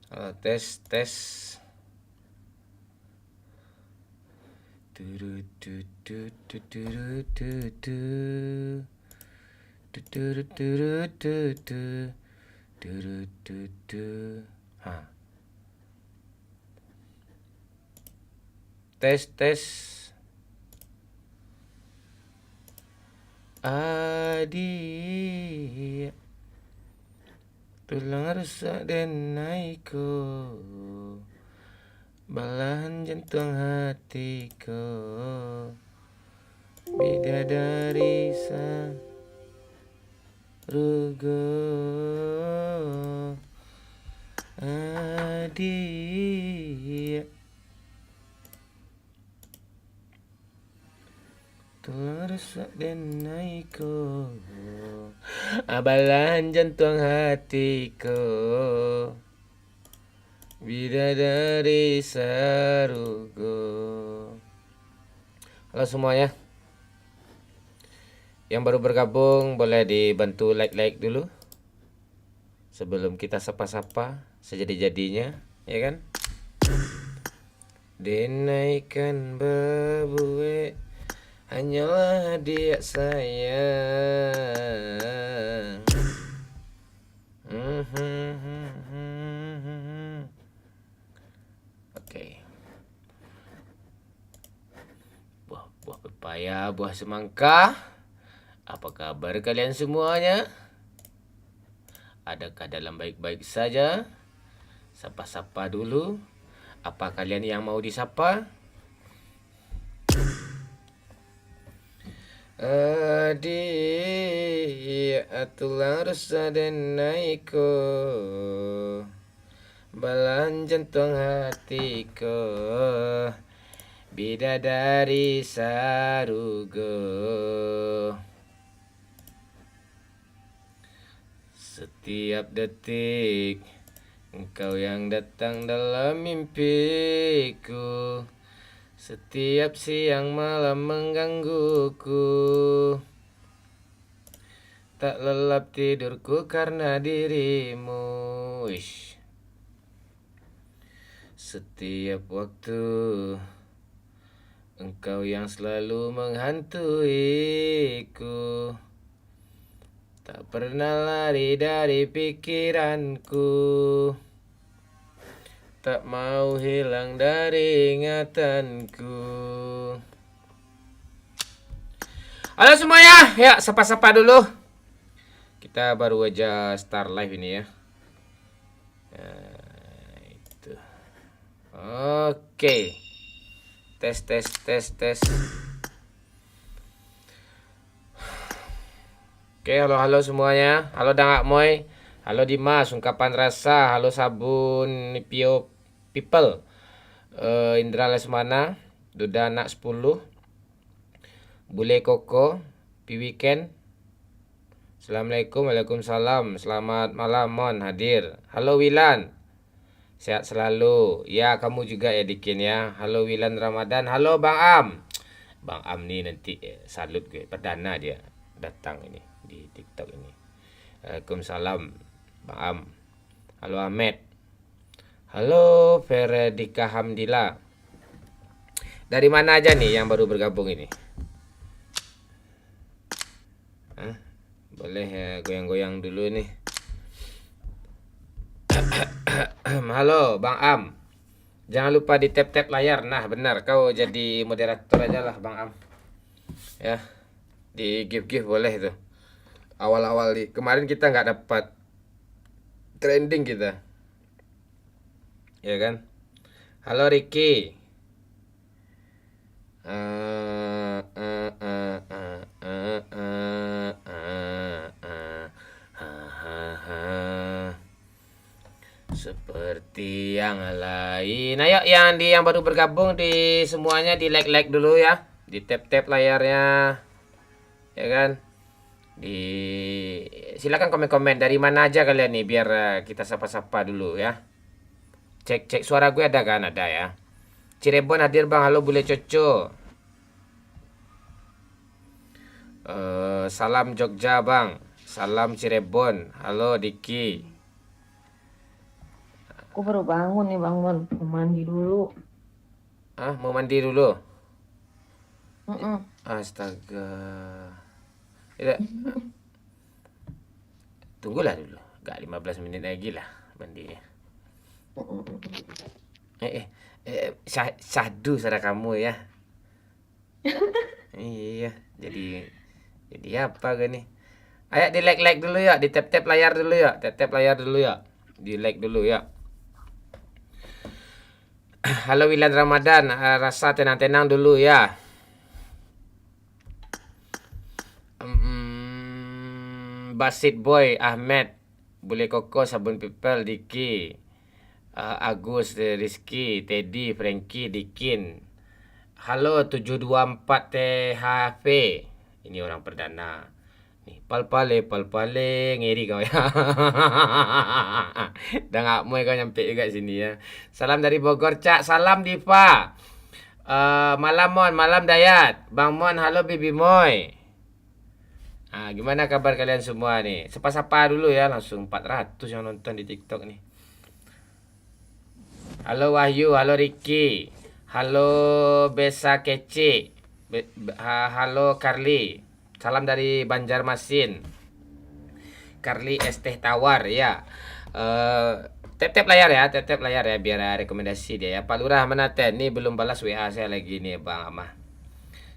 Tes tes. Turu tu tu tu turu tu tu. Turu turu tu tu. Turu tu tu. Tes tes. Adik, tulang rusak dan naiko, belahan jantung hatiku, bidadari sarugo. Adik, tulang rusak dan naiko, belahan jantung hatiku, bidadari sarugo. Halo semuanya. Yang baru bergabung boleh dibantu like dulu sebelum kita sapa-sapa sejadi-jadinya, ya kan? Dinaikkan babue, hanyalah dia sayang. Oke. Buah pepaya, buah semangka. Apa kabar kalian semuanya? Adakah dalam baik-baik saja? Sapa-sapa dulu. Apa kalian yang mau disapa? Adik, tulang rusak dan naiko, belahan jantung hatiku, bidadari sarugo. Setiap detik engkau yang datang dalam mimpiku, setiap siang malam menggangguku. Tak lelap tidurku karena dirimu. Wish. Setiap waktu engkau yang selalu menghantuiku, tak pernah lari dari pikiranku, tak mau hilang dari ingatanku. Halo semuanya, ya sapa-sapa dulu. Kita baru aja start live ini ya. Itu. Oke. Tes. Oke, halo semuanya. Halo Dangak Moy. Halo Dimas, ungkapan rasa. Halo Sabun Pio People. Indra Lesmana, Duda Anak 10. Bule Koko, Pi Weekend. Assalamualaikum, waalaikumsalam. Selamat malam, Mon hadir. Halo Wilan. Sehat selalu. Ya, kamu juga ya Dikin ya. Halo Wilan Ramadan. Halo Bang Am. Bang Am nih nanti salut gue. Perdana dia datang ini di TikTok ini. Waalaikumsalam Bang Am. Halo Ahmed. Halo Feredika Hamdila. Dari mana aja nih yang baru bergabung ini? Boleh ya goyang-goyang dulu nih. Halo Bang Am. Jangan lupa di tap-tap layar. Nah benar, kau jadi moderator aja lah Bang Am. Ya, di give boleh tuh. Awal-awal kemarin kita nggak dapat trending kita, ya kan? Halo Ricky. Seperti yang lain. Ayo yang baru bergabung di semuanya di like dulu ya. Di tap layarnya. Ya kan? Silakan komen-komen dari mana aja kalian nih biar kita sapa-sapa dulu ya. Cek suara gue ada kan? Ada ya. Cirebon hadir Bang. Halo Bule Coco. Salam Jogja Bang. Salam Cirebon. Halo Diki. Aku baru bangun nih Bang Mon. Mau mandi dulu. Ah, mau mandi dulu. Mm-mm. Astaga. Ya, tunggulah dulu. Gak 15 menit lagi lah mandinya. Eh, eh, Syahdu saudara kamu ya. Iya, jadi apa gak nih? Ayo di like dulu ya, di tap layar dulu ya, tap layar dulu ya, di like dulu ya. Halo Wilan Ramadan, rasa tenang-tenang dulu ya. Basit Boy Ahmed, Bule Koko, Sabun People, Diki, Agus, Rizky, Teddy, Frankie, Dikin. Halo 724 THV. Ini orang perdana. Nih, pal pale ngeri kau ya. Dah nggak mau kau nyampe juga sini ya. Salam dari Bogor, Cak. Salam Diva. Malam Mon, malam Dayat. Bang Mon, halo Bibi Moy. Gimana kabar kalian semua nih? Sapa-sapa dulu ya, langsung 400 yang nonton di TikTok nih. Halo Wahyu, halo Ricky. Halo Besa Kece. Halo Carly. Salam dari Banjarmasin. Carly es teh tawar ya. Tap layar ya, tap layar ya biar rekomendasi dia ya. Pak Lurah Menaten nih belum balas WA saya lagi nih Bang Amah.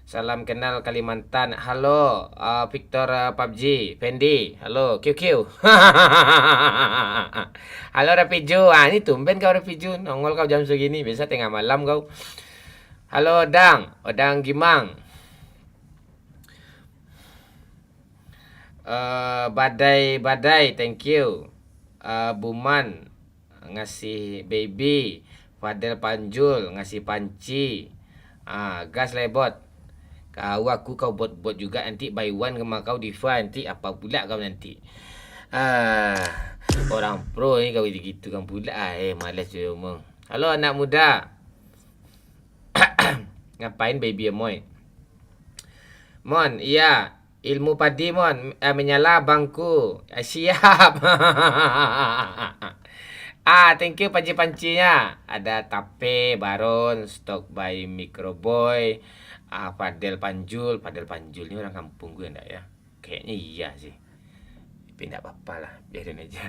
Salam kenal Kalimantan. Halo Victor PUBG, Fendi. Halo QQ. Halo Rapiju. Ini tumben kau Rapiju. Nongol kau jam segini. Biasa tengah malam kau. Halo Odang, Odang Gimang. Badai, thank you. Buman ngasih baby. Fadel Panjul ngasih panci. Gas lebot. Kau bot juga nanti by one sama kau Diva nanti apa pula kau nanti. Orang pro ni kau gitu kan pula. Malas je omong. Halo anak muda. Ngapain baby Moy? Mon, iya. Ilmu padi Mon, menyala bangku. Siap. Thank you panci-pancinya. Ada Tape, Baron, Stock by Microboy, Fadel Panjul ini orang kampung gue enggak ya? Kayaknya iya sih. Tapi enggak apa-apa lah, biarin aja.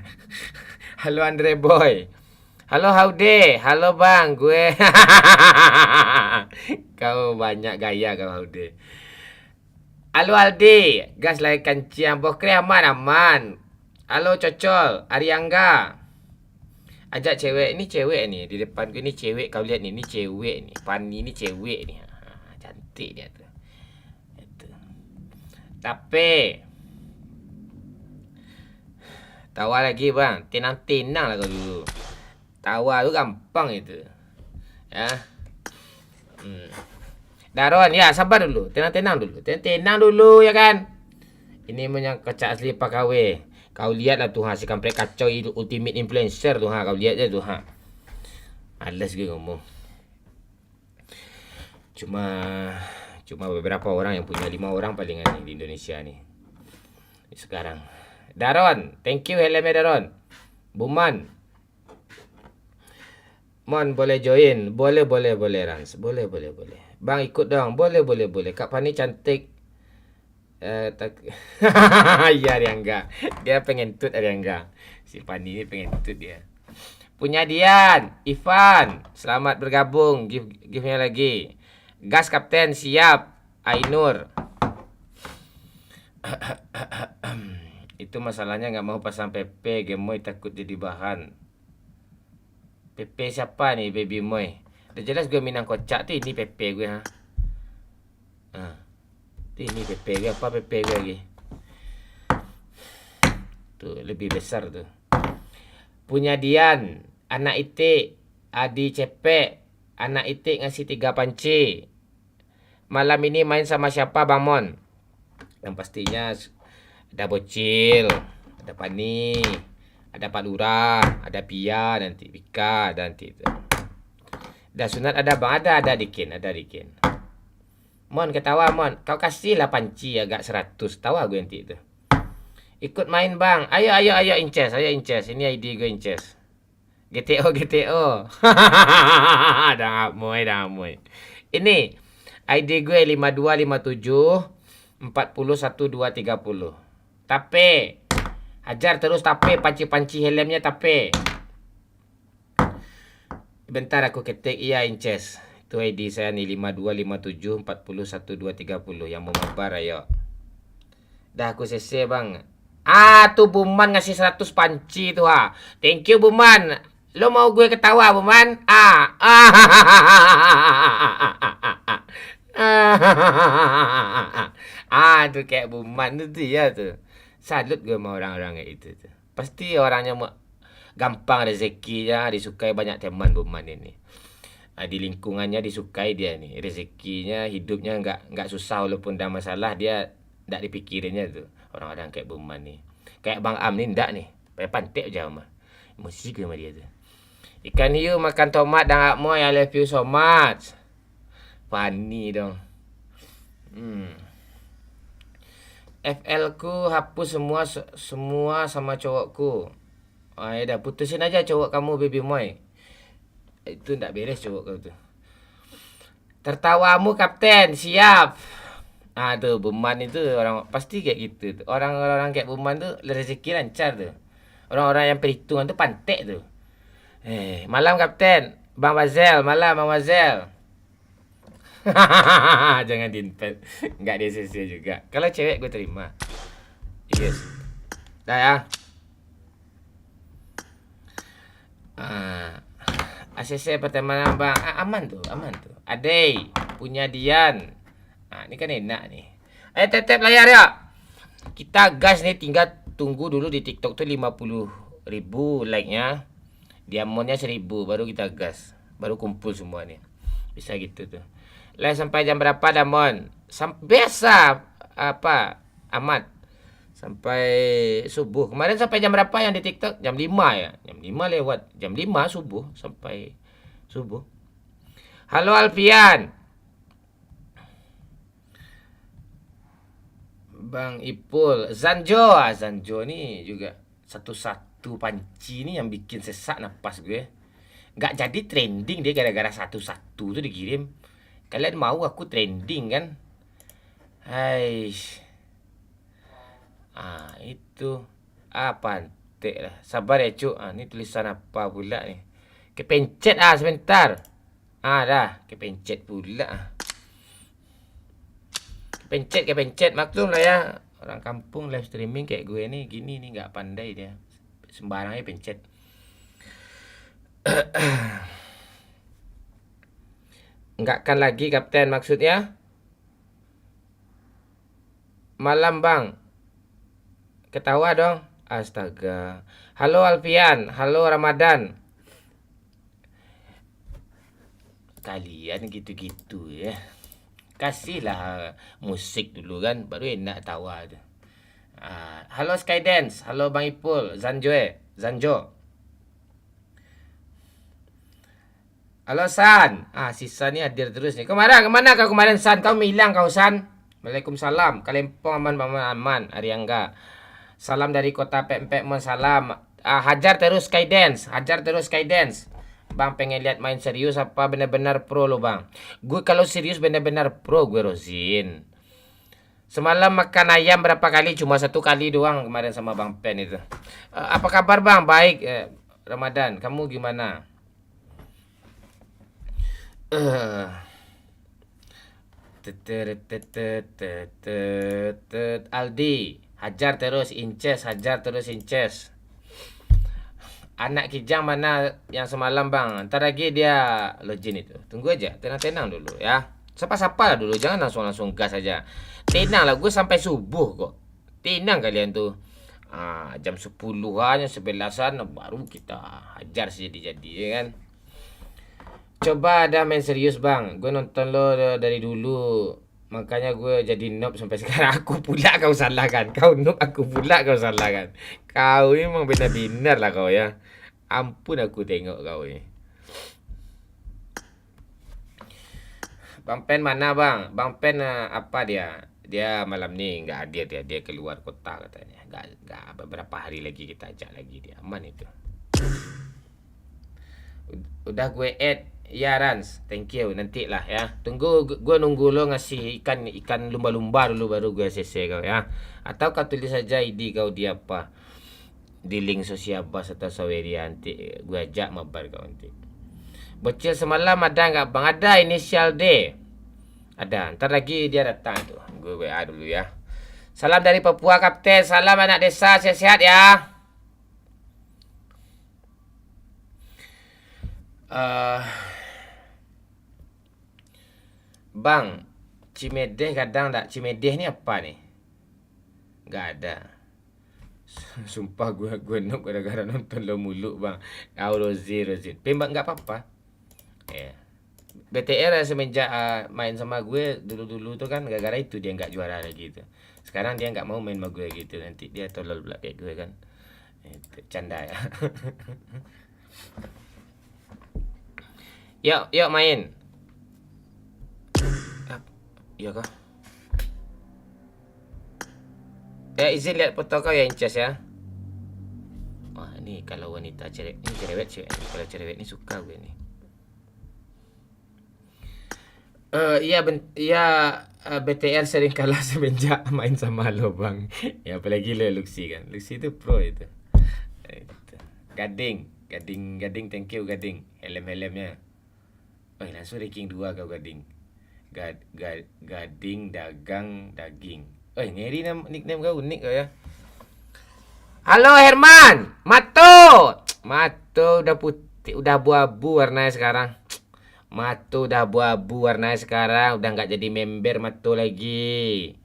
Halo Andre Boy. Halo Haude, halo Bang, gue. Kau banyak gaya kau Haude. Halo Aldi, gas like kancian bokre aman. Halo Cocol, Ariangga. Ajak cewek, ini cewek nih di depan gue, ini cewek kau lihat nih, ini cewek nih. Pani ini cewek nih. Cantik dia tuh. Itu. Tapi tawa lagi bang, tenang-tenang lah kau dulu. Tawa tu gampang itu. Ya. Daron, ya sabar dulu, tenang-tenang dulu ya kan. Ini yang kocak asli Pak KW. Kau lihat lah tuh si kampret kacau itu ultimate influencer tuh kau lihat je tuh Males gue ngomong. Cuma beberapa orang yang punya 5 orang palingan nih di Indonesia nih. Sekarang. Daron, thank you helmnya Daron. Buman. Mon boleh join. Boleh Rans. Boleh. Bang ikut dong. Boleh. Kak Pani cantik. Iya Ariangga. Dia pengen tut Ariangga. Si Pani ini pengen tut dia. Punya Dian, Ivan, selamat bergabung. Give-nya lagi. Gas Kapten siap. Ainur. Itu masalahnya nggak mau pasang PP. Gemoy takut jadi bahan. PP siapa nih baby Moy? Udah jelas gue minang kocak tuh ini PP gue ini PP gue apa PP gue lagi? Tuh lebih besar tuh. Punya Dian, anak Itik, Adi Cepek, anak Itik ngasih 3 panci. Malam ini main sama siapa Bang Mon? Yang pastinya ada Bocil, ada Pani, ada Pak Lurah, ada Pia nanti, Pika nanti itu. Dah sunat ada Bang, ada Dikin. Mon ketawa Mon, kau kasihlah panci agak 100, tawa gue nanti itu. Ikut main Bang. Ayo inces. Ini ID gue inces. GTO GTO. Dah moy. Ini ID gue 5257 401230. Tape. Hajar terus tape, panci helmnya tape. Bentar aku ketik iya inches. Itu ID saya nih 5257 401230 yang mau mabar ayo. Dah aku CC bang. Tuh Buman ngasih 100 panci tuh ha. Thank you Buman. Lo mau gue ketawa Buman? Tuh kayak Buman tuh dia tuh. Salut gue sama orang-orang kayak itu tuh. Pasti orangnya gampang rezekinya, disukai banyak teman Buman ini. Di lingkungannya disukai dia nih, rezekinya, hidupnya nggak susah walaupun ada masalah dia nggak dipikirinnya tuh. Orang-orang kayak Buman nih, kayak Bang Am nih ndak nih, kayak pantek aja mah, musik sama dia tuh. Ikan hiu makan tomat dan moy, I love you so much. Funny dong. FL ku hapus semua sama cowokku. Ya dah putusin aja cowok kamu baby moy. Itu ndak beres cowok kau tuh. Tertawamu kapten, siap. Tuh Buman itu orang pasti kayak gitu tuh. Orang-orang kayak Buman tuh rezeki lancar tuh. Orang-orang yang perhitungan tuh pantek tuh. Malam kapten, Bang Mazel, malam Bang Mazel. Jangan diinpet. Enggak DCC juga. Kalau cewek gue terima. Yes. Dah ya. ACC pertemanan bang. Aman tuh. Adey punya Dian. Ini kan enak nih. Ayo tetep layar ya. Kita gas nih, tinggal tunggu dulu di TikTok tuh 50.000 like-nya. Diamondnya 1.000 baru kita gas. Baru kumpul semua nih. Bisa gitu tuh. Live sampai jam berapa Damon? Biasa apa? Amat. Sampai subuh. Kemarin sampai jam berapa yang di TikTok? Jam 5 ya. Jam 5 lewat. Jam 5 subuh sampai subuh. Halo Alfian. Bang Ipul, Zanjo nih juga satu panci nih yang bikin sesak napas gue. Nggak jadi trending dia gara-gara satu tuh dikirim. Kalian mau aku trending kan? Itu pantek lah. Sabar ya cuk. Ini tulisan apa pula nih? Kepencet sebentar. Dah kepencet pula. Kepencet maklum lah ya. Orang kampung live streaming kayak gue nih gini nih nggak pandai dia. Sembarangnya pencet. Enggak kan lagi kapten maksudnya? Malam bang. Ketawa dong. Astaga. Halo Alfian. Halo Ramadan. Kalian gitu-gitu ya. Kasihlah musik dulu kan. Baru enak tawa tu. Halo Skydance. Halo Bang Ipul. Zanjo. Halo San. Si San ni hadir terus ni. Kemana kau kemarin San? Kau hilang kau San. Waalaikumsalam. Kalempong aman. Ariangga. Salam dari kota Pempek Mon salam. Hajar terus Skydance. Bang pengen lihat main serius apa benar-benar pro lo bang? Gue kalau serius benar-benar pro gue Rosin. Semalam makan ayam berapa kali? Cuma 1 kali doang kemarin sama Bang Pen itu. Apa kabar bang? Baik. Ramadan. Kamu gimana? Aldi, hajar terus inces. Anak kijang mana yang semalam bang? Ntar lagi dia login itu. Tunggu aja, tenang dulu ya. Sapa-sapa lah dulu, jangan langsung gas aja. Tenang lah, gue sampai subuh kok. Tenang kalian tuh. Jam 10-an, 11-an baru kita hajar jadi ya kan. Coba ada main serius bang. Gue nonton lo dari dulu. Makanya gue jadi noob sampai sekarang. Aku pula kau salahkan. Kau noob, aku pula kau salahkan. Kau ini memang benar-benar lah kau ya. Ampun aku tengok kau ini. Bang Pen mana bang? Bang Pen apa dia? Dia malam ni nggak hadir dia keluar kota katanya. Nggak beberapa hari lagi kita ajak lagi dia. Aman itu. Udah gue add. Ya Rans, thank you. Nanti lah ya. Tunggu gue nunggu lo ngasih ikan lumba-lumba dulu baru gue CC kau ya. Atau kau tulis saja ID kau di apa? Di link sosial bus atau Saweria nanti gue ajak mabar kau nanti. Bocil semalam ada nggak bang? Ada inisial D. Ada. Ntar lagi dia datang tuh. Gue WA dulu ya. Salam dari Papua Kapten. Salam anak desa. Sehat-sehat ya. Bang, Cimedeh kadang tak. Cimedeh ni apa nih? Nggak ada. Sumpah gue nuk gara-gara nonton lo mulu bang. Rozin. Pembak nggak apa-apa. Ya. BTR semenjak main sama gue dulu-dulu tuh kan gara-gara itu dia nggak juara lagi gitu. Sekarang dia nggak mau main sama gue gitu. Nanti dia tolol pula kayak gue kan. Itu canda ya. Yuk main. Iya kah? Izin lihat foto kau ya Incas ya. Wah ini kalau wanita cerewet, ini cerewet sih. Kalau cerewet ini suka gue nih. BTR sering kalah semenjak main sama lo bang. Ya apalagi lo Luxi kan. Luxi itu pro itu. Gading, thank you Gading. Helm-helmnya. Oh langsung ranking 2 kau Gading. Gading dagang daging. Ngeri nickname kau unik kau ya. Halo Herman, Mato udah putih, udah abu-abu warnanya sekarang. Mato udah abu-abu warnanya sekarang, udah nggak jadi member Mato lagi.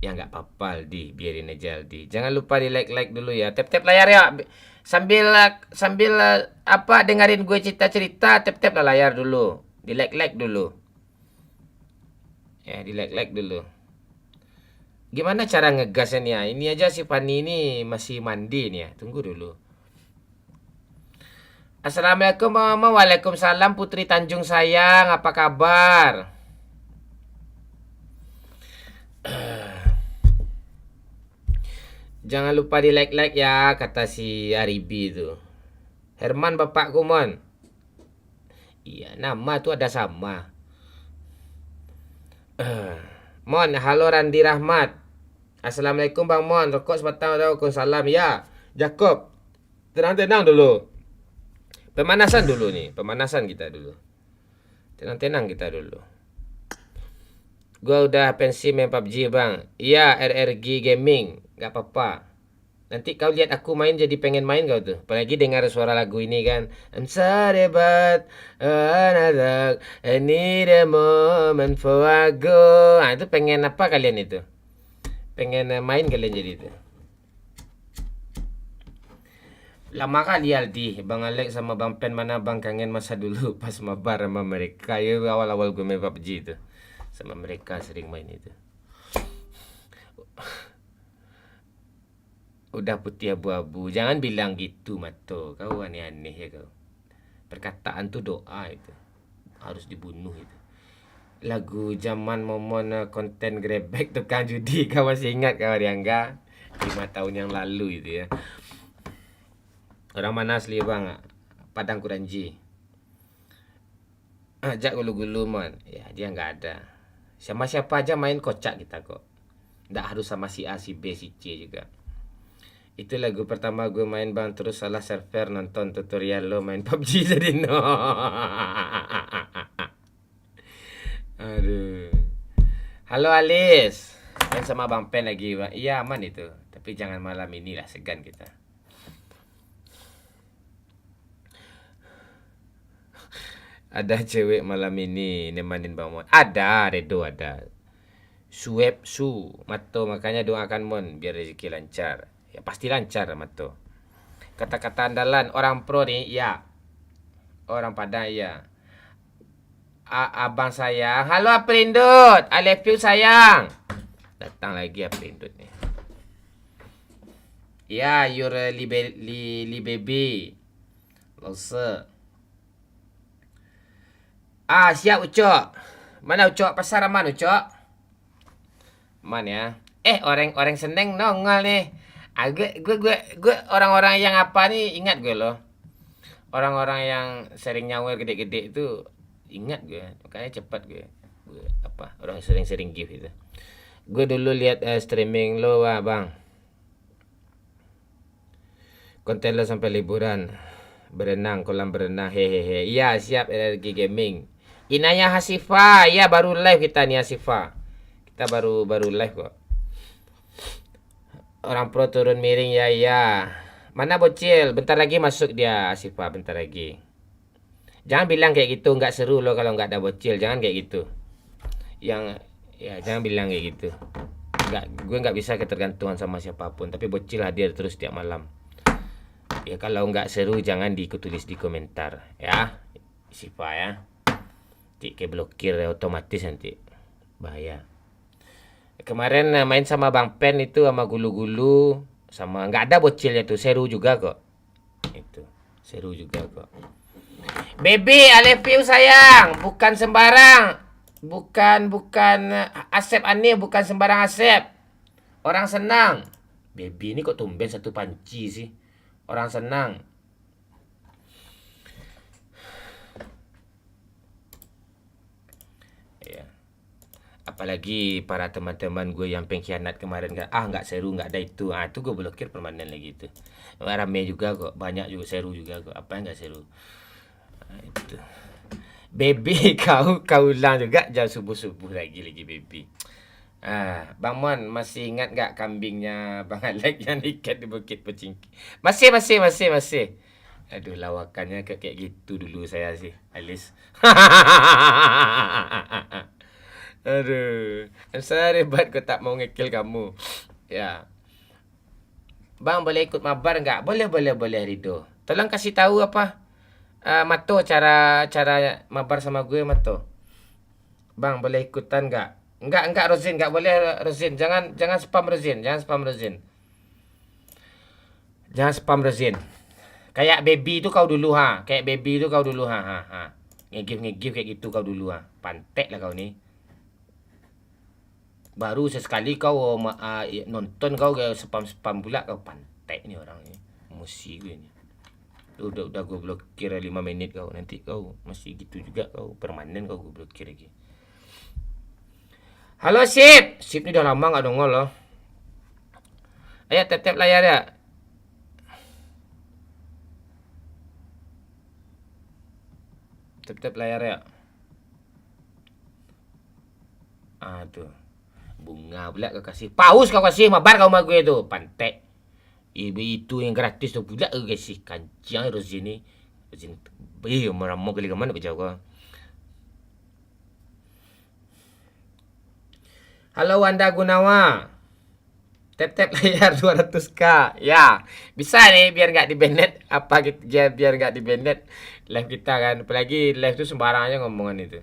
Ya nggak apa-apa biarin aja Aldi. Jangan lupa di like dulu ya. Tap layar ya. Sambil apa dengerin gue cerita tap lah layar dulu. Di like dulu. Ya, di like dulu. Gimana cara ngegasnya nih ya? Ini aja si Fani ini masih mandi nih ya. Tunggu dulu. Assalamualaikum Mama. Waalaikumsalam Putri Tanjung sayang. Apa kabar? Jangan lupa di like ya, kata si Aribi itu. Herman Bapak Kumon. Iya, nama tuh ada sama. Mon, halo Randi Rahmat. Assalamualaikum Bang Mon. Rokok sebatang. Waalaikumsalam ya. Jakob, tenang dulu. Pemanasan dulu nih. Pemanasan kita dulu. Tenang kita dulu. Gua udah pensi main PUBG bang. Iya, RRG Gaming. Gak apa-apa. Nanti kau lihat aku main jadi pengen main kau tuh. Apalagi dengar suara lagu ini kan. I'm sorry but another I need a moment for I go. Itu pengen apa kalian itu? Pengen main kalian jadi itu. Lama kali Aldi, Bang Alex sama Bang Pen mana Bang kangen masa dulu pas mabar sama mereka. Ya awal-awal gue main PUBG itu. Sama mereka sering main itu. Udah putih abu-abu. Jangan bilang gitu Mato. Kau aneh-aneh ya kau. Perkataan tuh doa itu. Harus dibunuh itu. Lagu zaman momon konten grebek tukang judi. Kau masih ingat kau Ariangga? 5 tahun yang lalu itu ya. Orang mana asli bang? Padang Kuranji. Ajak gulu-gulu man. Ya dia nggak ada. Sama siapa aja main kocak kita kok. Nggak harus sama si A, si B, si C juga. Itu lagu pertama gue main bang. Terus salah server nonton tutorial lo main PUBG jadi no. Aduh. Halo Alis. Main sama Bang Pen lagi bang. Iya aman itu. Tapi jangan malam ini lah, segan kita. Ada cewek malam ini nemanin Bang Mon. Ada, Redo ada. Suep su, Mato, makanya doakan Mon biar rezeki lancar. Ya pasti lancar Mato. Kata-kata andalan orang pro nih, ya. Orang Padang ya. Abang sayang. Halo Aprindut. I love you sayang. Datang lagi Aprindut nih. Ya, you're a li baby. Lose. Siap Ucok. Mana Ucok? Pasar aman Ucok? Man ya. Orang seneng nongol nih. Gue orang-orang yang apa nih ingat gue loh. Orang-orang yang sering nyawer gede-gede itu ingat gue. Makanya cepat gue apa orang sering-sering give itu. Gue dulu lihat streaming lo, wah bang. Konten lo sampai liburan. Berenang, kolam berenang, hehehe. Iya, siap energi gaming. Inaya Hasifa, ya baru live kita nih Hasifa. Kita baru baru live kok. Orang pro turun miring ya ya. Mana bocil? Bentar lagi masuk dia Hasifa, bentar lagi. Jangan bilang kayak gitu, nggak seru loh kalau nggak ada bocil. Jangan kayak gitu. Yang ya jangan bilang kayak gitu. Gue nggak bisa ketergantungan sama siapapun. Tapi bocil hadir terus tiap malam. Ya kalau nggak seru jangan tulis di komentar ya. Siapa ya? Nanti kayak blokir ya, otomatis nanti. Bahaya. Kemarin main sama Bang Pen itu sama gulu-gulu sama nggak ada bocilnya tuh, seru juga kok. Itu seru juga kok. Baby, I love you sayang, bukan sembarang. Bukan Asep Ani, bukan sembarang Asep. Orang senang. Baby ini kok tumben satu panci sih. Orang senang. Ya. Apalagi para teman-teman gue yang pengkhianat kemarin kan, nggak seru, nggak ada itu. Itu gue blokir permanen lagi itu. Rame juga kok, banyak juga seru juga kok. Apa yang nggak seru? Itu. Baby kau ulang juga jam subuh lagi baby. Bang Mon masih ingat nggak kambingnya Bang Alek yang ikat di Bukit Pecingki? Masih. Aduh lawakannya kayak gitu dulu saya sih, Alis. Aduh, sorry buat gue tak mau ngekil kamu. Ya, Bang boleh ikut mabar nggak? Boleh Rido. Tolong kasih tahu apa? Mato cara cara mabar sama gue Mato. Bang boleh ikutan nggak? Enggak Rosin, nggak boleh Rosin. Jangan spam Rosin, Jangan spam Rosin. Kayak baby itu kau dulu ha. Nge-give kayak gitu kau dulu ha. Pantek lah kau nih. Baru sesekali kau nonton kau kayak spam pula kau, pantek nih orang ini. Emosi gue ini. Udah gue blokir 5 menit kau, nanti kau masih gitu juga kau, permanen kau gue blokir lagi. Halo Sip ini udah lama nggak nongol loh. Ayo tap layar ya. Tap layar ya. Tuh. Bunga pula kau kasih. Paus kau kasih, mabar kau sama gue tuh, pantek. Ibu itu yang gratis tuh pula kau kasih, kancing Rosin ini. Rosin, mau kali kemana kau kau. Halo Wanda Gunawa. Tap layar 200k. Ya, bisa nih biar nggak di banned apa gitu ya, biar nggak di banned live kita kan. Apalagi live tuh sembarang aja ngomongan itu.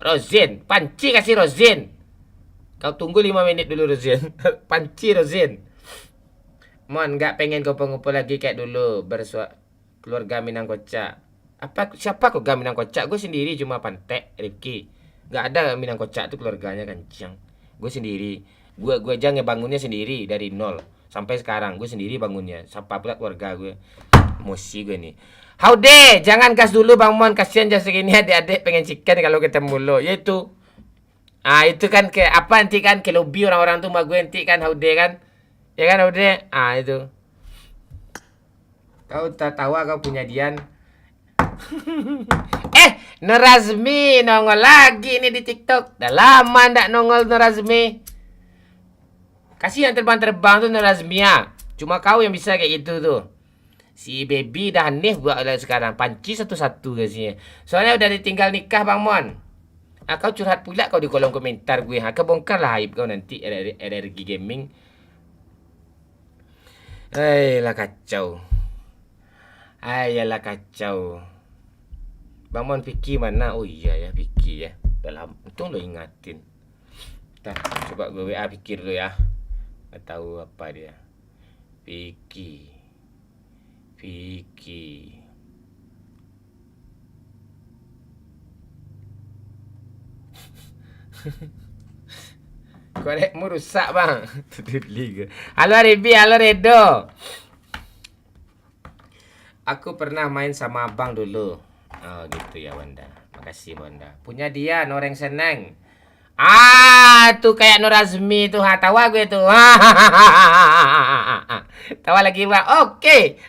Rosin, panci kasih Rosin. Kau tunggu 5 menit dulu Rosin. Panci Rosin. Mon, nggak pengen kumpul-kumpul lagi kayak dulu keluarga Minang Kocak. Siapa kok gak Minang Kocak? Gue sendiri cuma Pantek, Rifki. Nggak ada Minang Kocak tuh keluarganya kencang. Gue sendiri. Gue aja ngebangunnya sendiri dari nol sampai sekarang. Gue sendiri bangunnya. Siapa pula keluarga gue? Emosi gue nih. Haude, jangan gas dulu Bang Mon. Kasihan jam segini adik-adik pengen chicken kalau ketemu lo. Yaitu. Itu kan ke apa nanti kan ke lobby orang-orang tuh sama gue nanti kan Haude kan. Ya kan Haude? Itu. Kau tak tahu kau punya Dian. Nerazmi nongol lagi nih di TikTok. Udah lama ndak nongol Nerazmi. Kasih yang terbang-terbang tuh Nerazmia. Cuma kau yang bisa kayak gitu tuh. Si baby dah aneh buat sekarang. Panci satu-satu kasihnya. Soalnya udah ditinggal nikah Bang Mon. Kau curhat pula kau di kolom komentar gue. Kebongkar lah aib kau nanti energi gaming. Ayolah kacau. Ayalah kacau. Bang Mon Vicky mana? Oh iya ya Vicky ya. Dalam untung lo ingatin. Ntar coba gue WA pikir dulu ya. Nggak tahu apa dia. Vicky. Korekmu rusak bang. Halo Ribi, halo Redo. Aku pernah main sama abang dulu. Oh gitu ya Wanda. Makasih Wanda. Punya dia Noreng Seneng. Tuh kayak Nur Azmi tuh, tawa gue tuh. Tawa lagi bang. Oke.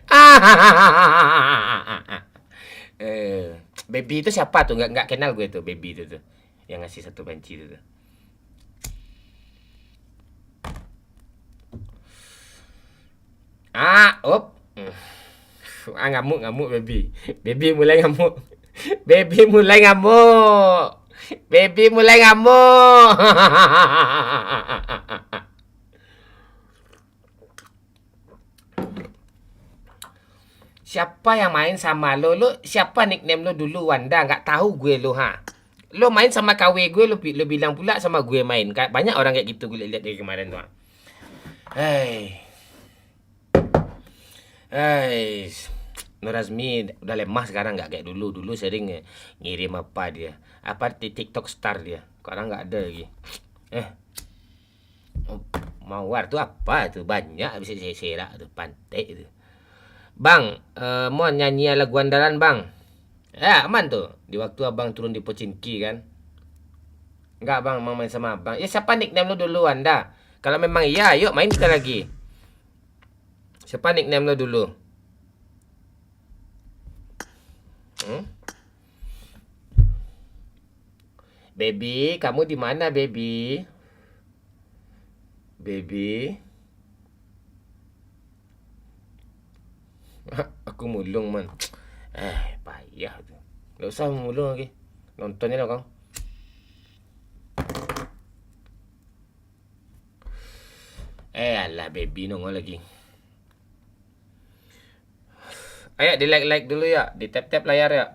Baby itu siapa tuh? Nggak kenal gue tuh baby itu tuh. Yang ngasih satu banci itu tuh. Op. Ngamuk baby. Baby mulai ngamuk. Baby mulai ngamuk. Baby mulai ngamuk. Siapa yang main sama lo? Lo siapa nickname lo dulu Wanda? Nggak tahu gue lo ha. Lo main sama KW gue, lo bilang pula sama gue main. Banyak orang kayak gitu gue lihat dari kemarin tuh. Hei. Hei. Nur Azmi udah lemah sekarang, nggak kayak dulu. Dulu sering ngirim apa dia. Apa di TikTok star dia. Sekarang nggak ada lagi. Mawar tuh apa tuh? Banyak bisa serak tuh, pantai itu. Bang, mau nyanyi lagu andalan bang. Aman tuh. Di waktu abang turun di Pocinki kan. Enggak bang, mau main sama abang. Ya siapa nickname lo dulu Anda? Kalau memang iya, yuk main kita lagi. Siapa nickname lo dulu? Baby, kamu di mana baby? Baby. Aku mulung man. Payah tuh. Gak usah mulung lagi. Nontonnya lah kau. Alah baby nongol lagi. Ayo di like dulu ya. Di tap layar ya.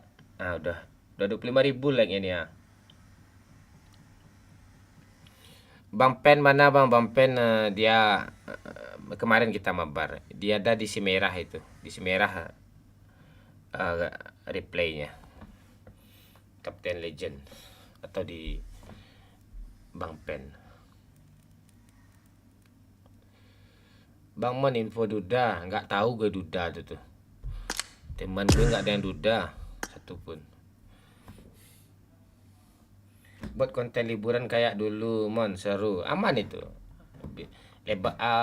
Udah 25.000 like ini ya. Bang Pen mana bang? Bang Pen dia kemarin kita mabar. Dia ada di si merah itu. Di si merah replaynya. Captain Legend. Atau di Bang Pen. Bang Mon info Duda. Nggak tahu gue Duda tuh. Teman gue nggak ada yang Duda. Satupun. Buat konten liburan kayak dulu Mon, seru. Aman itu.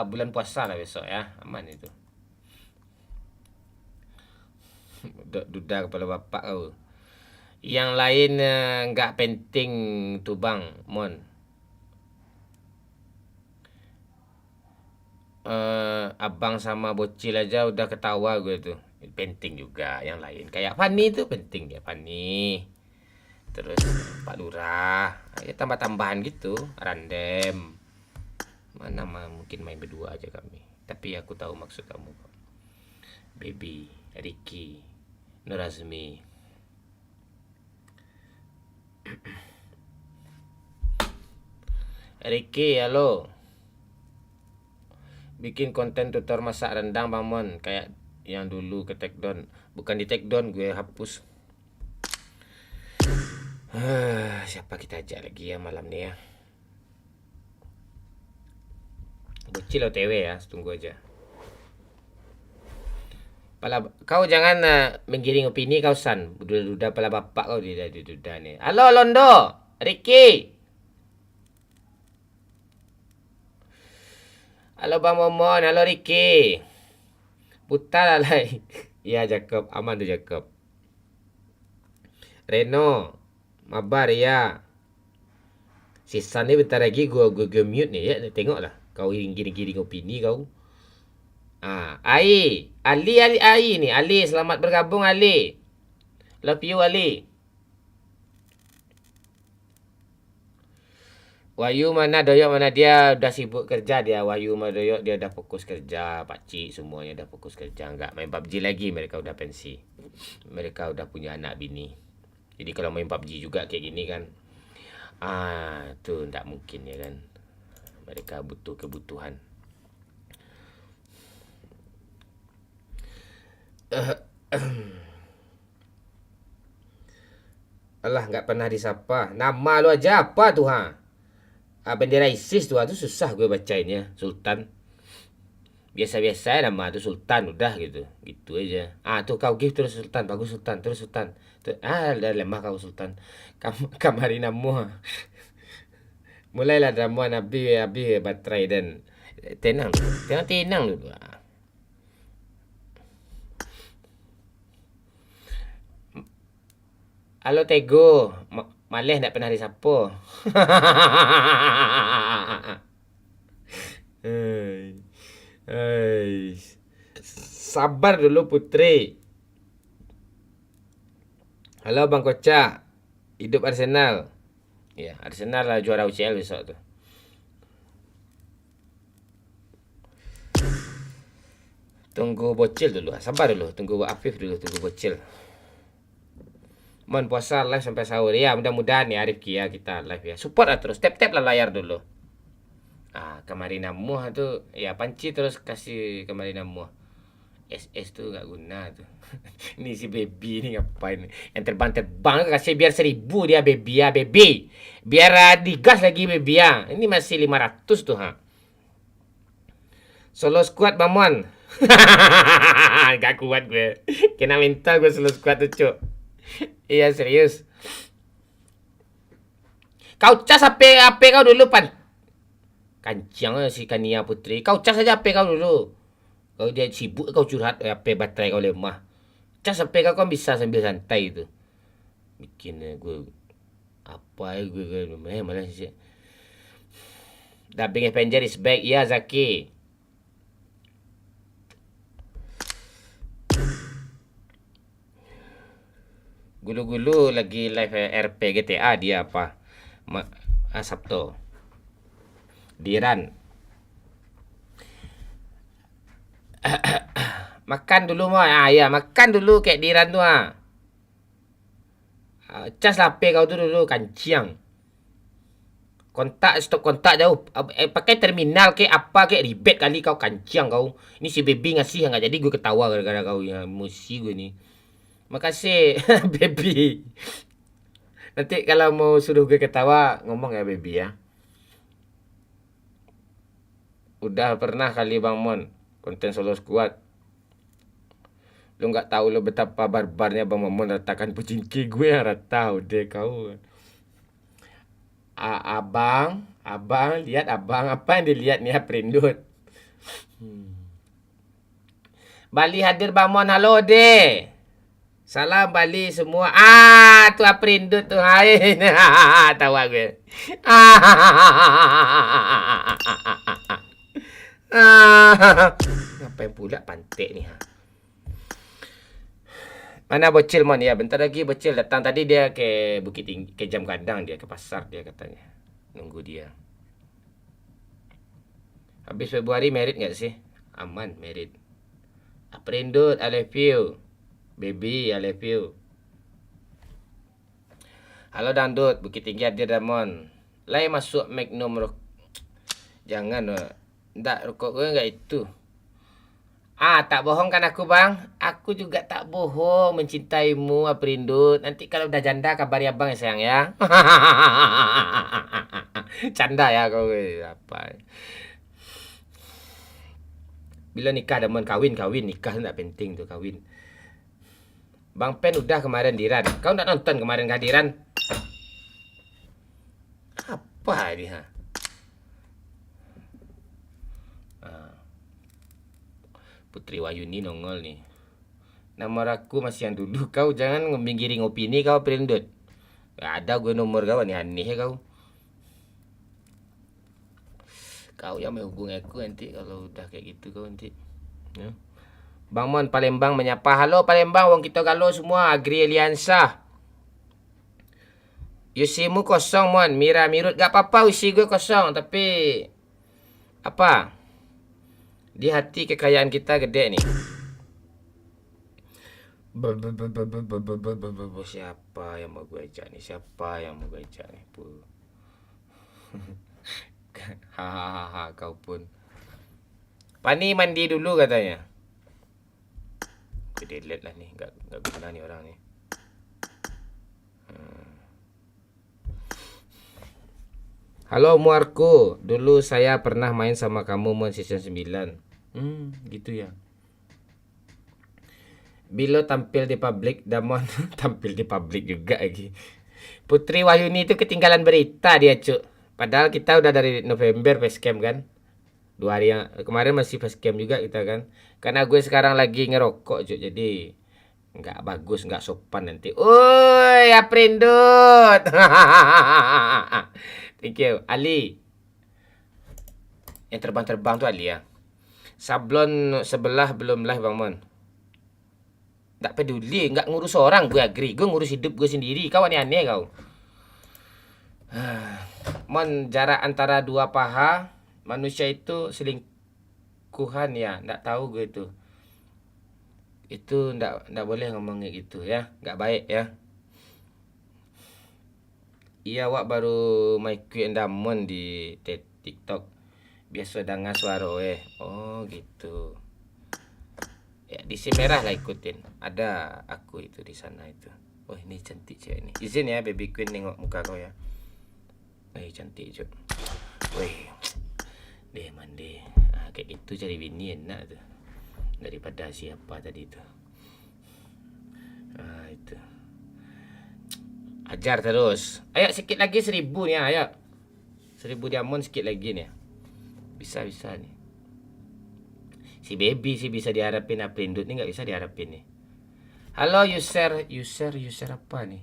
Bulan puasa lah besok ya. Aman itu. Duda kepala bapak kau. Yang lain nggak penting tuh bang Mon. Abang sama bocil aja udah ketawa gue tuh. Penting juga yang lain. Kayak Fanny itu penting ya Fanny. Terus Pak Lurah. Ya tambah-tambahan gitu. Random. Mana mungkin main berdua aja kami. Tapi aku tahu maksud kamu. Baby, Ricky, Nur Azmi. Ricky, halo. Bikin konten tutor masak rendang Bang Mon. Kayak yang dulu ke take down. Bukan di take down, gue hapus. Siapa kita ajak lagi ya malam nih ya? Bocil OTW ya, tunggu aja. Kau jangan menggiring opini kau San. Duda pala bapak kau di duda nih. Halo Londo, Ricky. Halo Bang Momon, halo Ricky. Putar lah. Iya Jacob, aman tuh Jacob. Reno, mabar ya. Sisa nih bentar lagi gue mute nih ya. Tengok lah. Kau giring-giring opini kau. Ali nih. Ali, selamat bergabung Ali. Love you Ali. Wahyu mana Doyok mana dia udah sibuk kerja dia. Wahyu sama Doyok dia udah fokus kerja. Pakcik semuanya udah fokus kerja. Nggak main PUBG lagi, mereka udah pensi. Mereka udah punya anak bini. Jadi kalau main PUBG juga kayak gini kan. Tuh nggak mungkin ya kan. Mereka butuh kebutuhan. Alah nggak pernah disapa. Nama lu aja apa tuh ha? Bendera ISIS tuh susah gue bacainnya. Sultan. Biasa-biasa nama tuh Sultan udah gitu. Gitu aja. Tuh kau give terus Sultan, bagus Sultan, terus Sultan. Udah lemah kau Sultan. Kamarinamu. Mulailah drama Nabi Abi Batrai dan tenang dulu. Tenang dulu. Halo Tego, malih tak pernah disapo. Hei. Hei. Sabar dulu Putri. Halo Bang Koca. Hidup Arsenal. Ya, Arsenal lah juara UCL besok tuh. Tunggu bocil dulu. Sabar dulu. Tunggu Afif dulu. Tunggu bocil. Mohon puasa live sampai sahur. Ya, mudah-mudahan ya Arif Kia kita live ya. Support lah terus. Tap-tap lah layar dulu. Kamarina Muah tuh. Ya, panci terus kasih Kamarina Muah. SS tuh gak guna tuh. Ini si baby ini ngapain? Yang terbang-terbang kasih biar 1000 dia baby ya baby. Biar digas lagi baby ya. Ini masih 500 tuh ha. Solo squad Bamon. Gak kuat gue. Kena mental gue solo squad tuh cuk. Iya serius. Kau cas HP kau dulu pan. Kancang si Kania Putri. Kau cas aja HP kau dulu. Kau dia sibuk kau curhat HP baterai kau lemah. Cas HP kau kan bisa sambil santai itu. Bikin gue apa ya gue malah sih. Dubbing Avenger is back. Ya Zaki. Gulu-gulu lagi live RP GTA dia apa? Sabtu. Diran. Makan dulu mah. Ya, makan dulu kayak Diran tuh cas HP kau tuh dulu kanciang. Kontak stop kontak jauh. Pakai terminal ke apa ke ribet kali kau kanciang kau. Ini si baby ngasih nggak jadi gue ketawa gara-gara kau ya musi gue nih. Makasih baby. Nanti kalau mau suruh gue ketawa ngomong ya baby ya. Udah pernah kali Bang Mon konten solo squad. Lu nggak tahu lu betapa barbarnya Bang Mon ratakan pucingki gue yang rata udah kau. Abang lihat abang apa yang dilihat nih Aprindut. Bali hadir Bang Mon, halo deh. Salam Bali semua. Tuh Aprindut tuh hai. Tawa gue. Ngapain pula pantek nih ha? Mana bocil Mon? Ya bentar lagi bocil datang. Tadi dia ke Bukit Tinggi, ke Jam Gadang dia ke pasar dia katanya. Nunggu dia. Habis Februari merit nggak sih? Aman merit. Aprindut, I love you. Baby, I love you. Halo Dangdut, Bukit Tinggi hadir Damon. Lai masuk Magnum Rock. Jangan, ndak rokok gue nggak itu. Tak bohong kan aku bang? Aku juga tak bohong mencintaimu Aprindut. Nanti kalau udah janda kabari abang ya sayang ya. Canda ya kau apa? Bila nikah Damon kawin nikah nggak penting tuh kawin. Bang Pen udah kemarin Diran. Kau nggak nonton kemarin kehadiran? Apa ini ha? Putri Wayuni nongol nih. Nomor aku masih yang dulu. Kau jangan ngeminggiring opini kau Aprindut. Gak ada gue nomor kau nih aneh ya kau. Kau yang mau hubungi aku nanti kalau udah kayak gitu kau nanti. Ya. Bang Mon Palembang menyapa. Halo Palembang, wong kita galau semua. Agri Eliansa. Usimu kosong Mon. Mira Mirut. Gak apa-apa usi gue kosong. Tapi apa? Di hati kekayaan kita gede nih. Siapa yang mau gue ajak nih? Siapa yang mau gue ajak nih? Hahaha kau pun. Pani mandi dulu katanya. Gue delete lah nih. Gak guna nih orang nih. Halo Muarko, dulu saya pernah main sama kamu Mon season 9. Gitu ya. Bilo tampil di publik, Damon tampil di publik juga lagi. Putri Wahyuni itu ketinggalan berita dia, Cuk. Padahal kita udah dari November facecam kan. 2 hari yang kemarin masih facecam juga kita kan. Karena gue sekarang lagi ngerokok, Cuk. Jadi nggak bagus, nggak sopan nanti. Oi, aprindut. Thank you. Ali. Yang terbang-terbang tuh Ali ya. Sablon sebelah belum live Bang Mon. Nggak peduli, nggak ngurus orang, gue agree. Gue ngurus hidup gue sendiri. Kau aneh-aneh kau. Mon, jarak antara dua paha manusia itu selingkuhan ya. Nggak tahu gue itu. Itu nggak boleh ngomong kayak gitu ya. Nggak baik ya. Iya, wak baru make endamon di TikTok. Biasa dengar suara Oh gitu. Ya di si merah lah ikutin. Ada aku itu di sana itu. Oh ini cantik cewek ini. Izin ya baby queen nengok muka kau ya. Cantik cuk. Wih. Deh mandi. Kayak gitu cari bini enak tuh. Daripada siapa tadi itu. Itu. Ajar terus. Ayo sikit lagi 1.000 nih ayo. 1.000 diamond sikit lagi nih. Bisa nih. Si baby sih bisa diharapin, Aprindut nih nggak bisa diharapin nih. Halo user apa nih?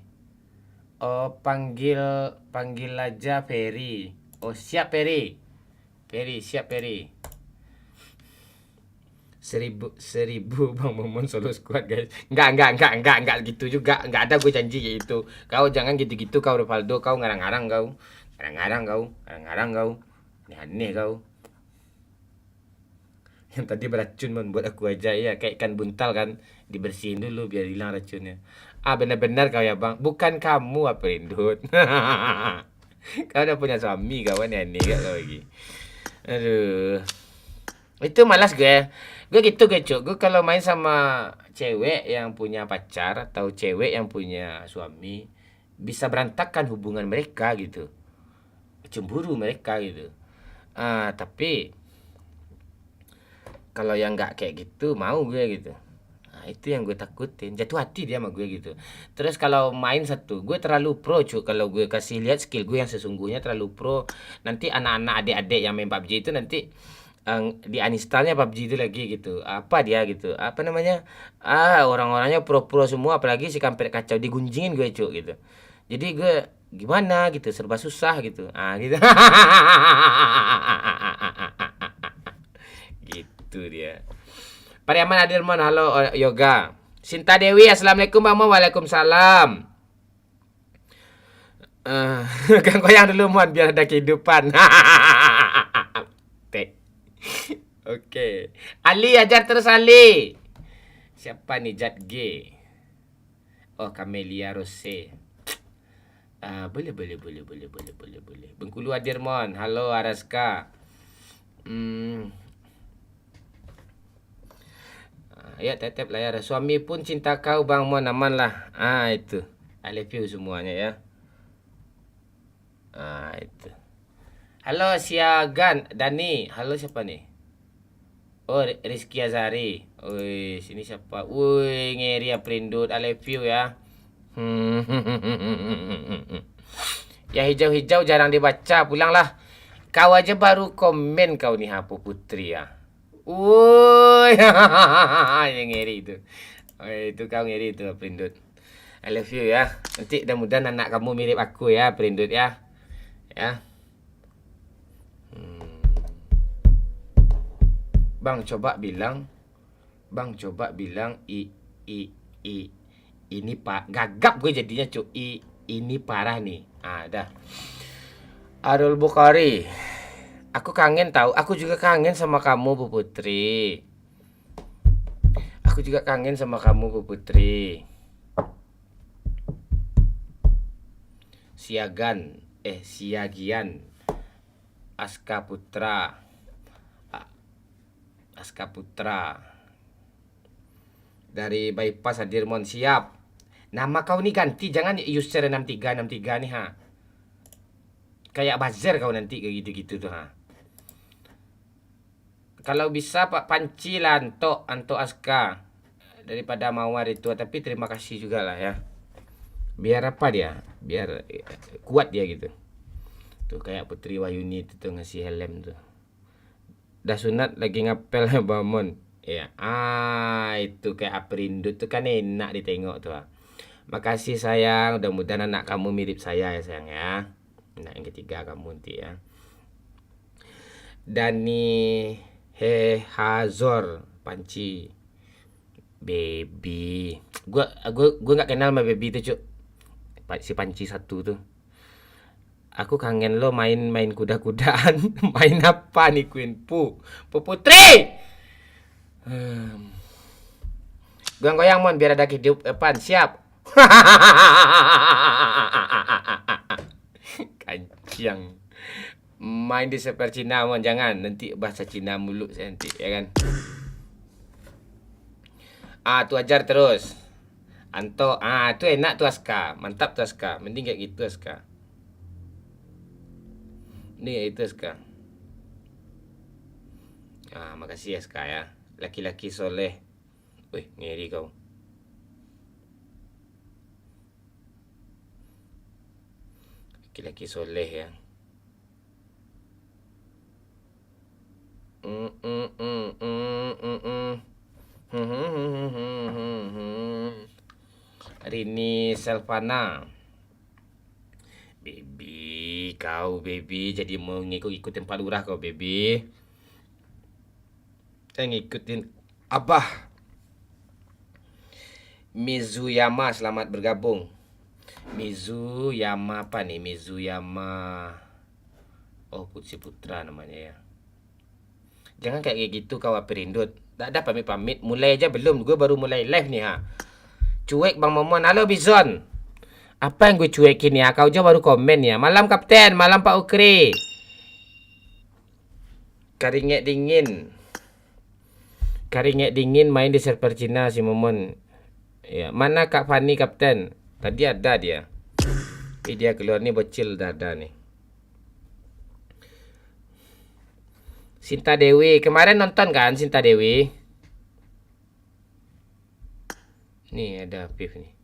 Oh panggil aja Ferry. Oh siap Ferry. Siap Ferry. 1.000 Bang Momon solo squad guys. Enggak gitu juga. Enggak ada gue janji kayak gitu. Kau jangan gitu-gitu kau Rivaldo, kau ngarang-ngarang kau. Ngarang-ngarang kau. Aneh kau. Yang tadi beracun membuat aku aja ya kayak ikan buntal kan, dibersihin dulu biar hilang racunnya. Benar-benar kau ya Bang, bukan kamu Aprindut. Kau udah punya suami kawan ya nih gak kau lagi. Aduh. Itu malas gue. Gue gitu Cuk. Gue kalau main sama cewek yang punya pacar atau cewek yang punya suami, bisa berantakan hubungan mereka gitu. Cemburu mereka gitu. Tapi kalau yang nggak kayak gitu mau gue gitu. Itu yang gue takutin, jatuh hati dia sama gue gitu. Terus kalau main satu, gue terlalu pro cuy. Kalau gue kasih lihat skill gue yang sesungguhnya terlalu pro, nanti anak-anak adik-adik yang main PUBG itu nanti di uninstallnya PUBG itu lagi gitu. Apa dia gitu, apa namanya, orang-orangnya pro-pro semua, apalagi si kampret kacau digunjingin gue cuy gitu. Jadi gue gimana gitu, serba susah gitu, gitu. Gitu dia. Pariaman Adirman, halo Yoga. Sinta Dewi, assalamualaikum Bang Mo. Waalaikumsalam. Kan goyang dulu Mon biar ada kehidupan. Oke. Ali ajar terus Ali. Siapa nih Jat G? Oh Camelia Rose. Boleh. Bengkulu Adirmon, halo Araska. Ya tetep layar. Suami pun cinta kau Bang Mon, aman lah. Itu. I love you semuanya ya. Itu. Halo Siagan Dani. Halo siapa nih? Oh Rizky Azari. Wih sini siapa? Wih ngeri Aprindut. I love you ya. Ya hijau-hijau jarang dibaca. Pulanglah. Kau aja baru komen kau nih Hapu Putri ya. Woi, yang ngeri itu. Itu kau ngeri itu Aprindut. I love you ya. Nanti mudah-mudahan anak kamu mirip aku ya Aprindut ya. Ya. Bang coba bilang ini Pak gagap gue jadinya cuy. Ini parah nih. Dah. Arul Bukhari. Aku kangen tahu. Aku juga kangen sama kamu Bu Putri. Aku juga kangen sama kamu Bu Putri. Siagian. Aska Putra. Dari Bypass Hadirmon siap. Nama kau nih ganti, jangan user 6363 nih Kayak buzzer kau nanti kayak gitu-gitu tuh ha. Kalau bisa Pak Panci lah Anto Aska daripada Mawar itu, tapi terima kasih juga lah ya. Biar apa dia? Biar kuat dia gitu. Tuh kayak Putri Wahyuni itu tuh ngasih helm tuh. Dah sunat lagi ngapel Bamon. Ya, itu kayak Aprindo tuh kan enak ditengok tuh. Makasih sayang, mudah-mudahan anak kamu mirip saya ya sayang ya. Anak yang ketiga kamu nanti ya. Dani Hazor Panci. Baby. Gua nggak kenal sama Baby tuh, Cuk. Si Panci satu tuh. Aku kangen lo main kuda-kudaan. Main apa nih Queen Putri? Goyang-goyang mon biar ada kehidupan. Siap. Kancing. Main di seperti Cina mon, jangan nanti bahasa Cina mulu saya nanti ya kan. Tuh ajar terus. Anto, tuh enak tuh Aska. Mantap tuh Aska. Mending kayak gitu Aska. Ini itu Aska. Makasih Aska ya. Laki-laki soleh. Wih, ngeri kau. Laki-laki soleh ya. Rini Selvana. Baby, kau baby jadi mau ngikut-ikutin Pak Lurah kau baby. Ngikutin Abah. Mizuyama selamat bergabung. Mizuyama apa nih? Mizuyama. Oh, Putri Putra namanya ya. Jangan kayak gitu kau Aprindut. Tak ada pamit-pamit. Mulai aja belum. Gue baru mulai live nih ha. Cuek Bang Momon. Halo Bison. Apa yang gue cuekin ya? Kau aja baru komen ya. Malam Kapten. Malam Pak Ukri. Karinget dingin main di server Cina si Momon. Ya, mana Kak Fani Kapten? Tadi ada dia. Tapi dia keluar nih bocil dada nih. Sinta Dewi, kemarin nonton kan Sinta Dewi? Nih ada Pif nih.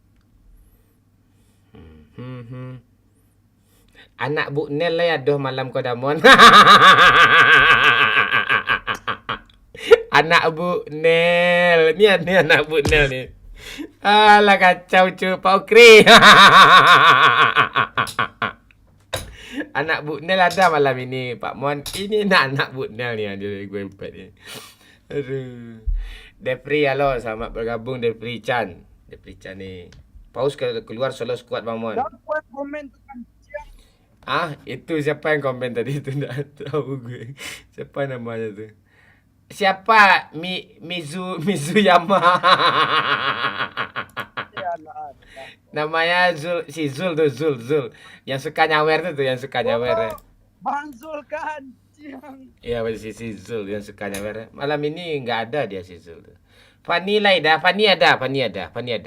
Anak Bu Nel lah ya, doh malam kodamon. Anak Bu Nel. Ini anak Bu Nel nih. Alah kacau cu Pak Okri. Anak Bu Nel ada malam ini Pak Mon. Ini anak Bu Nel nih ada gue empat ni. Aduh. Depri halo, selamat bergabung Depri Chan. Depri Chan ni. Paus keluar solo squad Bang Mon. Itu siapa yang komen tadi itu enggak tahu gue. Siapa namanya tuh? Siapa? Mizuyama. Namanya Zul tuh Zul. Yang suka nyawer tuh yang suka nyawer. Bang Zul kan. Iya, si Zul yang suka nyawer. Malam ini nggak ada dia si Zul tuh. Fani Laida, Fani ada.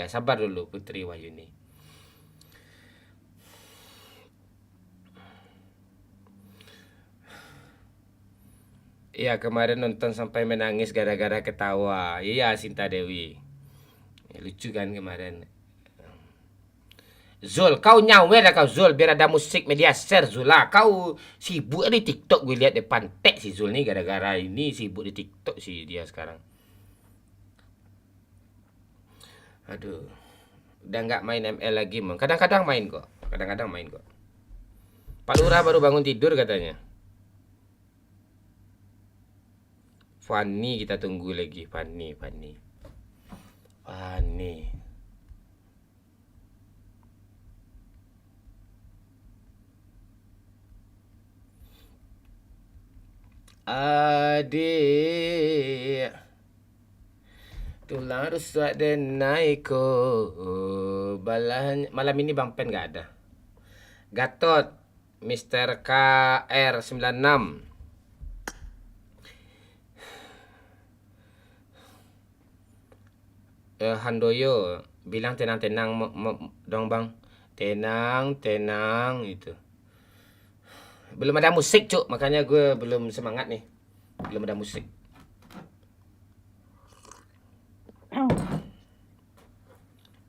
Sabar dulu Putri Wahyuni. Iya, kemarin nonton sampai menangis gara-gara ketawa. Iya, Sinta Dewi. Ya, lucu kan kemarin. Zul, kau nyawer lah kau Zul. Biar ada musik media share Zul lah. Kau sibuk di TikTok. Gue lihat depan tek si Zul nih. Gara-gara ini sibuk di TikTok sih dia sekarang. Aduh. Udah nggak main ML lagi, Mang. Kadang-kadang main kok. Pak Lurah baru bangun tidur katanya. Fanny kita tunggu lagi. Fanny. Adik tulang rusak dan naiko balah. Malam ini Bang Pen nggak ada. Gatot Mr. KR96 Handoyo bilang tenang dong Bang. Tenang itu. Belum ada musik, Cuk. Makanya gue belum semangat nih. Belum ada musik.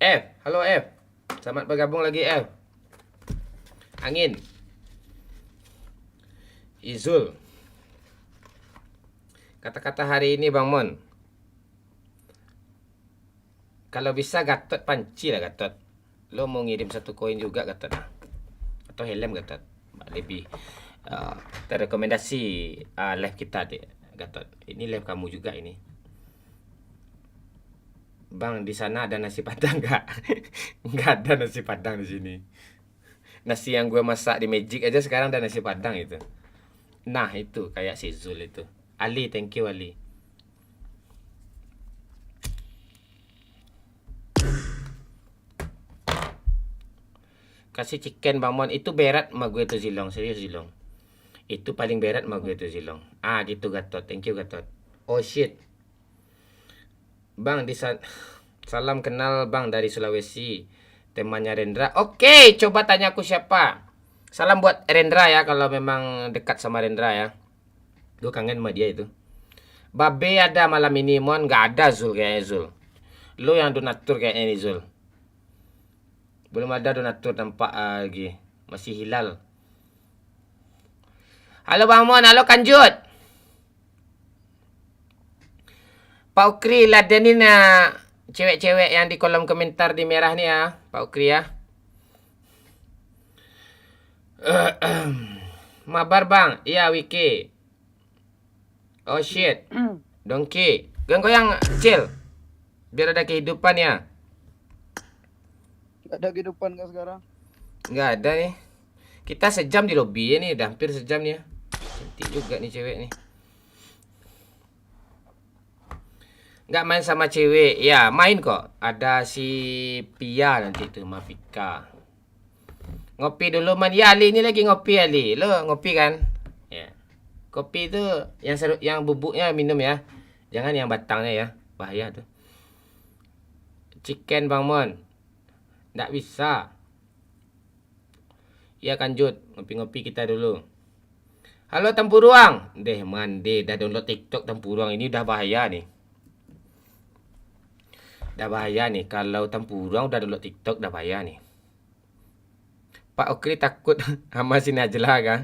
F, halo F. Selamat bergabung lagi F. Angin. Izul. Kata-kata hari ini Bang Mon. Kalau bisa Gatot panci lah Gatot. Lo mau ngirim satu koin juga Gatot lah. Atau helm Gatot. Lebih terrekomendasi live kita deh Gatot. Ini live kamu juga ini. Bang, di sana ada nasi padang nggak? Nggak ada nasi padang di sini. Nasi yang gue masak di Magic aja sekarang ada nasi padang itu. Nah itu kayak si Zul itu. Ali, thank you Ali. Kasih chicken Bang Mon. Itu berat sama gue tuh Zilong. Serius Zilong. Itu paling berat sama gue tuh Zilong. Ah gitu Gatot. Thank you Gatot. Oh shit. Bang, salam kenal Bang dari Sulawesi. Temannya Rendra. Oke, coba tanya aku siapa. Salam buat Rendra ya kalau memang dekat sama Rendra ya. Gue kangen sama dia itu. Babe ada malam ini Mon. Gak ada Zul kayaknya Zul. Lo yang donatur kayaknya nih Zul. Belum ada donatur nampak lagi. Masih hilal. Halo Bang Mon. Halo Kanjut. Pak Ukri ladenin cewek-cewek yang di kolom komentar di merah nih ya. Pak Ukri ya. Mabar Bang. Iya Wiki. Oh shit. Donkey. Goyang-goyang chill. Biar ada kehidupan ya. Gak ada kehidupan kan sekarang? Nggak ada nih. Kita sejam di lobby nih. Udah hampir sejam nih ya. Cantik juga nih cewek nih. Nggak main sama cewek. Ya main kok. Ada si Pia nanti tuh. Mafika. Ngopi dulu man. Ya Ali ini lagi ngopi Ali. Lo ngopi kan? Ya. Kopi itu yang bubuknya minum ya. Jangan yang batangnya ya. Bahaya tuh. Chicken Bang Mon. Nggak bisa. Ya Kanjut. Ngopi-ngopi kita dulu. Halo Tempuruang. Deh mandi. Dah download TikTok Tempuruang. Ini udah bahaya nih. Udah bahaya nih. Kalau Tempuruang udah download TikTok udah bahaya nih. Pak Okri takut sama si Najla kan?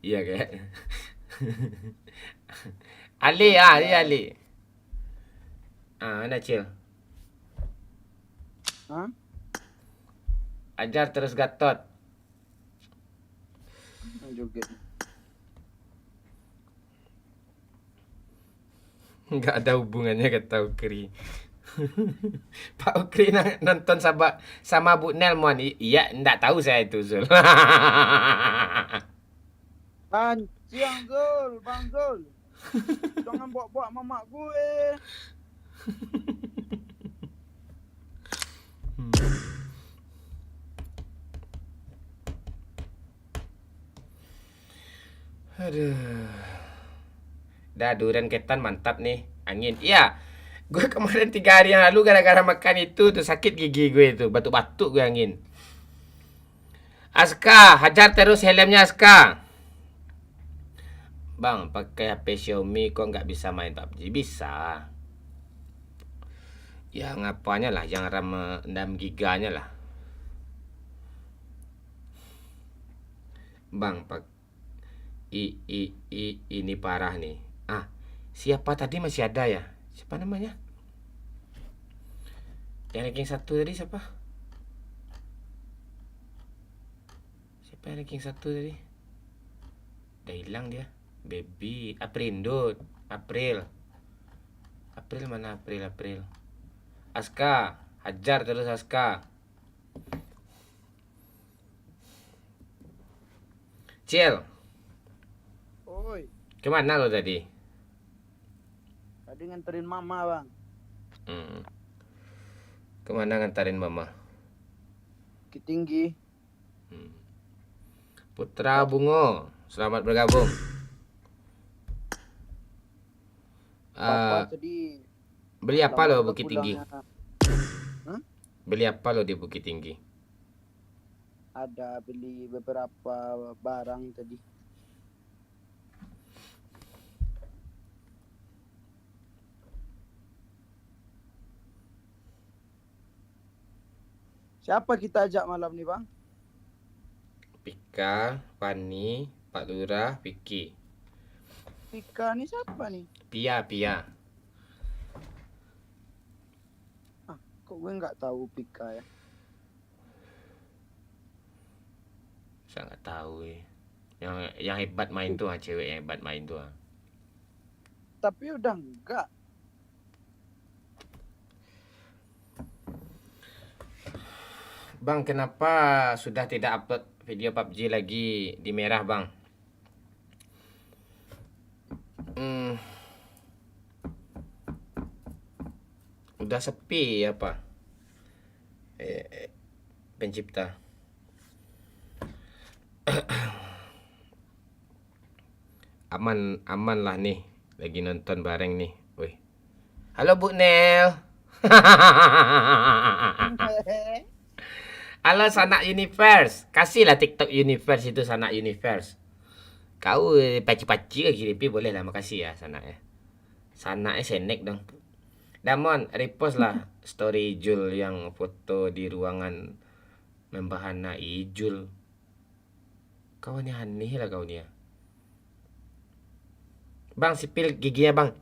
Iya kayak. Ali ah, iya Ali. Mana Cil? Hah? Ajar terus Gatot. Joget. Nggak ada hubungannya kata Ukri. Pak Ukri nonton sama Bu Nelmon. Iya, enggak tahu saya itu Zul. Anjing Zul, Bang Zul. Jangan bawa-bawa mamak gue. Aduh. Dah durian ketan mantap nih. Angin. Iya. Gue kemarin 3 hari yang lalu gara-gara makan itu tuh sakit gigi gue itu. Batuk-batuk gue angin. Aska, hajar terus helmnya Aska. Bang, pakai HP Xiaomi kok nggak bisa main PUBG? Bisa. Ya ngapanya lah, yang RAM 6 giganya lah. Bang, ini parah nih. Ah, siapa tadi masih ada ya? Siapa namanya? Yang ranking 1 tadi siapa? Siapa yang ranking 1 tadi? Udah hilang dia. Baby, Aprindut, April. April mana April? Aska, hajar terus Aska. Cil, Oi, kemana lo tadi? tadi nganterin mama bang. Kemana ngantarin mama? Bukit Tinggi. Putra Bungo, selamat bergabung. Papa tadi Beli apa lo Bukit Tinggi? pulangnya. Hah? Beli apa lo di Bukit Tinggi? ada beli beberapa barang tadi. Siapa kita ajak malam nih, Bang? Pika, Fani, Pak Lurah, Vicky. Pika nih siapa nih? Pia. Kok gue nggak tahu Pika ya? Saya nggak tahu Yang hebat main tuh cewek yang hebat main tuh. Tapi udah enggak. Bang, kenapa sudah tidak upload video PUBG lagi di merah, Bang? Udah sepi apa? Pencipta. Aman lah nih, lagi nonton bareng nih. Wih. Halo Bu Nel. Halo Sanak Universe. Kasihlah TikTok Universe itu Sanak Universe. Kau paci-paci ke kiri boleh lah, makasih ya Sanak ya. Sanaknya senek dong. Damon, repost lah story Jul yang foto di ruangan membahana Ijul. Kau ini aneh lah kau ni ya. Bang, sipil giginya bang.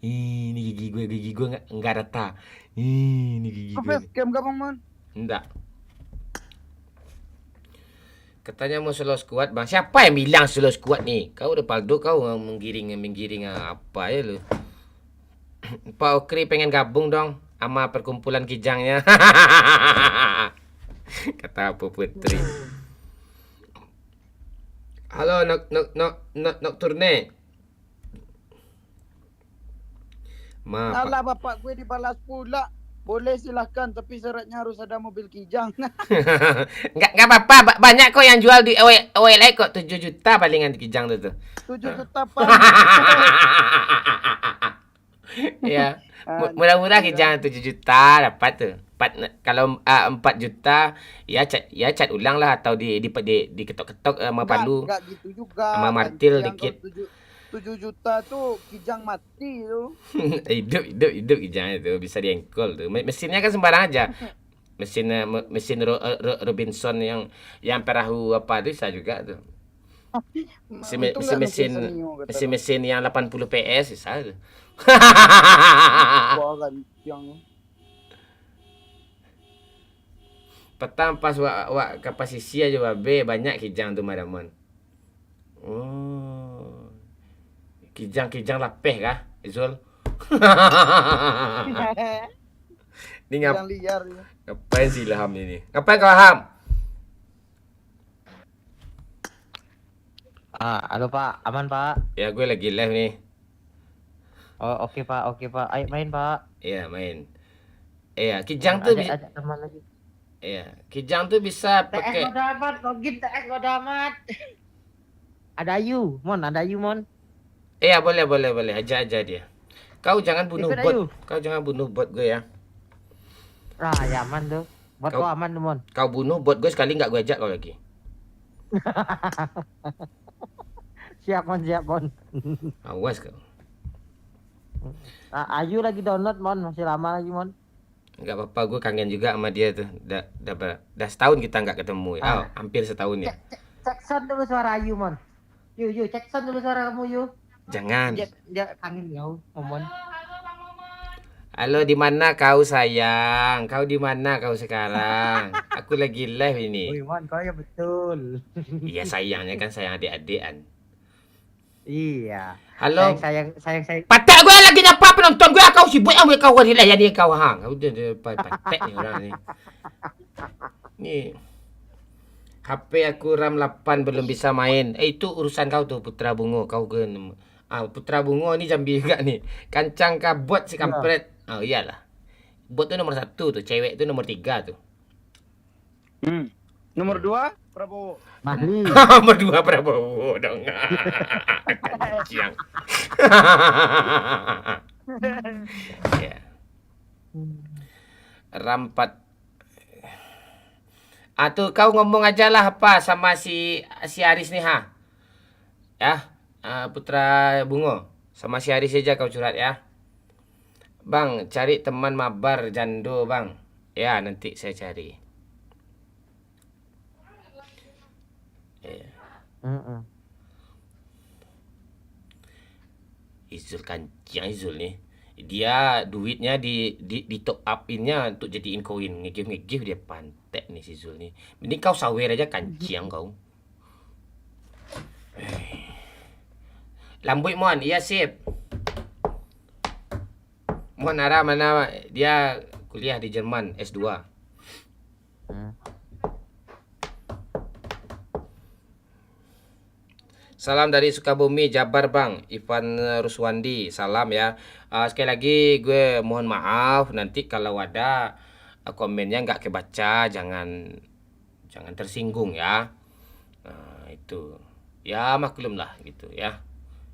Ini gigi gue nggak rata. Ini gigi gue. Facecam gak Bang Mon? Enggak. Katanya mau solo squad bang. Siapa yang bilang solo squad nih? Kau udah paldo kau menggiring apa ya lu? Pak Okri pengen gabung dong sama perkumpulan kijangnya. Kata Apu Putri. Halo Nocturne. Alah bapak gue dibalas pula. Boleh silahkan, tapi syaratnya harus ada mobil kijang. Enggak apa-apa, banyak kok yang jual di OLX kok 7 juta palingan di kijang tuh. 7 juta Pak. Ya, murah-murah kijang 7 juta dapat tuh. Kalau 4 juta ya cat ulang lah atau diketok-ketok sama palu. Enggak gitu juga. Sama martil Yang dikit. 7 juta tuh kijang mati tuh. hidup kijang itu bisa diengkol tuh. Mesinnya kan sembarang aja. Mesin Robinson yang perahu apa itu bisa juga tuh. Mesin yang 80 PS bisa tuh. Petang pas wak kapasisi aja babe banyak kijang tuh madamon. Oh. Kijang lapeh kah, Izul? Ini Kijang liar ya. Ngapain sih Ilham ini? Ngapain kau Ham? Halo Pak, aman Pak? Ya gue lagi live nih. Oh oke Pak. Ayo main Pak. Iya main. Iya kijang tuh bisa. Ajak teman lagi. Iya kijang tuh bisa pakai. TS udah amat, login TS udah amat. Ada Ayu, Mon. Iya boleh. Aja dia. Kau jangan bunuh Ikut bot. Ayu. Kau jangan bunuh bot gue ya. Ya aman tuh. Buat kau aman tuh Mon. Kau bunuh bot gue sekali nggak gue ajak kau lagi. Siap Mon. Awas kau. Ayu lagi download Mon, masih lama lagi Mon. Nggak apa-apa gue kangen juga sama dia tuh. Dah setahun kita nggak ketemu. Hampir setahun ya. Cek sound dulu suara Ayu Mon. Yuk cek sound dulu suara kamu yuk. Jangan. Dia kangen kau, Mon. Halo, di mana kau sayang? Kau di mana kau sekarang? Aku lagi live ini. Wih Mon, kau ya betul. Iya sayangnya kan sayang adik-adikan. Iya. Halo. Sayang. Patek gue lagi nyapa penonton gue kau sibuk kau dilayani kau hang. Udah patek nih orang nih. Nih. HP aku RAM 8 belum bisa main. Itu urusan kau tuh Putra Bungo. Kau kan Putra Bungo ini Jambi juga nih. Kancang kabut si kampret. Oh iyalah. Bot tuh nomor 1 tuh, cewek tuh nomor 3 tuh. Nomor 2 Prabowo. Mahli. Nomor 2 Prabowo dong. Kancang. Ya. RAM 4 Tuh kau ngomong aja lah apa sama si Aris nih ha. Ya, Putra Bungo. Sama si Aris aja kau curhat ya. Bang, cari teman mabar jando bang. Ya, nanti saya cari. Ya. Izul kancing Izul nih. Dia duitnya di top upinnya untuk jadiin koin. Ngegif dia pantek nih si Zul nih. Mending kau sawer aja kancing kau. Lambuy mon, iya sip. Mon arah mana dia kuliah di Jerman S2. Salam dari Sukabumi, Jabar Bang, Ivan Ruswandi, salam ya. Sekali lagi gue mohon maaf nanti kalau ada komennya nggak kebaca, jangan tersinggung ya. Itu ya maklum lah gitu ya.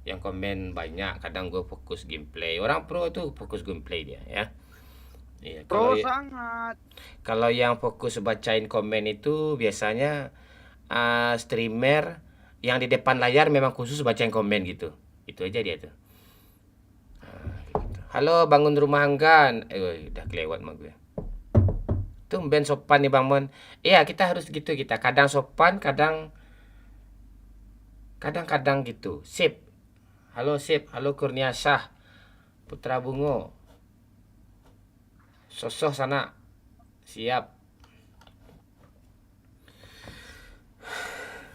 Yang komen banyak, kadang gue fokus gameplay. Orang pro itu fokus gameplay dia ya. Iya, Pro sangat. kalau yang fokus bacain komen itu biasanya streamer yang di depan layar memang khusus bacain komen gitu. Itu aja dia tuh. Gitu. Halo bangun rumah Hanggan. Udah kelewat mah gue. Tumben sopan nih Bang Mon. Iya, kita harus gitu kita. Kadang sopan, kadang gitu. Sip. Halo Sip, halo Kurnia Syah. Putra Bungo. Sosok sana. Siap.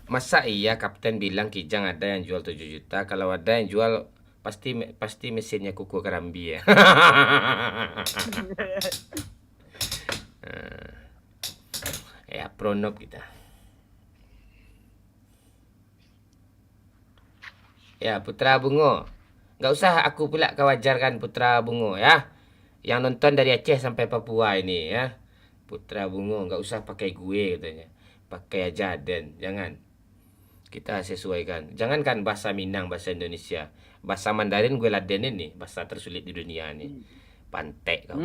Masa iya kapten bilang Kijang ada yang jual 7 juta? Kalau ada yang jual pasti mesinnya kuku kerambi ya. Ya pronop kita. Ya Putra Bungo. Nggak usah aku pula kau ajarkan Putra Bungo ya. Yang nonton dari Aceh sampai Papua ini ya. Putra Bungo nggak usah pakai gue katanya. Pakai aja Den, jangan. Kita sesuaikan. Jangankan bahasa Minang, bahasa Indonesia. Bahasa Mandarin gue ladenin nih. Bahasa tersulit di dunia nih. Pantek kau.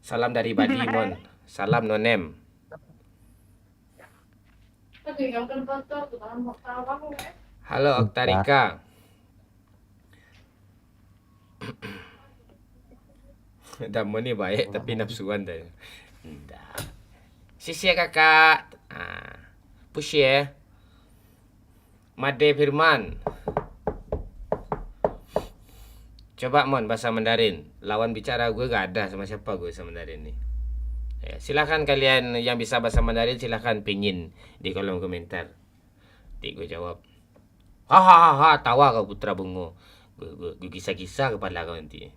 Salam dari Badimon. Salam Nonem. Halo Oktarika. Damo nih baik tapi nafsuan dah. Sisi ya kakak. Push ya. Made Firman. Coba Mon bahasa Mandarin. Lawan bicara gue gak ada sama siapa gue bahasa Mandarin nih. Ya, silakan kalian yang bisa bahasa Mandarin silakan pingin di kolom komentar. Nanti gue jawab. Hahaha, tawa kau Putra Bungo. Gue kisah-kisah kepala kau nanti.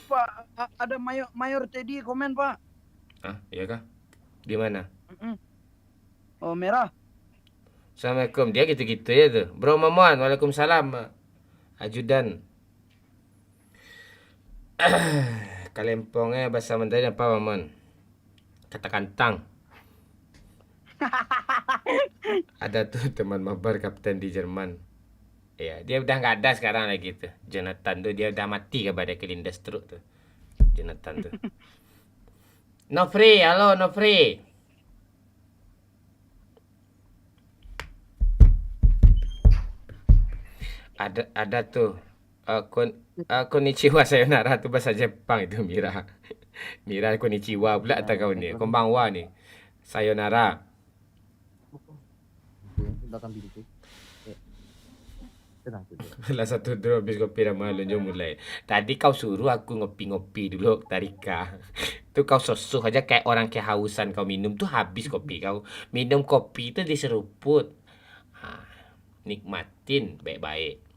Pak, ada Mayor Teddy komen Pak. Iya kah? Di mana? Oh merah. Assalamualaikum. Dia gitu-gitu ya tuh. Bro Mamuan, waalaikumsalam. Ajudan. Kalempongnya bahasa Mandarin apa Mamuan? Kata kantang. Ada tuh teman mabar kapten di Jerman. Ya, dia udah nggak ada sekarang lagi tuh. Jonathan tuh dia udah mati kepada kelindas truk tuh. Jonathan tuh. Nofri, halo Nofri. Ada tuh konnichiwa sayonara tuh bahasa Jepang itu Mira. Mira konnichiwa pula kata kau nih. Konbanwa nih. Sayonara. Belakang pintu. Tenang. Salah satu drop bis kopi Ramalonjo mulai. Tadi kau suruh aku ngopi-ngopi dulu Tarika. Tuh kau sosuh aja kayak orang kehausan kau minum tuh habis kopi kau. Minum kopi itu diseruput. Nikmatin baik-baik.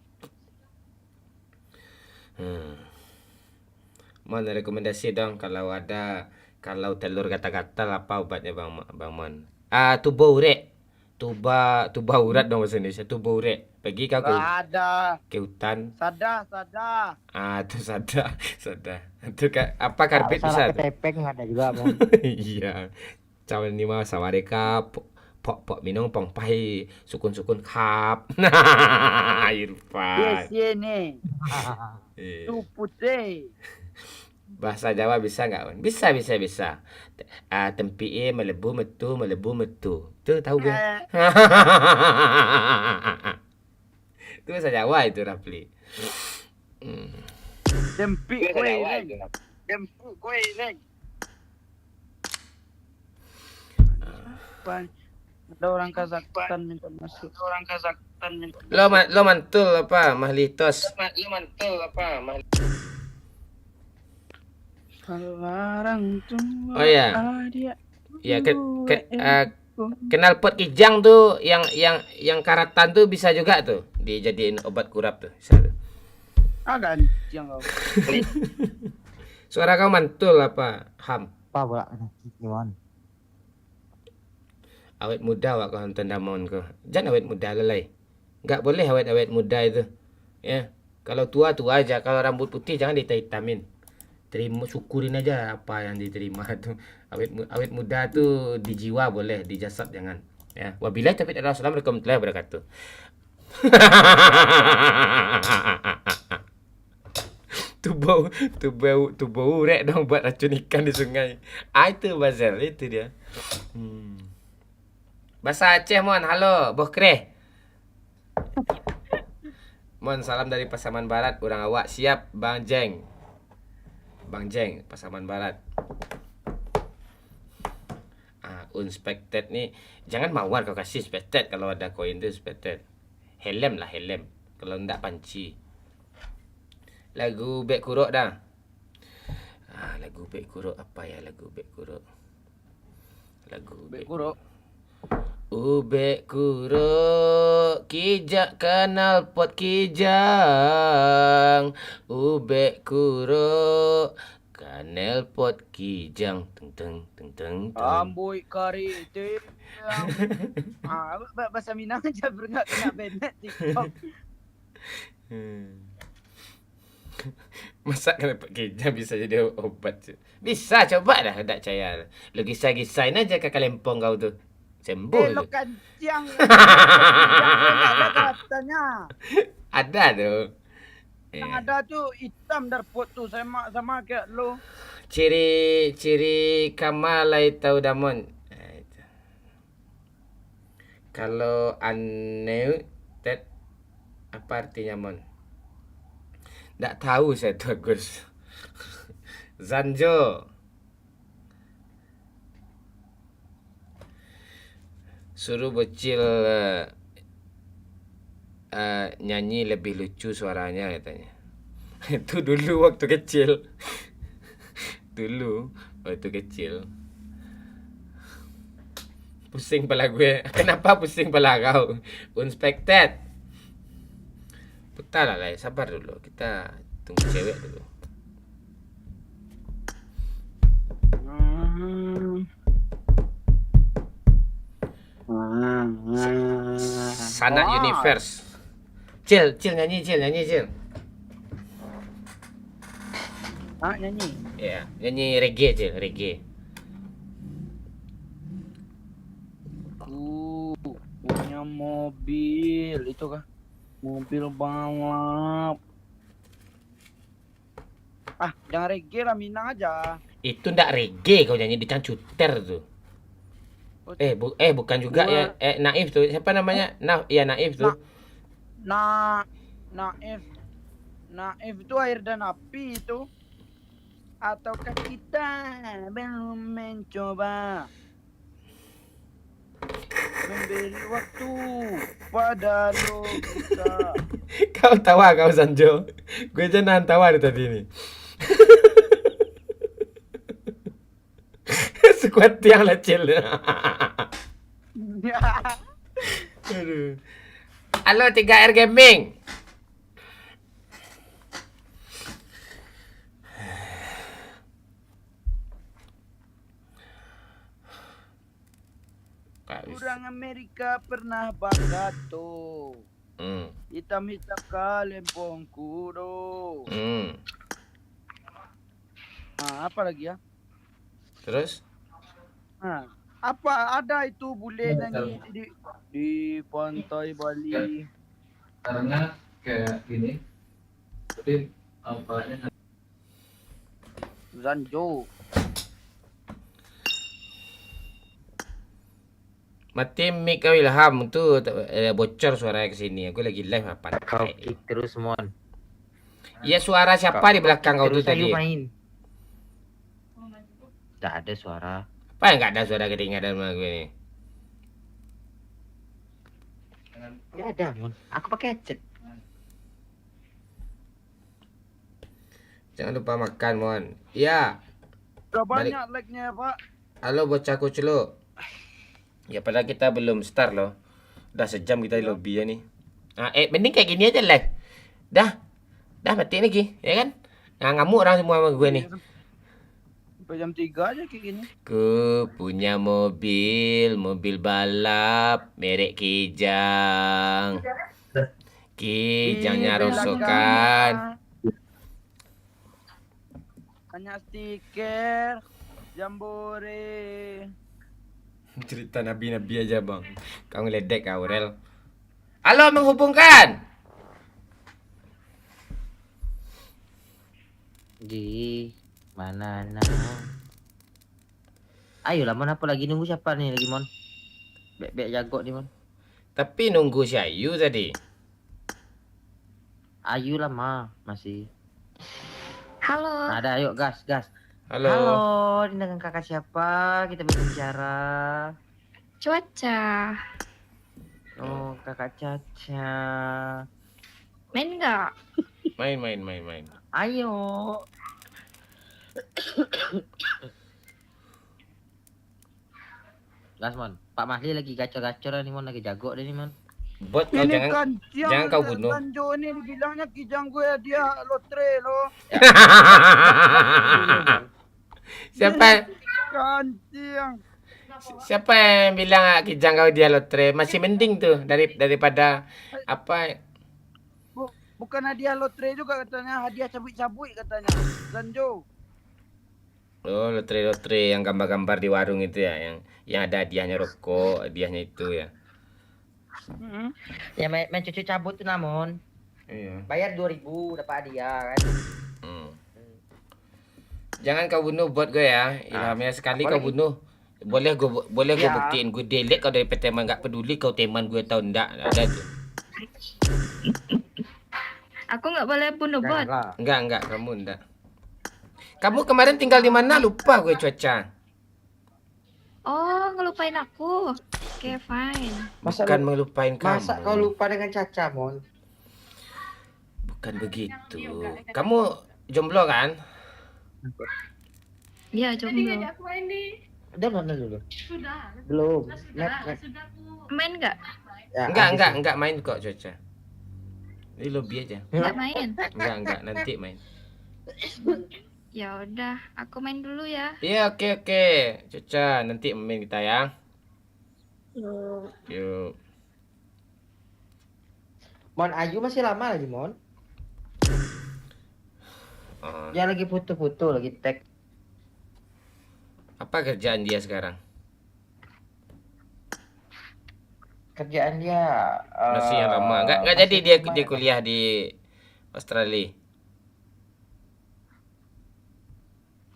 Mon rekomendasi dong kalau telur kata-kata apa obatnya Bang Mon? Tuba urek. Tuba urat dong bahasa Indonesia. Tuba urek. Pergi kau Ada. ke hutan. Sada. Itu sada. Itu apa karbit bisa tuh? Ketepeng ada juga Mon. Iya. Cawan ni mah sawareka pok minum pong pai sukun kap. Irfan. Yes nih. Tu putih. Bahasa Jawa bisa nggak, On? Bisa, bisa, bisa. Tempie melebu metu, melebu metu. Tuh tahu gak? Itu bahasa Jawa itu, Rafli. Dempi kue reng. Dempi kue reng. Ada orang Kazakhstan minta masuk. Lo mantul apa, Mahlitos? Larang tua. Oh ya. Dia. Ya, kenal pot kijang tuh yang karatan tuh bisa juga tuh dijadiin obat kurap tuh. Bisa tuh. Ada anjing kau. Suara kau mantul apa, Ham? Apa pula gimana? Awet muda wak kau nonton damon kau. Jangan awet muda lelai. Enggak boleh awet muda itu. Ya. Kalau tua aja, kalau rambut putih jangan dihitam-hitamin. Terima, syukurin aja apa yang diterima tuh. Awet muda tuh di jiwa boleh, di jasad jangan. Ya. Wabillahi taufiq wal hidayah. Assalamualaikum warahmatullahi wabarakatuh. tu bau rek dong buat racun ikan di sungai. Itu Bazel, itu dia. Bahasa Aceh mon, halo, boh kreh. Mon, salam dari Pasaman Barat, orang awak siap, Bang Jeng. Bang Jeng, Pasaman Barat. Unspected nih, jangan mawar kau kasih spected kalau ada koin tuh spected. Helm lah, helm. Kalau enggak panci. Lagu Bek Kurok dah. Lagu Bek Kurok apa ya lagu Bek Kurok? Lagu Bek Kurok. Ubek kuruk kijak kenal pot kijang. Ubek kuruk kanel pot kijang. Teng teng teng teng teng. Amboi kari itu. Bahasa Minang aja berenggak kena banned TikTok. Masa kenal pot kijang bisa jadi obat? Bisa, coba dah, tak percaya. Lu gisai-gisain aja ke kalempong kau tuh. Sembuh Lo tu. kancang. Ada katanya. Ada tu. Yang ada tuh hitam darpot tuh sama kayak lo. Ciri kamalai tahu damon. Kalau unmuted apa artinya mon? Tak tahu saya tu Agus. Zanjo. Suruh bocil nyanyi lebih lucu suaranya katanya. Itu dulu waktu kecil. Dulu waktu kecil. Pusing pala gue. Kenapa pusing pala kau? Unspected. Putar lah, sabar dulu. Kita tunggu cewek dulu. Sanak Universe. Cil nyanyi Cil. Nyanyi. Ya, nyanyi reggae Cil, reggae. Punya mobil itu kah? Mobil balap. Jangan reggae lah, Minang aja. Itu ndak reggae kau nyanyi di Cangcuter tuh. Bukan juga ya. Naif tuh. Siapa namanya? Naif tuh. Naif itu air dan api itu. Ataukah kita belum mencoba memberi waktu pada logika. Kau tawa kau Sanjo. Gue aja nahan tawa dari tadi ini. Sekuat tiang lecil. Aduh. Halo 3R Gaming. Orang Amerika pernah bagato. Hitam-hitam kalempong kudo. Apa lagi ya? Terus? Apa ada itu bule nyanyi di pantai Bali? Karena kayak gini, jadi apa Zanjo. Mati mic kau Ilham tu bocor suara ke sini. Aku lagi live apa? Kau kick terus mon. Ya suara siapa di belakang kau tu Terus ayo tadi? main. Tak ada suara. Apa yang nggak ada suara keringat dalam gue ni? Tidak ada mon. Aku pakai headset. Jangan lupa makan, Mon. Ya. Udah Balik. banyak like-nya Pak. Halo bocah kucelo. Ya padahal kita belum start loh. Udah sejam kita di lobby ya nih. Mending kayak gini aja live. Dah mati lagi, ya kan? Ngamuk orang semua sama gue nih. Sampai jam 3 aja kayak gini. Ku punya mobil balap merek Kijang. Kijangnya rosokan. Hanya stiker. Jambore. Cerita nabi-nabi aja bang. Kau ngeledek kau Rel. Halo menghubungkan. Di mana nah? Ayolah mon, apa lagi nunggu siapa nih lagi mon? Bek jago nih mon. Tapi nunggu si Ayu tadi. Ayu lah mah masih. Halo. Nah, ada ayo gas. Halo. Halo, ini dengan kakak siapa? Kita berbicara. Cuaca. Oh, kakak Caca. Main nggak? Main. Ayo. Gas mon. Pak Mahli lagi gacor-gacor nih mon, lagi jago deh nih mon. Bot kau Ini jangan kan jangan kau bunuh. Zanjo ini dibilangnya Kijang gue dia lotre loh. Siapa Kancing. siapa yang bilang Kijang kau dia lotre? Masih mending tuh daripada apa? Bukan hadiah lotre juga katanya, hadiah cabut-cabut katanya. Zanjo. Oh, lotre yang gambar-gambar di warung itu ya, yang ada hadiahnya rokok, hadiahnya itu ya. Ya main cucu cabut tuh namun. Iya. Bayar 2.000 dapat hadiah kan. Hmm. Jangan kau bunuh bot gue ya. Ilhamnya sekali kau bunuh. Boleh gue Ya. buktiin gue delete kau dari teman, nggak peduli kau teman gue tau ndak. Ada tuh. Aku nggak boleh bunuh bot. Enggak kamu ndak. Kamu kemarin tinggal di mana? Lupa gue Cuaca. Oh, ngelupain aku. Oke, fine. Bukan melupain kamu. Masa kau lupa dengan Caca mon? Bukan begitu. Kamu jomblo kan? Iya, jomblo. Udah nonton dulu. Belum. Net. Main nggak? Ya, Enggak main kok Cuaca. Ini lobby aja. Nggak main. Enggak nanti main. Ya udah, aku main dulu ya. Iya oke. Cuaca nanti main kita ya. Yuk. Mon Ayu masih lama lagi mon. Oh. Dia lagi foto-foto lagi tag. Apa kerjaan dia sekarang? Kerjaan dia Masih yang lama. Enggak masih jadi dia lama ya, kuliah di Australia.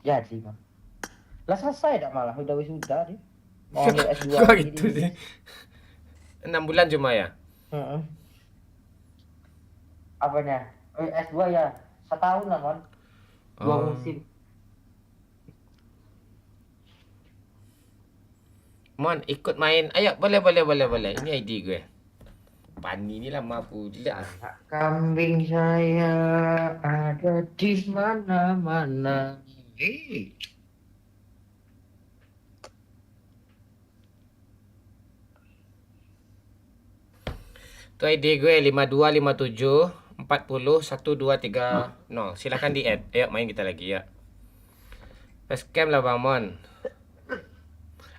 Jadi mon. Lah selesai dah malah udah wisuda dia. Mau ambil S2 Kok lagi gitu di- sih? 6 bulan cuma ya? Heeh. Apanya? S2 ya. Setahun lah mon. 2 Oh. musim. Mon ikut main. Ayo boleh. Ini ID gue. Pani ni lama pula. Kambing saya ada di mana-mana. Itu ID gue 5257 40 1230. Silakan di add. Ayo main kita lagi ya. Facecam lah Bang Mon.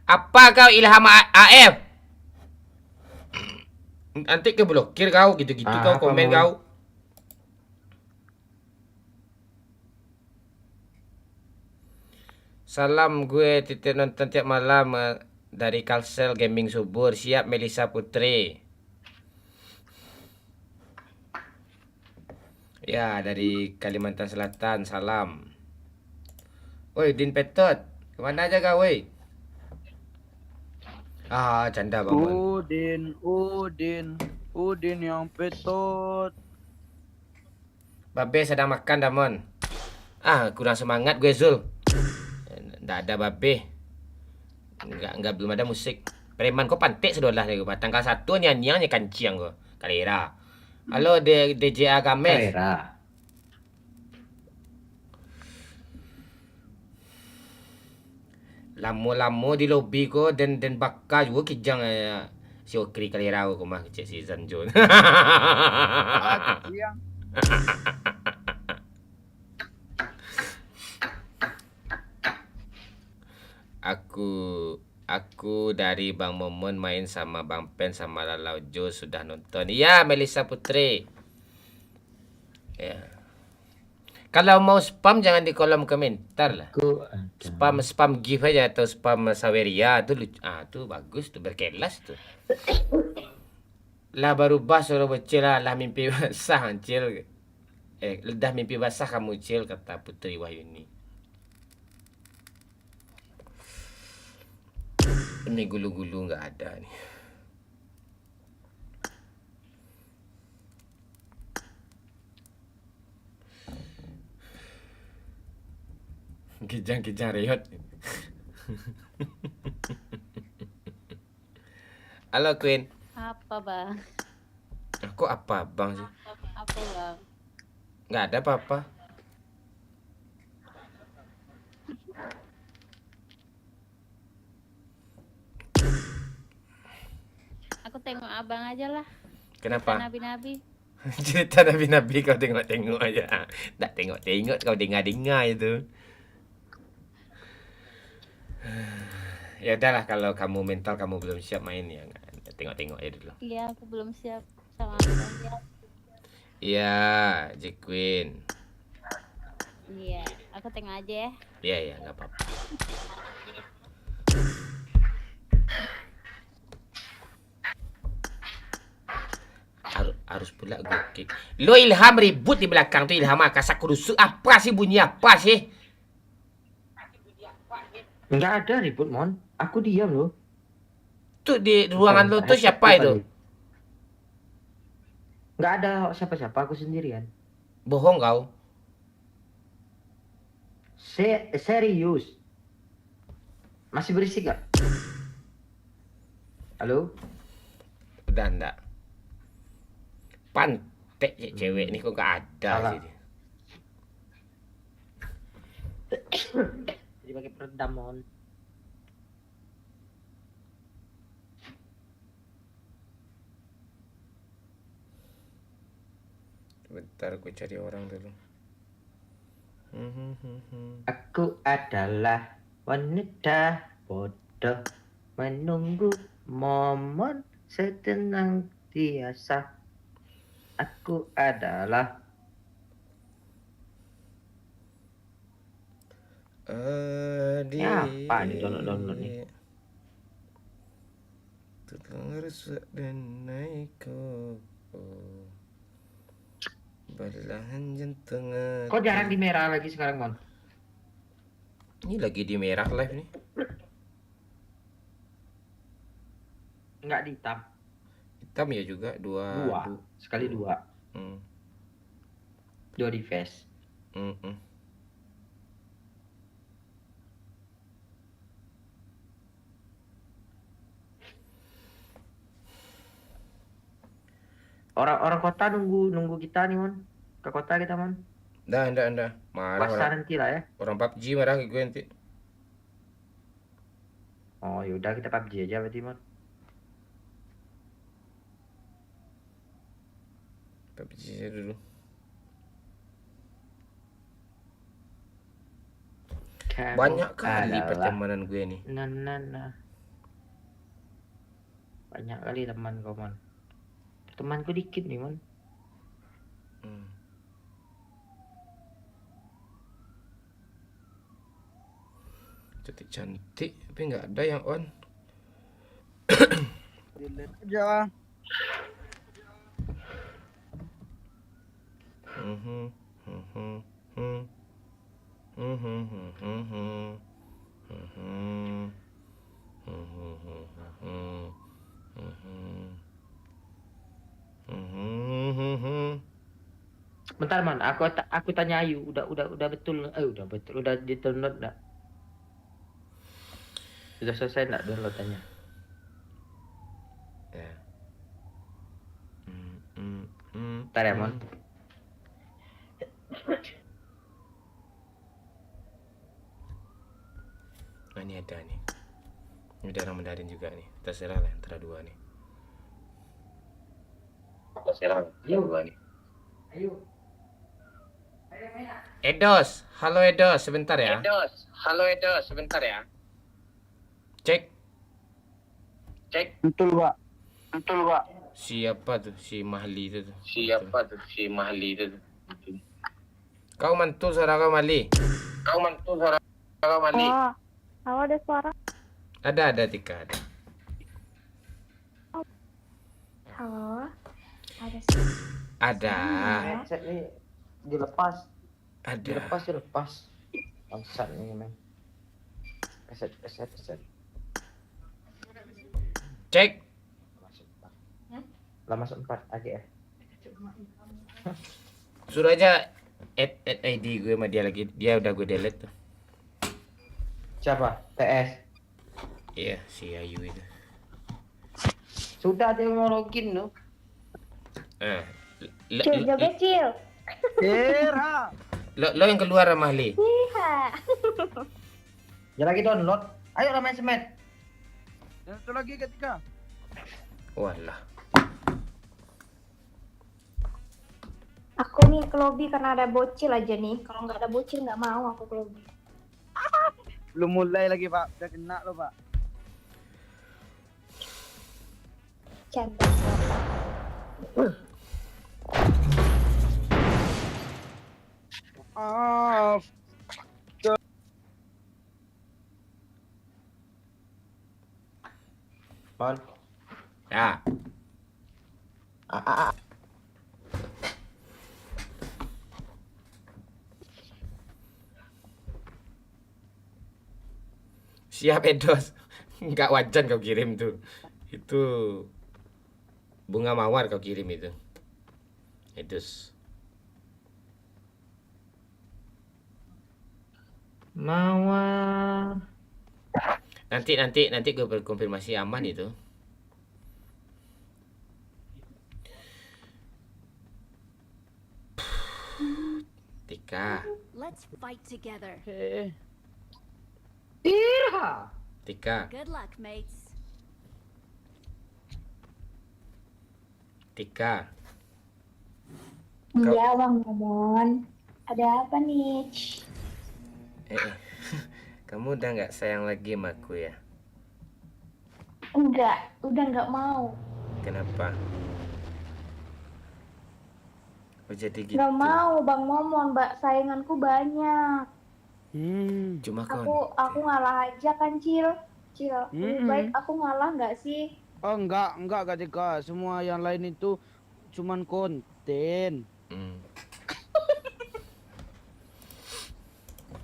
Apa kau Ilham AF? Nanti ke blokir kau gitu-gitu kau Apa, komen Mon? kau. Salam gue titip nonton tiap malam dari Kalsel Gaming Subur. Siap Melisa Putri. Ya dari Kalimantan Selatan salam. Woi, Din Petot. Kemana aja kau, woi? Ah, canda Bang Mon. Udin yang petot. Babe sedang makan dah, Mon. Ah, kurang semangat gue, Zul. Nggak ada babe. Enggak belum ada musik. Preman kau pantik sedolah nih. Tanggal 1 nyanyiannya kanciang kau. Kalera. Halo DJ Agames. Carrera. Lama-lama di lobi ko dan bakar juga kijang si Okri Kalera ko mah cek season Jun. Ah, siang. Aku aku dari Bang Momon main sama Bang Pen sama Lalau Jo sudah nonton. Iya, Melisa Putri. Ya. Kalau mau spam jangan di kolom komentar lah. Aku ada. Spam GIF aja atau spam Saweria tuh lucu. Ah, tuh bagus tuh berkelas tuh. Lah baru bas suruh bocil lah mimpi basah Cil. Dah mimpi basah kamu Cil kata Putri Wahyuni. Ini gulu-gulu nggak ada nih. Kijang-kijang reot. Halo Queen. Apa bang? Aku apa bang sih? Apa bang? Nggak ada apa-apa. Aku tengok abang aja lah. Kenapa? Nabi-nabi. Cerita Nabi-Nabi kau tengok-tengok aja. Tak tengok-tengok kau dengar-dengar itu. Ya udahlah kalau kamu mental kamu belum siap main ya tengok-tengok aja dulu. Iya, aku belum siap sama abang. Iya, Jack Queen. Iya, aku tengok aja ya. Iya nggak apa-apa. Harus pula gue kick. Lo Ilham ribut di belakang tuh Ilham kasak kurusuk apa sih bunyi apa sih? Enggak ada ribut, Mon. Aku diam loh. Tuh di ruangan lo tuh siapa itu? Enggak ada siapa-siapa, aku sendirian. Bohong kau. Serius. Masih berisik gak? Halo? Udah enggak. Pantek cewek ini kok gak ada Salah. sih. Jadi pakai peredam, Mon. Bentar gue cari orang dulu. Aku adalah wanita bodoh menunggu momen setenang biasa. Aku adalah Ya, apa nih download nih? Terus dan naik belahan jantung. Kok jarang di merah lagi sekarang, Mon? Ini lagi di merah live nih. Enggak di hitam. Hitam ya juga dua. Sekali dua. Hmm. Dua di face. Orang kota nunggu kita nih, Mon. Ke kota kita, Mon. Nggak. Marah Puasa orang. nanti lah ya. Orang PUBG marah ke gue nanti. Oh, yaudah kita PUBG aja berarti, Mon. PUBG aja dulu. Kamu Banyak kali adalah- pertemanan gue nih. Nah. Banyak kali teman kau, Mon. Temanku dikit nih, Mon. Cantik tapi nggak ada yang on. Delete aja. Bentar man, aku tanya Ayu, udah betul, udah betul, udah di download enggak? Sudah selesai enggak downloadannya? Ya. Bentar ya mon. Nah, ini ada nih. Ini udah Ramadan juga nih. Terserah lah antara dua nih. Terserah antara dua nih. Ayu. Edos, halo Edos, sebentar ya. Halo Edo, sebentar ya. Cek. Betul, Pak. Siapa tuh si Mahli itu tuh? Siapa tuh si Mahli itu? Kau mantul suara kau Mahli? Oh, halo ada suara. Ada Tika ada. Halo. Ada Ada. Headset ini dilepas. Ada. Dilepas. Bangsat ini men. Headset. Cek. Lah masuk 4 AGF. Suruh aja add ID gue sama dia lagi. Dia udah gue delete tuh. Siapa? TS. Iya, si Ayu itu. Sudah dia mau login loh. Cil, joget Cil. Era. Lo yang keluar sama Mahli. Iya. Ya lagi download. Ayo lah main semet. Yang satu lagi ketika. Walah. Aku nih ke lobby karena ada bocil aja nih. Kalau nggak ada bocil nggak mau aku ke lobby. Belum mulai lagi, Pak. Udah kena lo, Pak. Canda. Maaf. Mon. Ya. Siap Edos. Enggak wajan kau kirim tuh. Itu bunga mawar kau kirim itu. Edos. Mawar. Nanti gue berkonfirmasi aman itu. Tika, Let's fight together. Ira. Tika, Good luck, mates. Tika. Iya, Bang Momon. Ada apa nih? Kamu udah nggak sayang lagi sama aku ya? Enggak, udah nggak mau. Kenapa? Oh jadi gitu. Nggak mau, Bang Momon. Sainganku banyak. Cuma kau. Aku ngalah aja kan, Cil. Lebih Mm-mm. baik aku ngalah nggak sih? Oh, enggak ketika. Semua yang lain itu cuman konten. Hmm.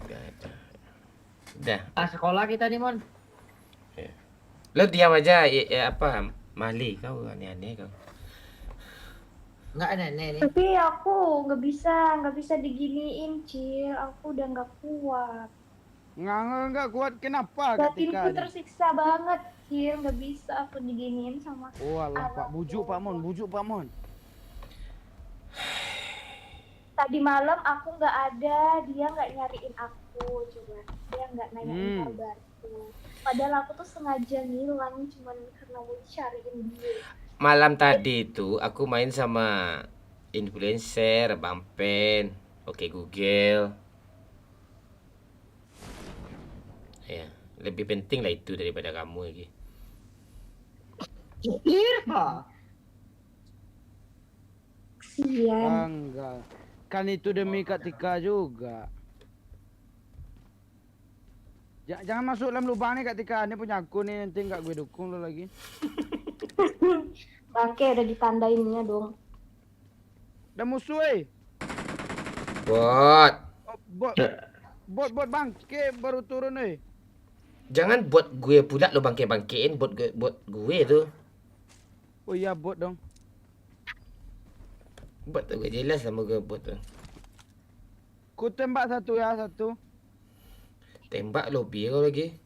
Nggak ada. Udah. Sekolah kita nih mon. Lo diam aja. Apa? Mali kau aneh-aneh kau. Enggak aneh nih. Tapi aku nggak bisa diginiin, Cil. Aku udah nggak kuat. Enggak kuat kenapa Batinku ketika? tersiksa banget, Cil. Nggak bisa aku diginiin sama. Oh alah Pak, bujuk Pak Mon. Tadi malam aku nggak ada, dia nggak nyariin aku, coba. Dia nggak nanyain kabarku. Padahal aku tuh sengaja ngilang, cuman karena mau dicariin dia. Malam tadi itu aku main sama influencer, Bang Pen, Oke Google. Ya, lebih penting lah itu daripada kamu lagi. Ira. Kasian. Enggak. Kan itu demi ketika juga. Jangan masuk dalam lubang nih ketika ini punya akun nih, nanti enggak gue dukung lo lagi. Bangke udah ditandainnya dong. Udah musuh Bot. Oh, bot bangke baru turun Jangan buat gue pula lo bangke-bangkein buat gue tuh. Oh iya bot dong. Bot tu gak jelas sama ke bot tu. Ku tembak satu ya, satu. Tembak lobby kau lagi.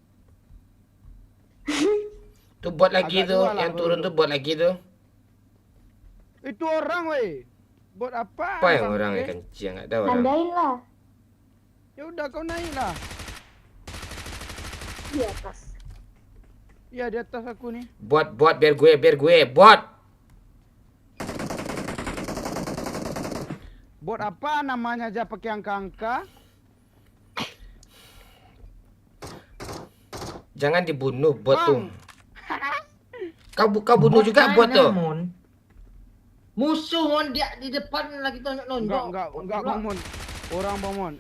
Tu bot lagi Agak tu, dua lah yang kau turun tu dulu. bot lagi tu. Itu orang weh. Bot apa? Apa yang bang? orang Eh, yang kencing ada orang. Nandain lah Ya udah kau naik lah. di atas. Ya di atas aku nih. Bot biar gue bot. Bot apa namanya aja pakai angka-angka? Jangan dibunuh bot Bang. tu. Kau bunuh juga bot tu. Mon. Musuh mon dia di depan lagi tonjok-nonjok. Enggak Bang Mon. Orang Bang Mon.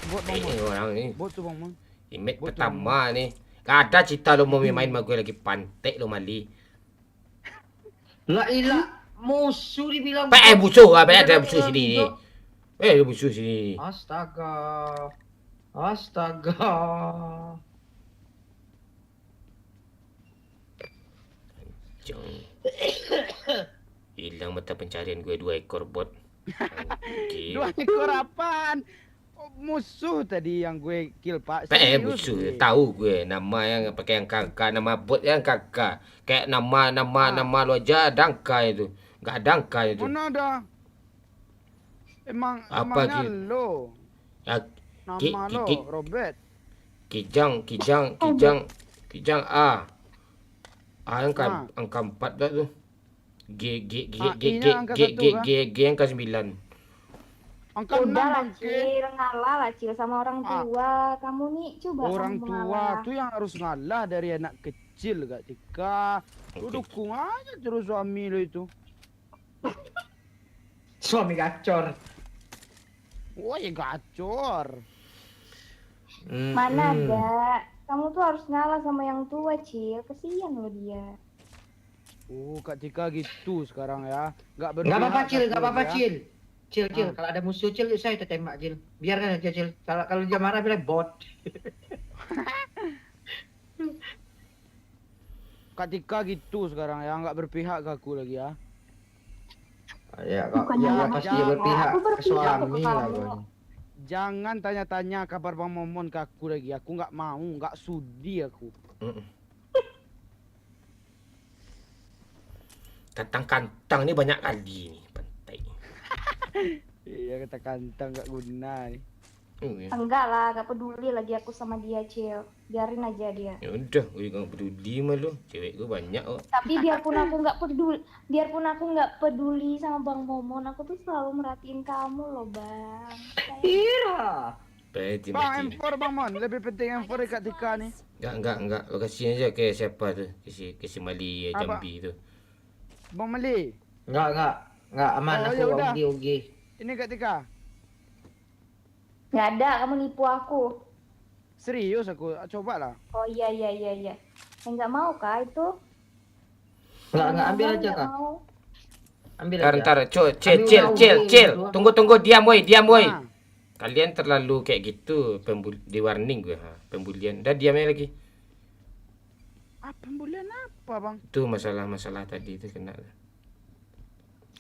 Bot Bang Mon. Ini orang ni. Bot tu Bang Mon. Image Bot tu, pertama ni. Gak ada cerita lo mau main sama gue lagi pantek lo mali. Lah ilah musuh dibilang. Musuh lah, banyak ada musuh sini ni. Ada musuh sini. Astaga. Astaga. Jom. Hilang mata pencarian gue 2 ekor bot. Okay. 2 ekor apaan? Oh, musuh tadi yang gue kill Pak. Serius Musuh gue. tahu gue nama yang pakai yang kakak, nama bot yang kakak. Kayak nama lo aja dangka itu. Enggak dangka itu. Mana ada? Apa Emangnya gitu? lo. Ya, Nama lo Robert. Kijang A. A yang kan angka 4 dah tu. G I-nya angka satu, kan? yang ke 9. Angka 6 Udah lah bang. Cil, ngalah lah Cil sama orang tua. Kamu nih coba Orang kamu tua mengalah. tuh yang harus ngalah dari anak kecil Kak Tika. Lu Oke. dukung aja terus suami lo itu. Suami gacor. Wah ya gacor. Mana ada? Kamu tuh harus ngalah sama yang tua Cil. Kesian lo dia. Kak Tika gitu sekarang ya. Gak Enggak apa-apa Cil, aku enggak apa-apa ya. Cil. Cil, kalau ada musuh Cil, saya tembak Cil. Biarkan aja Cil. Kalau dia marah bilang bot. Kak Tika gitu sekarang ya. Gak berpihak ke aku lagi ya. Ya, kok Bukannya ya nggak pasti berpihak. dia berpihak Aku ke berpihak suami ke lah kamu. kau. Jangan tanya-tanya kabar Bang Momon ke aku lagi. Aku gak mau, gak sudi aku. Kantang-kantang ni banyak kali ni pantai. Iya kata kantang gak guna nih. Enggak lah, gak peduli lagi aku sama dia Cil. Biarin aja dia. Ya udah, gue enggak peduli mah lu. Cewek gue banyak kok. Tapi biarpun aku nggak peduli sama Bang Momon, aku tuh selalu merhatiin kamu loh Bang. Iya. Berarti Bang M4 Bang Mon. Lebih penting M4 dari Kak Tika nih. Enggak. Lo kasih aja ke siapa tu? Kasih Mali Apa? Jambi tu. Bang Meli. Enggak aman Oh, aku ya udah. Ogi. Ini Kak Tika. Nggak ada, kamu nipu aku. Serius aku. Coba lah. Oh iya. Nggak mau kah itu? Enggak ambil Nggak aja Kak. mau. Ambil Ntar, aja. ntar, Ambil cil. uang, Tunggu, diam woi. Nah, Kalian terlalu kayak gitu, di warning gue, pembulian. Dah diam aja lagi. pembulian apa Bang? Itu masalah tadi itu kena.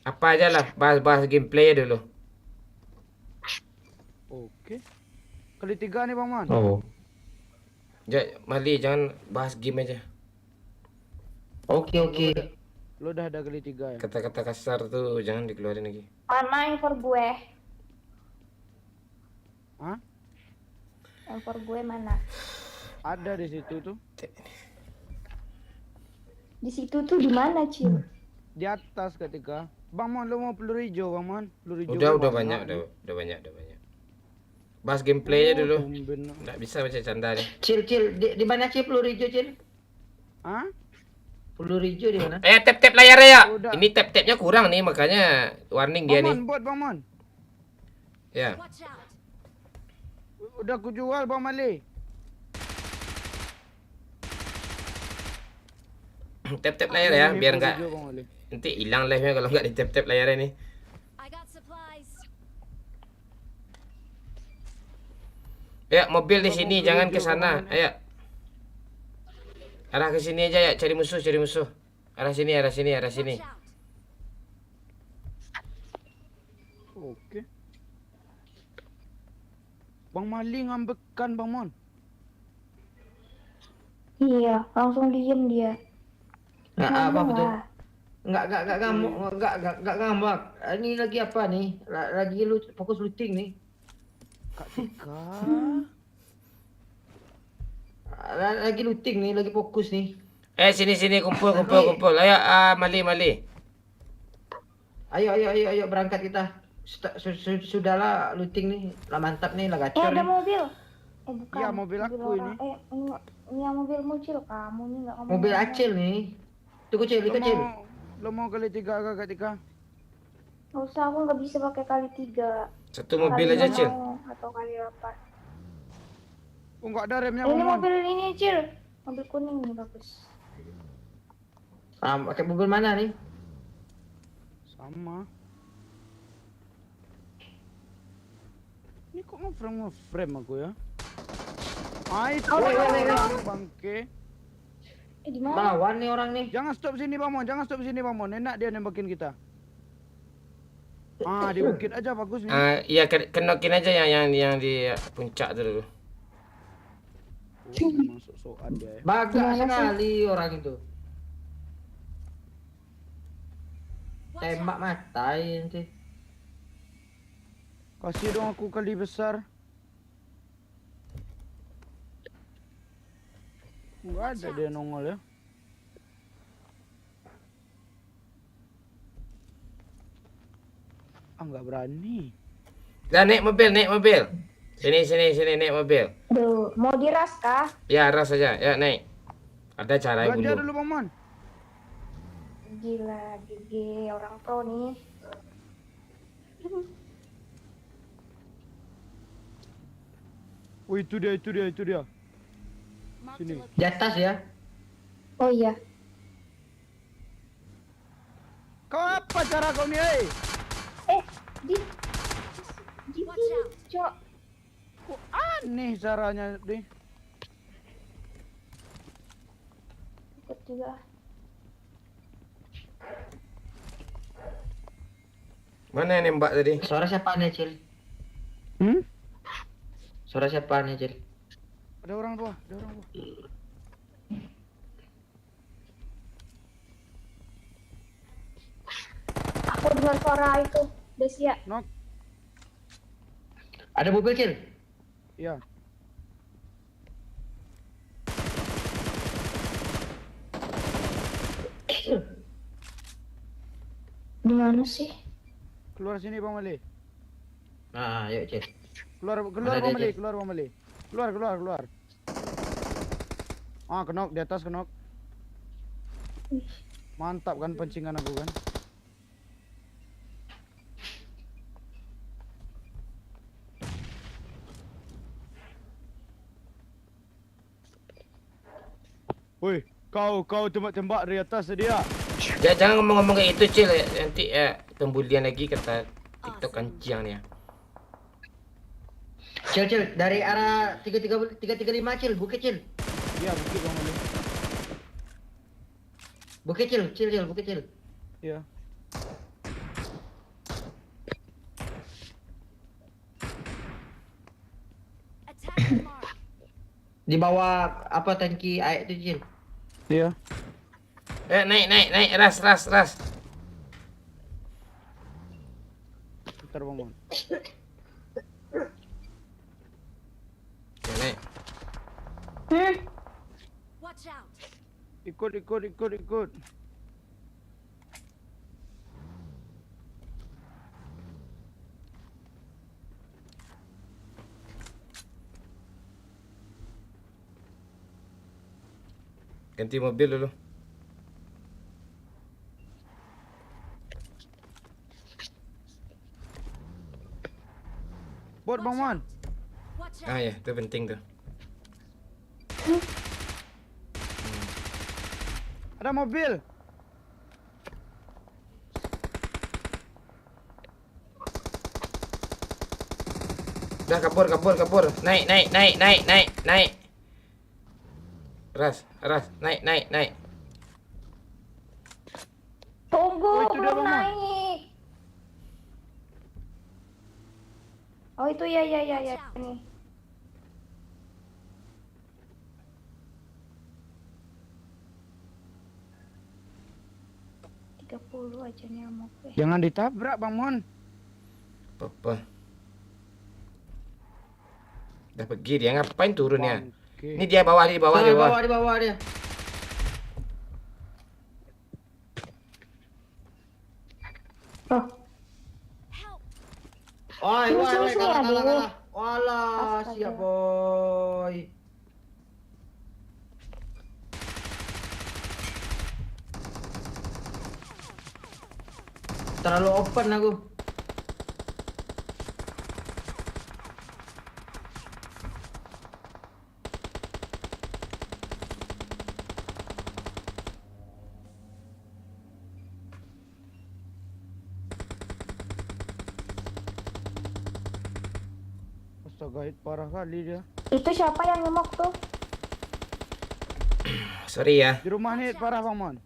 Apa aja lah, bahas gameplay dulu. Oke. Kali 3 nih Bang Mon. Oh. Mali jangan bahas game aja. Oke. Lo udah ada kali 3 ya? Kata-kata kasar tuh jangan dikeluarin lagi. Mana yang for gue? Hah? Yang for gue mana? Ada di situ tuh. Di situ tuh di mana Cil? Di atas ketika. Bang Mon, lo mau peluru hijau Bang Mon? Peluru hijau. Udah gue banyak, nih. udah banyak. Bahas gameplay aja dulu. Tumben. Nggak bisa baca canda nih. Cil, di mana Cil peluru hijau Cil? Hah? Peluru hijau di mana? Tap layar ya. Udah. Ini tap-tapnya kurang nih, makanya warning dia Bang nih. Mon, buat Bang Mon. Ya. Watch out. Udah aku jual Bang Mali. Tap layar ya, Ini biar peluru nggak hijau, Bang Mali. nanti hilang live-nya kalau nggak di tap layarnya nih. I got supplies. Ya, mobil di sini, mobil jangan ke hijau, sana. Bang. Ayo. Arah ke sini aja ya, cari musuh. Arah sini. Watch out. Okey. Bang Mali ngambekan Bang Mon. Iya, langsung diem dia. Apa Ngomong betul? lah. Enggak ngamuk, enggak ngambak. Ini lagi apa nih? Lagi lu fokus looting nih. Kak Tika. Lagi looting nih, lagi fokus nih. Sini kumpul. Ayo Mali. Ayo berangkat kita. Sudahlah looting nih. Lah mantap nih, lah gacor Ada nih. mobil. Bukan. Iya, mobil aku orang. ini. Ini yang mobil muncul kamu nih nggak ngomong. Mobil Acil nih. Tunggu Cil, ikut Cil. Lo mau kali 3 agak Kak Tika? Nggak usah, aku nggak bisa pakai kali 3. Satu mobil aja, Cil. Atau kali 8. Oh, enggak ada remnya Ini Bang Mon. mobil ini Cil. Mobil kuning nih bagus. Pakai mobil mana nih? Sama. Ini kok nge-frame aku ya? Itu orang bangke. Di mana? Lawan nih orang nih. Jangan stop sini Bang Mon, Enak dia nembakin kita. Di bukit aja bagus nih. Iya kenokin aja yang di puncak tuh dulu. Masuk soal dia ya. Bagus sekali orang itu. Watch Tembak out. matai nanti. Kasih dong aku kali besar. Enggak ada dia nongol ya. Enggak berani. Dah naik mobil. Sini naik mobil. Duh, mau diras kah? Ya ras aja, ya naik. Ada cara Belanja dulu. dulu Bang Mon. Gila, GG orang pro nih. Oh itu dia. Marked Sini. a location. Di atas ya. Oh iya. Kau apa cara kau ni, eh? Di Watch out. Cok. Kok aneh caranya deh. Ikut juga. Mana yang nembak tadi? Suara siapa nih, Cil? Suara siapa nih, Cil? Ada orang tua. Aku dengar suara itu. Desia. Nok. Ada mobil, Cil. Iya. Di mana sih? Keluar sini Bang Mali. Yuk, Cil. Keluar Mana Bang dia, Mali, Cil? keluar Bang Mali. Keluar. Kenok di atas kenok. Mantap kan pancingan aku kan. Woi, kau tembak dari atas dia. Jangan ngomong kayak itu, Cil. Nanti pembulian lagi kata TikTok kanciang nih ya. Cil, dari arah 335, Cil. Bukit, Cil. Iya, bukit Bang Mali. Bukit, Cil. Bukit, Cil. Iya. Attack the mark. Di bawah apa tangki air itu, Cil. Iya. Naik. Ras. Bentar Bang Mon. Ya, naik. Watch out. Ikut. Ganti mobil dulu. Bot Bang Mon. Watch out. Ya, itu penting tuh. Ada mobil. Dah kabur. Naik. Ras, naik. Tunggu, Oh, itu dia, belum Bang Mon. naik. Oh itu ya nih. Puluh aja nih amok. Jangan ditabrak Bang Mon. Apa? Udah pergi dia, ngapain turun ya? Oke. Ini dia bawah, di bawah, di bawah. Di bawah dia. Oh, Help! Oi, Sini, sini, aduh. kalah. Walah, Astaga. siap boy. Terlalu open aku. Astaga, hit parah kali dia. itu siapa yang ngemok tuh? Sorry ya. Di rumah nih hit parah Bang Mon.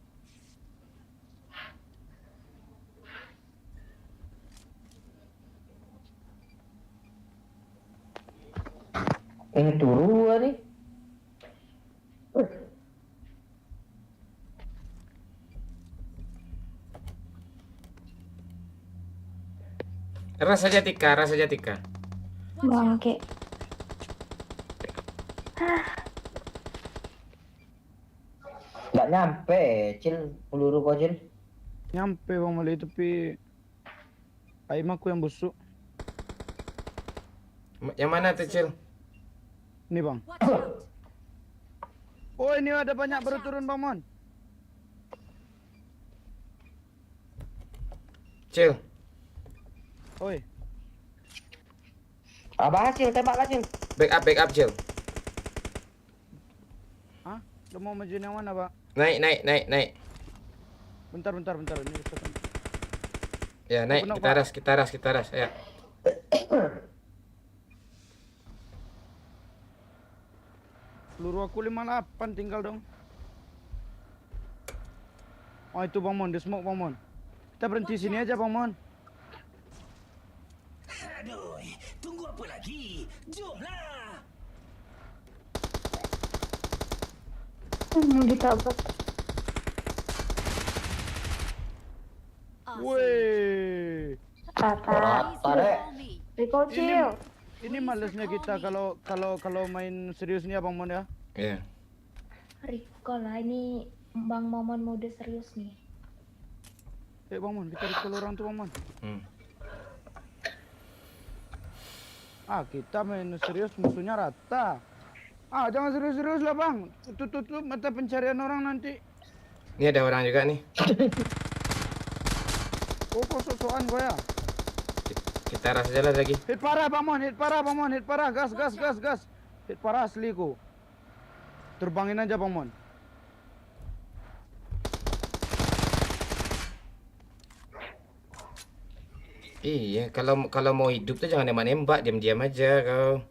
Turu nih. Rasa Jatika, rasa Jatika. Bangke. Nggak nyampe, Cil. Peluru kok, Cil. Nyampe Bang Mali tapi aim aku yang busuk. Yang mana tuh, Cil? Nih Bang. Watch out! Oh ini ada banyak baru turun Bang Mon. Cil. Oi, Abah Cil, tembaklah Cil. Back up, Cil. hah? Lu mau maju yang mana Pak? Naik. Bentar. Ini tekan. Ya, naik. Benar, Kita ras. Ya. Peluru aku 58 tinggal dong. Oh itu Bang Mon, dia smoke Bang Mon. Kita berhenti sini aja Bang Mon. Ditabrak. Awesome. Weh, Rata. Rata deh. Follow me. Recall chill. ini malesnya kita kalau main serius nih ya Bang Mon ya. Ya. Recall lah, ini Bang Momon mode serius nih. Bang Mon, kita recall orang tuh Bang Mon. Kita main serius musuhnya rata. Jangan serius-serius lah Bang. Tutup mata pencarian orang nanti. Ini ada orang juga nih. Oh kok sok-sokan kau ya. Kita ras aja lah lagi. Hit parah Bang Mon, hit parah. Gas. Hit parah asli ku. Terbangin aja Bang Mon. Iya, kalau mau hidup tuh jangan nembak, diam-diam aja kau.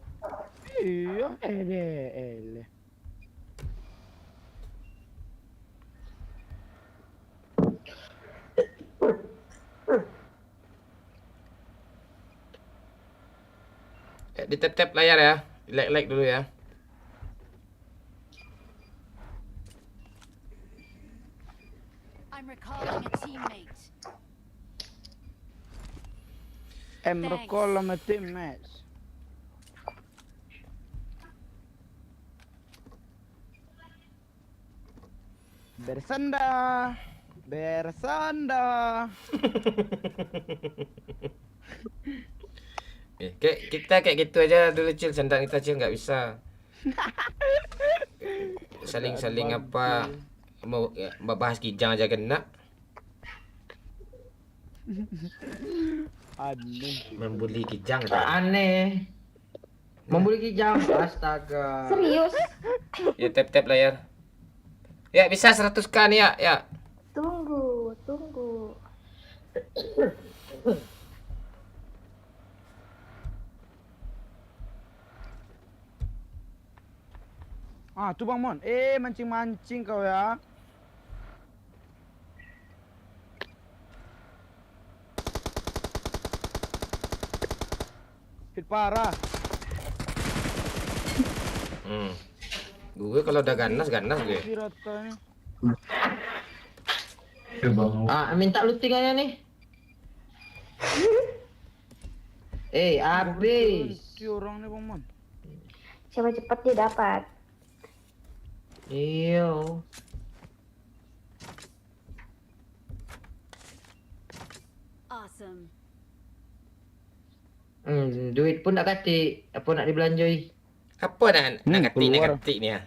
Iya, ele. Di-tap layar ya. Like dulu ya. I'm recalling a teammate. Recall sama teammates. Bersanda. Kita kayak gitu aja dulu, Cil. Sandak kita, Cil, nggak bisa. Saling apa, mau bahas kijang aja kena. Aneh. Membuli kijang. Aneh. Membuli kijang. Astaga. Serius? Ya, tap layar. Ya, bisa 100k nih ya. Tunggu. Tuh Bang Mon. Mancing kau ya. Hit parah. Gue kalau udah ganas gue. Si ratanya. Minta looting aja nih. Habis. Si orang nih Bang Mon. Siapa cepet dia dapat. Iyo. Awesome. Duit pun nak kati. Apa nak dibelanjoi? Apa nak keluar. ketik ni ya?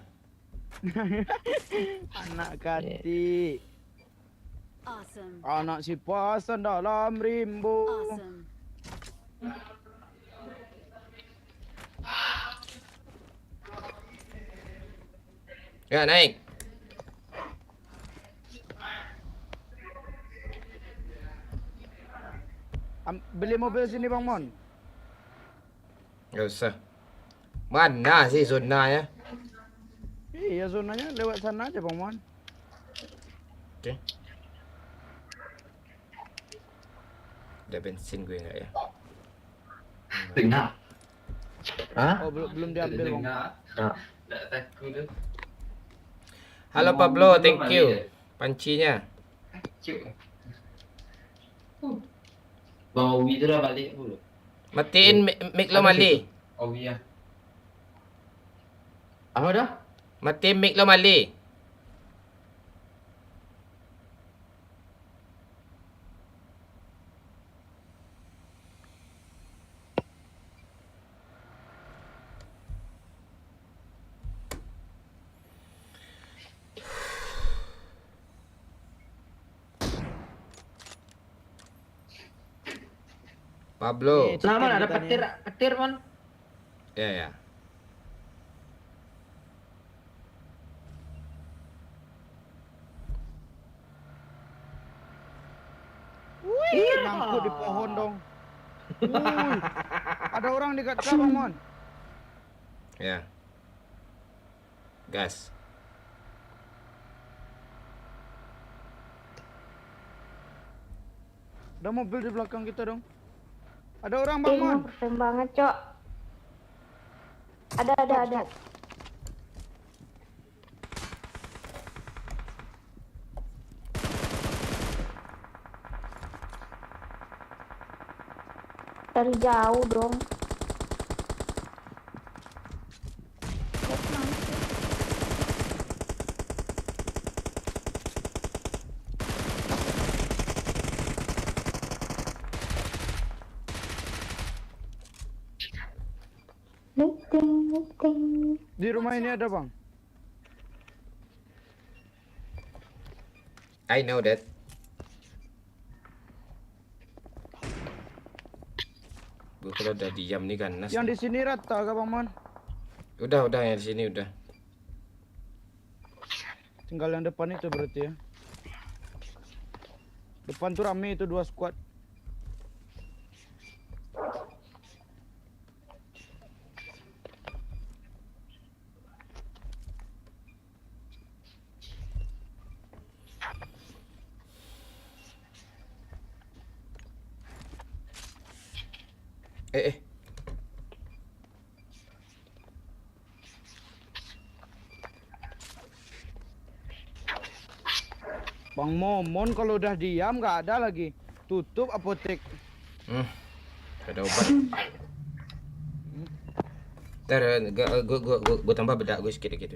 Anak kati. Awesome. Anak si pasan dalam rimbu. Awesome. Ya naik. Beli mobil sini Bang Mon. Gak usah. Mana sih zona ya? Iya zonanya lewat sana aja Bang Mon. Oke. Ada bensin gue nggak ya? Oh belum diambil Bang. Halo Pablo, thank you. Pancinya. Bau itu dah balik dulu. Matiin mic lo Mali. Oh iya. Apa dah? Matiin mic lo Mali. Pablo. Selama ada petir man. Ya ya. Nyangkut di pohon dong. Wuih. Ada orang dekat kah Bang Mon? Ya. Gas. Ada mobil di belakang kita dong. Ada orang Bang Mon. Keren banget, Cok. Ada. Dari jauh dong. Looting. Di rumah ini ada Bang. I know that. Gue kalau udah diam nih ganas. Yang di sini rata kah Bang Mon? Udah yang di sini udah. Tinggal yang depan itu berarti ya. Depan tuh rame itu 2 squad. Eh. Bang Momon kalau udah diam nggak ada lagi. Tutup apotek. Ada obat. Ntar gue tambah bedak gue sedikit gitu.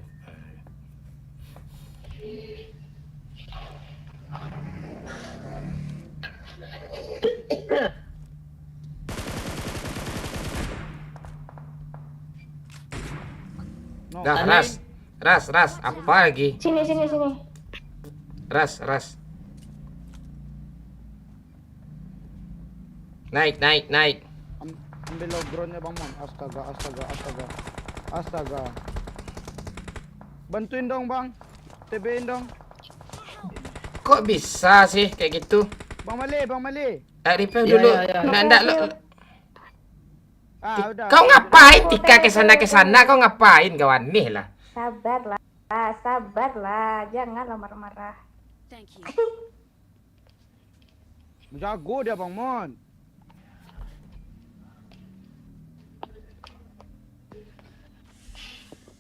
No. Dah, ras, apa lagi? Sini. Ras. Naik. Ambil logronnya Bang Mon. Astaga. Bantuin dong Bang. TB-in dong. Kok bisa sih kayak gitu? Bang Mali. Repair Ya, dulu. ya. Nggak. Udah. Kau ngapain Tika ke sana? Kau ngapain kawan nih lah? Sabarlah. Janganlah marah-marah. Thank you. Jago dia Bang Mon.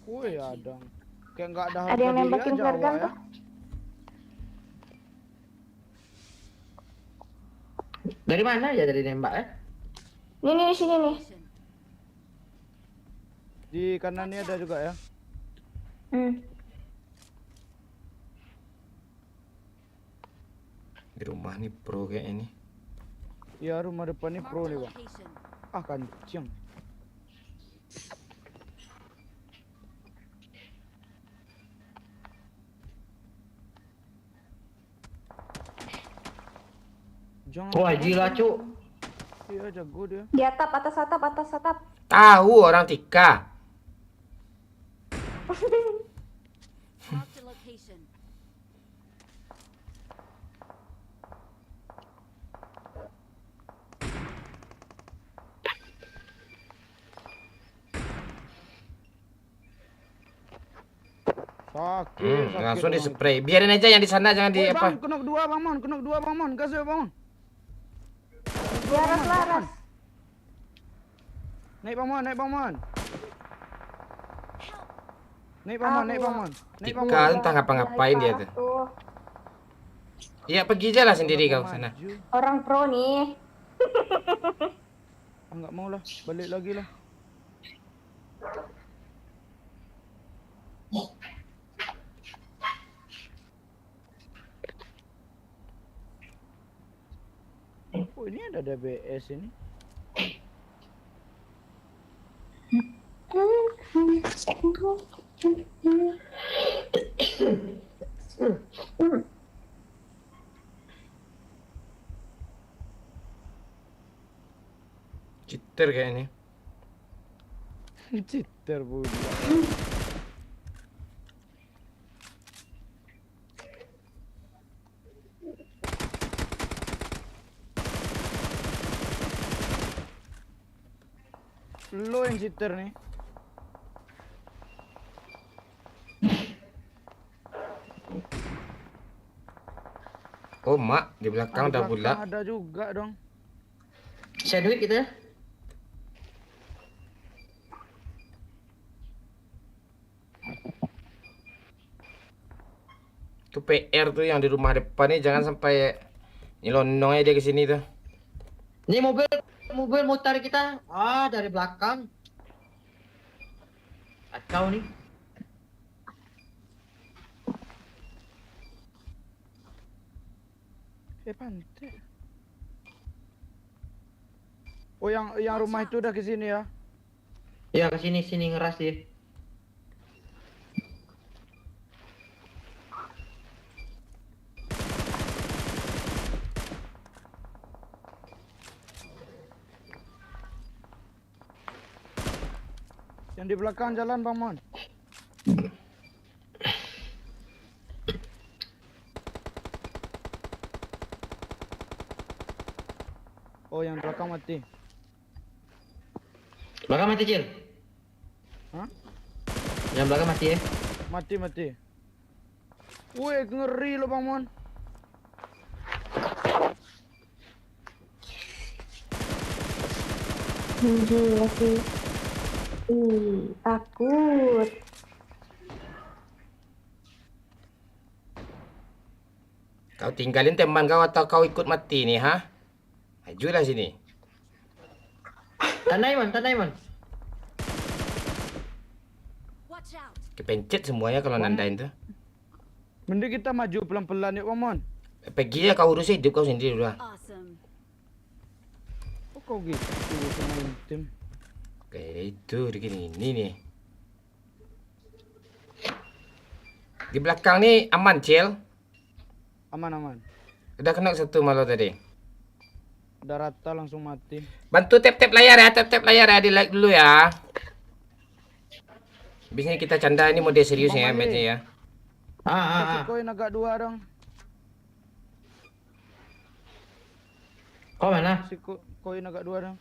Woi ada. Kayak nggak ada Ada harga yang diri nembakin aja Fergan awak ya. tuh. Dari mana aja dari nembak ya? Ini di sini nih. Location. Di kanannya ada juga ya. Di rumah nih pro kayak ini. Ya rumah depan ini pro Marked a nih bang. location. Ah kancing. Jangan. Wah gila cuk. Iya jago dia. Di atap, atas atap, atas atap. Tahu orang Tika. Marked a location. Sakit. Langsung di Bang. spray. Biarin aja yang di sana jangan di Woi, apa. bang, kena dua bang Mon, kena dua bang Mon, kasih bang Mon. Laras, laras. Naik bang Mon, naik bang Mon. Naik bang Mon, naik bang Mon. Naik bang Tika Mon. entah ngapa-ngapain dia tuh. Tuh. Iya pergi aja lah sendiri kau sana. Maju. Orang pro nih. Ah, nggak mau lah, balik lagi lah. Oh ini ada DBS ini. Cheater kayaknya. Cheater budak. Lo yang cheater nih. Oh mak di belakang udah Belakang bulat. ada juga dong. Share duit kita ya. Itu PR tuh yang di rumah depan nih jangan sampai nyelonong aja dia ke sini tuh. Ini mobil mau tarik kita. Ah dari belakang. Kacau nih. Pantai. Oh yang rumah itu udah ke sini ya. Ya kesini sini ngeras dia. Yang di belakang jalan Bang Mon. Oh yang belakang mati. Belakang mati Cil. Hah? Yang belakang mati ya. Mati. Wih ngeri lo Bang Mon. Gila sih. Takut. Kau tinggalin teman kau atau kau ikut mati nih, ha? Majulah sini. Tanai man. Watch out. Kepencet semuanya kalau nandain tuh. Mending kita maju pelan-pelan yuk Bang Mon. Pergi aja kau urus hidup kau sendiri dulu lah. Awesome. Oh kau gitu sama tim. Oke, itu begini ini nih. Di belakang nih aman, Cil. Aman. Udah kena satu malah tadi. Udah rata langsung mati. Bantu tap-tap layar ya, di like dulu ya. Biasanya kita canda ini mode serius ya Bang Mali. matchnya ya. Kasih koin agak 2 dong. Kau mana? Kasih koin agak 2 dong.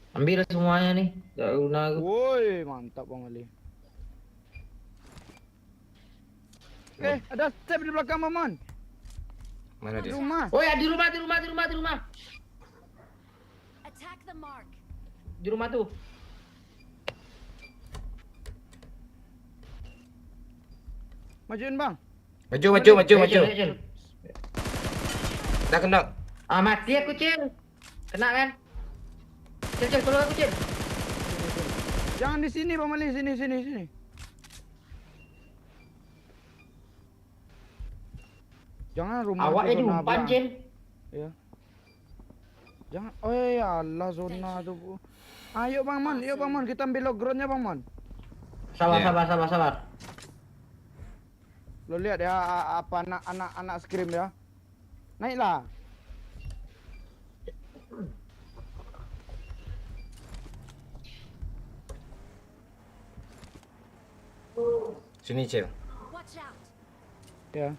Ambil semuanya nih. Gak guna aku. Woi mantap Bang Ali. Ada step di belakang Bang Mon. Mana Di dia? rumah. Oh ya di rumah. Attack the mark. Di rumah tuh. Majuin bang. Maju. Cil. Dah kena. Ah, mati aku, Cil. Kena kan? Cil, tolong aku, Cil. Jangan di sini Bang Mali, sini. Jangan rumah Awaknya tu zona diumpan, abang. Cil. Ya. Jangan. Oh ya Allah zona tu. Ayo Bang Mon, kita ambil low groundnya Bang Mon. Sabar. Lo lihat ya apa anak scream ya. Naiklah. Sini, Cil. Watch out. Ya.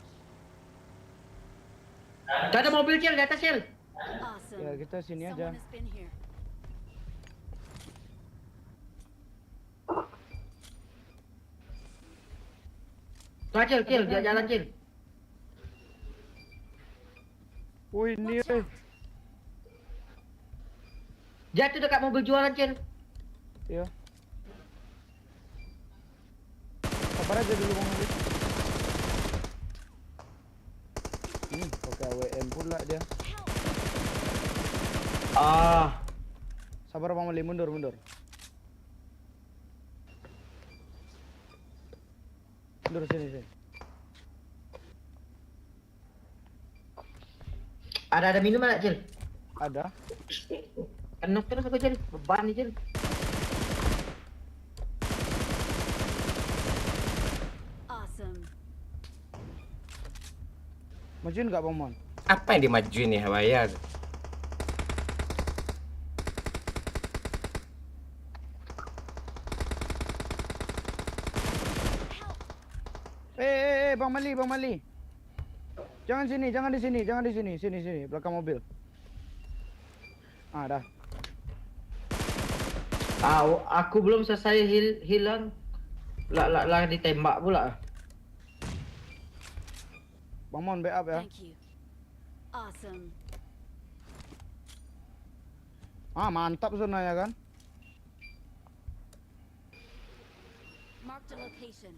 Tak ada mobil, Cil, di atas, Cil. Awesome. Ya kita sini aja. Someone has been here. Tuh, Cil, dia jalan, Cil. Wih ini Jatuh dekat mobil jualan, Cil. Ya. Sabar aja dulu Bang Mali. Pakai AWM pula dia. Ah, Sabar Bang Mali, mundur. Mundur sini. ada minum enggak, Cil? Ada. Enak terus aku, Cil. Beban nih, Cil. Awesome. Majuin enggak Bang Mon? Apa yang dimajuin nih Hawaya? Bang Mali. Jangan di sini, belakang mobil. Ah, dah. Ah, aku belum selesai hilang. Lah ditembak pula. Bang Mon backup ya. Thank you. Awesome. Ah, mantap zonanya kan? Mark the location.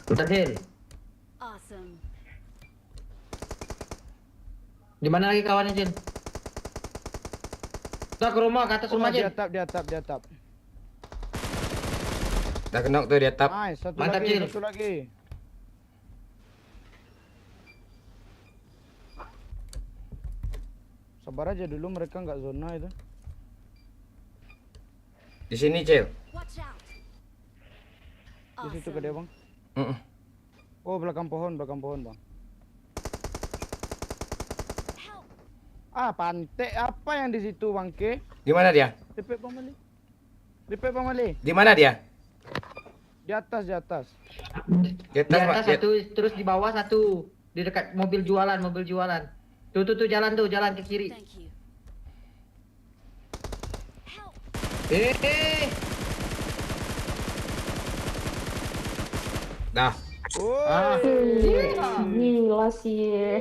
Udah, Cil. Awesome. Di mana lagi kawannya, Cil? Udah ke rumah, ke atas rumah, Di Cil. atap. Dah kena tuh di atap. Nice, Mantap, Cil. satu lagi. Sabar aja dulu, mereka nggak zona itu. Di sini, Cil. Watch out. Di situ ke dia Bang. Mm-mm. Oh, belakang pohon Bang. Help. Ah, pantai apa yang di situ Bangke? Di mana dia? Repet Bang Mali. Di mana dia? Di atas. Di atas, Di atas Pak. satu, terus di bawah satu. Di dekat mobil jualan. Tuh, jalan ke kiri. Thank you. Help. Dah. Ah. Gila sih.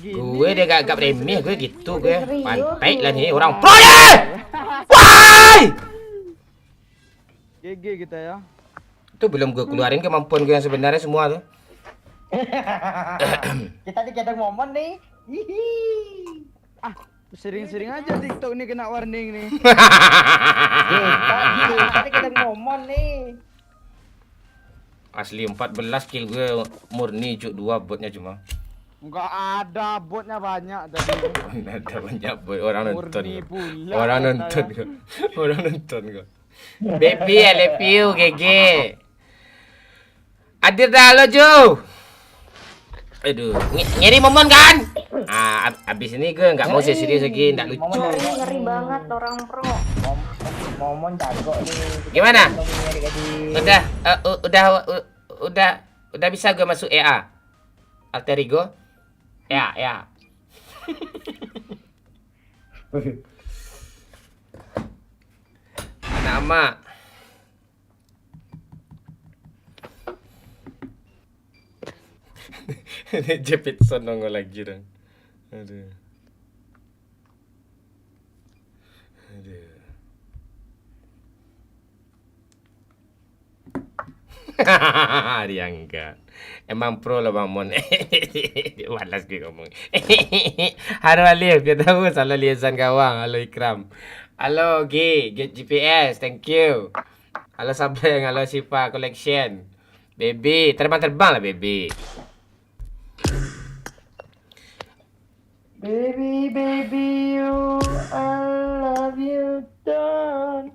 Gini. Gue dia gak remeh gue gitu gue. Serius Pantai lah lu. nih orang pro ya. Why? GG kita ya. Itu belum gue keluarin kemampuan gue yang sebenarnya semua tuh. Kita dikadang momen nih. Hihi. Sering-sering aja TikTok ini kena warning nih. Kita dikadang momen nih. Asli 14 kill gue murni cuk 2 botnya cuma. Enggak ada, botnya banyak tadi. Ada banyak bot orang nonton. Murni Gua. pula Orang kata nonton ya. gua. Orang nonton gua. Baby, I love you, GG. Hadir dah lo, Jo. Aduh, ngeri momen kan? Ah, abis ini gue nggak mau serius lagi, nggak lucu. Ngeri banget orang pro. Momon jago nih. Gimana? Udah. Udah bisa gue masuk EA. Alter Ego? Ya. Sama. Jepitson nongol lagi dong. Aduh. Aduh. Dia enggak. Emang pro lah Bang Mon. Dia malas gue ngomong. Halo Alif, dia tahu salah liasan gawang. Halo Ikram. Halo Get GPS, thank you. Halo Sabreng, halo Sipa Collection. Baby, terbang-terbang lah baby. Baby, you, I love you, don't.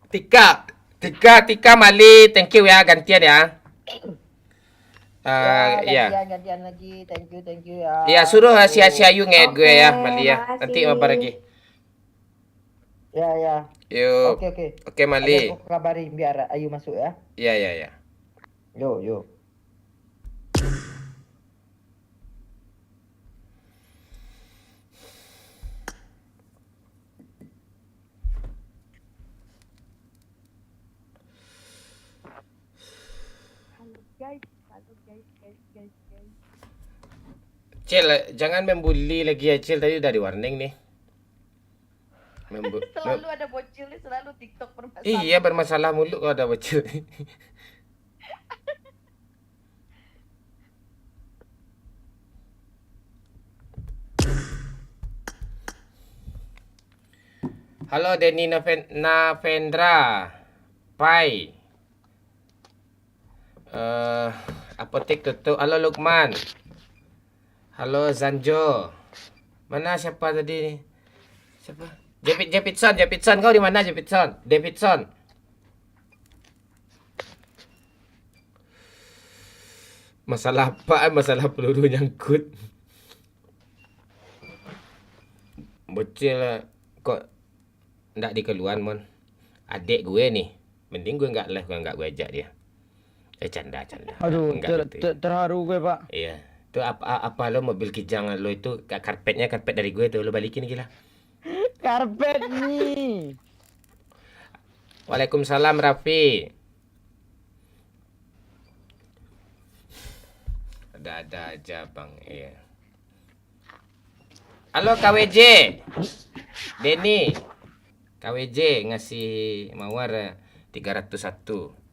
Tika Mali, thank you ya, gantian ya. Ya. Gantian lagi. Thank you ya. Ya, suruh si Ayu nge-add gue ya, Oke, Mali ya. makasih. Nanti mabar lagi. Ya. Yuk. Oke. Oke, Mali. Aku kabarin biar Ayu masuk ya. Ya. Yo. Cil, jangan membuli lagi ya, Cil. Tadi udah di warning nih. Selalu ada bocil nih, selalu TikTok bermasalah. Iya, bermasalah mulu kalau ada bocil. Halo Denny Navendra. Pai. Apotek tutup. Halo Lukman. Halo Zanjo. Mana siapa tadi nih? Siapa? Japitson kau di mana Japitson? Davidson. Masalah apa? Masalah peluru nyangkut. Bocil kok ndak dikeluan mon. Adik gue nih. Mending gue nggak live kalau nggak gue ajak dia. Canda. Aduh, Enggak gitu ya. terharu gue, Pak. Iya. Tuh apa lo mobil kijang lo itu karpetnya karpet dari gue tuh lo balikin gila. Karpet nih. Waalaikumsalam Raffi. Ada aja bang. Iya. Halo KWJ. Denny. KWJ ngasih mawar 301.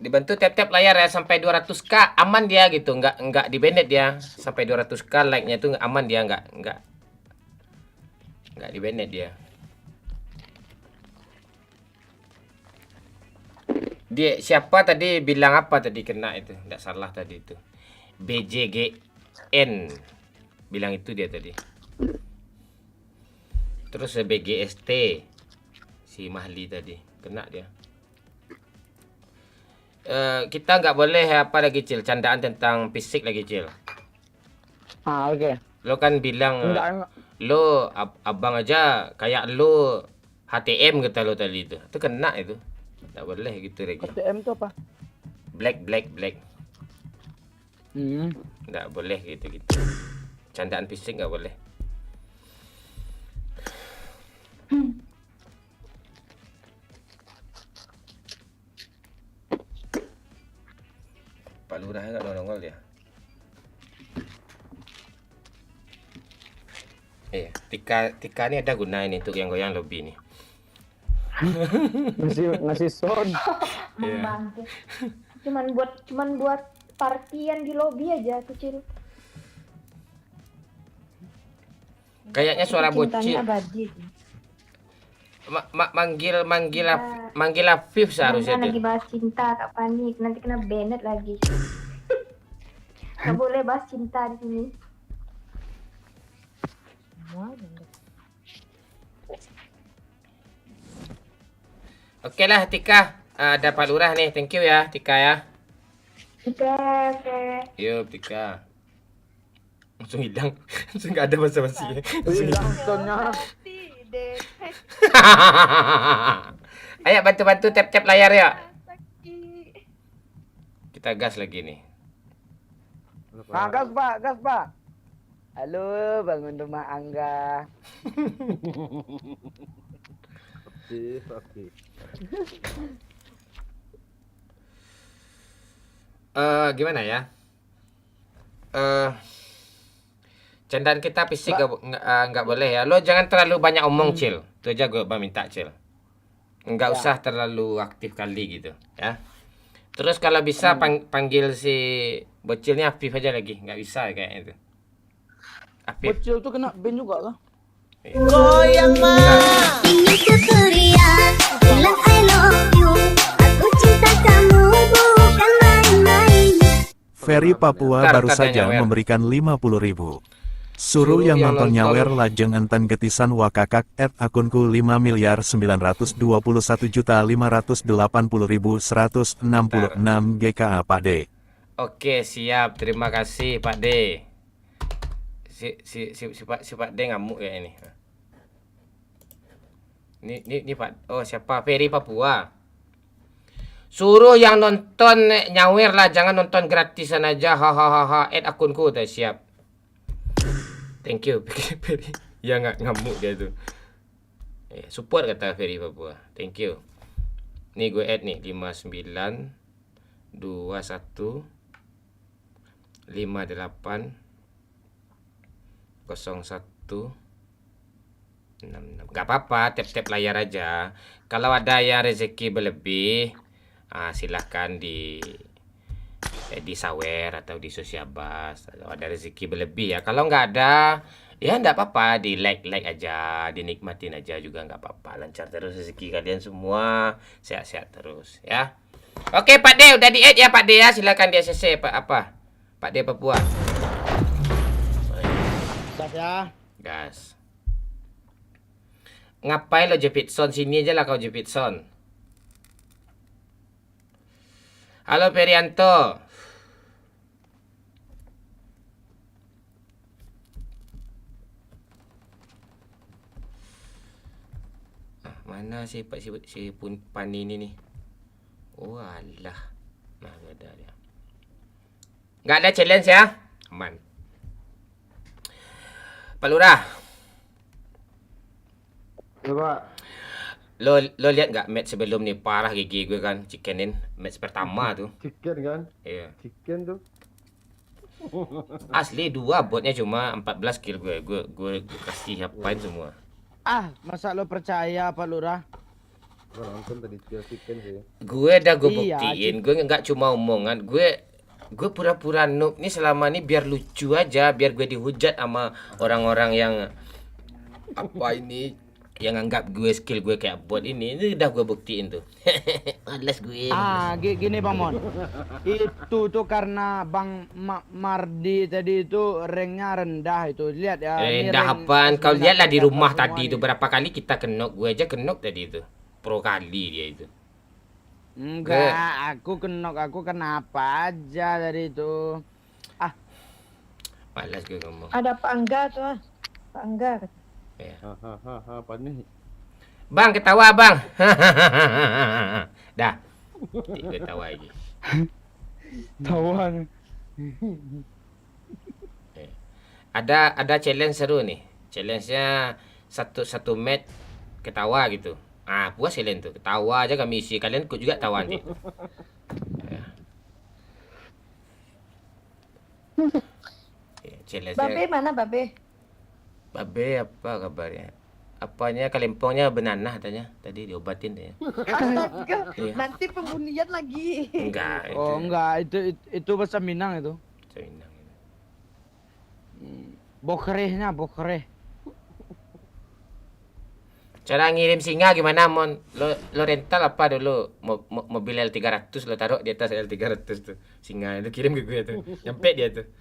Dibantu tap-tap layar ya sampai 200k aman dia gitu, nggak di banned dia sampai 200k like-nya itu aman dia nggak di banned dia. Dia siapa tadi bilang apa tadi kena itu? Nggak salah tadi itu. BJGN bilang itu dia tadi. Terus BGST si Mahli tadi kena dia. Kita nggak boleh apa lagi Cil, candaan tentang fisik lagi Cil. Oke. Lo kan bilang lo abang aja kayak lo HTM kata lo tadi itu kena itu. Nggak boleh gitu lagi. KTM itu apa? Black. Nggak boleh gitu. Candaan fisik nggak boleh. Pak Lurahnya nggak nongol dia. Tika ini ada guna ini untuk yang goyang lobby nih. ngasih sound. Membantu. Cuman buat partian di lobby aja kecil. Kayaknya suara bocil. Cintanya abadi. Manggil Afif seharusnya Jangan lagi tuh. bahas cinta, Kak Panik. Nanti kena banned lagi. Nggak boleh bahas cinta di sini. Oke lah Tika, ada Pak Lurah nih, thank you ya Tika ya. Oke. Yuk Tika. Langsung hilang, langsung nggak ada basa-basi. Hilang soundnya. Ayo bantu tap layar ya. Kita gas lagi nih. Gas, Pak. Halo, bangun rumah Angga. Oke. Gimana ya? Candaan kita fisik nggak boleh ya. Lo jangan terlalu banyak omong, Cil. Itu aja gue minta, Cil. Nggak usah terlalu aktif kali gitu, ya. Terus kalau bisa panggil si bocilnya Afif aja lagi. Nggak bisa kayaknya itu. Afif. Bocil tuh kena ban juga kah? Goyang mah. Ingin ku teriak, bilang I love you. Aku cinta kamu bukan main-main. Ferry Papua Bentar, baru bentar, saja nyawer. memberikan 50.000. Suruh yang nonton nyawer lajeng enten getisan wakakak akunku 5.921.580.166 GKA Pak D. Oke, siap. Terima kasih, Pak D. Si Pak D ngamuk ya ini. Ini Pak. Oh, siapa? Ferry Papua. Suruh yang nonton nyawer lah, jangan nonton gratisan aja. Hahaha. Add akunku udah siap. Thank you, Ferry. Ya ngamuk dia tuh. Support kata Ferry Papua. Thank you. Nih gue add nih 59 21 58 01 66. Gak apa-apa, tap-tap layar aja. Kalau ada yang rezeki berlebih, silahkan di sawer atau di sosiabas. Kalau ada rezeki berlebih ya. Kalau nggak ada, ya nggak apa-apa, di like aja, dinikmatin aja juga nggak apa-apa. Lancar terus rezeki kalian semua, sehat-sehat terus ya. Oke Pak D, udah di add ya Pak D ya. Silakan di ACC Pak D Papua. Gas ya. Gas. Ngapain lo jepit sound? Sini aja lah kau jepit sound. Halo Perianto. Mana si Pani ini nih? Oh alah. Nah, gak ada dia. Nggak ada challenge ya? Aman. Pak Lurah. Ya, Pak. Lo lihat nggak match sebelum nih, parah gigi gue kan, chickenin match pertama tuh. Chicken kan? Iya. Chicken tuh. Asli 2 botnya cuma 14 kill gue kasih apain semua. Masa lo percaya Pak Lurah? Gue nonton tadi chicken sih. Gue Iya, buktiin, gue nggak cuma omongan, gue pura-pura noob nih selama ini biar lucu aja, biar gue dihujat sama orang-orang yang apa ini, yang anggap gue skill gue kayak bot ini udah gue buktiin tuh. Males gue. Gini Bang Mon. Itu tuh karena Bang Mardi tadi itu ranknya rendah itu. Lihat ya. ini Rendah rank apaan? Kau lihatlah di 9 rumah semua tadi nih. itu berapa kali kita kenok, gue aja kenok tadi itu. Pro kali dia itu. Enggak, aku kenapa aja dari itu. Malas gue ngomong. Ada Pak Angga tuh. Pak Angga. Hahaha, apa nih? Bang, ketawa bang. Dah. Gue tawa lagi. Tawan. Ada challenge seru nih. Challenge-nya satu match ketawa gitu. Puas kalian tuh. Ketawa aja kami isi. Kalian ikut juga tawa nanti. Challenge-nya. Babe mana Babe? Babe apa kabarnya? Apanya kalempongnya benanah katanya. Tadi diobatin deh. Astaga, Iya. nanti pembunyian lagi. Enggak. Oh enggak, itu bahasa Minang itu. Minang. Bokrehnya, bokreh. Cara ngirim singa gimana Mon? Lo rental apa dulu? Mobil L300 lo taruh di atas L300 tuh. Singa itu kirim ke gue tuh. Nyampe dia tuh.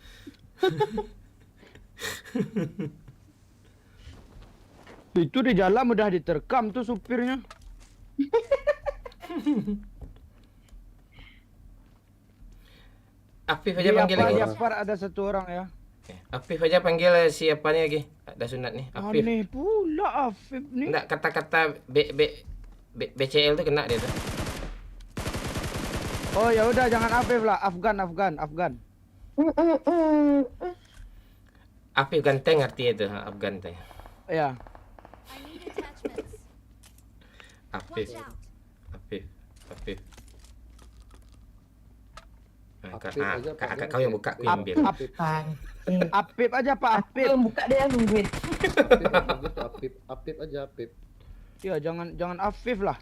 Itu di jalan udah diterkam tuh supirnya. Afif aja panggil lagi. Jafar ada satu orang ya. Afif aja panggil siapa nih lagi? Ada sunat nih. Afif. Aneh pula Afif nih. Enggak, kata-kata BCL tuh kena dia tuh. Oh ya udah jangan Afif lah, Afgan. Afif ganteng artinya itu, Afif ganteng. Ya. I need attachments. Afif, Watch out. Afif. Nah, Afif aja, Pak. kau yang buka, aku yang ambil. Apip aja Pak Apip. Yang buka dia yang nungguin. Apip aja Apip. Ya jangan Afif lah.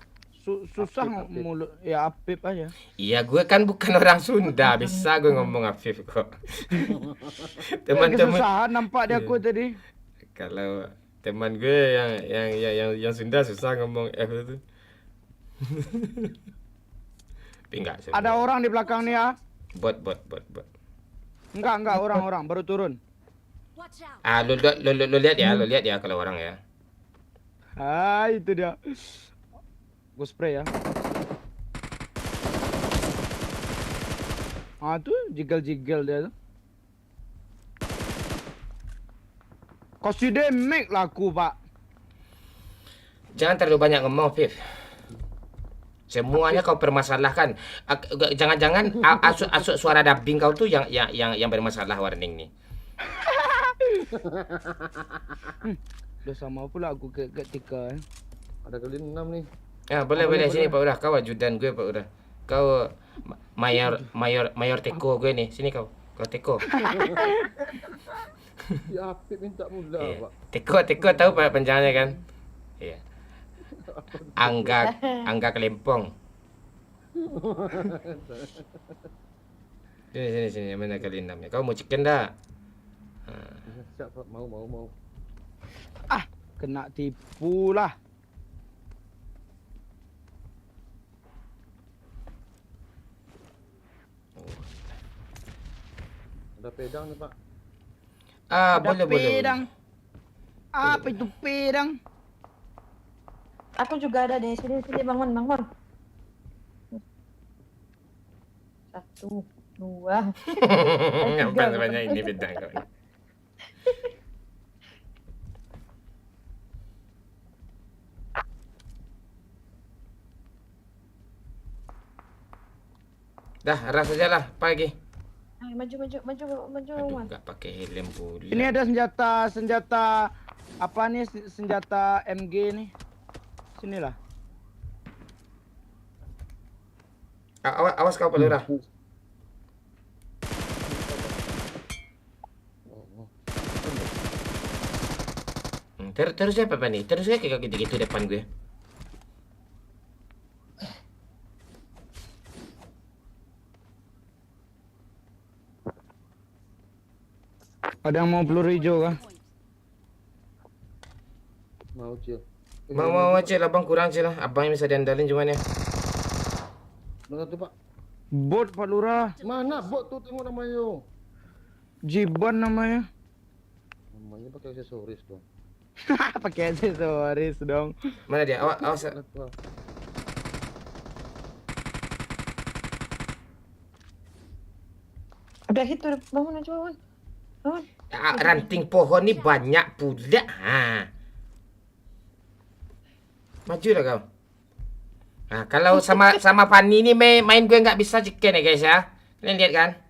Susah Apip. mulut. Ya Apip aja. Iya, gue kan bukan orang Sunda, bisa gue ngomong Afif kok. Teman-teman, Kesusahan nampak dia aku tadi. kalau teman gue yang Sunda susah ngomong F itu. Tapi enggak sih. Ada orang di belakang nih ya. Bot. Enggak orang baru turun. Watch out. Ah, lu lihat ya kalau orang ya. Ah, itu dia. Gue spray ya. Ah tuh jiggle dia tuh. Kasih damage laku Pak. Jangan terlalu banyak ngomong, Fif. Semuanya kau permasalahkan. Jangan-jangan asuk suara dubbing kau tuh yang bermasalah, warning nih. Udah sama pula aku ketika Ada kali 6 nih. Ya, boleh sini Pak Udah. Kau ajudan gue Pak Udah. Kau mayor teko gue nih. Sini kau teko. Ya Apip minta mula, Iya. Pak. Teko tahu Pak panjangnya kan? Iya. Angga kelempong. Sini mana kali 6 ya. Kau mau chicken dah? Siap, Pak. Mau. ah kena tipu lah. Ada pedang nih, Pak. Ah, Ada boleh. pedang. Apa itu pedang? Aku juga ada di sini bangun. 1, 2. Ngapain sebanyak ini bintang kau? Dah, ras aja lah. Pagi. Ayo, maju. Aduh, Man. enggak pakai helm pula. Ini ada senjata apa nih, senjata MG nih. Sinilah. Awas kau Pak Lurah. Terus siapa Pak nih? Terus kayak gitu-gitu depan gue. Ada yang mau peluru hijau kah? Mau, Cil. Mau Cil, abang kurang Cil lah. Abang yang bisa diandalin cuman ya. Mana tuh, Pak? Bot Pak Lurah. Mana bot tuh, tengok namanya. Jiban namanya. Namanya pakai aksesoris dong. Pakai aksesoris dong. Mana dia? Awas. Udah hit tuh, bangun. Ranting pohon nih banyak pula. Maju lah kau. Nah, kalau sama Fanny ini main gue nggak bisa chicken ya guys ya. Kalian lihat kan?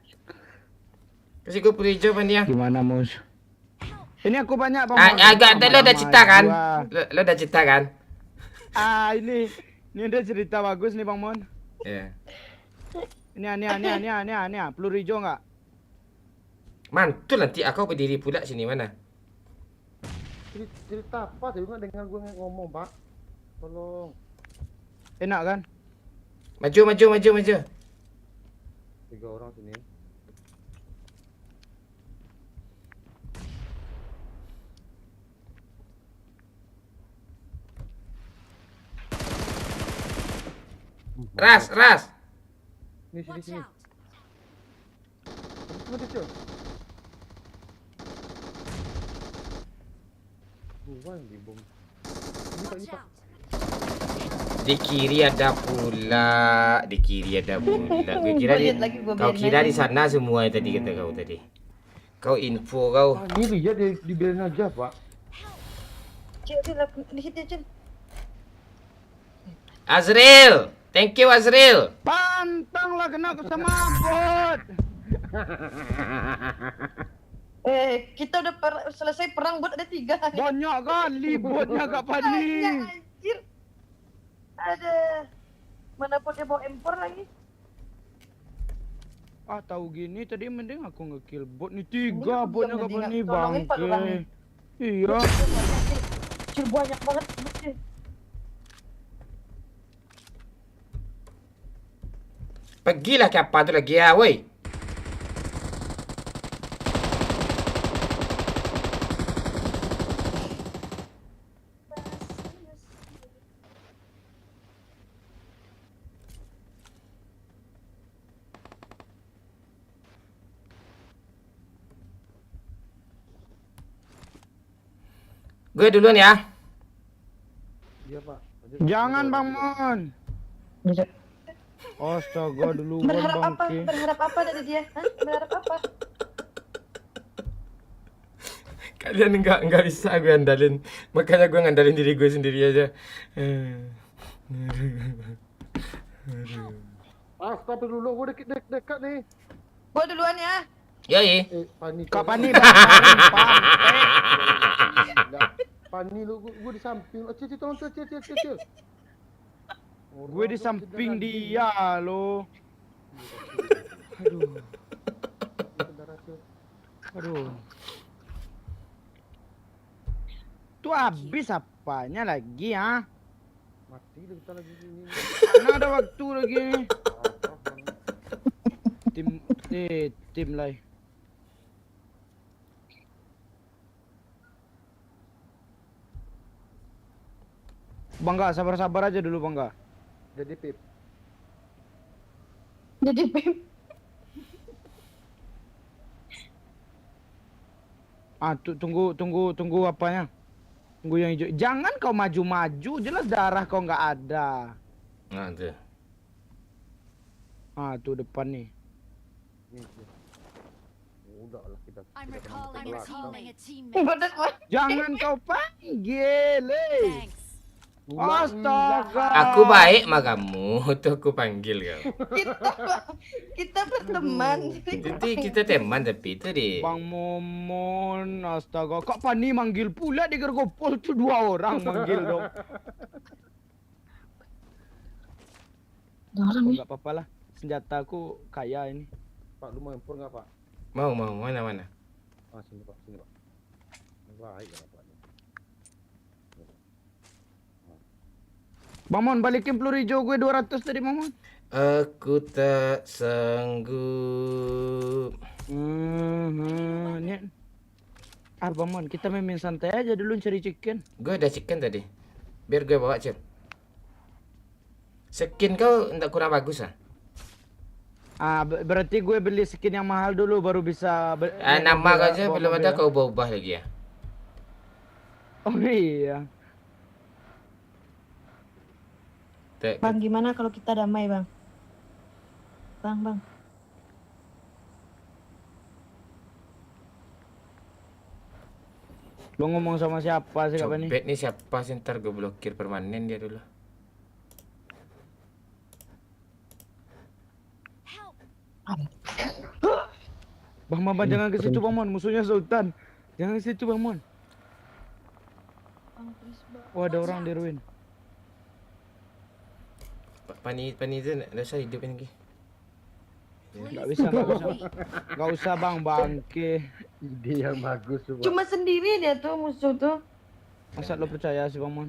Kasih gue peluru hijau Fanny ya. Gimana Mus? Ini aku banyak Bang. Agak lo udah cerita kan? Lo udah cerita kan? Ini ada cerita bagus nih Bang Mon. Iya. Ini peluru hijau enggak? Mantul nanti aku berdiri pula sini mana? Cerita apa? Tadi nggak dengar gue ngomong, Pak. Tolong. Enak kan? Maju. 3 orang sini. Ras. Ini Watch sini. out. Mana dia? Buang di bom. Watch out. Di kiri ada pula. Gue kira kau kira di sana semua tadi kata kau tadi. Kau info kau. Ini dia dibiarin aja, Pak. Cil, di hit dia, Cil. Azril, thank you Azril. Pantang lah kena aku sama bot. Kita udah selesai perang bot ada 3. Banyak kali botnya Kak Pani. Anjir. Ada. Mana botnya bawa M4 lagi? Ah tahu gini tadi mending aku ngekill bot nih Ini 3 aku botnya juga Kak Pani mending tolongin Pak Lurah bangke. nih. Iya. Kecil banyak banget botnya. Pergilah ke apa tu lagi ya, woi. Gue duluan ya. Iya Pak. Jangan Bang Mon. Astaga duluan Berharap apa? bangke. Berharap apa dari dia? Hah? Berharap apa? Kalian enggak bisa gue andalin. Makanya gue ngandalin diri gue sendiri aja. Astagfirullah, gue dekat nih. Gua duluan ya. Yoi. Pani. Kak Pani Pani lu, gue di samping. Cil, tolong cil. gue di samping dia lo. Aduh. Tuh habis apanya lagi ya? Mati deh kita lagi ini. Mana ada waktu lagi? Tim lah. Bangga, sabar-sabar aja dulu Bangga. Jadi Pip. Jadi Pip. Ah, tunggu apanya? Tunggu yang hijau. Jangan kau maju-maju, jelas darah kau nggak ada. Nah, tuh. Ah, tuh depan nih. Udah lah kita. I'm recalling a teammate. Jangan kau panggil, Thanks. Astaga. Aku baik sama kamu, tuh aku panggil kau. Kita berteman. Jadi kita teman tapi itu deh. Bang Momon, astaga. Kak Pani manggil pula di Gergopol tuh 2 orang manggil dong. Enggak apa-apa lah. Senjata aku kaya ini. Pak, lu mau impor nggak Pak? Mau mana. Ah, sini Pak. Baik ya Pak. Bang Mon, balikin peluru hijau gue 200 tadi Bang Mon. Aku tak sanggup. Ini. Ah Bang Mon, kita main santai aja dulu cari chicken. Gue ada chicken tadi. Biar gue bawa Cil. Skin kau enggak kurang bagus ah? Berarti gue beli skin yang mahal dulu baru bisa Nama kau aja belum ada kau ubah lagi ya. Oh iya. Bang, gimana kalau kita damai, Bang? Bang. Lo ngomong sama siapa sih Kak Pani? Cobek nih siapa sih, ntar gue blokir permanen dia dulu. Bang Maman jangan ke situ Bang Mon, musuhnya Sultan. Jangan ke situ Bang Mon. Oh ada orang di ruin. Pani itu enggak usah hidup ini. Enggak usah Bang, bangke. Ide yang bagus tuh. Cuma sendiri dia tuh musuh tuh. Masa lo percaya sih Bang Mon?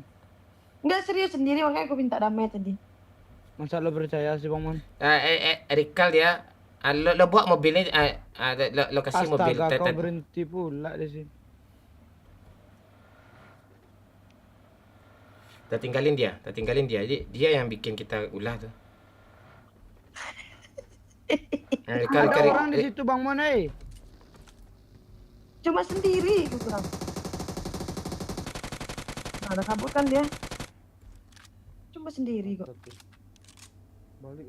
Enggak serius sendiri, makanya aku minta damai tadi. Masa lo percaya sih Bang Mon? Rikal dia. Lo bawa mobilnya, lo kasih mobil. Astaga, kau berhenti pula di sini. Kita tinggalin dia. Jadi dia yang bikin kita ulah tuh. Ada orang di situ Bang Mon, Cuma sendiri, aku bilang. Nah, ada kabur kan dia? Cuma sendiri kok.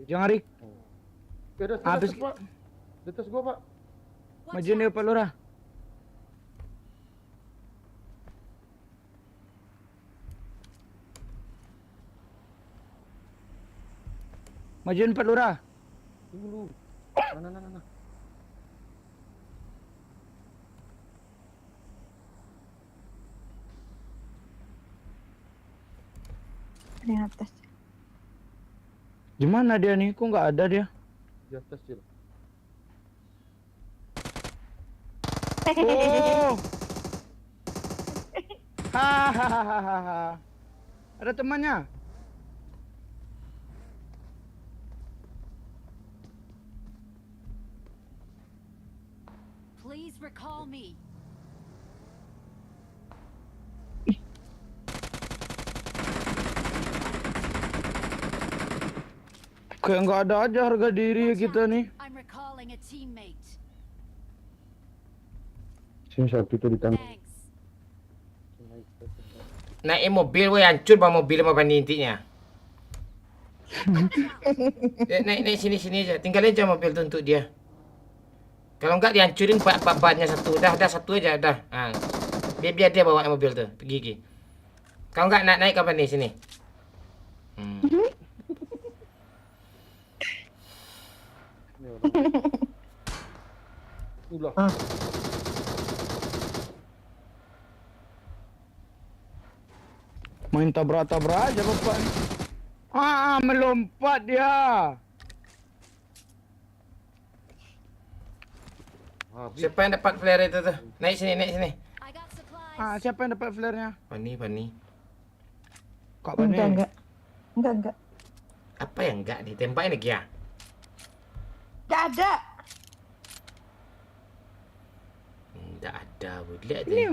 Jangan Rik. Habis Pak. Di atas gua Pak. Maju nih Pak Lurah. Majuin Pak Lurah. Tunggu. Nah. yang atas. Di mana dia nih? Kok nggak ada dia? Di atas Cil. Oh. Hahaha. Ada temannya. Please recall me. Kayak nggak ada aja harga diri Watch kita out. nih. I'm recalling a teammate. Sini satu itu di tangan. Thanks. Naik mobil weh, hancur bang mobil sama ban intinya. Naik sini aja. Tinggalin aja mobil tuh untuk dia. Kalau enggak dihancurin bannya satu. Dah satu aja dah. Ah. Biar dia bawa mobil tuh pergi. Kalau enggak naik kapan nih sini? Ini orang. Ulah. Main tabrak-tabrak aja bapak nih. Melompat dia. Habis. Siapa yang dapat flare itu tuh? Naik sini. I got supplies. Siapa yang dapat flare-nya? Pani. Kak Bani. Enggak. Apa yang enggak ditembakin lagi ya? Enggak ada. Enggak ada, Bu. Lihat Ini dia.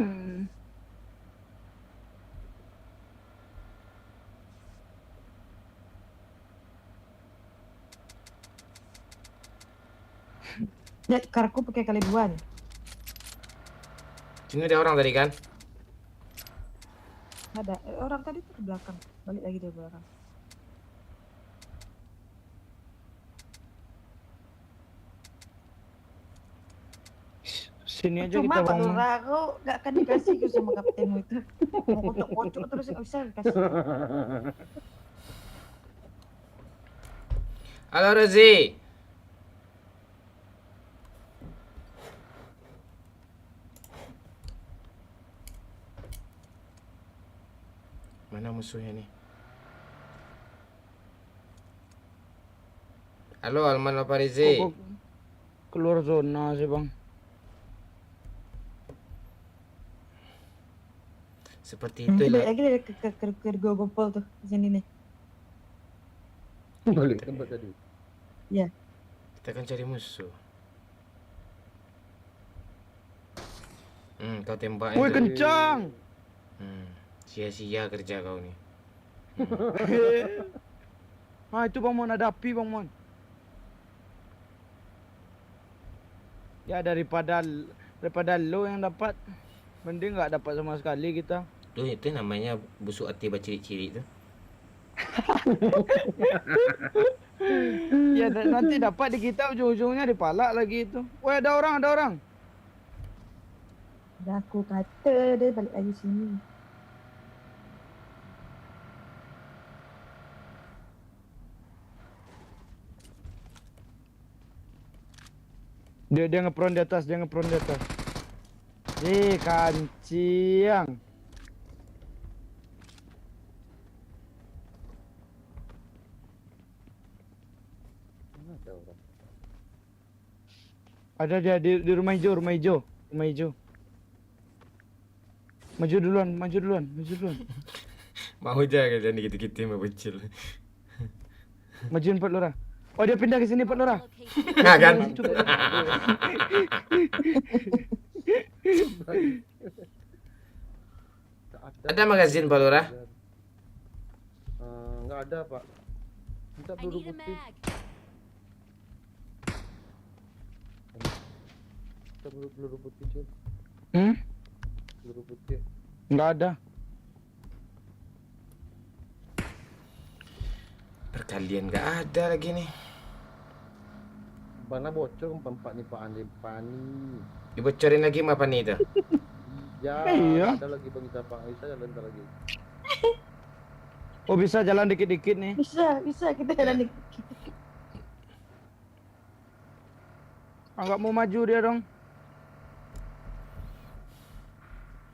Lihat karku pakai kali 2 nih. Sini ada orang tadi kan? Ada orang tadi tuh ke belakang. Balik lagi dari belakang. Sini aja Cuma kita Pak ngomong. Lura, aku gak akan dikasih ke sama kaptenmu itu. Mau kocok-kocok terus gak bisa dikasih. Halo Rozi. Mana musuhnya nih? Halo Alman Farizi. Kok keluar zona sih bang. Seperti itu Balik lah. lagi dari ke Gopol tuh di sini nih. Balik tempat tadi. Iya. Kita akan cari musuh. Kau tembak Woi itu. kencang. Sia-sia kerja kau nih. Itu Bang Mon, ada api Bang Mon. Ya daripada lo yang dapat, mending nggak dapat sama sekali kita. Tuh itu namanya busuk hati berciri-ciri itu. Ya nanti dapat di kita ujung-ujungnya dipalak lagi itu. Woi ada orang. Udah aku kata dia balik lagi sini. Dia ngepron di atas, kanciang. Mana ada orang? Ada dia di rumah hijau. Maju duluan. Mau aja kerja nih gitu-gitu mau bocil. Majuin Pak Lura. Oh dia pindah ke sini Pak Lura. Nah kan? Ada magazin Pak Lura? Nggak ada Pak. Minta I peluru need a putih. mag. Minta peluru putih Cil. Peluru putih. Nggak ada. Perkalian nggak ada lagi nih. Mana bocor tempat nih Pak Andi Pani. Dibocorin lagi apa nih itu? Ya, Iya. ada lagi Bang kita Pak Aisyah jalan ntar lagi. Oh bisa jalan dikit-dikit nih. Bisa kita jalan dikit. Nggak mau maju dia dong.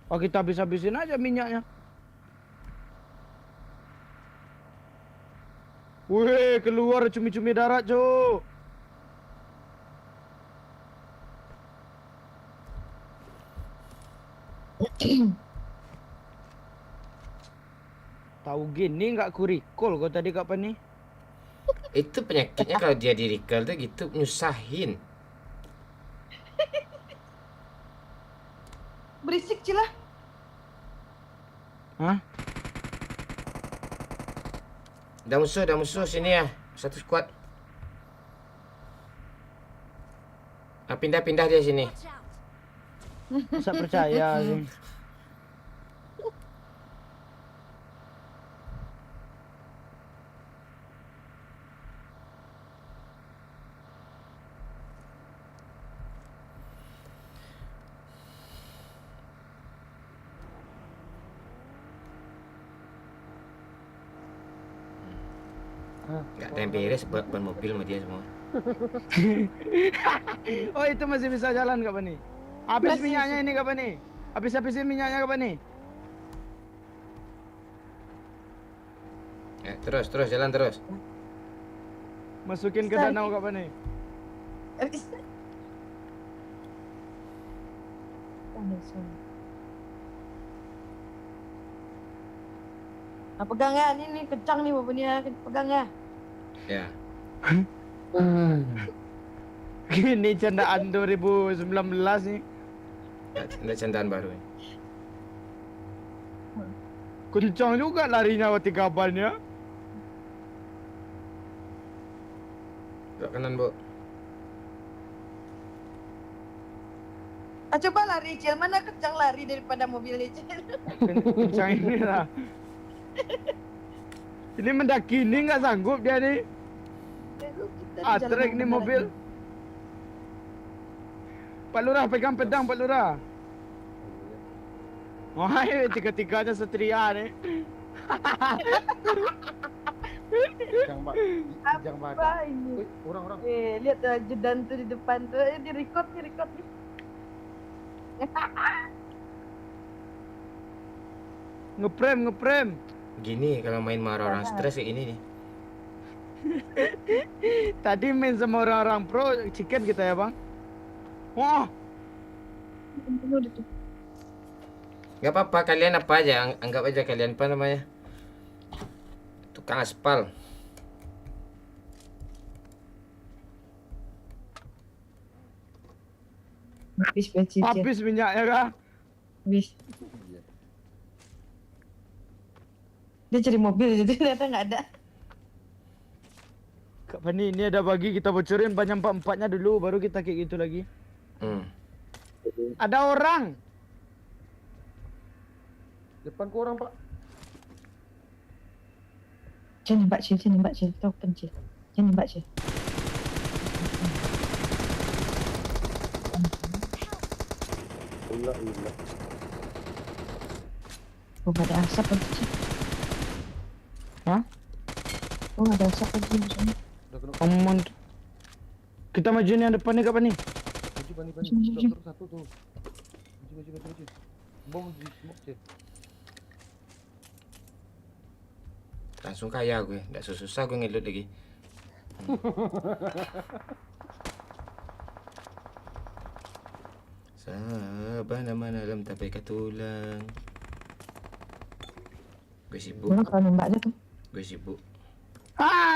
Oh kita habis-habisin aja minyaknya. Wih, keluar cumi-cumi darat, Cuk. Tahu gini nggak ku recall kau tadi kapan nih? Itu penyakitnya kalau dia di recall tuh gitu nyusahin. Berisik Cila. Hah? Dah musuh sini ya. Satu squad. Ah, pindah dia sini. Watch out. Masa percaya sih. Nggak ada yang beres ban mobil sama dia semua. Oh, itu masih bisa jalan kapan nih? Habis Masih. minyaknya ini kapan nih? Habis-habisin minyaknya kapan nih? Terus jalan terus. Masukin ke Bisa. danau kapan nih? Habis. Ah, pegang ya, ini kencang nih bapaknya, pegang ya. Ya. Gini candaan 2019 nih. Nggak candaan baru. Kencang juga larinya waktu kabarnya. Belok kanan, Bu. Ah, coba lari Cil, mana kencang lari daripada mobilnya Cil. Kencang ini lah. Ini mendaki ini nggak sanggup dia nih. Trek nih mobil. Pak Lurah pegang pedang Pak Lurah. Wah, tiga-tiganya setria nih. Jangan badak. Apa ini? Wih, orang. Lihat tuh ajudan tuh di depan tuh, di record nih. Ngeprem. Gini kalau main marah orang stres kayak ini nih. Tadi main sama orang-orang pro chicken kita ya, Bang. Wah, Gak apa-apa, kalian apa aja, anggap aja kalian apa namanya, tukang aspal. Habis bensin Cil. habis minyaknya kah? Habis. Dia cari mobil jadi ternyata nggak ada. Kak Fani, ini ada bagi kita bocorin banyak empat-empatnya dulu, baru kita kayak gitu lagi. Ada orang. Depan ku orang, Pak. Jangan nembak Cil, kita open Cil. Jangan nembak Cil. Ulah. Oh, nggak ada asap lagi Cil. Hah? Oh, nggak ada asap lagi maksudnya. Aman. Kita majuin yang depan nih, Kak Fani. Maju. Maju. Satu tuh. Maju. Bom di smoke, Cil. Langsung kaya gue, nggak susah gue ngelut lagi. Sabana malam tapi katulang. Gue sibuk. Gimana kalau nembaknya tuh? Gue sibuk.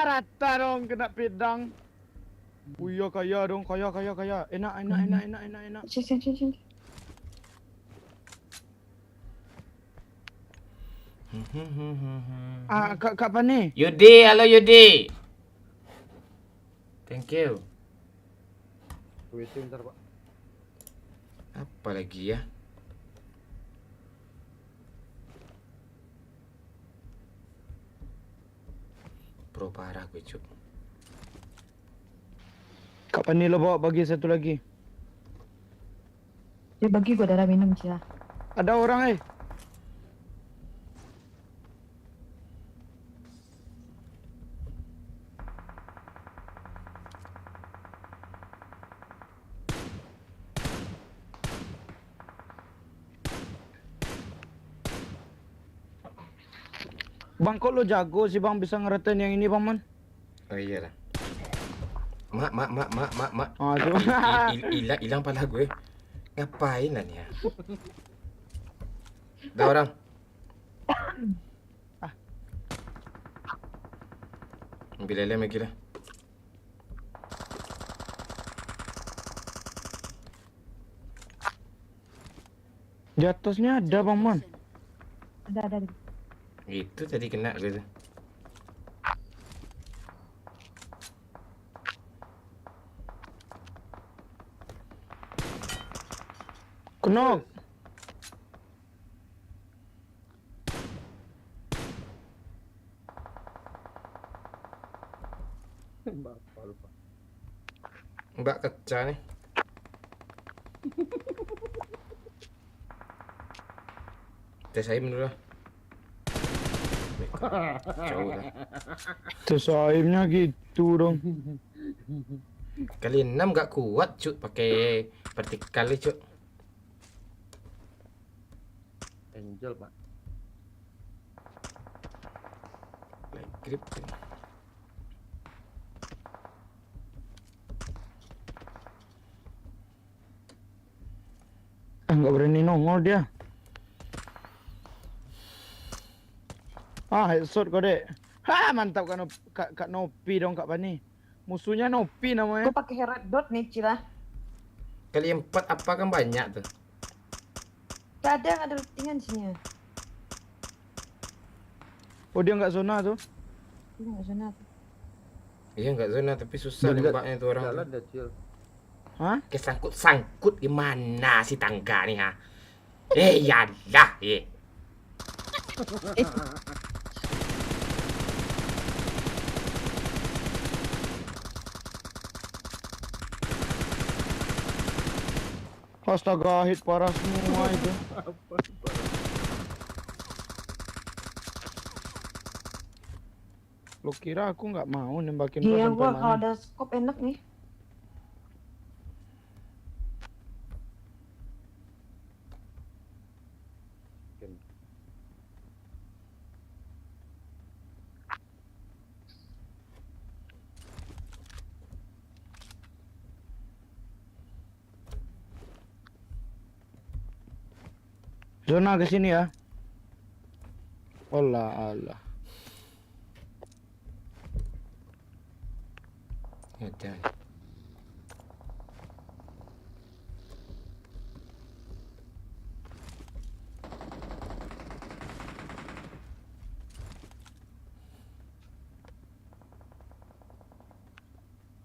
Rata dong kena pedang. Iya kaya dong, kaya. Enak. Cil. Kak Fani. Yudi, halo Yudi. Thank you. WC bentar, Pak. Apa lagi ya? Pro parah gue cuk. Kak Fani lo bawa bagi satu lagi. Dia bagi gua darah minum Cil. Ada orang Bang, kok lo jago sih Bang bisa ngeretain yang ini Bang Man? Oh iyalah. Mak. Ah, tu. Hilang pala gue. Ngapain lah nih ya? Dah orang. Ambil lem lagi lah. Di atasnya ada Bang Mon. Ada. Itu tadi kena gue tuh. Kenok. Mbak Keca nih. Tes saya dulu lah. Jauh dah. Tersaimnya gitu dong. Kali 6 gak kuat cuk pakai vertikal nih cuk. Angel, Pak. Like grip. Enggak berani nongol dia. Headshot kau dek. Mantap Kak Nopi dong Kak Bani. Musuhnya Nopi namanya. Gue pakai red dot nih Cila. Kali 4 apa kan banyak tuh. Gak ada lootingan sini. Oh dia nggak zona tuh. Ini nggak zona. Iya nggak zona tapi susah nembaknya tuh orang. Jalan dah, Cil. Hah? Kesangkut gimana si tangga nih ha? Yalah. Astaga, hit parah semua itu. Lo kira aku nggak mau nembakin kau Iya, sampai gua kalau mana? ada scope enak nih. Zona ke sini ya. Allah. Ada.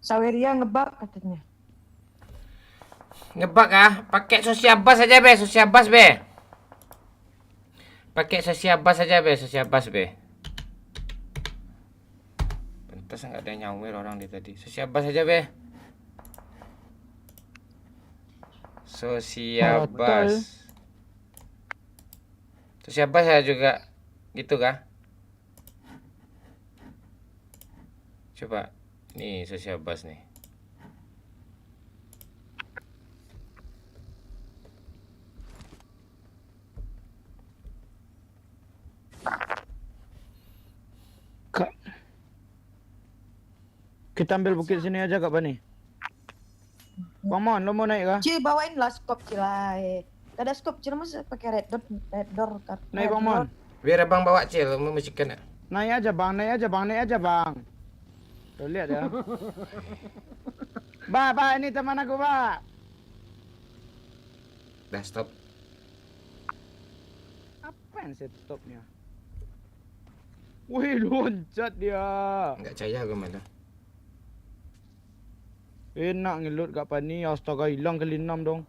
Saweria ngebak katanya. Ngebak ah, pakai sosiabas aja be, sosiabas be. Pakai sosiabas aja be, sosiabas be. Pantas nggak ada nyawer orang di tadi. Sosiabas aja be. Sosiabas. Sosiabas ya juga gitu kah? Coba, nih sosiabas nih. Kita ambil bukit sini aja Kak Bani. Bang Mon, lo mau naik kah? Cil bawain lah scope Cila. Gak ada scope Cil masa pakai red door. Naik Bang Mon. Biar abang bawa Cil, mau musikan. Naik aja bang. Tuh lihat ya. Ba, ini teman aku ba. Dah stop. Apa yang stopnya? Wih, loncat dia. Enggak percaya gue malah. Enak ngelut Kak Pani. Astaga, hilang kali 6 dong.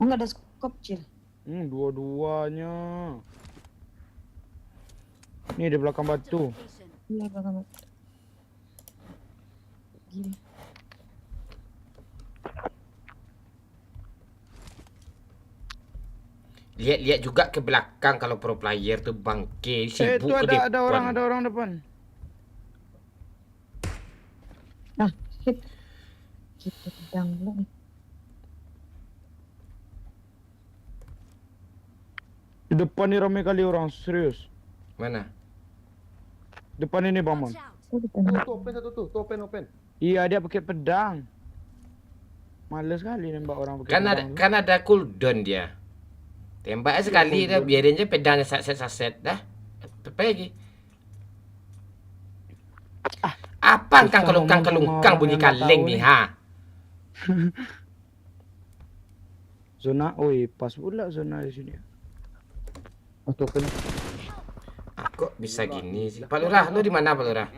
Enggak ada scope Cil. Dua-duanya. Nih di belakang batu. Iya banget. Gini. Lihat juga ke belakang kalau pro player tuh bangke sibuk Itu ke ada depan. orang depan. Nah, hit. Kita pedang dulu nih. Di depan ni ramai kali orang, serius. Mana? Depan ini Bang Mon. Watch out. Tuh, open. Iya, dia pakai pedang. Males sekali nembak orang pakai Kan pedang. kan ada cooldown dia. Tembak sekali dah, biarin aja pedangnya saset dah. Apa lagi? Apa susah ngomong sama kelungkang bunyi orang yang nggak kaleng tahu nih, nih. ha? Zona, oi, pas pula zona di sini. Tuh, open. Kok bisa gini sih? Pak Lurah, lu di mana Pak Lurah?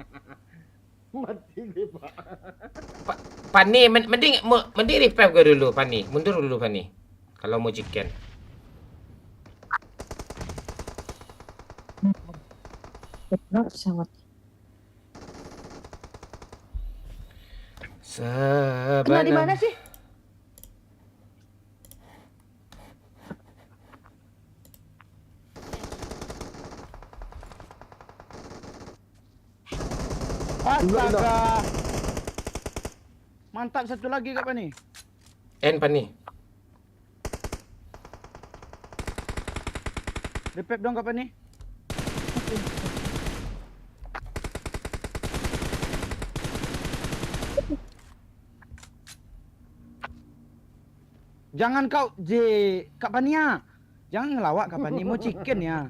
Mati deh, Pak. Pani, mending revive gue dulu, Pani. Mundur dulu, Pani. Kalau mau chicken. Sangat. Kena di mana sih? Astaga. Mantap, satu lagi Kak Pani. Pani. Revive dong Kak Pani. Jangan kau Kak Pani ya. Jangan ngelawak Kak Pani, mau chicken ya.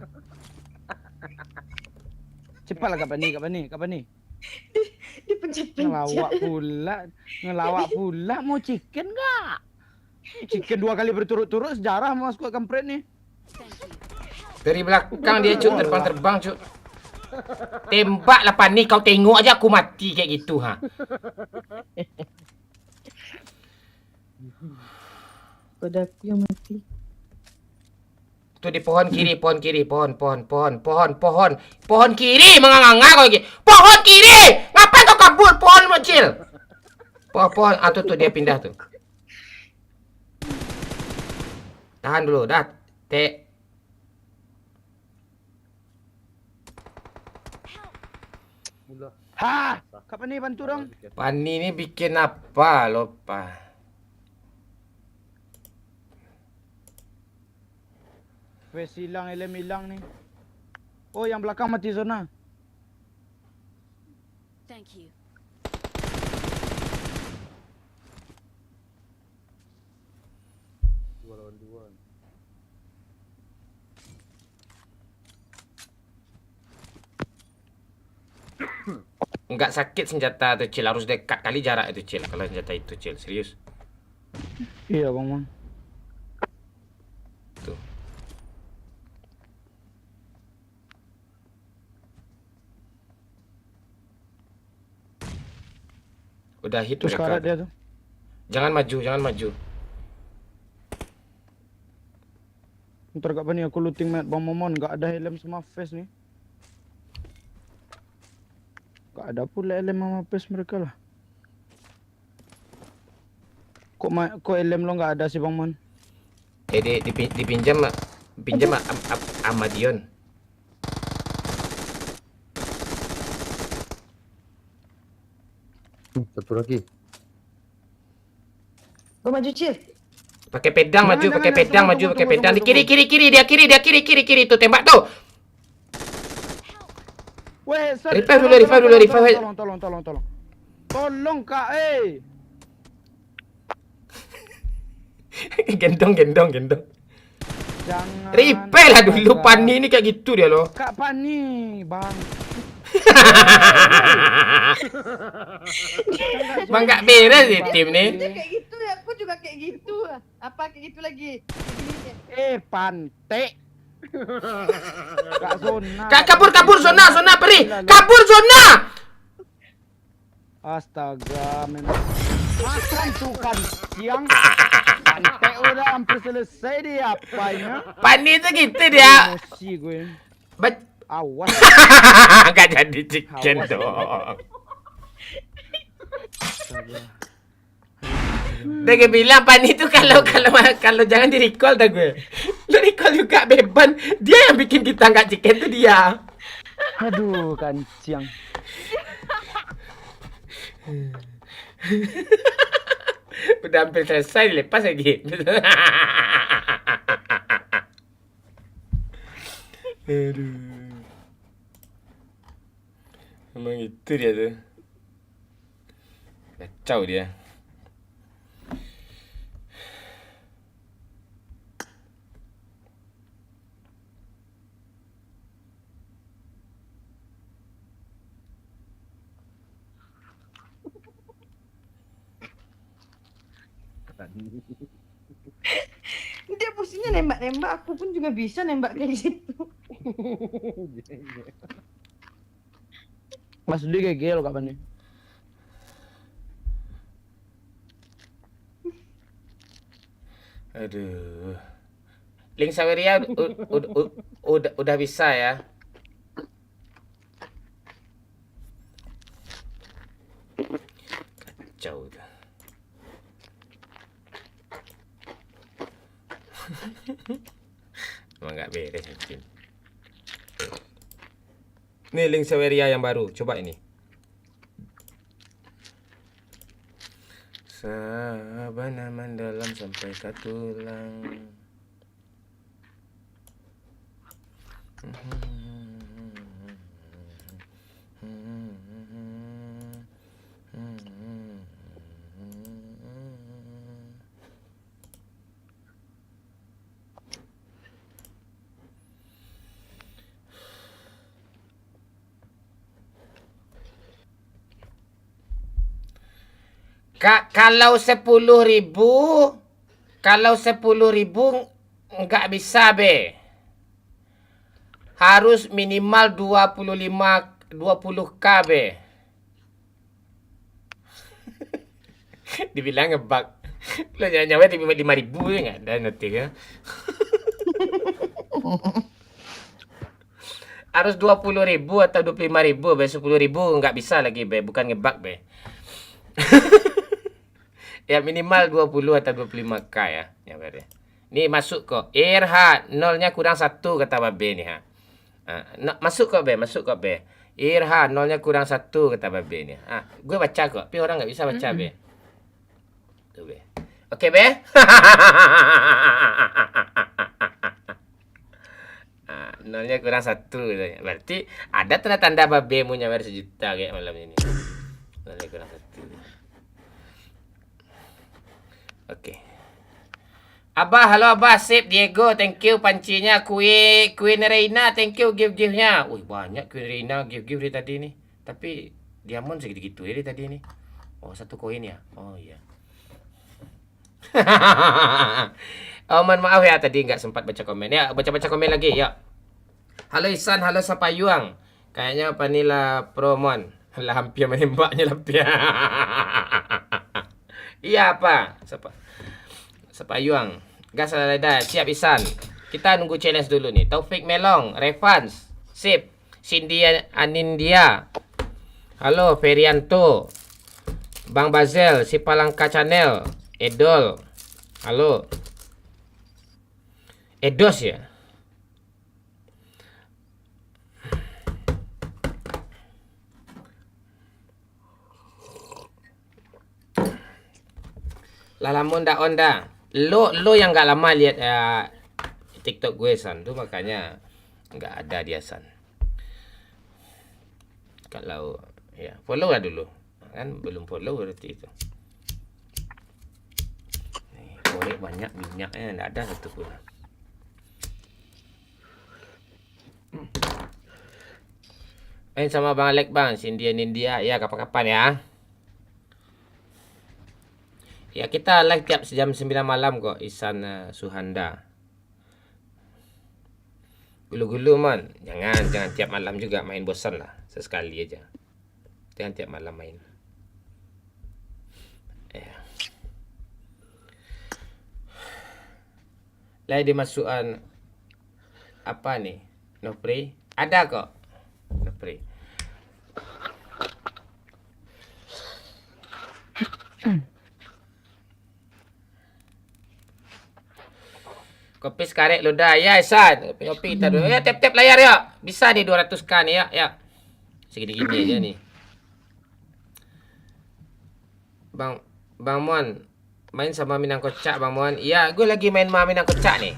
Cepatlah Kak Pani. Ngelawak pula mau chicken enggak? Chicken 2 kali berturut-turut sejarah masuk ke kampret nih. Dari belakang dia cuk, terbang cuk. Tembak lah Pani, kau tengok aja aku mati kayak gitu ha. Pada aku yang mati. Tuh di pohon kiri, pohon kiri menganga kau lagi. Pohon kiri, ngapain kau kabur pohon kecil? Pohon, tuh dia pindah tuh. Tahan dulu, dah. Ha, Kak Pani bantu dong. Pani ini bikin apa lupa. Wes hilang, elem hilang nih. Oh, yang belakang mati zona. Thank you. Dua lawan dua. Enggak sakit senjata tuh Cil, harus dekat kali jarak itu Cil. Kalau senjata itu Cil, serius. Iya Bang Man. Tuh. Udah hit Terus mereka. karat dia tuh. Jangan maju. Ntar Kak Pani aku looting mat Bang Momon, enggak ada helm sama face nih. Enggak ada pula helm sama face mereka lah. Kok helm lo enggak ada sih Bang Mon? Dipinjam sama Dion. Satu lagi. Gua maju Cil. Pakai pedang maju, Jangan, pakai jangan, pedang tunggu, maju, tunggu, pakai tunggu, pedang. Di tunggu. kiri tuh tembak tuh. Weh, Revive dulu. Tolong. Tolong Kak, Gendong. Jangan. Repair lah dulu, Astaga. Pani ini kayak gitu dia loh. Kak Pani, Bang. Bang gak beres sih tim nih. Dia kayak gitu ya, aku juga kayak gitu. Apa kayak gitu lagi? Pante. Kak zona. Kak kabur zona perih. Kabur zona. Astaga, memang. Makan tuh kan siang. Pante udah hampir selesai dia apanya. Pani itu gitu dia. Emosi gue. Awas. Gak jadi chicken dong. Dia bilang Pani itu kalau jangan di recall dah gue. Lu recall juga beban. Dia yang bikin kita nggak chicken tuh dia. Aduh, kancing. Udah hampir selesai dilepas lagi. Aduh. Memang itu dia tuh. Kacau dia. Dia posisinya nembak-nembak, aku pun juga bisa nembak kayak gitu. Mas Dudi kayak gelo kapan nih? Aduh. Link Saweria udah bisa ya. Kacau tuh. Emang nggak beres mungkin. Nih link Saweria yang baru, coba ini. Sabana mendalam sampai ke tulang. Kalau 10.000, nggak bisa be. Harus minimal 20k be. Dibilang ngebug. Lo nyawa 5.000 ya nggak ada nanti ya. Harus 20.000 atau 25.000 be. 10.000 nggak bisa lagi be. Bukan ngebug be. Ya minimal 20 atau 25k ya. Ya berarti. Nih masuk kok. Irha nolnya kurang 1 kata Babe nih ha. Masuk kok be, masuk kok be. Irha nolnya kurang 1 kata Babe nih. Gue baca kok, tapi orang nggak bisa baca be. Tuh be. Oke be. Nolnya kurang 1 katanya. Berarti ada tanda-tanda Babe mau nyawer 1 juta kayak malam ini. Nolnya kurang 1. Oke. Abah, halo Abah, sip Diego, thank you pancinya. Queen Reina, thank you give-nya. Wih, banyak Queen Reina give dari tadi nih. Tapi diamond segitu-gitu ya dari tadi nih. Oh, 1 koin ya. Oh iya. Oh, mohon maaf ya tadi nggak sempat baca komen. Ya, baca-baca komen lagi ya. Halo Isan, halo Sapayuang. Kayaknya Panila Promon. Lah hampir menembaknya hampir. Iya apa? Sepayuang. Gas Leda, siap Isan. Kita nunggu challenge dulu nih. Taufik Melong, Revans, sip. Cindy Anindia. Halo Ferianto. Bang Bazel, si Palangka Channel, Edol. Halo. Edos ya. Lalamun dah onda. Lo yang nggak lama lihat TikTok gue San tuh makanya nggak ada dia San. Kalau ya follow lah dulu. Kan belum follow berarti itu. Nih, korek banyak minyaknya nggak ada satu pun. Main sama Bang Alek Bang, India ya kapan-kapan ya. Ya kita live tiap jam 9 malam kok Isan Suhanda. Gulu-gulu man. Jangan tiap malam juga main bosan lah. Sesekali aja. Jangan tiap malam main. Ya. Lah dimasukan apa nih? Nopri? Ada kok. Nopri. Kopi sekarek ludah ya Isan. Kopi kita dulu. Ya tap-tap layar ya. Bisa nih 200k nih ya. Ya. Segini-gini aja nih. Bang Mon main sama Minang Kocak Bang Mon. Iya, gue lagi main sama Minang Kocak nih.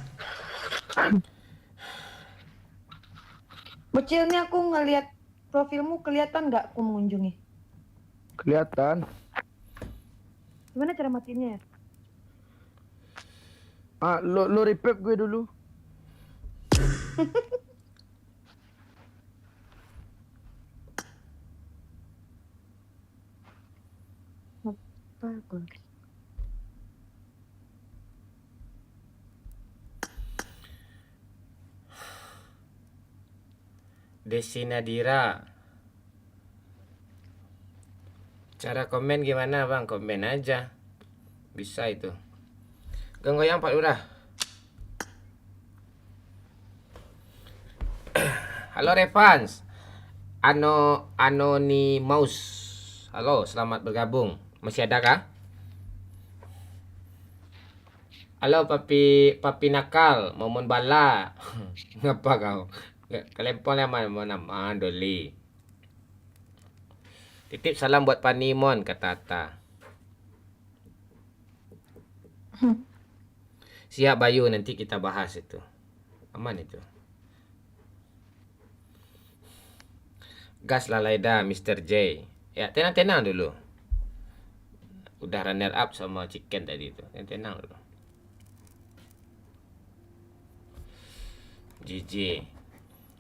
Bocil nih aku ngelihat profilmu kelihatan nggak aku mengunjungi? Kelihatan. Gimana cara matinya ya? Lo repep gue dulu. Bagus. Desi Nadira. Cara komen gimana bang? Komen aja. Bisa itu. Goyang Pak Lurah. Halo Revans. Anonymous. Halo, selamat bergabung. Masih ada kah? Halo papi nakal, momon bala. Ngapa kau? Kelempon yang mana Doli. Titip salam buat Panimon, kata Ata. Siap Bayu, nanti kita bahas itu. Aman itu. Gas Lalaida, Mr. J. Ya, tenang-tenang dulu. Udah runner up sama chicken tadi itu. Tenang dulu. JJ.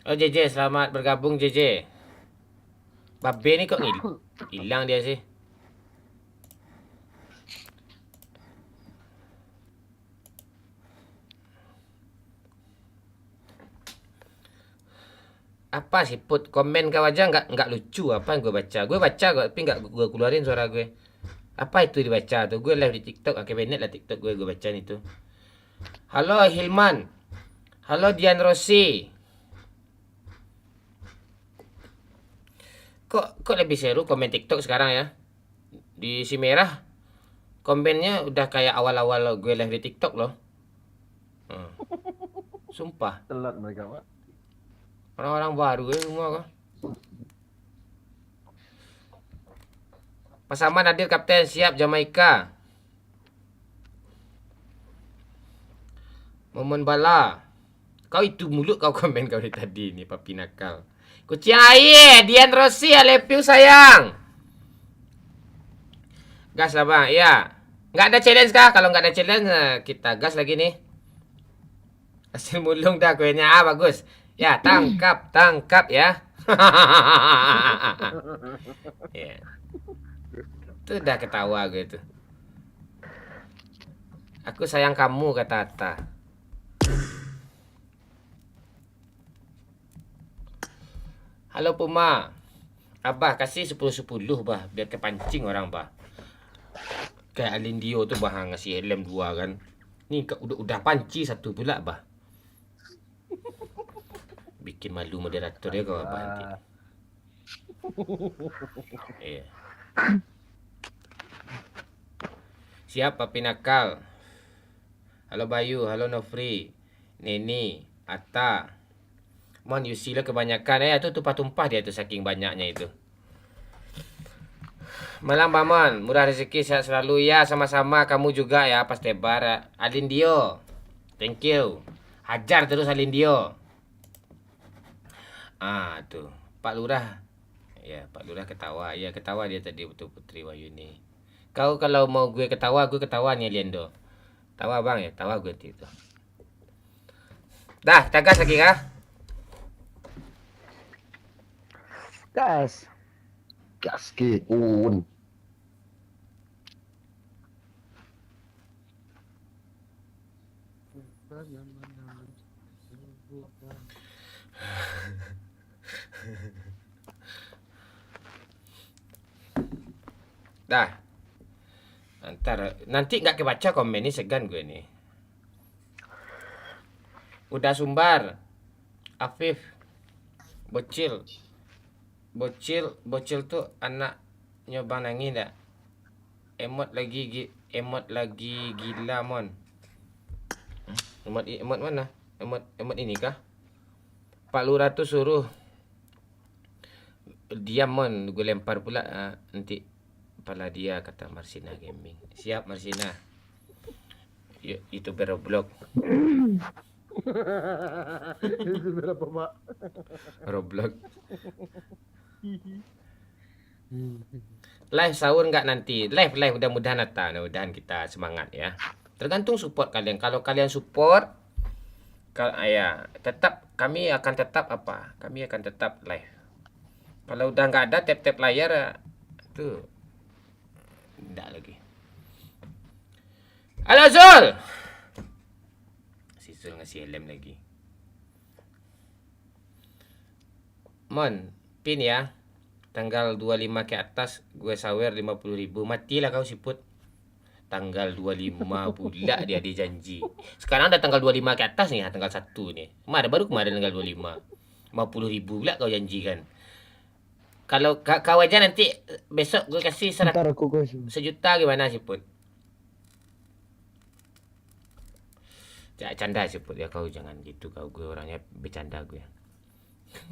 Oh JJ, selamat bergabung JJ. Babe ni kok hilang dia sih. Apa sih put komen kau aja nggak lucu apa yang gue baca. Gue baca kok tapi nggak gue keluarin suara gue. Apa itu dibaca tuh? Gue live di TikTok, oke benet lah TikTok gue bacain itu. Halo Hilman. Halo Dian Rossi. Kok lebih seru komen TikTok sekarang ya? Di si merah komennya udah kayak awal-awal gue live di TikTok loh. Sumpah. Telat mereka, Pak. Orang-orang baru semua kok. Pasaman hadir Kapten, siap Jamaika. Momen bala. Kau itu mulut kau komen kau dari tadi nih papi nakal. Kucing air, Dian Rossi, I love you sayang. Gas lah bang, iya. Nggak ada challenge kah? Kalau nggak ada challenge, kita gas lagi nih. Hasil mulung dah kuenya, bagus. Ya, tangkap ya. Yeah. Itu udah ketawa gue tuh. Aku sayang kamu, kata Atta. Halo Puma. Abah kasih 10-10 bah, biar kepancing orang bah. Kayak Alindio tuh bah ngasih helm 2 kan. Nih udah panci 1 pula bah. Bikin malu moderator ya kau apa nanti. Iya. Siap papi nakal. Halo Bayu, halo Nofri, Neni, Atta. Mon you see lah kebanyakan itu tumpah-tumpah dia tuh saking banyaknya itu. Malam Bamon, murah rezeki sehat selalu ya, sama-sama kamu juga ya pas tebar. Alindio. Thank you. Hajar terus Alindio. Tuh, Pak Lurah. Ya, Pak Lurah ketawa. Ya, ketawa dia tadi betul Putri Wayuni. Kau kalau mau gue ketawa nih Liendo. Tawa bang ya, tawa gue itu. Dah, kita gas lagi kah? Gas. Gas keun. Dah. Nanti nggak kebaca komen ini, segan gue nih. Udah Sumbar, Afif, Bocil tuh anaknya Bang Nangi dah. Emot lagi gila mon. Emot mana? Emot ini kah? Pak Lurah tuh suruh diam mon, gue lempar pula nanti kepala dia, kata Marsina Gaming. Siap Marsina. YouTuber Roblox. Itu berapa, Pak? Roblox. Live sahur nggak nanti? Live mudah-mudahan datang. Mudah-mudahan kita semangat ya. Tergantung support kalian. Kalau kalian support, ya tetap kami akan tetap apa? Kami akan tetap live. Kalau udah nggak ada tap-tap layar tuh, nggak lagi. Halo Zul. Si Zul ngasih helm lagi. Mon, pin ya. Tanggal 25 ke atas gue sawer 50.000. Matilah kau siput. Tanggal 25 pula dia janji. Sekarang udah tanggal 25 ke atas nih, tanggal 1 nih. Baru kemarin tanggal 25. 50.000 pula kau janjikan. Kalau kau aja nanti besok gue kasih 100 sejuta gimana siput? Canda siput ya, kau jangan gitu, kau gue orangnya bercanda gue.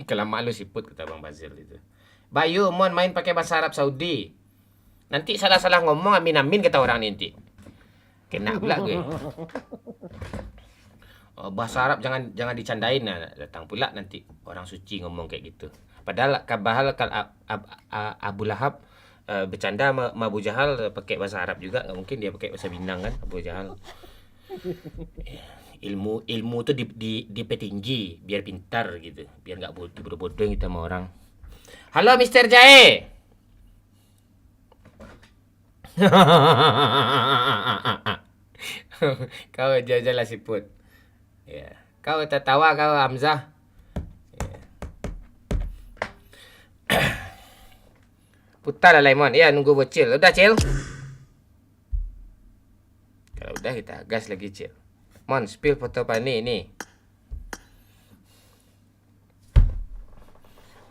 Kelamaan lu siput kata Bang Bazil itu. Bayu mon main pakai bahasa Arab Saudi. Nanti salah-salah ngomong amin kata orang nanti. Kena pula gue. Oh, bahasa Arab jangan dicandain, nah, datang pula nanti orang suci ngomong kayak gitu. Padahal Abu Lahab bercanda sama Abu Jahal pakai bahasa Arab juga, nggak mungkin dia pakai bahasa Minang kan Abu Jahal. Ilmu tuh dipetinggi biar pintar gitu, biar nggak bodoh-bodoh kita sama orang. Halo Mr. Jae. Kau aja siput. Ya. Kau tertawa kau Hamzah. Ya. Putar lah Lemon. Ya nunggu bocil. Udah Cil. Kalau udah kita gas lagi Cil. Mon spill foto Pani ini.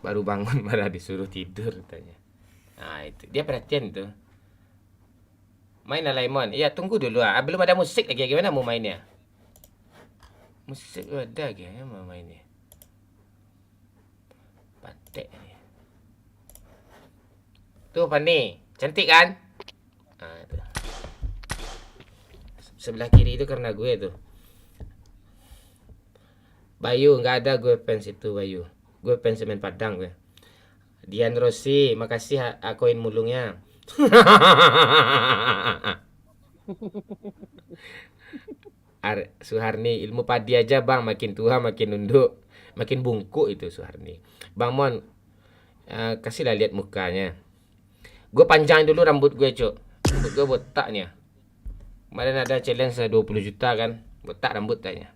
Baru bangun malah disuruh tidur katanya. Nah itu dia perhatian itu. Main lah Lemon. Iya tunggu dulu ah. Belum ada musik lagi. Gimana mau mainnya? Musik ada kayaknya mau mainnya. Patek ni. Tuh Pani, cantik kan? Nah, itu. Sebelah kiri itu karena gue tuh. Bayu nggak ada gue fans itu Bayu. Gue fans semen Padang gue. Dian Rossi, makasih koin mulungnya. Suharni, ilmu padi aja bang, makin tua makin nunduk, makin bungkuk itu Suharni. Bang Mon, kasihlah lihat mukanya. Gue panjang dulu rambut gue cok, rambut gue botaknya. Kemarin ada challenge 20 juta kan, botak rambut tanya.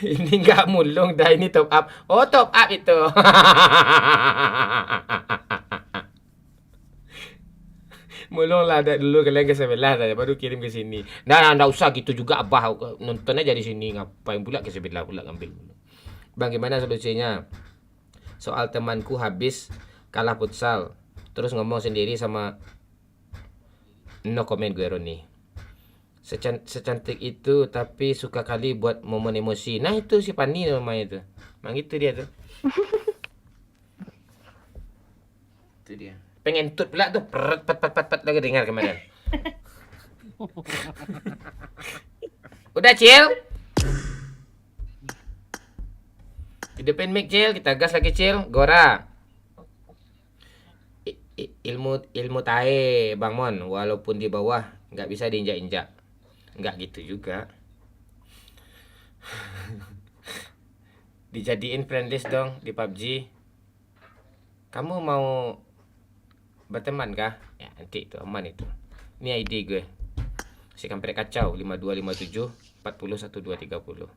Ini nggak mulung dah, ini top up. Oh top up itu. Mulung lah dulu kalian ke sebelah saja baru kirim ke sini. Nah, enggak usah gitu juga abah, nonton aja di sini, ngapain pula ke sebelah pula ngambil. Bang gimana solusinya? Soal temanku habis kalah futsal, terus ngomong sendiri sama no comment gue Roni. Secantik itu tapi suka kali buat momen emosi. Nah itu si Pani namanya itu. Mang itu dia tuh. Itu dia. Pengen tut pula tuh. Pet lagi dengar kemarin. Udah Cil. Hidupin mic Cil, kita gas lagi Cil. Gora. Ilmu tahe Bang Mon, walaupun di bawah nggak bisa diinjak-injak. Nggak gitu juga. Dijadiin friendlist dong di PUBG. Kamu mau berteman kah? Ya nanti itu aman itu. Ini ID gue. Si kampret kacau 5257 40 1230.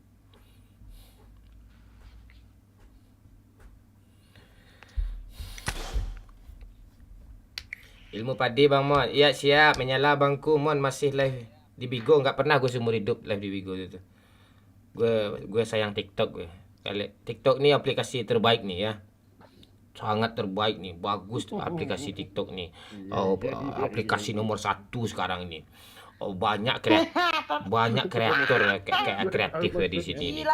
Ilmu padi Bang Mon. Iya siap, menyala bangku Mon masih live di Bigo. Nggak pernah gue seumur hidup live di Bigo itu. Gue sayang TikTok gue. TikTok nih aplikasi terbaik nih ya. Sangat terbaik nih, bagus tuh aplikasi TikTok nih. Oh, aplikasi nomor 1 sekarang ini. Oh, banyak kreator kayak kreatif di sini nih.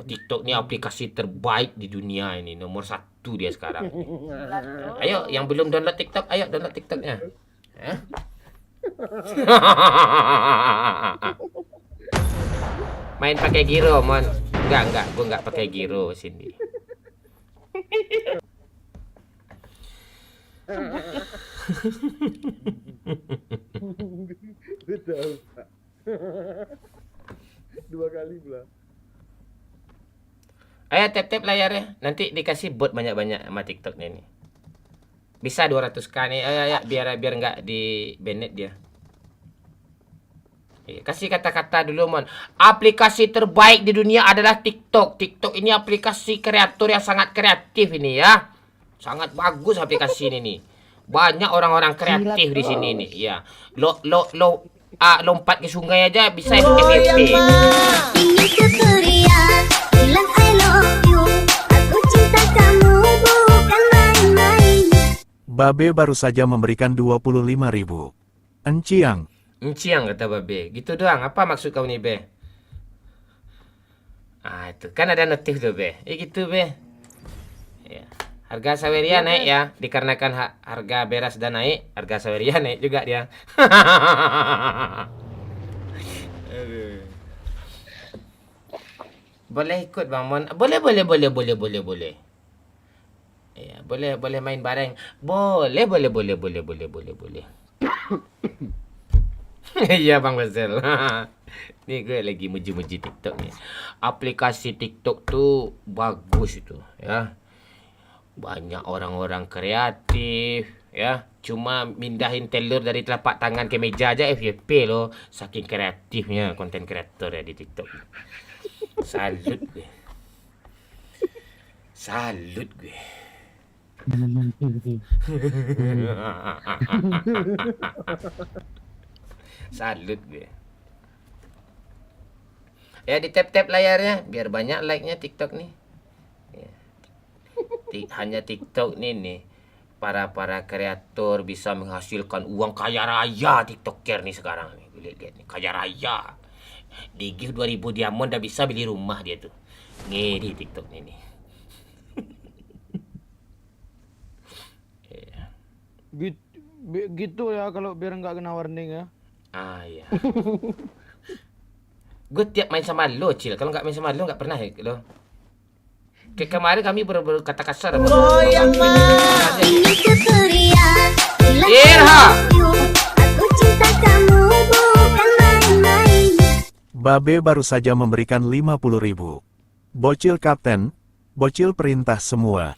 TikTok nih aplikasi terbaik di dunia ini, nomor 1 dia sekarang. Ayo, yang belum download TikTok, ayo download TikToknya. Main pakai giro, Mon. Enggak, gua enggak pakai giro sini. Betul, Pak. 2 kali pula. Ayo tap layarnya. Nanti dikasih bot banyak-banyak sama TikTok ini. Bisa 200k nih. Ayo, biar enggak di banned dia. Kasih kata-kata dulu, Mon. Aplikasi terbaik di dunia adalah TikTok. TikTok ini aplikasi kreator yang sangat kreatif ini ya. Sangat bagus aplikasi ini nih. Banyak orang-orang kreatif di sini nih, ya. Lompat ke sungai aja bisa FYP. Ini Tuturia bilang I love you. Aku cinta kamu bukan main-main. Babe baru saja memberikan 25.000. Enciang. Enciang kata Babe. Gitu doang. Apa maksud kau nih, Be? Itu kan ada notif tuh, Be. Gitu, Be. Ya. Harga saweria naik ya, dikarenakan harga beras sudah naik, harga saweria naik juga dia. Aduh. Boleh ikut Bang Mon? Boleh. Ya, boleh main bareng. Boleh. Iya Bang Basel. Nih gue lagi muji-muji TikTok nih. Aplikasi TikTok tuh bagus itu ya. Banyak orang-orang kreatif ya. Cuma mindahin telur dari telapak tangan ke meja aja FYP loh. Saking kreatifnya konten kreator ya di TikTok. Salut gue. Salut gue. Ya di tap layarnya biar banyak like-nya TikTok nih. Ya. Hanya TikTok nih para kreator bisa menghasilkan uang kaya raya. TikToker nih sekarang nih, lihat nih, kaya raya. Di gift 2000 diamond udah bisa beli rumah dia tuh. Ngeri TikTok nih. Gitu ya kalau biar nggak kena warning ya. Iya. Gue tiap main sama lo, Cil. Kalau nggak main sama lo nggak pernah ya lo. Kemarin kami berkata kasar. Goyang mah. Ini Tuturia bilang I Irha. love you. Aku cinta kamu bukan main-main. Babe baru saja memberikan 50.000. Bocil kapten, bocil perintah semua.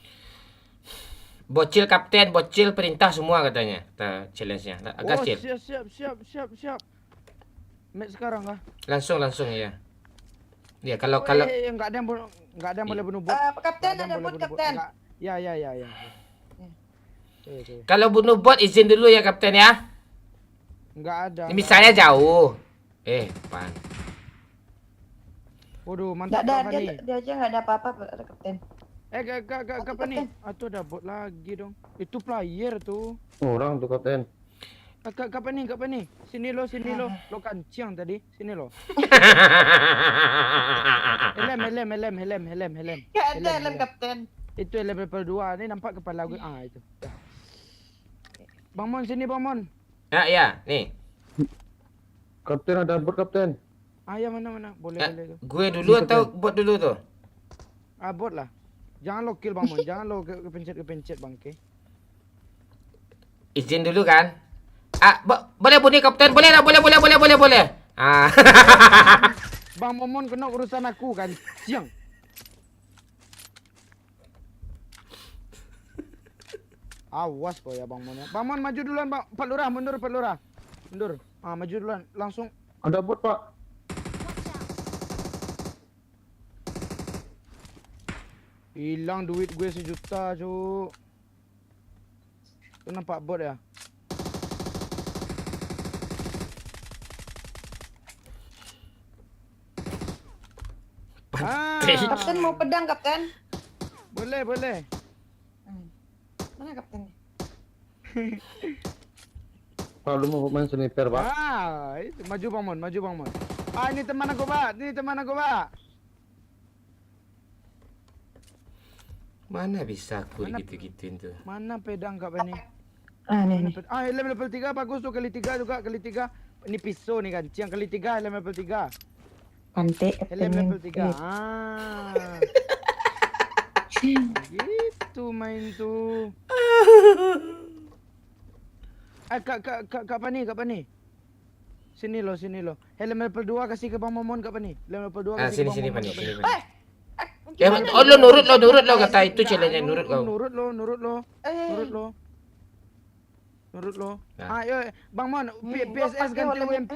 Bocil kapten, bocil perintah semua katanya. Challenge-nya. Agak Cil. Siap. Match sekarang kah? Langsung ya. Ya kalau Enggak ada yang boleh bunuh bot. Kapten ada bot kapten. Ya. kalau bunuh bot izin dulu ya kapten ya. Enggak ada. Ini misalnya jauh. Pan. Waduh, Enggak mantap ada, apa nih? dia aja enggak ada apa-apa kapten. Apa nih? Itu ada bot lagi dong. Itu player tuh. Orang tuh kapten. Kapan nih? Sini lo. Lo kancing tadi. Sini lo. Helm. Enggak ada helm kapten. Itu helm level 2. Ini nampak kepala gue. Itu. Dah. Bang Mon, sini Bang Mon. Ya, nih. Kapten ada bot kapten. Ya mana? Boleh tuh. Gue dulu atau bot dulu tuh? Bot lah. Jangan lo kill Bang Mon. Jangan lo kepencet bangke. Izin dulu kan? Boleh bunyi kapten, boleh. Bang Momon kena urusan aku kan, siang. Awas kau ya Bang Mon. Bang Mon maju duluan Bang. Pak Lurah, mundur. Maju duluan, langsung. Ada bot, Pak. Hilang duit gue 1 juta, Cuk. Itu nampak bot ya? Kapten mau pedang kapten? Boleh. Mana kaptennya? Pak, lu mau main sniper, Pak? Itu maju Bang Mon. Ini teman aku, Pak. Mana bisa aku gitu-gituin tuh. Mana pedang kap ini? Nih. Helm level 3 bagus tuh, kali 3 juga, kali 3. Ini pisau nih kan, yang kali 3 helm level 3. Pantai Helm kapten. level 3. Gitu main tuh. Kak Pani. Sini lo. Helm level 2 kasih ke Bang Momon Kak Pani. Helm level 2 kasih ke Bang Sini Momon. Pani, Kak sini Pani. Pani. Ya, oh lo nurut lo kata itu challenge nurut kau. Nurut lo. Nah. Ayo Bang Mon, PSS ganti UMP.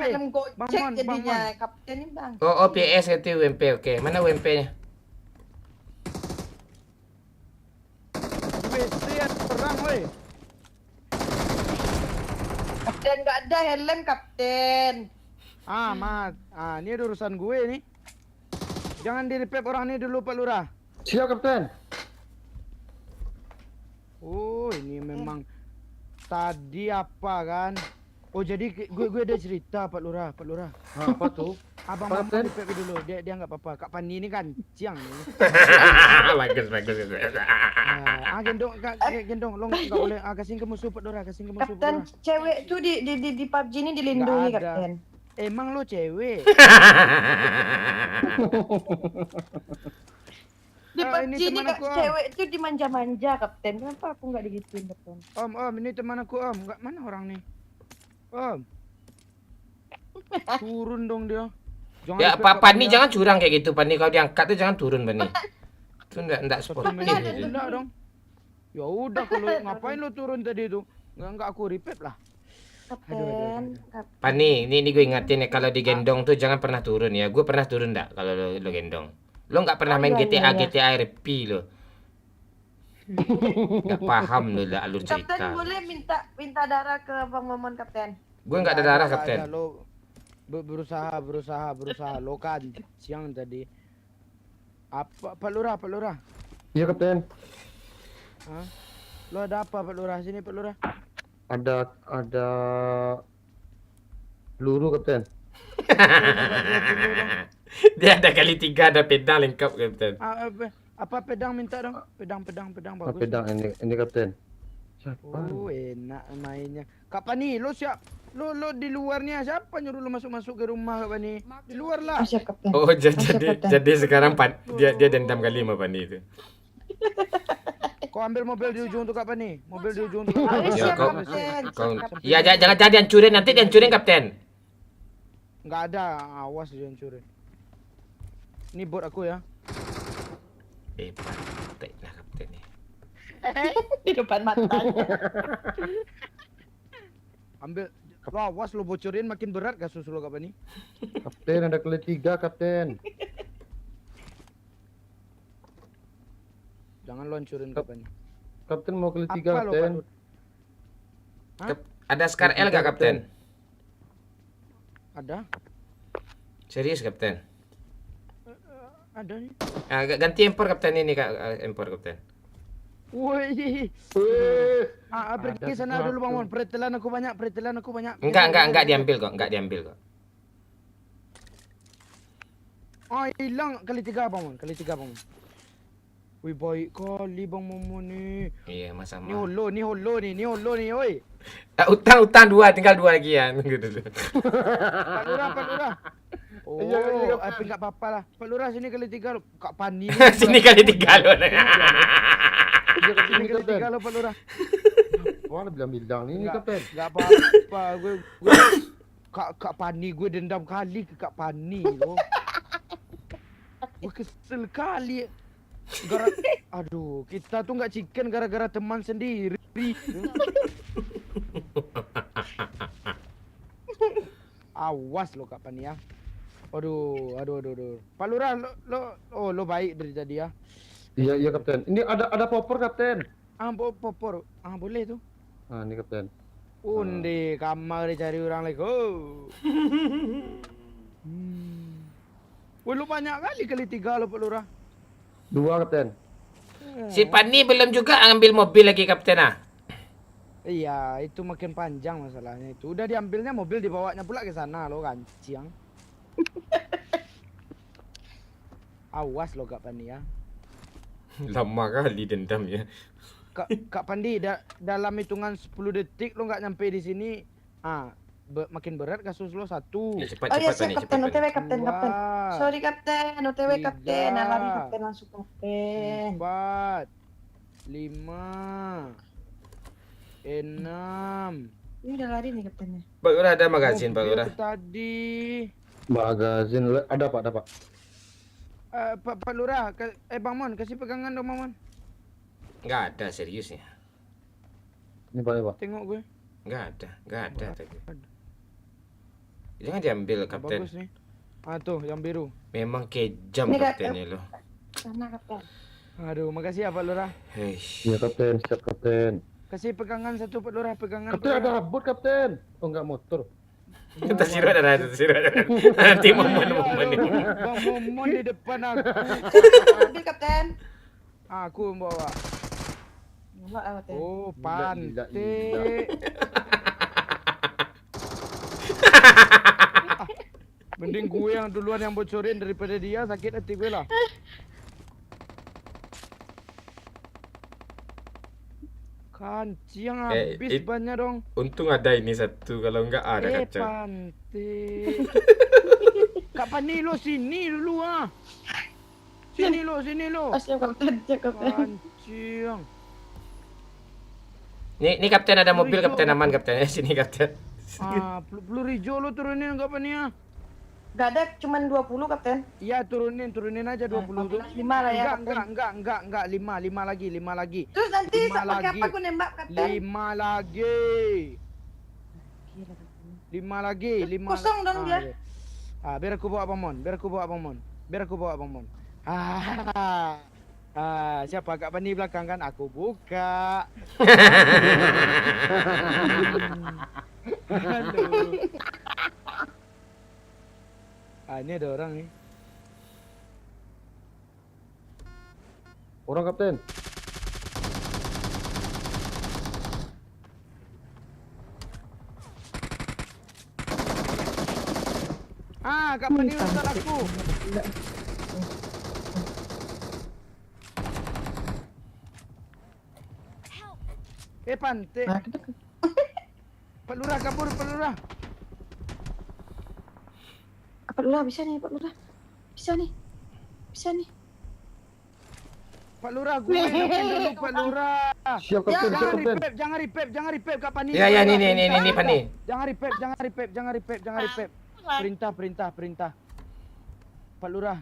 Bang Cek Mon. jadinya kapten ini bang. Oh PS ganti UMP, oke. Mana UMP-nya? WC perang woi. Kapten nggak ada helm kapten. Mat. Ini ada urusan gue nih. Jangan di-repep orang ini dulu Pak Lurah. Siap kapten. Oh, ini memang tadi apa kan? Oh, jadi gue ada cerita Pak Lurah. Apa tuh? Abang Apa, Mama Kapten? di-repep dulu. Dia nggak apa-apa. Kak Pani ini kan ciang nih. bagus. Gendong, lo nggak boleh. Kasih ke musuh Pak Lurah, Kapten cewek tuh di PUBG ini dilindungi Nggak ada. kapten. Emang lo cewek? Di ini PUBG ini teman kak aku, Om. cewek tuh dimanja-manja kapten. Kenapa aku nggak digituin kapten? Om, ini teman aku Om. Nggak mana orang nih? Om. Turun dong dia. Ya repep, Kak Pani Pani, jangan curang kayak gitu Pani. Kalau diangkat tuh jangan turun Pani. Itu enggak sportif. Enggak dong. Ya udah kalau ngapain lo turun tadi itu? Enggak aku repep lah. Kapten. Pani, ini gue ingatin ya kalau digendong tuh jangan pernah turun ya. Gue pernah turun enggak kalau lo gendong? Lo nggak pernah main GTA RP lo. Nggak paham lo lah alur Kapten cerita. boleh minta darah ke Bang Momon kapten. Gue nggak ada darah Nggak kapten. ada, Lo berusaha lo kan siang tadi. Apa Pak Lurah? Iya kapten. Hah? Lo ada apa Pak Lurah? Sini Pak Lurah. Ada peluru kapten. Dia ada kali 3 ada pedang lengkap kapten. Apa pedang minta dong? Pedang bagus. Pedang ini kapten. Siapa? Oh, enak mainnya. Kak Pani, lo siap? Lo di luarnya siapa nyuruh lo masuk ke rumah Kak Pani? Di luar lah. Siap kapten. Oh jadi sekarang dia dendam kali sama Pani itu. Kau ambil mobil di ujung tuh Kak Pani. Mobil di ujung tuh. Kak Pani. Ya kau ya jangan dihancurin nanti dihancurin kapten. Nggak ada, awas dihancurin. Ini bot aku ya. Pantai lah kapten nih. Di depan matanya. Ambil. Lo awas lo bocorin makin berat kasus lo Kak Pani. Kapten ada kali 3 kapten. Jangan lo hancurin Kak Pani. Kapten mau kali 3 Apa lo kapten. Pak? Hah? Ada Scar L gak kapten? Ada? Serius kapten? Ada nih. Ganti empor kapten ini kak empor kapten. Woi. Pergi sana dulu Bang Mon. Pretelan aku banyak. Enggak diambil kok. Oh, hilang kali 3 Bang Mon. Wih, baik kali Bang Momon nih. Iya, masa Ni holo nih, oi. Utang 2, tinggal 2 lagi ya. Gitu. Pak Lurah. Oh, enggak apa-apa lah. Pak Lurah sini kali 3 lo. Kak Pani. Sini kali 3 lo. Sini kali 3 lo Pak Lurah. Wah, bilang ini kapten. Enggak apa-apa. Gue Kak Pani gue dendam kali ke Kak Pani lo. Gue kesel kali. Aduh, kita tuh nggak chicken gara-gara teman sendiri. Awas lo Kak Pani ya. Aduh. Pak Lurah, lo baik dari tadi ya. Iya kapten. Ini ada popor kapten. Popor. Boleh tuh. Ini kapten. Undi, kamar dicari orang lagi. Oh. Wah, lu banyak kali 3 lo Pak Lurah. 2 kapten. Si Pani belum juga ambil mobil lagi kapten ah. Iya, itu makin panjang masalahnya itu. Udah diambilnya mobil dibawanya pula ke sana lo kan, siang. Awas lo Kak Pani ya. Lama kali dendam ya. Kak Pandi dalam hitungan 10 detik lo nggak nyampe di sini. makin berat kasus lo 1. Ya, cepat Oh iya, cepat siap Pani, kapten, cepat OTW Pani. kapten, kapten. Dua. Sorry kapten, OTW kapten. Tiga. Nah, lari kapten langsung kapten. 4 5 6. Ini udah lari nih kaptennya. Pak Lurah ada magazin Pak Mobil Lurah. tadi. Magazin ada Pak, ada Pak. Pak Lurah, Bang Mon, kasih pegangan dong Bang Mon. Enggak ada seriusnya. Ini Pak, ya, Pak. Tengok gue. Enggak ada tadi. Jangan diambil kapten. Bagus nih. Tuh yang biru. Memang kejam Ini, Kak. kaptennya lo. Sana kapten. Aduh, makasih ya Pak Lurah. Heish. Iya Kapten, siap Kapten. Kasih pegangan satu Pak Lurah, pegangan. Kapten ada bot Kapten. Oh enggak motor. Tersiro ada. Nanti momen ini. Bang Momon di depan aku. Ambil kapten. Aku yang bawa. Enggak, kapten. Oh, Gila. pantai. Mending gue yang duluan yang bocorin daripada dia, sakit hati gue lah. Kancing habis banyak dong. Untung ada ini satu, kalau enggak ada kacau. Pantai. Kak Pani lo sini dulu ah. Sini lo. Oh, siap kapten, siap kapten. Kancing. Ini kapten ada mobil kapten aman kapten. Sini kapten. Peluru hijau lo turunin Kak Pani ya. Gak ada, cuman 20 kapten. Iya turunin aja 20 tuh. 5 lah ya kapten. Enggak 5 lagi. Terus nanti Lima pakai lagi. apa aku nembak kapten? 5 lagi. 5 lagi. Kosong dong dia. Biar aku bawa Bang Mon. Siapa Kak Pani belakang kan? Aku buka. Halo. Ini ada orang nih. Orang Kapten. Kak Pani urusan aku. Pantai. Pak Lurah kabur, Pak Lurah. Pak Lurah bisa nih, Pak Lurah. Bisa nih. Pak Lurah, gue hidupin dulu Pak Lurah. Siap Kapten, siap Kapten. Jangan ripep Kak Pani. Ya ini Pani. Jangan ripep. Perintah. Pak Lurah.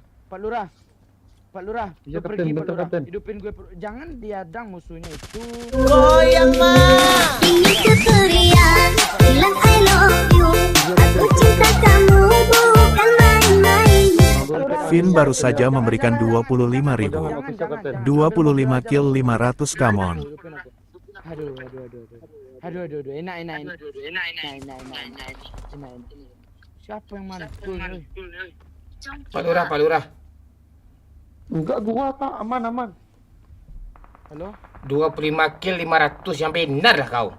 Iya, Lu Kapten, pergi, Pak betul, Lurah. Kapten. Hidupin gue. Jangan diadang musuhnya itu. Goyang mah. Ini keceriaan, bilang I love you. Aku cinta kamu bukan main-main. Vin baru saja memberikan 25.000. Jangan. 25 kill 500 kamon. Hidupin aku. Aduh. Enak. Siapa yang mantul nih? Pak Lurah. Enggak gua tak aman. Halo? 25 kill 500 yang benar lah kau.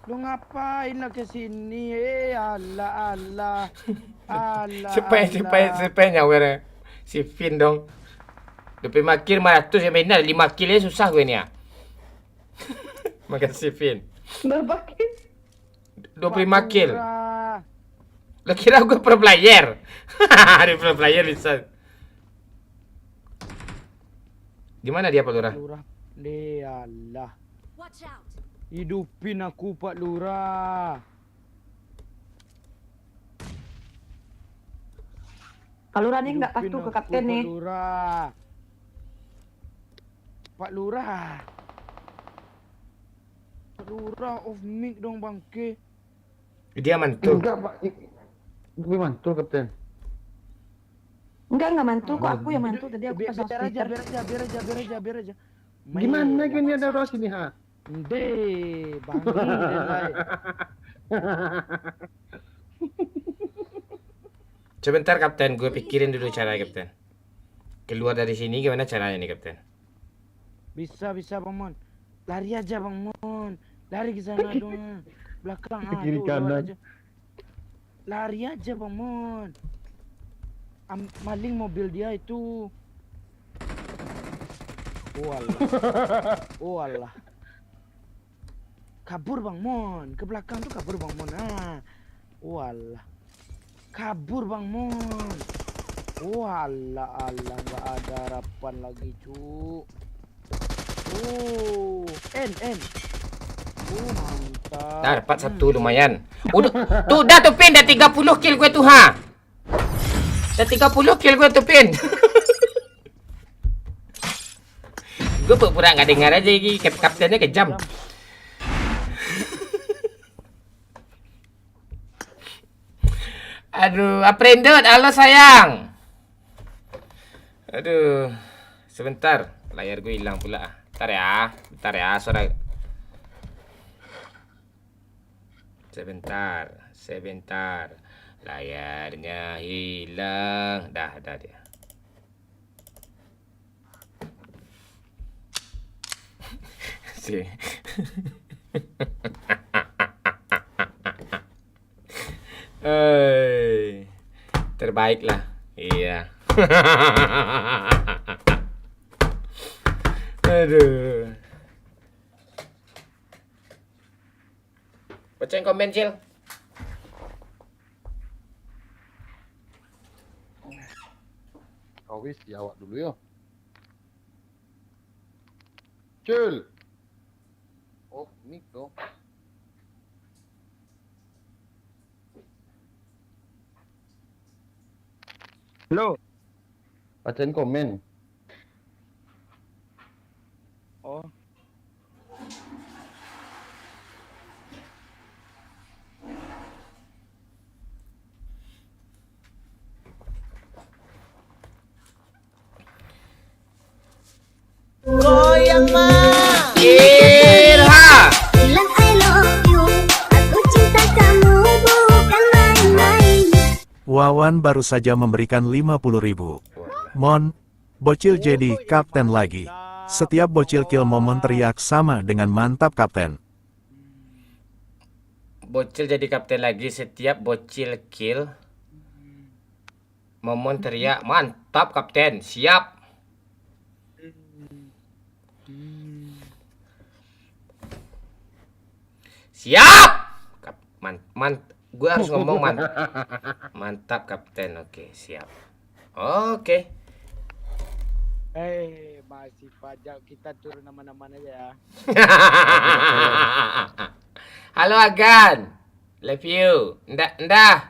Lu ngapain lah kesini? Allah. Supaya nyawer si Vin dong. 25 kill 500 yang benar, 5 killnya susah gue nih ya. Makasih Vin. Berapa kill? 25 kill. Lurah. Lo kira gue pro player? Ada pro player bisa. Di mana dia Pak Lurah? Lurah. Allah. Watch out. Hidupin aku Pak Lurah. Pak Lurah nih nggak Hidupin patuh ke aku, kapten nih. Pak Lurah off mic dong bangke. Dia mantul. Enggak Pak. Gue mantul Kapten. Enggak mantul kok, aku yang mantul tadi aku pasang Biar aja. Gimana gini ada orang sini ha? Bang. Sebentar Kapten, gue pikirin dulu cara Kapten. Keluar dari sini gimana caranya nih Kapten? Bisa Bang Mon. Lari aja Bang Mon. Lari ke sana dong. Belakang Kiri kanan. aja. Lari aja Bang Mon. Maling mobil dia itu. Oh Allah. Kabur Bang Mon. Ke belakang tuh kabur Bang Mon. Ah. Walah. Kabur Bang Mon. Walah, alah nggak ada harapan lagi, cu. Oh, N. Oh, mantap. Dah dapat satu lumayan. Udah, tuh dah tuh Pin, dah 30 kill gue tuh ha. Dah 30 kill gue tuh Pin. Gue pura-pura nggak dengar aja lagi, kaptennya kejam. Aduh, Aprendot, halo sayang. Aduh, sebentar, layar gue hilang pula. Bentar ya, suara. Sebentar, layarnya hilang. Dah dia. Sih. Terbaik lah. Iya. Aduh. Bacain komen, Cil. Kau wis jawab dulu ya. Cil. Oh, mic dong. Halo. Bacain komen. Oh. Goyang mah. Irha. Bilang I love you. Aku cinta kamu bukan main-main. Wawan baru saja memberikan 50.000. Mon, bocil jadi kapten lagi. Setiap bocil kill Momon teriak sama dengan mantap kapten. Bocil jadi kapten lagi, setiap bocil kill Momon teriak mantap kapten, siap. Siap. Gue harus ngomong mantap kapten. Oke, siap. Oke. Masih pajak kita turun nama-nama aja ya. Halo Agan. Love you. Ndah.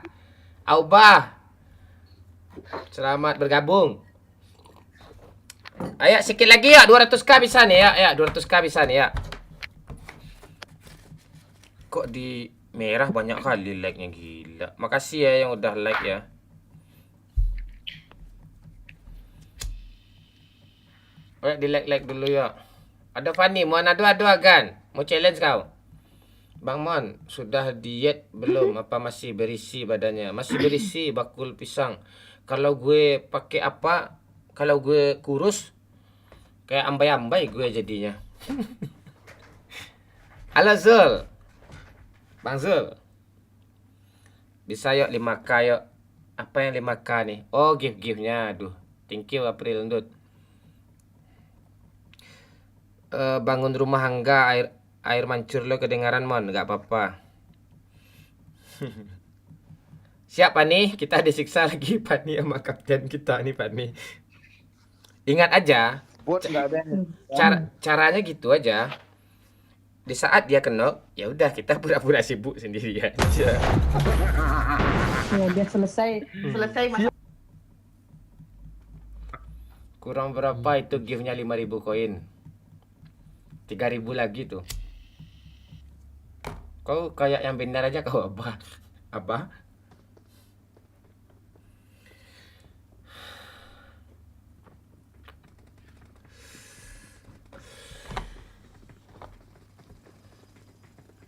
Aubah. Selamat bergabung. Ayo sikit lagi ya, 200k bisa nih ya. 200k bisa nih ya. Kok di merah banyak kali like-nya, gila. Makasih ya yang udah like ya. Ayo di like dulu ya. Ada Fanny, mau adu Agan. Mau challenge kau? Bang Mon, sudah diet belum? Apa masih berisi badannya? Masih berisi, bakul pisang. Kalau gue pakai apa? Kalau gue kurus kayak ambai-ambai gue jadinya. Halo Zul. Bang Zul. Bisa yuk 5k yuk. Apa yang 5k nih? Oh, gift-giftnya. Aduh, thank you April Ndut. Bangun rumah Angga, air mancur lo kedengaran Mon, nggak apa-apa. Siap Pani, kita disiksa lagi Pani sama kapten kita nih Pani. Ingat aja, caranya gitu aja. Di saat dia kena, ya udah kita pura-pura sibuk sendiri aja. Ya biar selesai masa. Kurang berapa itu giftnya 5.000 koin. 3.000 lagi tuh. Kau kayak yang benar aja kau apa? Apa?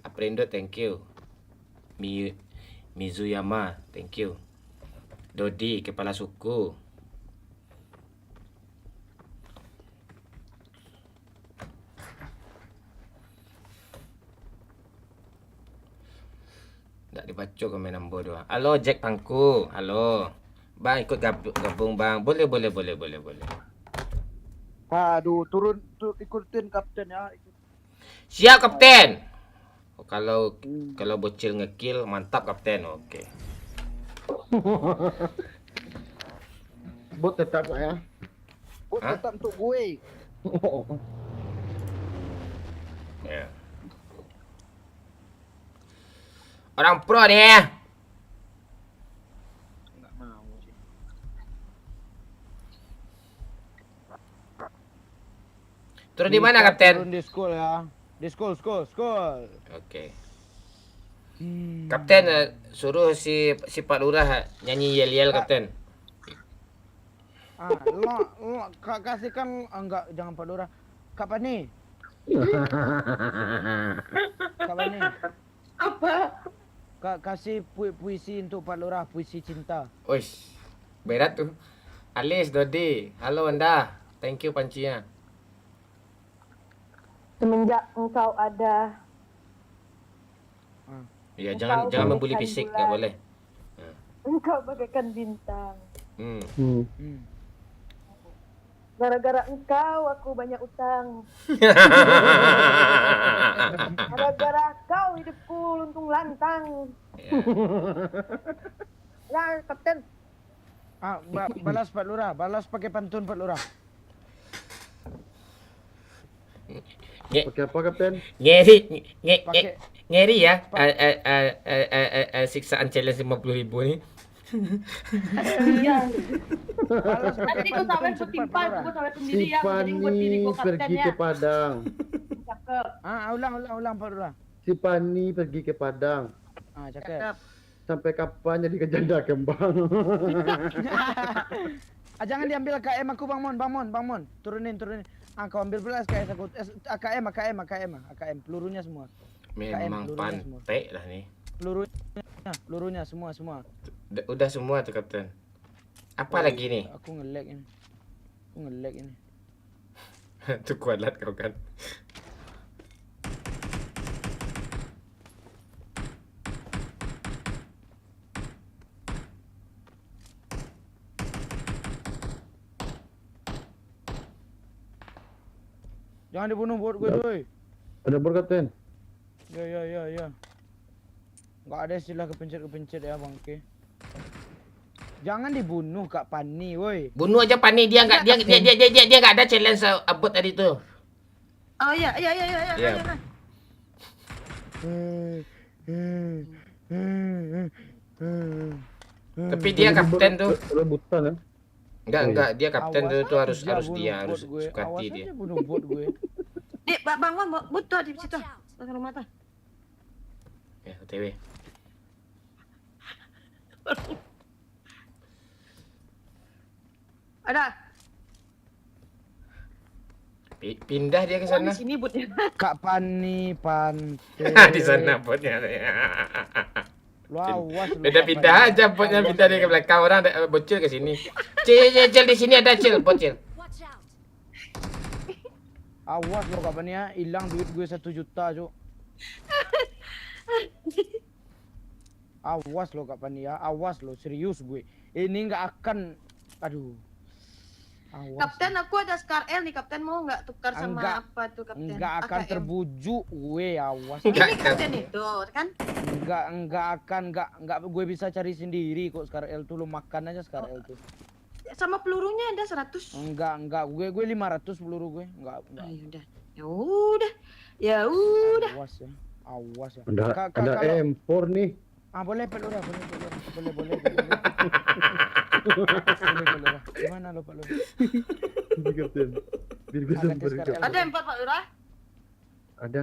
Aprendo, thank you. Mizuyama, thank you. Dodi, kepala suku. Tak dibaca komen nombor 2. Halo Jack Pangku. Halo. Bang ikut gabung bang. Boleh. Aduh, ikutin kapten ya. Siap kapten. Oh, kalau bocil ngekill mantap kapten. Oke. Bot tetap Pak ya. Bot Hah? tetap untuk gue. Ya. Orang pro nih. Enggak mau sih. Turun di mana kapten? Turun di school ya. Di school. Oke. Kapten suruh si Pak Lurah nyanyi yel-yel kapten. Lo kasihkan enggak, jangan Pak Lurah. Kapan nih? Kapan nih? Apa? Kasih puisi untuk Pak Lurah, puisi cinta. Wih, berat tuh. Alis, Dodi, halo Anda. Thank you pancinya. Semenjak engkau ada, Ya, Engkau jangan membuli bagaikan fisik, bulan. nggak boleh. engkau bagaikan bintang. Hmm. Gara-gara engkau aku banyak utang. Gara-gara kau hidupku luntung lantang. Ya, Kapten. Balas Pak Lurah, balas pakai pantun Pak Lurah. Pakai apa kapten? Ngeri ya. Siksaan challenge 50.000 nih. Iya. Balas pakai Nanti kau sampai pantun bertimpa, Pak Lurah. kau sampai Si sendiri ya. Jadi buat diri Pani kau kapten pergi ya. ke Padang. Cakep. Ulang Pak Lurah. Si Pani pergi ke Padang. Cakep. Sampai kapan jadi kejanda kembang? Jangan diambil AKM aku, Bang Mon. Turunin. Kau ambil pula SKS aku. AKM, pelurunya semua. Memang pelurunya semua. pantai lah nih. Pelurunya semua. Udah semua tuh kapten. Apa lagi nih? Aku nge-lag ini. Tuh kuadrat kau kan. Jangan dibunuh bot gue, doi. Ada bor kapten. Ya. Enggak ada istilah kepencet ya, Bangke. Jangan dibunuh Kak Pani, woi. Bunuh aja Pani, dia enggak ada challenge abot tadi tuh. Oh iya. Iya. Tapi dia kapten tuh. Rebutan ya. Enggak, dia kapten Awas tuh harus aja dia bunuh harus bot gue. suka hati Awas dia. aja bunuh bot gue. Bang Wan, butuh di situ. Belakang rumah tuh. Ya, OTW. Ada. Pindah dia ke sana. Di sini butnya. Kak Pani pantai. Di sana botnya. Lu awas lu. Udah Kak pindah Pani. aja botnya, pindah dia ke belakang orang ada bocil ke sini. Cil di sini ada cil bocil. Awas lo Kak Pani ya, hilang duit gue 1 juta, Cuk. Awas lo Kak Pani ya, awas lo, serius gue. Ini nggak akan, aduh. Awas. Kapten, aku ada Scar L nih. Kapten mau nggak tukar sama Enggak. apa tuh Kapten? Nggak akan AKM. terbujuk gue, awas. Ini Kapten itu kan? Enggak gue bisa cari sendiri kok Scar L tuh, lo makan aja Scar L tuh. Sama pelurunya ada 100. Enggak, gue 500 peluru gue. Enggak. Ya udah. Awas ya. Ada M4 nih. Boleh peluru, boleh. Gimana lo Pak Lurah? Ini kapten. Biar gue Ada samperin Scar L. kapten. Ada M4 Pak Lurah? Ada.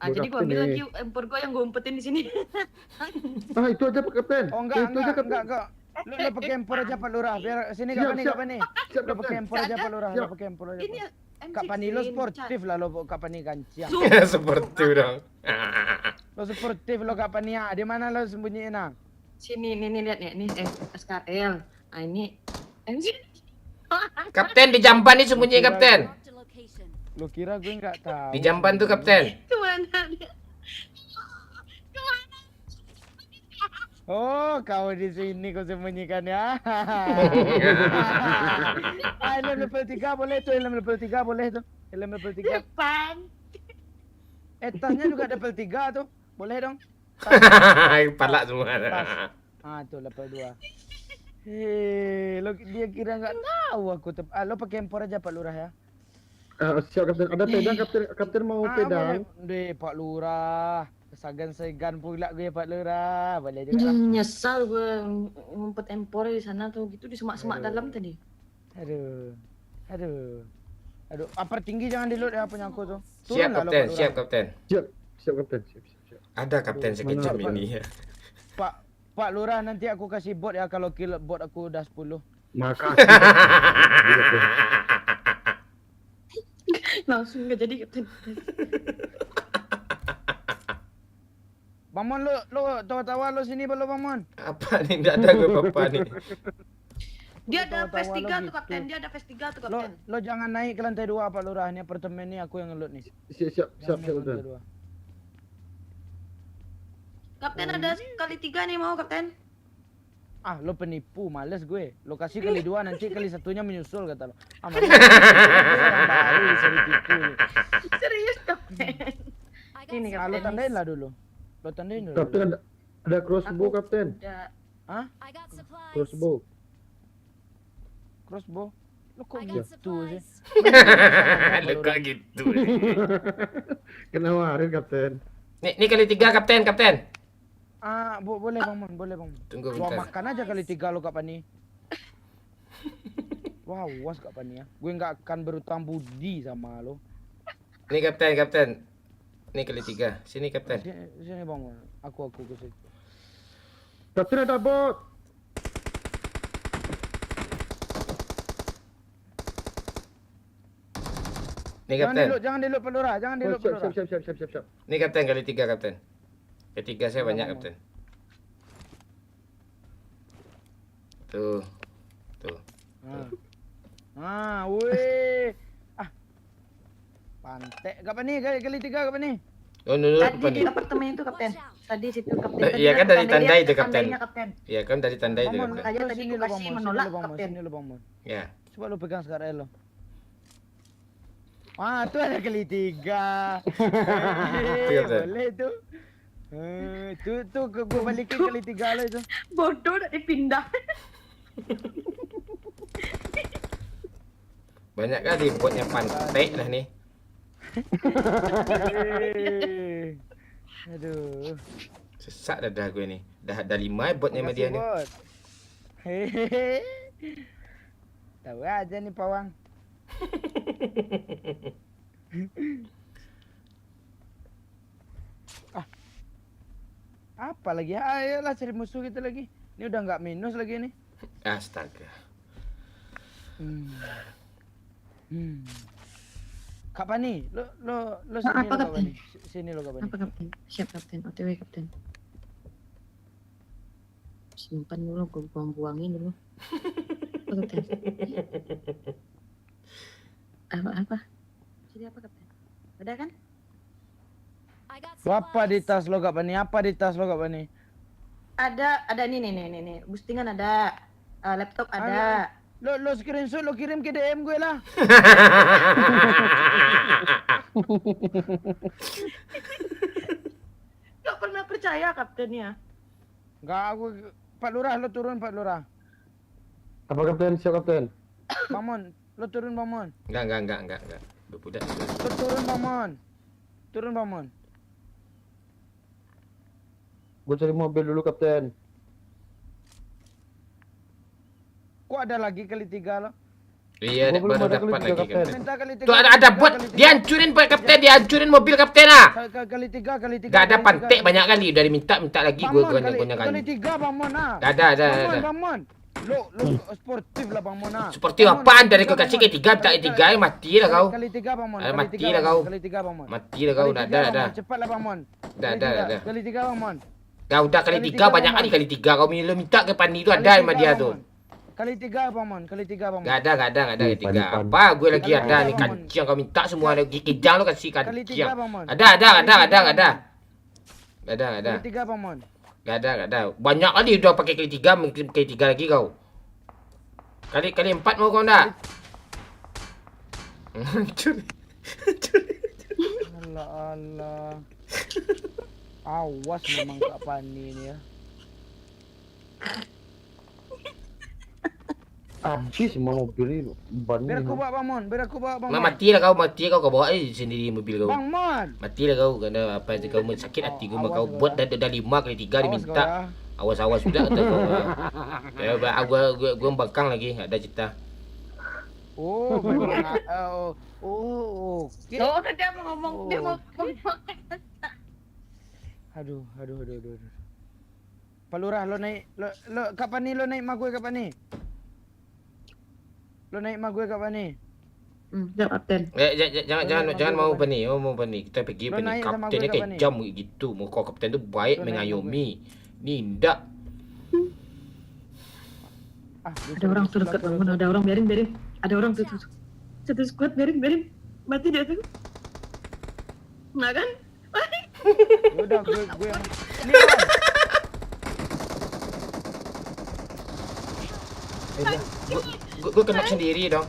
Jadi gua Kapten ambil nih. lagi M4 gua yang gua umpetin di sini. Itu aja Pak Kapten. Oh enggak. Kapten. Lo pakai empor aja Pak Lurah. Biar sini Siap, Kak Pani. siap, Lo pakai Kapten. empor aja Pak Lurah. Lo pakai empor aja. Ini Kak Pani lo sportif lah lo Kak Pani kanciang. Seperti dong. Lo sportif lo Kak Pani ya. Di mana lo sembunyiin ah? Sini nih lihat nih. Ini SKL. Nah ini Kapten di jamban nih sembunyi kapten. Lo kira gue nggak tahu. Di jamban tuh kapten. kemana dia? Oh, kau di sini kau sembunyikan ya. Helm level 3 boleh tuh, helm level 3 boleh tuh. Helm level 3. Depan. tasnya juga level 3 tuh. Boleh dong. Palak semua. Tuh level 2. Hei, dia kira nggak tahu aku. Lo pakai empor aja Pak Lurah ya. Siap kapten. Ada pedang kapten mau pedang. Deh Pak Lurah. Segan pula gue Pak Lurah. Boleh juga lah. Nyesal gue ngumpet empor di sana tuh gitu di semak-semak dalam tadi. Aduh. Upper tinggi jangan di-load ya punya aku tuh. Siap Turun lah lo, kapten, Pak Lurah. siap kapten. Siap kapten. Siap. Ada kapten sekejap Mana, Pak? ini ya. Pak Lurah nanti aku kasih bot ya kalau kill bot aku udah 10. Makasih. Langsung nggak jadi kapten. Bang Mon lo tawa-tawa lo sini belum Bang Mon? Apa nih? Nggak ada gue apa nih. Dia ada phase 3 Tawa-tawa lo tuh gitu. kapten, dia ada phase 3 tuh kapten. Lo jangan naik ke lantai 2 Pak Lurah, ini apartemen ini aku yang ngeloot nih. Siap Jangan naik ke kapten. lantai 2. Kapten ada kali 3 nih mau kapten. Lo penipu, males gue. Lo kasih kali 2 nanti kali satunya menyusul kata lo. Males. Orang baru bisa ditipu nih. Serius kapten. Ini Lo kapten. tandain lah dulu. Lo tandain dulu. Kapten ada crossbow kapten. Hah? I got supplies. Crossbow. Crossbow? Lo kok I got gitu sih? supplies. Lu kok gitu. Kena warin kapten. Nih kali 3 kapten. Boleh Bang Mon, boleh Bang Mon. Tunggu Lo bentar. makan aja kali 3 lo Kak Pani. Wah, was Kak Pani ya. Gue nggak akan berutang budi sama lo. Nih kapten. Nih kali 3. Sini kapten. Sini Bang Mon. Aku ke situ. Kapten ada bot. Nih kapten. Jangan diluk Pak Lurah, jangan diluk Pak Lurah. Siap. Nih kapten kali 3 kapten. Ketiga saya banyak kapten. Tuh. Weh. Pantek. Kapan nih? Kali 3 kapan nih? Oh, nurut Tadi apa nih? di apartemen itu kapten. Tadi situ kapten. Tadi Iya kan dari tandai tandai dia, itu kapten. tandainya, kapten. Iya kan dari tandai itu Bang Mon, kapten. Makanya tadi sini gua lo Bang kasih Mon, menolak, sini lo Bang Mon, kapten. sini lo Bang Mon. Ya. Coba lo pegang sekarang lo. Tuh ada kali 3. kapten. Boleh tuh. Tuh gue balikin kali 3 lo itu. Bodoh udah dipindah. Banyak kali botnya pantek lah nih. Aduh. Sesak dadah gue nih. Dah ada 5 botnya sama dia nih. Hehehe. Tahu aja nih pawang. Apa lagi? Ayolah cari musuh kita lagi. Ini udah nggak minus lagi nih. Astaga. Kapan nih? Lo sini Apa, lo kapan Kapten? nih? Sini lo kapan Apa nih? kapten? Siap kapten, OTW kapten. Simpan dulu, gue buang-buangin dulu. Apa kapten? Apa? Jadi apa kapten? Ada kan? I got Lo apa di supplies. tas lo kapan nih? Apa di tas lo kapan nih? Ada nih. Boostingan ada. Laptop ada. Lo screenshot lo kirim ke DM gue lah. Gak pernah percaya kaptennya. Enggak aku Pak Lurah lo turun Pak Lurah. Apa kapten? Siap kapten. Bang Mon, lo turun Bang Mon. Enggak. Budak. Lo turun Bang Mon. Turun Bang Mon. Gue cari mobil dulu kapten. Kok ada lagi kali 3 lo? Iya, Gua belum baru ada dapat kali 3 lagi kapten. kapten. Minta kali 3. Tuh ada bot. Dihancurin Pak kapten, dihancurin mobil kapten ah. Kali 3. Gak ada pantek banyak kali udah minta lagi gue banyak Kali kali. 3 Bang Mon ah. Ada. Bang Mon. Lo sportif lah Bang Mon ah. Seperti apaan dari kau kasih ke 3 minta 3 mati lah kau. Kali 3 Bang Mon. Mati lah kau. Kali 3 Bang Mon. Mati lah kau. Ada. Cepatlah Bang Mon. Ada. Kali 3 Bang Mon. Dah udah kali 3 banyak kali kali 3 kau minta ke Pandi tu ada sama dia tu. Kali 3 Bang Mon. Kali 3 Bang Mon. Gak ada kali 3. Apa gue lagi ada nih kancing kau minta semua lagi kijang lo kasih Kali 3 kancing. Bang Mon. Ada. Kali 3 Bang Mon. Gak ada. Banyak kali udah pakai kali 3 mungkin kali 3 lagi kau. Kali 4 mau kau enggak? Alah. Awas memang Kak Pani ini ya. Habis semua mobil ini. Ban Biar ini. aku bawa Bang Mon, biar aku bawa Bang Mon. Mati kau bawa sendiri mobil kau. Bang Mon. Matilah kau karena apa itu kau sakit hati kau kau buat dah 5 kali 3 diminta. Awas sudah kata kau. Ya gua bakang lagi ada cerita. Oh, memang. Okay. Tuh kan dia mau ngomong, dia mau ngomong. Aduh. Pak Lurah, lo naik, lo kapan nih lo naik mak gue kapan nih? Lo naik mak gue kapan nih? Ya kapten. Jangan mau apa nih, mau apa nih? Kita pergi apa nih? Kaptennya kayak jam gitu. Mau kau kapten tu baik mengayomi. Ni ndak. Ada orang tuh dekat Bang Mon, ada orang biarin. Ada orang tuh. Satu squad biarin. Mati dia tuh. Nah kan? Udah gue yang Gue kena sendiri dong.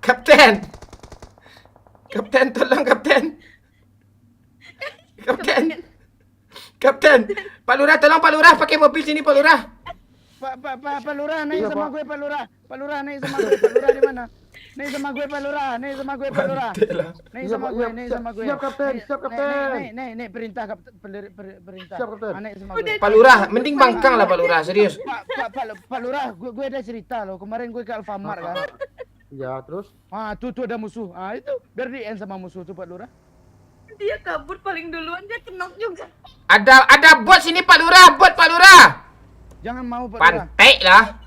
Kapten tolong kapten. Pak Lurah tolong Pak Lurah pakai mobil sini Pak Lurah. Pak Lurah naik sama gue Pak Lurah. Pak Lurah naik sama gue. Pak Lurah di mana? Naik sama gue Pak Lurah. Naik sama gue. Siap kapten. Naik perintah perintah. Siap kapten. Naik sama gue. Pak Lurah mending bangkang lah Pak Lurah serius. Pak Lurah, gue ada cerita loh. Kemarin gue ke Alfamart kan. Ya, terus? Tuh ada musuh. Itu biar di end sama musuh tuh Pak Lurah. Dia kabur paling duluan, dia kenok juga. Ada bot sini Pak Lurah, Pak Lurah. Jangan mau Pak Lurah. Pantai lah.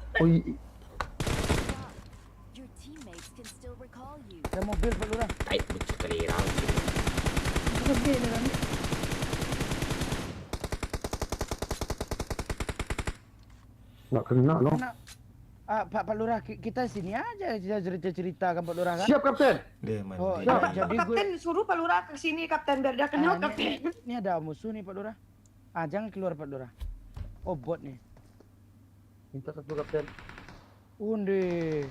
Ada mobil Pak Lurah. Tai bocil kelira. Nggak kena loh. Pak Lurah, kita sini aja cerita kan Pak Lurah kan? Siap kapten. Jadi Kapten suruh Pak Lurah ke sini kapten biar dia kenal kapten. Ini ada musuh nih Pak Lurah. Jangan keluar Pak Lurah. Oh bot nih. Minta satu kapten. Undi.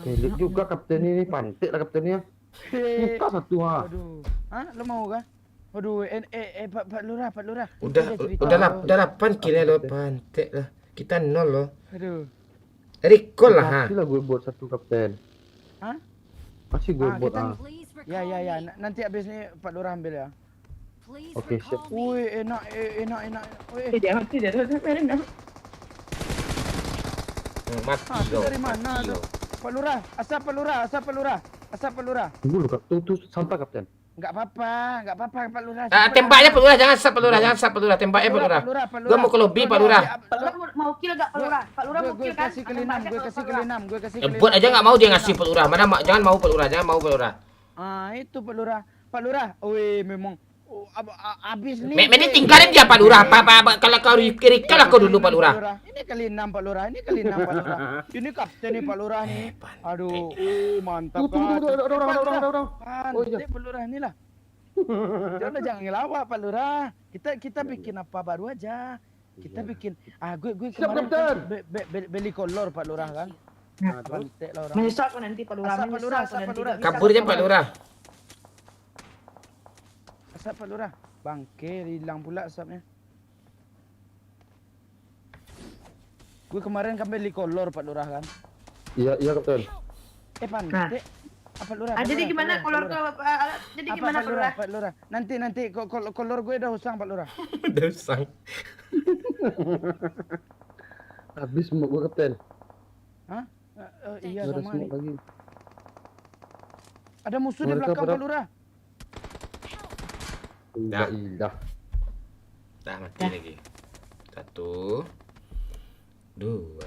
Lihat juga kapten ini pantik lah kaptennya. Minta satu Aduh. Lo mau kah? Waduh, Pak Lurah. Udah 8 kilo lo pantek lah. Kita 0 loh. Aduh. Recall lah. Masih lah gue buat satu kapten. Masih gue buat Ya. Nanti habis ini Pak Lurah ambil ya. Oke, siap. Wih, enak. Dia mati dia. Biarin. Mati Itu dari mana tuh? Pak Lurah, asap Pak Lurah. Tunggu lu kap, tuh sampah kapten. Enggak apa-apa Pak Lurah. Tembaknya Pak Lurah, jangan sap Pak Lurah, tembaknya Pak Lurah. Gua mau ke lobby Pak Lurah. Pak Lurah mau kill enggak Pak Lurah? Pak Lurah mau kill kan? Gue kasih ke Linam. Buat aja nggak mau dia ngasih Pak Lurah. Jangan mau Pak Lurah. Itu Pak Lurah. Wih, memang habis nih. Mending tinggalin dia Pak Lurah. Kalau kau recall aku dulu Pak Lurah. Ini ke Linam Pak Lurah. Ini kapten nih Pak Lurah nih. Aduh, mantap. Ada orang. Pantai Pak Lurah inilah. Jangan ngelawak Pak Lurah. Kita bikin apa baru aja. Kita bikin. Gue kemarin kan beli kolor Pak Lurah kan. Pantai lah orang. Menyesal kok nanti Pak Lurah. Kabur aja Pak Lurah. Asap Pak Lurah. Bangke, hilang pula asapnya. Gue kemarin kan beli kolor Pak Lurah kan. Iya kapten. Pantai. Pak Lurah. Jadi gimana kolor jadi gimana Pak Lurah? Nanti kolor gue udah usang Pak Lurah. Udah usang. Habis semua gue kapten. Iya sama nih. Lagi. Ada musuh di belakang Pak Lurah. Indah. Dah mati lagi. 1 2.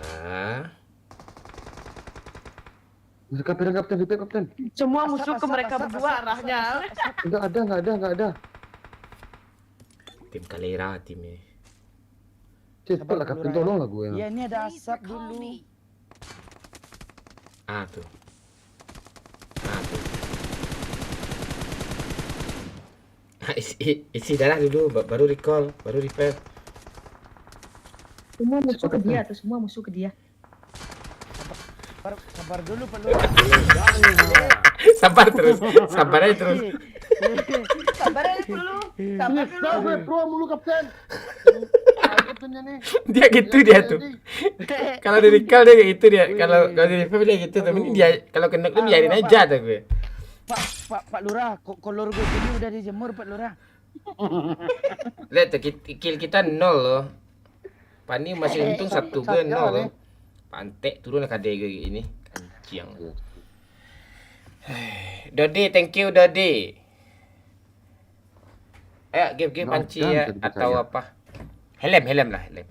Kapten. Semua musuh ke mereka berdua arahnya. Enggak ada. Tim Kalera timnya. Cepatlah kapten, tolonglah gue. Iya, ini ada asap dulu. Tuh. Isi darah dulu, baru recall, baru repair. Semua musuh ke dia. Sabar dulu Pak Lurah. Sabar terus. Sabar aja terus. Sabar aja dulu. Sabar dulu. Sabar, pro mulu kapten. Kaptennya nih. Dia gitu dia tuh. Kalau di recall dia kayak gitu dia. Kalau di revive dia gitu. Tapi ini dia kalau kena tuh biarin aja tuh gue. Pak Lurah, kolor gue ini udah dijemur Pak Lurah. Lihat tuh kill kita 0 loh. Pani masih untung 1 gue 0 loh. Pantek turun KD gue ini. Kanciang. Dodi, thank you Dodi. Ayo give panci ya atau apa? Helm lah, helm.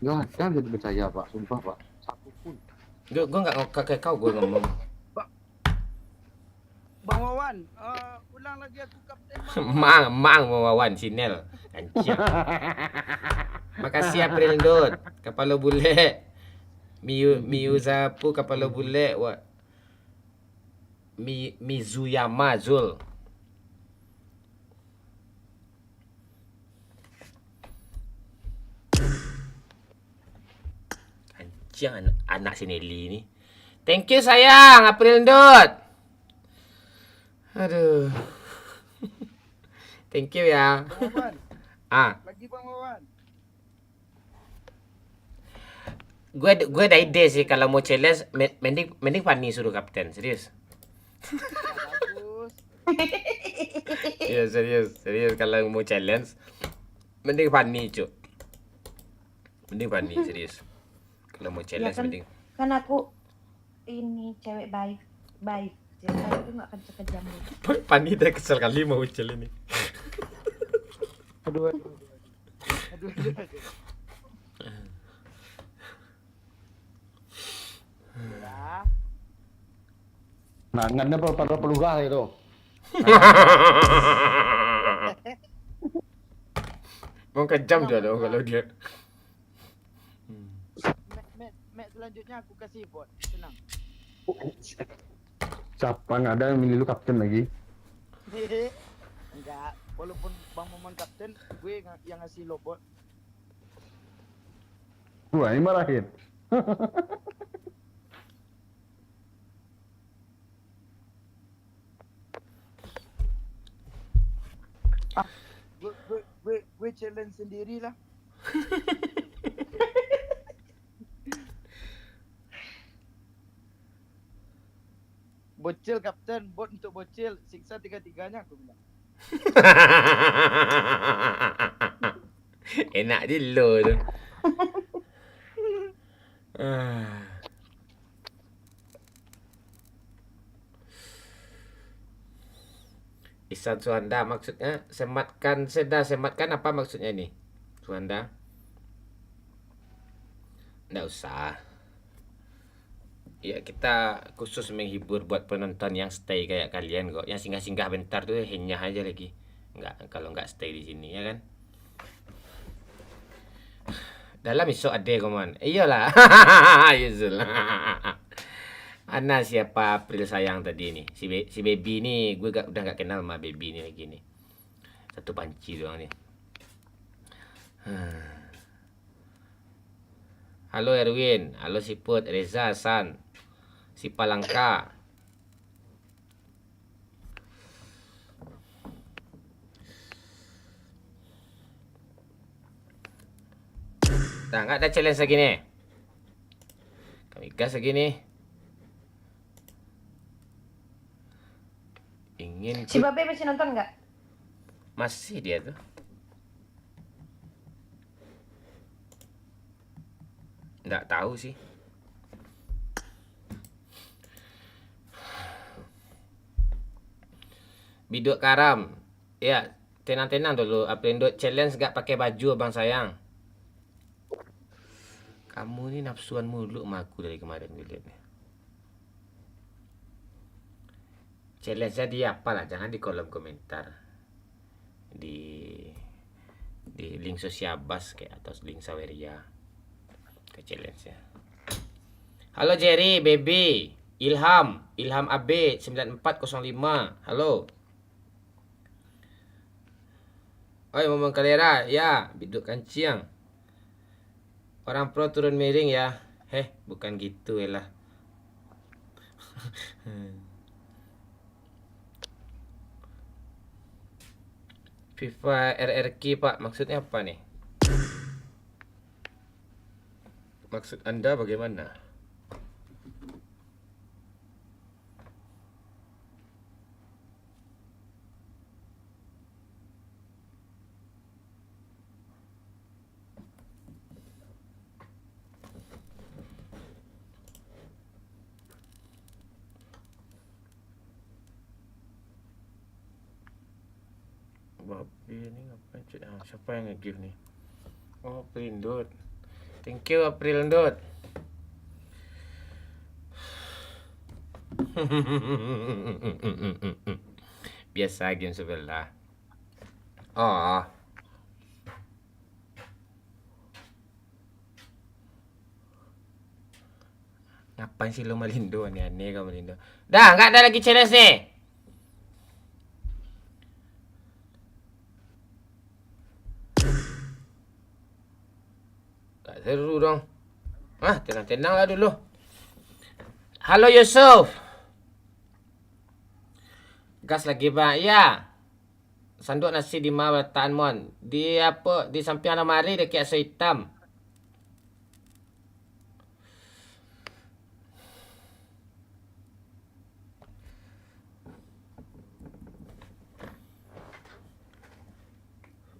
Enggak ada yang percaya Pak, sumpah Pak. Satu pun. Gue enggak kayak kau gue ngomong. Bang Wawan, ulang lagi aku kapten. Mang Wawan Sinel. Kanciang. Makasih April Dot. Kapalo bule. Miu Zapu kapalo bule. Wa Mizuyama Zul. Kanciang anak si Nelly ini. Thank you sayang April Dot. Aduh. Thank you ya. Bang Wawan. Lagi Bang Wawan. Gue ada ide sih kalau mau challenge mending Fanny suruh kapten, serius. Bagus. Iya serius kalau mau challenge mending Fanny cuk. Mending Fanny serius. Kalau mau challenge Ya kan, mending. kan aku ini cewek baik. Jadi aku nggak kejam gitu. Fanny udah kesel kali mau challenge ini. Aduh. Ya. Nangannya pada pelurah itu. Mau kejam dia dong kalau dia. Mek selanjutnya aku kasih bot. Tenang. Siapa nggak ada yang milih lu kapten lagi? Enggak, walaupun Bang Momon kapten, gue yang ngasih lo bot. Gua ini marahin. Gue challenge sendiri lah. Bocil kapten, bot untuk bocil, siksa 3-3-nya aku bilang. Enak dia lo tu. Ihsan Suhanda maksudnya sematkan apa maksudnya nih Suhanda? Nggak usah. Ya kita khusus menghibur buat penonton yang stay kayak kalian kok. Yang singgah-singgah bentar tuh henyah aja lagi. Nggak, kalau nggak stay di sini ya kan. Dalam iso ada koman. Iyalah. Yuzul. Ana siapa April sayang tadi nih. Si baby ini gue udah nggak kenal sama baby ini lagi nih. Satu panci doang nih. Halo Erwin, halo Siput, Reza, San, si Palangka. Nah, nggak ada challenge lagi nih. Kami gas lagi nih. Ingin Si Babe masih nonton nggak? masih dia tuh. Nggak tahu sih. Biduk Karam. Ya, tenang-tenang dulu. Aprendo challenge nggak pakai baju abang sayang. Kamu ini nafsuan mulu sama aku dari kemarin gue liatnya. Challenge-nya di apa lah, jangan di kolom komentar. Di link Sosiabas kayak atau link Saweria. Ke challenge-nya. Halo Jerry, Baby, Ilham AB 9405. Halo. Oi, Momon Kalera, ya, biduk kanciang. Orang pro turun miring ya. Bukan gitu lah. FIFA RRQ Pak, maksudnya apa nih? Maksud Anda bagaimana? Babi ini ngapain cik? Ah, siapa yang nge-give nih? Oh, April. Thank you April. Biasa game sebelah. Oh. Ngapain sih lo Malindo? Aneh-aneh kau Malindo. Dah, nggak ada lagi challenge nih. Tak seru dong. Tenang-tenang lah dulu. Halo Yusuf. Gas lagi bang. Ya. Sanduk nasi di mana letakkan mon? Di apa? Di samping lemari dekat aso hitam.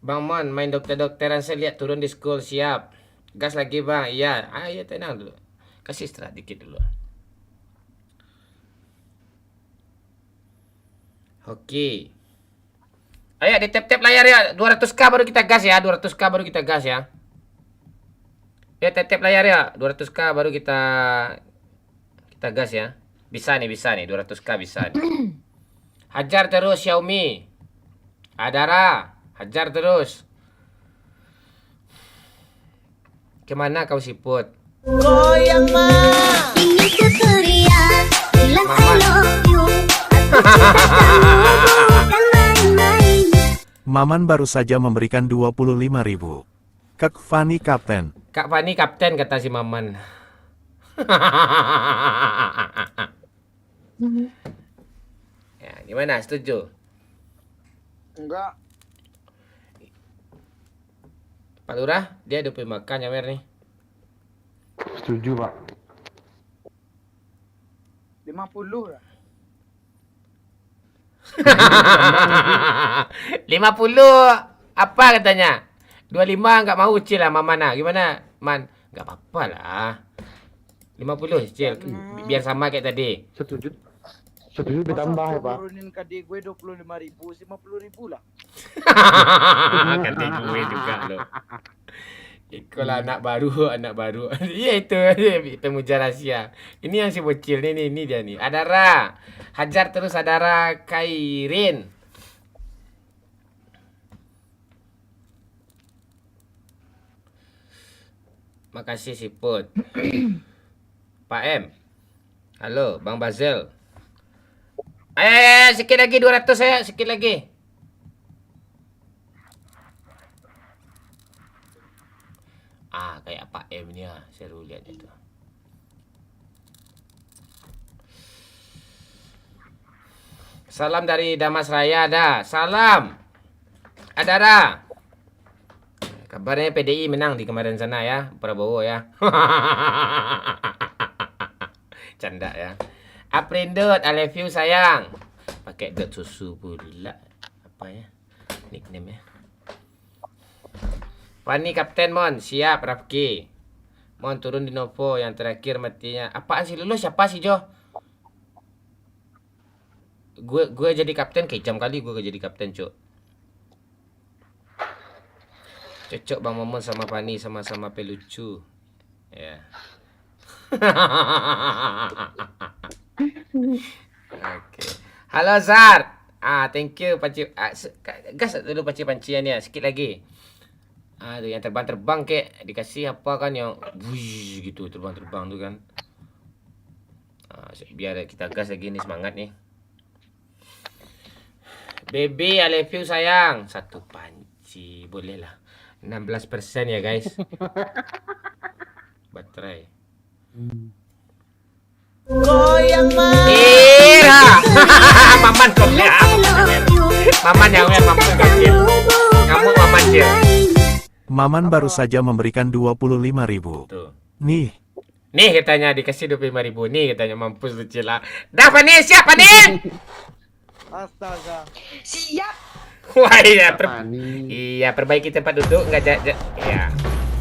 Bang Mon, main dokter-dokteran saya lihat turun di school, siap. Gas lagi bang, iya. Ya tenang dulu. Kasih istirahat dikit dulu. Oke. Ayo di tap-tap layar ya. 200k baru kita gas ya. 200k baru kita gas ya. Ya tap-tap layar ya. 200k baru kita gas ya. Bisa nih 200k bisa nih. Hajar terus Xiaomi. Adara, hajar terus. Kemana kau siput? Goyang mah. Ini Tuturia, bilang I love you. Bukan main-main. Maman baru saja memberikan 25.000. Kak Fani Kapten. Kak Fani Kapten kata si Maman. Ya, gimana? Setuju? Enggak. Pak Lurah, dia udah pergi makan ya Mer nih. Setuju Pak. 50 lah. 50 apa katanya? 25 nggak mau cil lah Mamana. Gimana Man? Nggak apa-apa lah. 50 cil. Biar sama kayak tadi. Setuju ditambah ya Pak. Turunin KD gue 25.000, 50.000 lah. Kata gue juga lo. Ikolah anak baru. Iya itu pemuja rahasia. Ini yang si bocil nih dia nih. Adara. Hajar terus Adara Kairin. Makasih Siput. Pak M. Halo Bang Bazel. Sikit lagi 200 saya, sikit lagi. Kayak Pak M nih ya, seru lihat itu. Salam dari Damas Raya dah. Salam. Adara. Kabarnya PDI menang di kemarin sana ya, Prabowo ya. Canda ya. Aprindut, I love you sayang. Pakai dot susu pula. Apa ya? Nickname ya. Fani Kapten Mon, siap Rafki. Mon turun di Novo yang terakhir matinya. Apaan sih lu siapa sih Jo? Gue jadi kapten kejam kali gue jadi kapten, Cuk. Cocok Bang Momon sama Fani sama-sama pelucu. Ya. Oke. Halo Zar. Thank you panci. Gas dulu panci-pancian ya, sedikit lagi. Tuh yang terbang-terbang kek dikasih apa kan yang wush gitu terbang-terbang tuh kan. Biar kita gas lagi nih, semangat nih. Baby, I love you sayang. Satu panci boleh lah. 16% ya guys. Baterai. Goyang mah. Maman kok ya. Maman yang maman kecil. Maman baru saja memberikan 25.000. Tuh. Nih, Nih katanya dikasih 25.000 nih katanya mampus lu Cila. Dah Fani, siap Fani? Astaga. Siap. Wah iya, Fani. iya perbaiki tempat duduk enggak ya.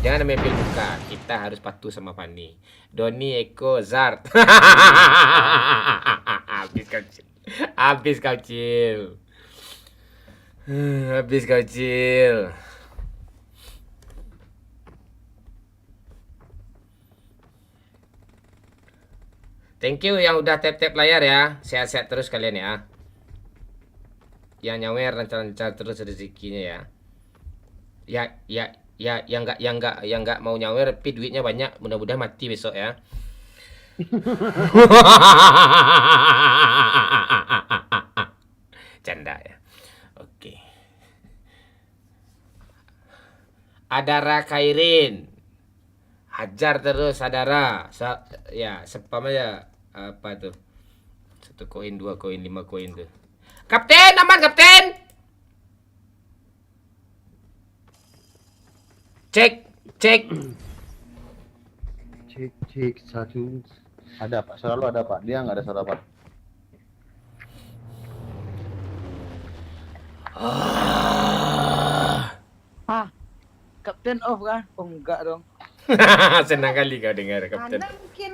Jangan ambil muka. Kita harus patuh sama Fani. Doni, Eko, Zart. Habis kau Cil. Habis kau Cil. Habis kau Cil. Thank you yang udah tap-tap layar ya. Sehat-sehat terus kalian ya. Yang nyawer lancar-lancar terus rezekinya ya. Yang enggak mau nyawer tapi duitnya banyak, mudah-mudahan mati besok ya. Canda ya. Oke. Adara Kairin. Hajar terus Adara. Ya, spam aja apa tuh. 1 koin, 2 koin, 5 koin tuh. Kapten, aman kapten. Cek. Cek satu. Ada Pak, selalu ada Pak. Dia nggak ada salah Pak. Kapten off kan? Oh enggak dong. Senang kali kau dengar kapten. Anda mungkin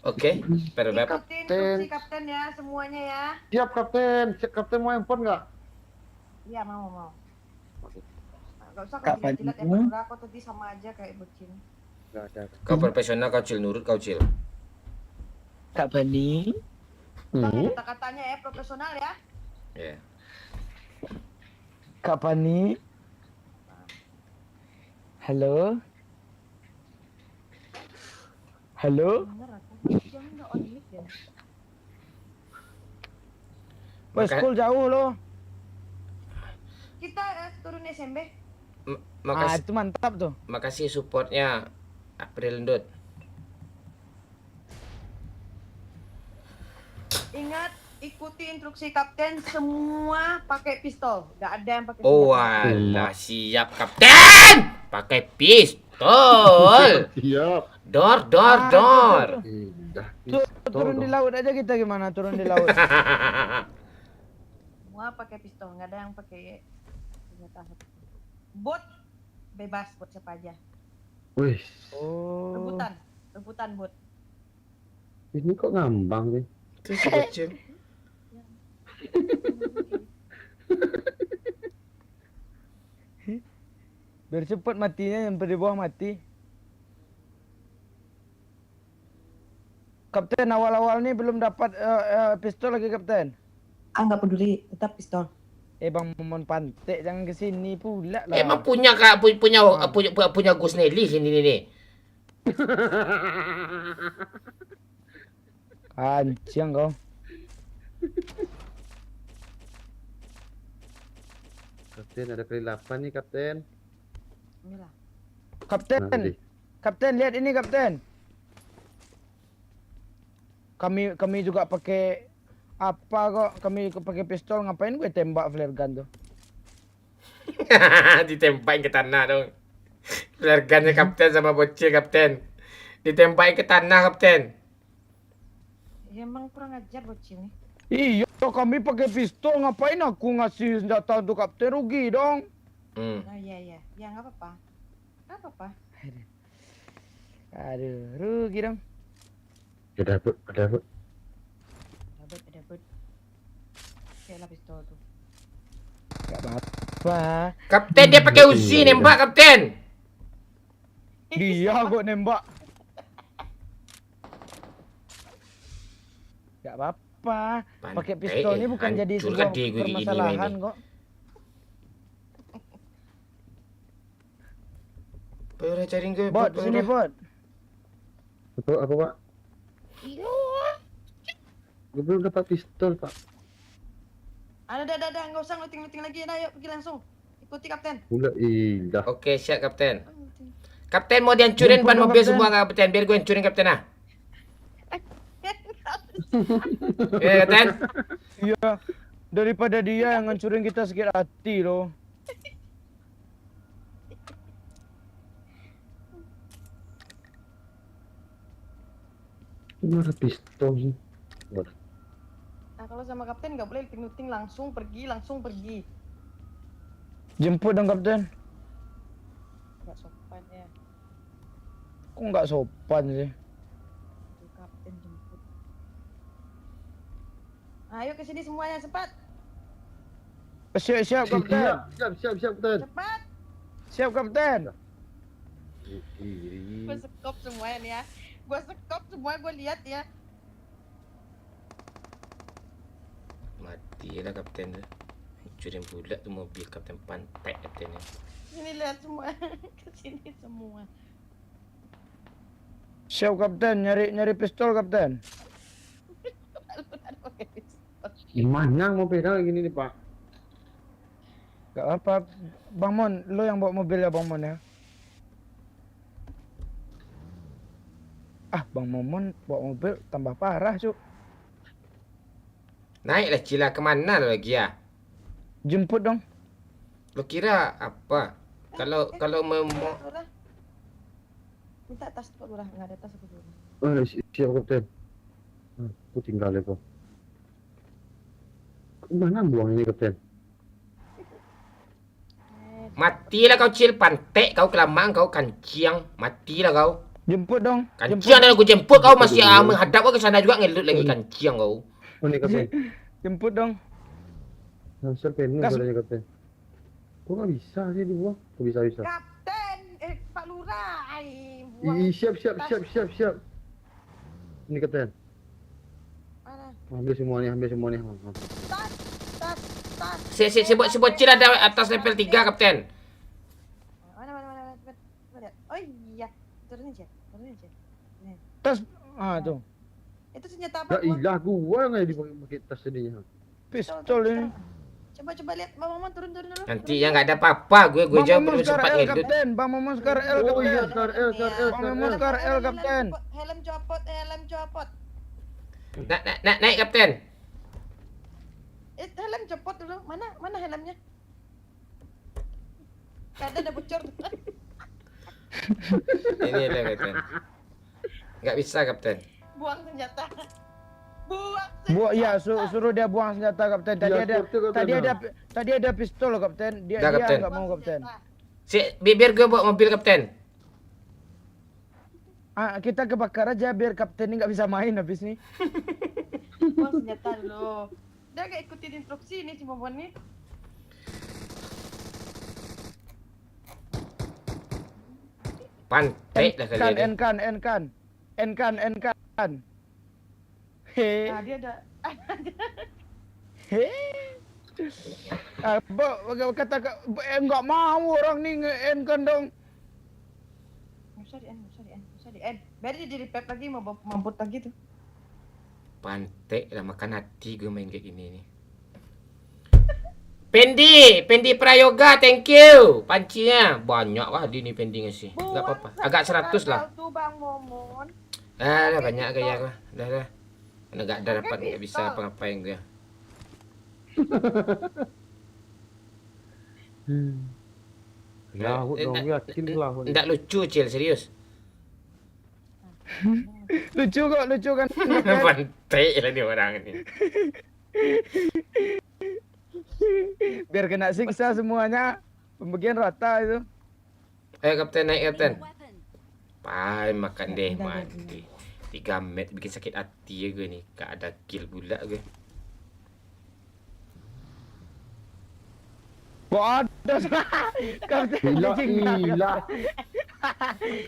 Oke, perbab. ikutin instruksi kapten ya semuanya ya. Siap Kapten. Siap Kapten mau handphone nggak? Iya mau. Gak usah kau Kapan jilat ya itu? berdua, kau tadi sama aja kayak bocil. Nggak ada. Kau profesional, kau Cil, nurut kau Cil. Kak Fani. Kata-katanya ya profesional ya. Ya. Kak Fani. Halo. Halo. Bener aku. Jangan nggak on mic ya. Wah, school jauh loh. Kita turun SMB. Makasih, Itu mantap tuh. makasih supportnya April Ndut. Ingat ikuti instruksi kapten, semua pakai pistol. Gak ada yang pakai Oh senjata. alah, siap kapten. Pakai pistol. Siap. Dor. Turun di laut aja kita gimana? Turun di laut. Semua pakai pistol, nggak ada yang pakai senjata. Bot bebas buat siapa aja. Wih, Oh. Rebutan bot. ini kok ngambang nih? Itu si bocil. Biar cepat matinya, yang di bawah mati. Kapten, awal-awal nih belum dapat pistol lagi Kapten. Nggak peduli, tetap pistol. Bang Momon pantek, jangan kesini pula lah. Emang punya kak punya Gus Nelly sini nih. Kancing kau. Kapten ada kali 8 nih Kapten. Inilah. Kapten, Nanti. Kapten lihat ini Kapten. Kami juga pakai apa kok? Kami pakai pistol, ngapain gue tembak flare gun tuh? Ditempakin ke tanah dong. Flare gunnya kapten sama bocil kapten. Ditempakin ke tanah kapten. Ya emang kurang ajar bocil nih. Iya, kami pakai pistol, ngapain aku ngasih senjata untuk Kapten, rugi dong. Oh iya. Ya nggak apa-apa. Nggak apa-apa. Aduh, rugi dong. Ada bot. Ada bot. Oke lah pistol tuh. Gak apa-apa. Kapten dia pakai Uzi nembak kapten. Dia kok nembak. Gak apa-apa. Pakai pistol ini bukan jadi hancur sebuah tadi gue gini permasalahan ini. kok. Udah cari gue. Bot, sini bot. Apa Pak? Gue belum dapat pistol Pak. Ada, nggak usah looting lagi, dah, yuk pergi langsung. Ikuti kapten. Pula indah. Oke, siap kapten. Kapten mau dihancurin ban mobil semua kapten, biar gue hancurin kapten ah. Iya kapten. Iya, daripada dia yang ngancurin kita sakit hati loh. Cuma ada pistol sih. Nah kalau sama kapten nggak boleh ting langsung pergi. Jemput dong kapten. Nggak sopan ya. Kok nggak sopan sih? Tuh, kapten jemput. Ayo ke sini semuanya cepat. Siap kapten. Siap kapten. Cepat. Siap kapten. Gue sekop semuanya nih ya. Gue sekop semua, gue lihat ya. Matilah kapten tu. Hancurin pula tu mobil kapten, pantai kaptennya. Sini lihat semua. Ke sini semua. Siap kapten, nyari pistol kapten. Gimana mau beda gini nih Pak? Gak apa, Bang Mon, lo yang bawa mobil ya Bang Mon ya. Bang Momon bawa mobil tambah parah cuk. Naiklah Cila, kemana lo lagi ya? Jemput dong. Lo kira apa? Kalau mau Minta tas kok Lurah, nggak ada tas aku dulu. Siap kapten. Aku tinggal ya kok. Mana buang ini kapten? Matilah kau Cil, pantek kau, kelamaan kau, kanciang. Matilah kau. Jemput dong. Kanciang dah aku jemput kau, masih menghadap kau ke sana juga, ngelut lagi kanciang kau. Oh ini kapten. Jemput dong. Langsung penuh badannya kapten. Kok nggak bisa sih dibuang? Kok bisa? Kapten, Pak Lurah. Siap. Ini kapten. Mana? Ambil semuanya. Tas. Si bocil ada atas level 3 kapten. Mana. Cepat lihat. Oh iya, turun aja. Nih. Tas, tuh. Itu senjata apa? Ya ilah gua nggak dipakai tas ini. Pistol ini. Coba lihat, Bang Momon turun dulu. Nanti yang nggak ada apa-apa, gue Bang jauh Momon perlu Scar sempat L ngelut. kapten, Bang Momon Scar L kapten. Oh iya, Scar L. Bang Momon Scar L kapten. Helm copot. Naik kapten. Helm copot dulu. Mana helmnya? Ada bocor. Ini lah kapten. Nggak bisa kapten. Buang senjata. Ya, suruh dia buang senjata kapten. Tadi ada pistol kapten. Dia kapten. nggak mau kapten. Biar gue bawa mobil kapten. Kita kebakar aja biar kapten ini nggak bisa main habis nih. Buang senjata dulu. Dia nggak ikutin instruksi nih si Momon nih. Pantai dah kali ini. Enkan. He. Nah, dia ada. He. Kata enggak mau orang nih nge-enkan dong. Nggak usah di end. Biar dia jadi pep lagi, mau mamput lagi tuh. Pantai lah, makan hati gue main kayak gini nih. Pendi Prayoga, thank you. Pancinya banyak wah di nih Pendi ngasih. Enggak apa-apa. Agak 100 lah. Tuh Bang Momon. Dah banyak gaya gua. Dah. Enggak ada dapat, enggak bisa apa-ngapain gue. Lahut dong, yakin lahut. Enggak lucu, Cil, serius. Lucu kan. Pantai lah nih orang ini. Biar kena siksa semuanya. Pembagian rata itu. Ayo kapten, naik kapten. Pai makan deh mati. 3 met bikin sakit hati ya gue nih. Gak ada kill pula gue. Bodoh. Kapten Gila.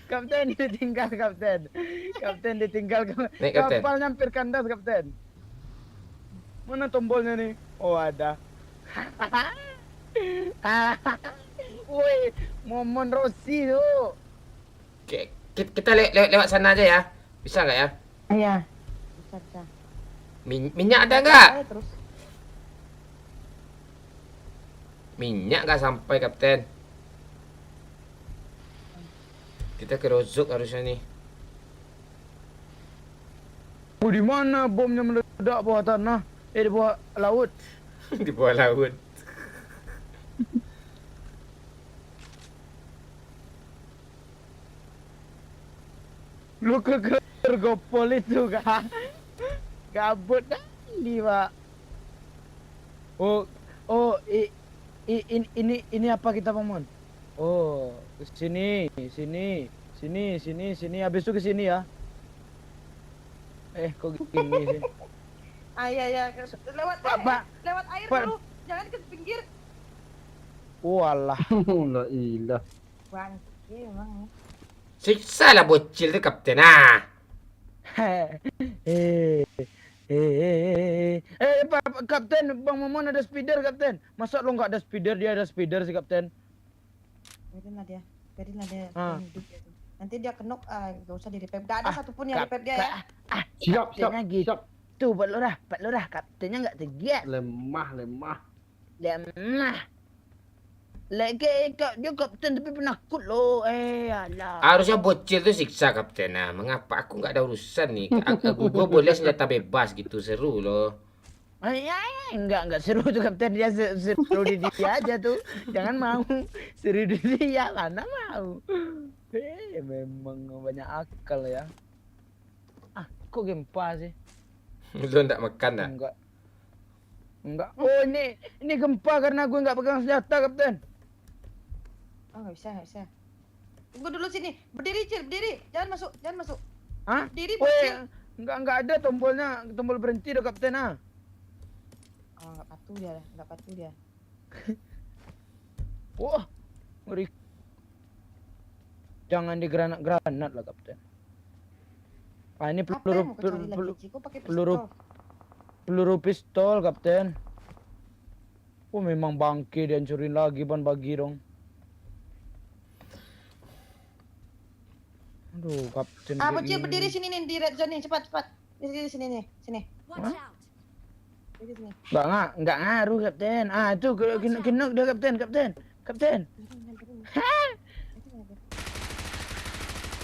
Kapten ditinggal kapten. Kapten ditinggal. Naik, kapten. Kapal nyampir kandas kapten. Mana tombolnya nih? Oh ada. Woi, Momon Rossi tuh. Kita lewat sana aja ya. Bisa nggak ya? Iya. Bisa. Minyak ada nggak? Terus. Minyak nggak sampai kapten. Kita ke Rozok harusnya nih. Di mana bomnya meledak bawah tanah? Di bawah laut. Di bawah laut. Lu ke speeder gopol itu kan. Gabut kali, Pak. Ini apa kita, Bang Mon? Oh, ke sini. Habis itu ke sini ya. Kok gini sih? Ya. Lewat lewat air Pak. dulu. Jangan ke pinggir. Walah. La ilah. Bangke emang. Siksa lah bocil tu kapten. Ah. Pak Kapten, Bang Momon ada speeder, Kapten. Masa lo nggak ada speeder, dia ada speeder sih, Kapten. Biarin lah dia. Ah. Hidup dia tuh. Nanti dia kenok, gak usah di repair. Gak ada satupun yang repair dia ya. Siap. Tuh, Pak Lurah, Kaptennya nggak tegas. Lemah. Lagi dia Kapten tapi penakut lo. Alah. Harusnya bocil tu siksa kapten. Nah, mengapa aku nggak ada urusan nih? Gua boleh senjata bebas gitu, seru loh. Enggak seru tuh Kapten, dia seru di dia aja tuh. Jangan mau seru di dia, mana mau. Memang banyak akal ya. Kok gempa sih? Lu ndak makan dah? Enggak. Oh, ini gempa karena gue nggak pegang senjata, Kapten. Oh, nggak bisa. Tunggu dulu sini. Berdiri, Cil, berdiri. Jangan masuk. Hah? Berdiri, Oh, Cil. enggak ada tombol berhenti dah, Kapten. Oh, nggak patuh dia. Wah, ngeri. Jangan digranat lah, Kapten. Ini peluru pistol, Kapten. Oh, memang bangke dihancurin lagi, ban bagi dong. Aduh, Kapten. Bocil berdiri sini nih di red zone nih, cepat. Di sini nih, sini. Watch out. Di sini. Enggak ngaruh, Kapten. Itu kenok dia, Kapten.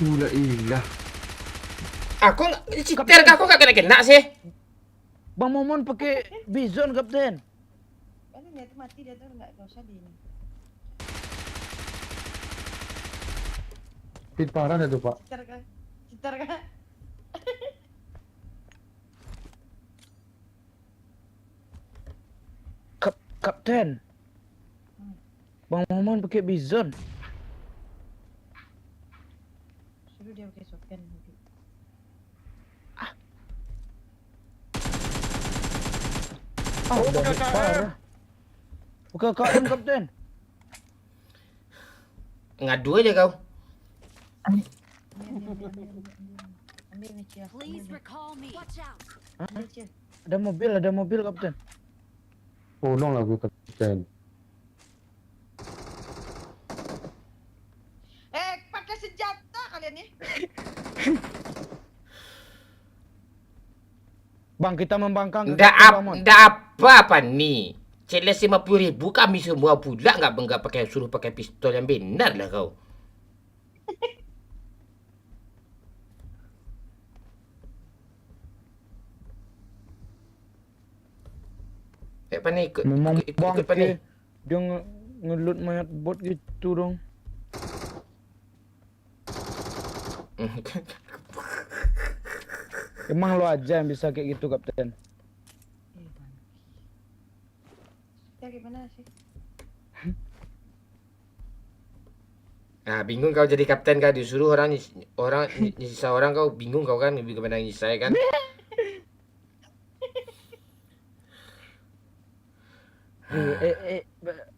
La ilah. Aku citer kah? Aku nggak kena sih. Bang Momon pakai Bizon, Kapten. Dia tuh mati, dia tuh nggak usah di ini. Pit parah dah tu, Pak. Citar kah? Kapten. Bang Momon pakai Bizon. Suruh dia pakai shotgun nanti. Udah parah. Buka KM, Kapten. Ngadu aja kau. Ambil nih, Cil. Please recall me. Watch out. Ambil, Cil. Ada mobil, Kapten. Tolonglah gue, Kapten. Pakai senjata kalian nih. Bang, kita membangkang. Ndak apa nih. Celes 50.000 kami semua pula nggak suruh pakai pistol yang benar lah kau. Apa nih ikut apa nih? Dia ngelut mayat bot gitu dong. Emang lo aja yang bisa kayak gitu, Kapten. Ya gimana sih? Nah, bingung kau jadi kapten kau disuruh nyisa orang kau bingung kau kan lebih kepada nyisa kan?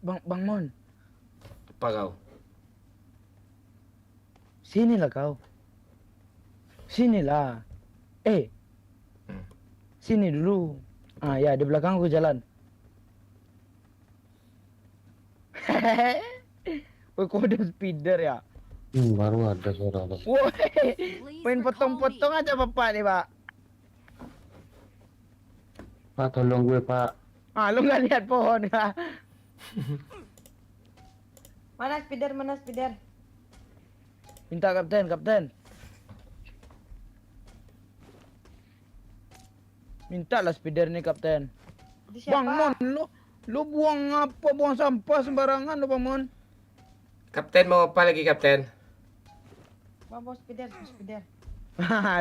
Bang Mon. Apa kau? Sinilah kau. Sinilah. Sini dulu. Ya di belakang aku jalan. Woi, kok ada speeder ya? Baru ada suara. Woi, main potong-potong aja Bapak nih, Pak. Pak, tolong gue, Pak. Lu nggak lihat pohon ya? Mana speeder? Minta Kapten. Minta lah speeder nih, Kapten. Bang Mon, lu buang apa? Buang sampah sembarangan lu, Bang Mon. Kapten mau apa lagi, Kapten? Mau speeder.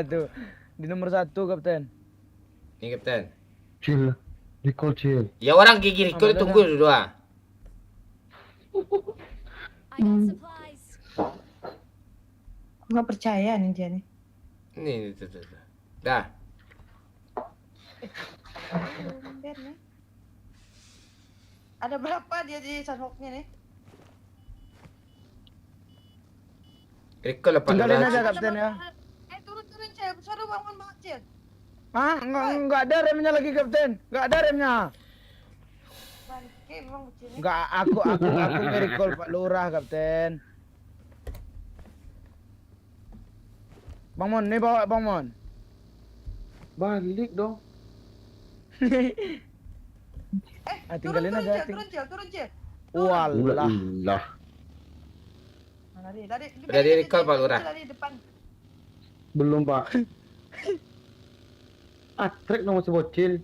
Tuh. Di nomor 1 kapten. Ini kapten. Chill. Recall chill. Ya orang gigi recall tunggu dulu ah. I got supplies. Aku nggak percaya nih dia nih. Nih, tuh. Dah. Tumben nih. Ada berapa dia di sandboxnya nih? Recall apa? Tinggalin aja kapten ya. Turun Cil. Suruh bangun banget Cil. Ah, enggak ada remnya lagi kapten. Enggak ada remnya. Bangke memang bocil nih. Enggak, aku nge-recall Pak Lurah kapten. Bang Mon, nih bawa Bang Mon. Balik dong. Tinggalin aja. Turun Cil. Walah. Lah. Lari. Udah di recall Pak Lurah. Lari depan. Belum, Pak. Atrek nomor sebocil.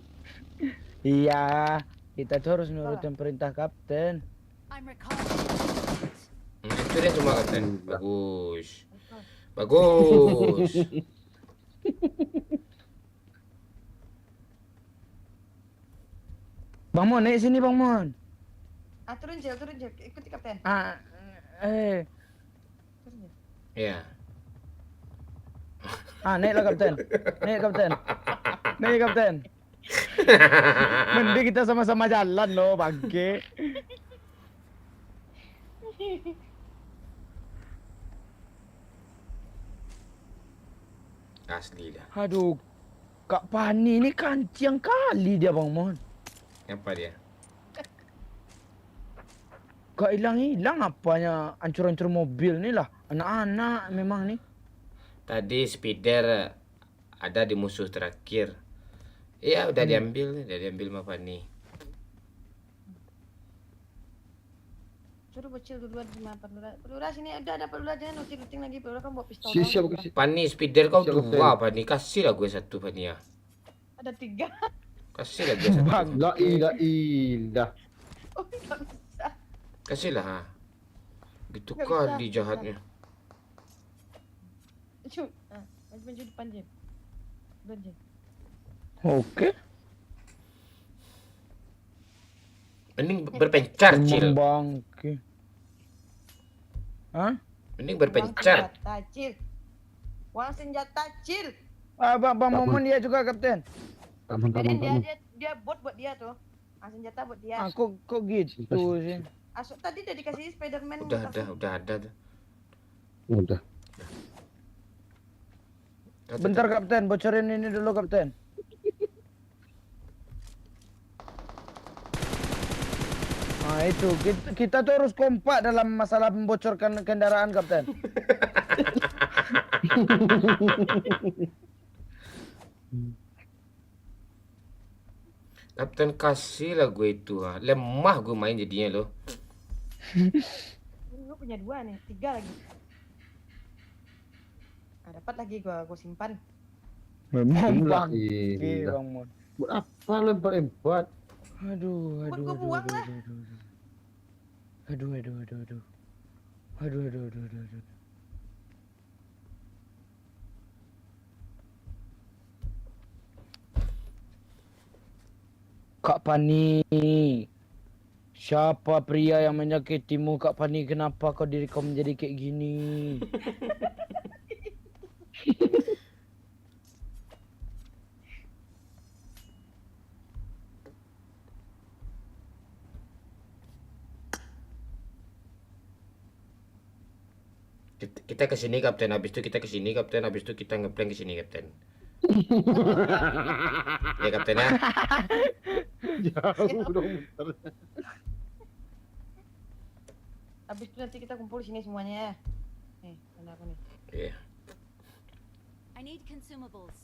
Iya, kita tuh harus nurutin perintah kapten. I'm recalling. Itu dia semua kapten. Bagus. Bang Mon, naik sini Bang Mon. Turun Cil. Ikuti kapten. Eh. Turun Cil. Ya. Naiklah kapten. Naik kapten. Mending kita sama-sama jalan loh, bangke. Asli dah. Aduh, Kak Pani ini kanciang kali dia Bang Mon. Apa dia? Gak hilang apanya hancur-hancur mobil nih lah. Anak-anak memang nih. Tadi speeder ada di musuh terakhir. Iya, udah diambil sama Fani. Suruh bocil duluan sama Pak Lurah sini ada Pak Lurah jangan looting lagi. Pak Lurah kan bawa pistol. Siap. Fani, speeder kau dua Fani. Kasih lah gue satu Fani ya. Ada 3. Kasih lah gue satu. La ilah. Oh, enggak bisa. Kasih lah. Ha. Gitu Nggak kali bisa. jahatnya. Maju depan Jim. Jim. Oke. Mending berpencar, Cil. Bangke. Hah? Mending berpencar. Wang senjata Cil. Bang Momon dia juga kapten. Dia bot buat dia tuh. Senjata buat dia. Kok gitu sih? Asuk tadi udah dikasih Spiderman. Udah ada tuh. Udah. Bentar kapten, bocorin ini dulu kapten. Itu kita tuh harus kompak dalam masalah membocorkan kendaraan kapten. Kapten kasih lah gue itu. Lemah gue main jadinya loh. Gue punya 2 nih, 3 lagi. Dapat lagi gue simpan. Memang bangke Bang Mon. Buat apa lempar-lempar? Aduh. Buang lah. Aduh. Kak Pani, siapa pria yang menyakitimu Kak Pani? Kenapa diri kau menjadi kayak gini? Kita ke sini kapten, habis itu kita ke sini kapten, habis itu kita ngeplank ke sini kapten. Ya kapten ya. Jauh dong. Habis itu nanti kita kumpul sini semuanya ya. Nih, tanda aku nih. Iya. I need consumables.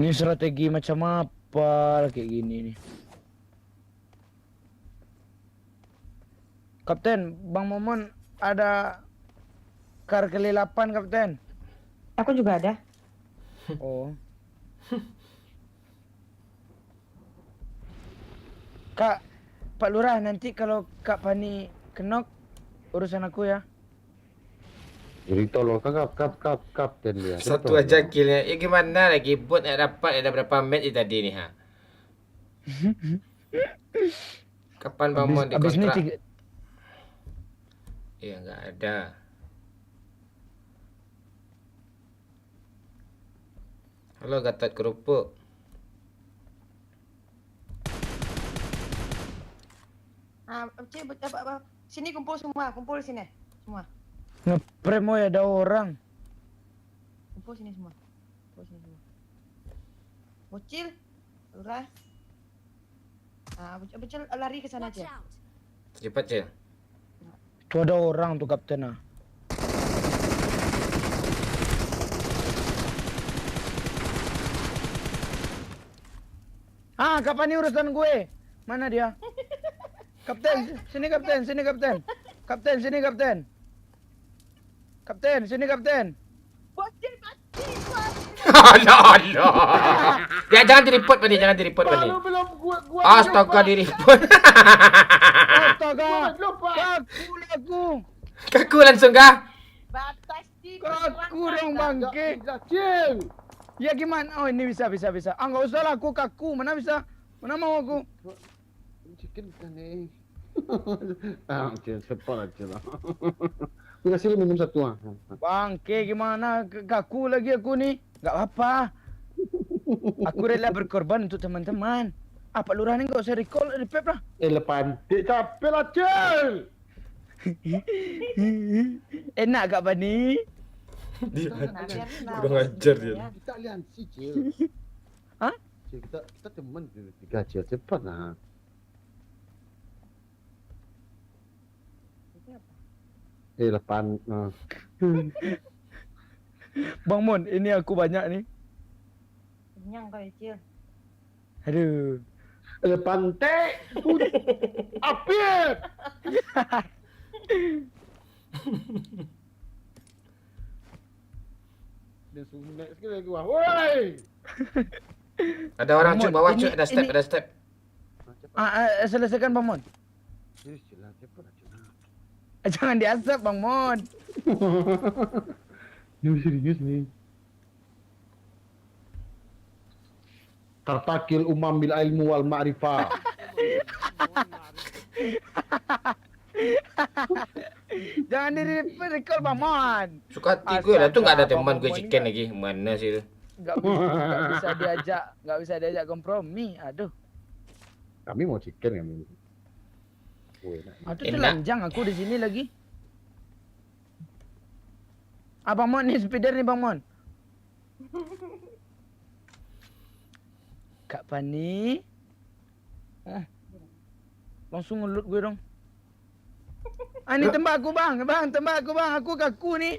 Ini strategi macam apa kayak gini nih? Kapten, Bang Momon ada kar kelilapan kapten. Aku juga ada. Oh. Kak, Pak Lurah, nanti kalau Kak Pani kenok urusan aku ya. Jadi tolong kapten dia. Satu aja killnya. Ya gimana lagi bot nak dapat ada berapa match tadi ni ha? Kapan Bang Mon Abis ni dikontrak? Ya enggak ada. Halo Gatot Kerupuk. Cik, apa? Sini kumpul semua, kumpul sini. Semua. Ngeprem moy ada orang. Kumpul sini semua. Kumpul sini semua. Bocil, Lurah. Bocil lari ke sana Watch aja. out. Cepat je. Tu ada orang tu kapten ah. Ah, Kak Pani urusan gue. Mana dia? Kapten, sini kapten, sini kapten. Kapten, sini kapten. Kapten, sini kapten. Bocil mati, Allah. Ya jangan di-report Pani, jangan di-report Pani. Astaga di-report. Astaga. Kaku lagu. Kaku langsung kah? Batas di Kaku dong bangke. Ya gimana? Oh ini bisa. Ah nggak usah lah, aku kaku. Mana bisa? Mana mau aku? Chicken kan ni. Cepat aja lah. Aku kasih lu minum satu ah. Bangke gimana? Kaku lagi aku nih. Nggak apa-apa. Aku rela berkorban untuk teman-teman. Pak Lurah ni nggak usah recall, repep lah. Lepan. Capek lah Cil. Enak Kak Pani? Kurang ajar dia. Kita aliansi Cil. Hah? Cil, kita teman tiga Cil. Cepat lah. Lepan. Bang Mon, ini aku banyak nih. Kenyang kau Cil. Aduh. Lepan teh. Apit. Dia sunat sekali lagi wah. Woi. Ada orang Bang cuk Mon, bawah ini- cuk, ada step, ini- ada step. Selesaikan Bang Mon. Cepat lah. Jangan diasap Bang Mon. Ini serius nih. Tartakil umam bil ilmu wal ma'rifah. Jangan di-recall Bang Mon. Suka hati gue lah tu enggak ada Astaga, teman gue Bang Mon chicken lagi. Mana sih tu? Nggak bisa diajak kompromi. Aduh. Kami mau chicken kami. Aduh Enak. telanjang aku di sini lagi. Bang Mon ni speeder ni Bang Mon. Kak Pani. Langsung ngelut gue dong. Ini tembak aku bang. Tembak aku bang. Aku kaku ni.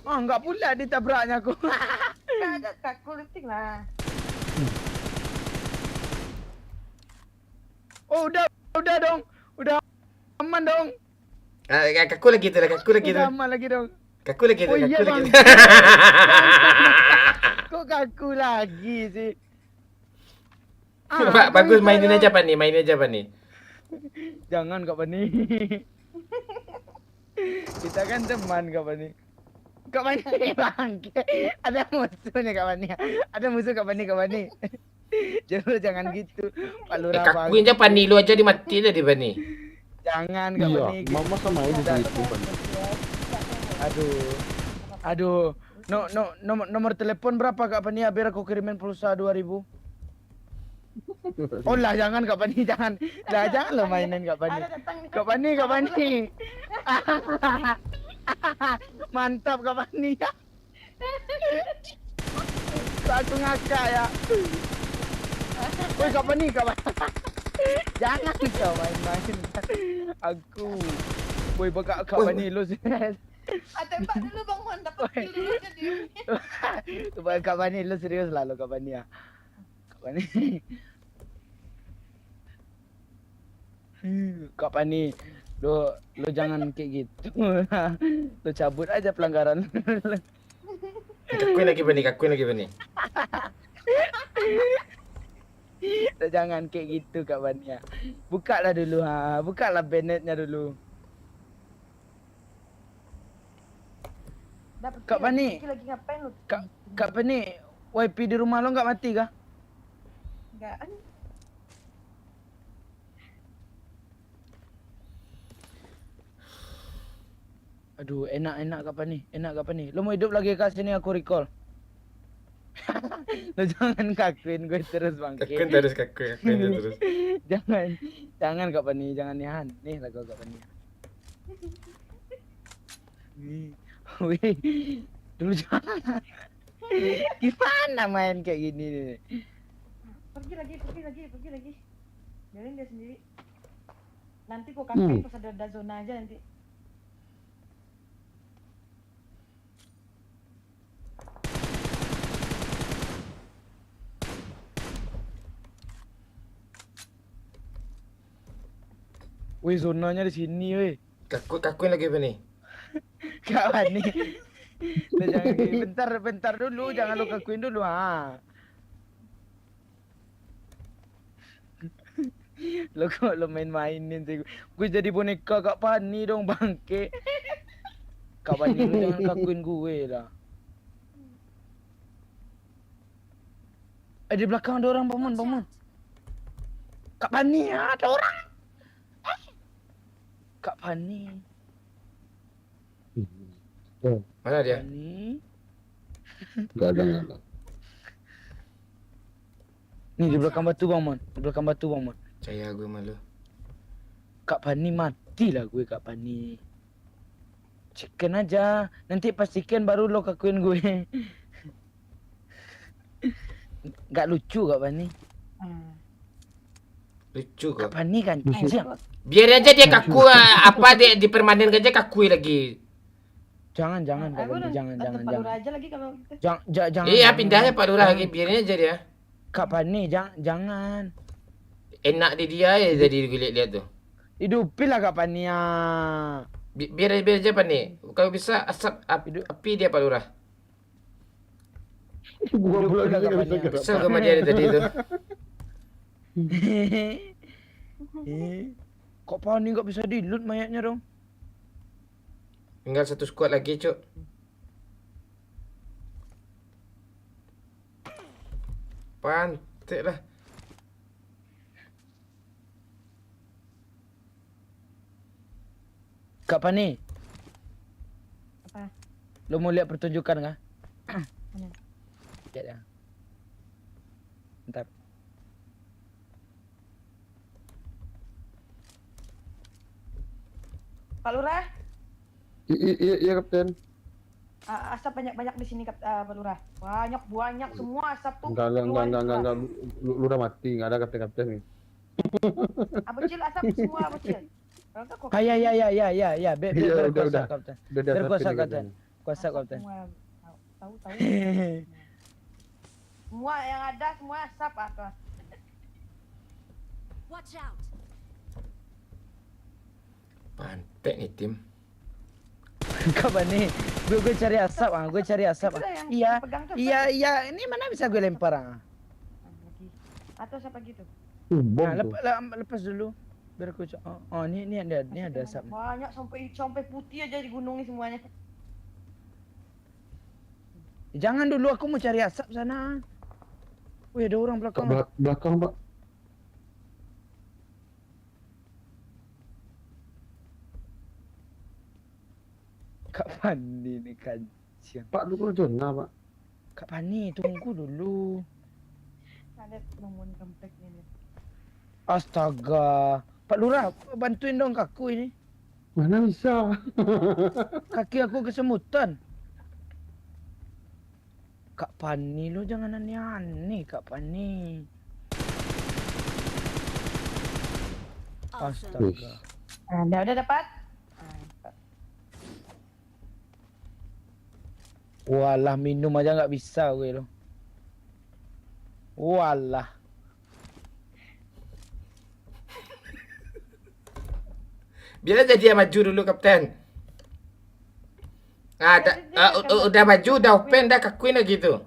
Enggak pula ditabraknya aku. Kagak kaku leting lah. Oh udah dong. Udah aman dong. Kaku lagi tu, kaku lagi tu. Udah aman lagi dong. Kaku lagi tu, Oh iya kaku bang. lagi. Kok kaku lagi sih? Bagus mainin aja Pani, mainin aja Pani. Jangan Kak Pani. Kita kan teman Kak Pani. Kak Pani bang. Ada musuhnya Kak Pani. Ada musuh Kak Pani. Jangan gitu. Pak Lurah bang. Kakuin aja Pani, lu aja dimati tadi Pani. Jangan Kak Iya, Pani. mama sama ibu begitu. Aduh. Nomor telepon berapa Kak Pani? Biar aku kirimin pulsa 2000. Oh lah jangan Kak Pani, jangan. Lah jangan lo mainin Kak Pani. Kak Pani. Mantap Kak Pani. Aku ngakak ya. Woi Kak Pani. Jangan kau main-main. Aku. Woi Kak Pani lo sih. Tembak dulu Bang Mon, dapat kill dulu jadi. Kak Pani lo serius lah lo Kak Pani ya. Kak Pani, lo jangan kayak gitu. Lo cabut aja pelanggaran. Kakuin lagi Pani. Lo Jangan kayak gitu Kak Bania. Buka lah dulu buka lah Bennetnya dulu. Dah pergi Kak lagi, Bani. pergi lagi ngapain lu? Kak Bani, wifi di rumah lo nggak mati kah? Enggak. Aduh, enak Kak Bani, Kak Bani. Lo mau hidup lagi kat sini aku recall. Lo jangan kakuin gue terus bangke. Kakuin terus. jangan Kak Bani, jangan nihan. Nih lagu Kak Bani. Wih, dulu jangan. Gimana main kayak gini nih? Pergi lagi. Biarin dia sendiri. Nanti gua campaign pas ada zona aja nanti. Wih, zonanya di sini, wih. Kakuin lagi apa nih? Kak Bani. Lo jangan bentar dulu, jangan lo kakuin dulu Lo kok lo main-mainin sih. Gue jadi boneka Kak Bani dong bangke. Kak Bani lo jangan kakuin gue lah. Di belakang ada orang, bangun. Kak Bani, ada orang. Kak Bani. Mana dia? Enggak ada. Nih di belakang batu Bang Mon. Percaya gue malu. Kak Bani mati lah gue Kak Bani. Chicken aja. Nanti pas chicken baru lo kakuin gue. Gak lucu Kak Bani. Lucu kok. Kak Bani kan. Biar aja dia kaku dia dipermanenkan aja kakui lagi. Jangan Kak Bani, jangan. Pak Lurah aja lagi kalau gitu. Jangan. Iya, pindah ya Pak Lurah lagi, biarin aja dia. Kak Bani, jangan. Enak di dia ya jadi lihat tuh. Hidupin lah Kak Bani ya. Biar aja Pak nih. Kalau bisa api dia Pak Lurah. Gua pula Kak Bani. Kesel sama dia tadi itu. Kok Bani nggak bisa di-loot mayatnya dong? Tinggal satu squad lagi, Cuk. Pantek lah. Kak Bani. Apa? Lo mau lihat pertunjukan kah? Mana? Lihat ya. Bentar. Pak Lurah, Iya Kapten. asap banyak di sini Pak Lurah. Banyak semua asap tuh. Enggak. Lu udah mati, enggak ada Kapten nih. Bocil asap semua bocil. Ya. Iya, udah. Kapten. Udah di atas Berkuasa sini, Kapten. Kuasa Kapten. Tahu. Semua yang ada semua asap apa? Watch out. Pantek nih tim. Kak Bani, gue cari asap gue cari asap. Iya. Ini mana bisa gue lempar Atau siapa gitu? Nah, lepas dulu. Biar aku ini ada asap. Banyak sampai putih aja di gunung ini semuanya. Jangan dulu, aku mau cari asap sana. Wih, ada orang belakang. Belakang, Pak. Kak Bani nih kajian. Pak, lu zona, Pak. Kak Bani, tunggu dulu. Ada nemuin komplek ini. Astaga. Pak Lurah, bantuin dong kaku ini. Mana bisa? Kaki aku kesemutan. Kak Bani, lo jangan aneh-aneh, Kak Bani. Astaga. Udah dapat? Walah, minum aja nggak bisa gue lo. Walah. Biar aja dia maju dulu Kapten. Udah maju, udah open, dah kakuin lagi tuh.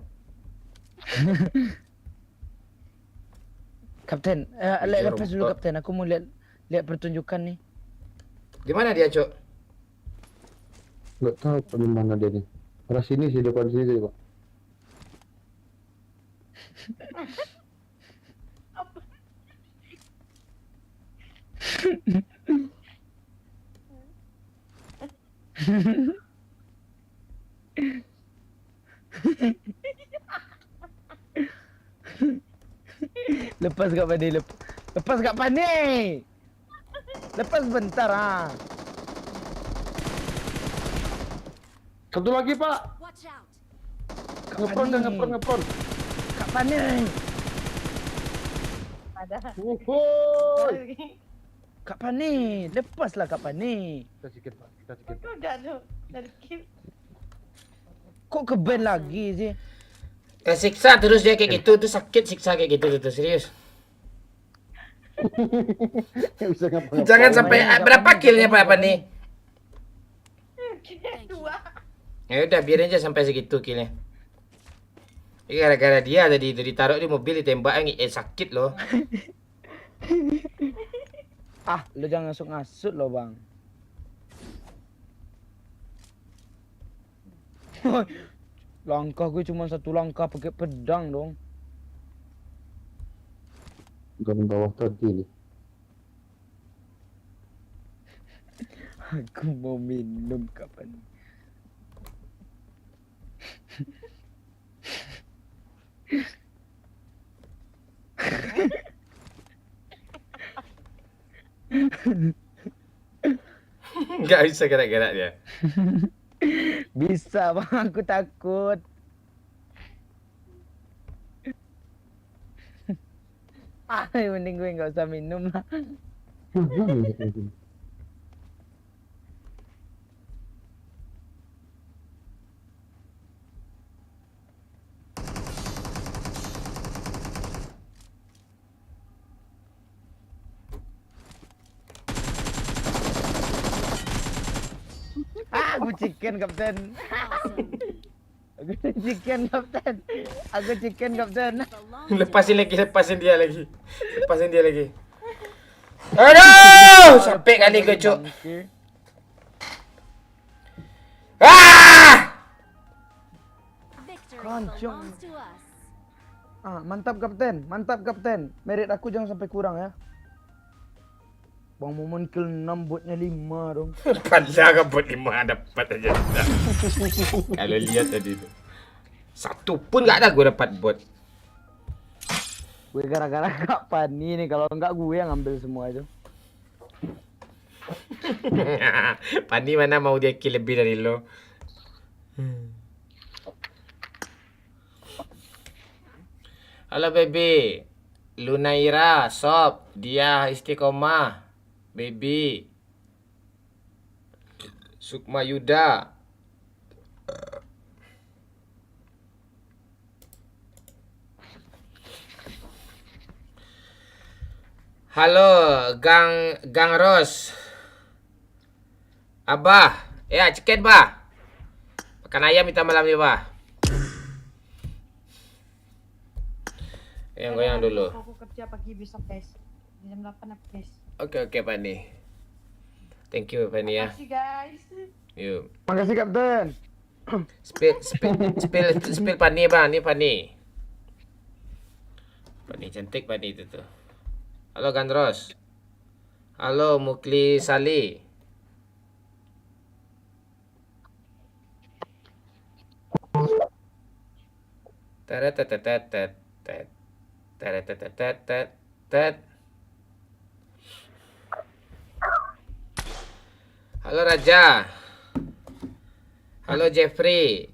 Kapten, lepas dulu kapten. Aku mau lihat pertunjukan nih. Di mana dia, Cuk? Nggak tahu Pak, di mana dia nih. Arah sini sih, depan sini sih, Pak. Lepas Kak Pani, lepas Kak Pani. Lepas bentar ah. Satu lagi, Pak. Watch out. Ngepron, ngepron. Kak Pani. Ada. Woi. Kak Pani, lepaslah Kak Pani. Kita sikit, Pak. Kita sikit. Kok udah tuh dari kill. Kok ke band lagi sih? Siksa terus dia kayak gitu tuh sakit siksa kayak gitu tuh serius. Bisa ngapa-ngapa. Jangan sampai berapa killnya Pak nih? Dua. Ya udah biarin aja sampai segitu killnya. Ini gara-gara dia tadi itu ditaruh di mobil ditembak sakit loh. Ah, lu jangan ngasut-ngasut loh, Bang. Langkah gue cuma satu langkah pakai pedang dong. Bukan bawah tadi nih. Aku mau minum kapan? Nggak bisa gerak-gerak dia. Bisa bang, aku takut. Mending gue nggak usah minum lah. Aku chicken kapten. Aku chicken kapten. Aku chicken kapten. Lepasin dia lagi. Aduh, sampai kali gue cuk. Ah! Victory Kancung. belongs to us. Ah, mantap kapten. Merit aku jangan sampai kurang ya. Bang Momon kill 6 botnya 5 dong. Padahal kan bot 5 dapat aja. Kalau lihat tadi itu. Satu pun nggak ada gue dapat bot. Gue gara-gara Kak Pani nih, kalau enggak gue yang ngambil semua itu. Pani mana mau dia kill lebih dari lo. Halo baby. Lunaira, Sob, dia istiqomah. Baby. Sukma Yuda. Halo, Gang Ros. Abah, ya ceket bah. Makan ayam kita malam ini bah. Yang goyang dulu. Aku kerja pagi besok guys. Jam 8 aku guys. Oke Pani. Thank you Pani ya. Makasih guys. Yuk. Makasih kapten. Spill Pani bang, ini Pani. Pani cantik Pani itu tuh. Halo Gandros. Halo Mukli Sali. Halo Raja. Halo Jeffrey.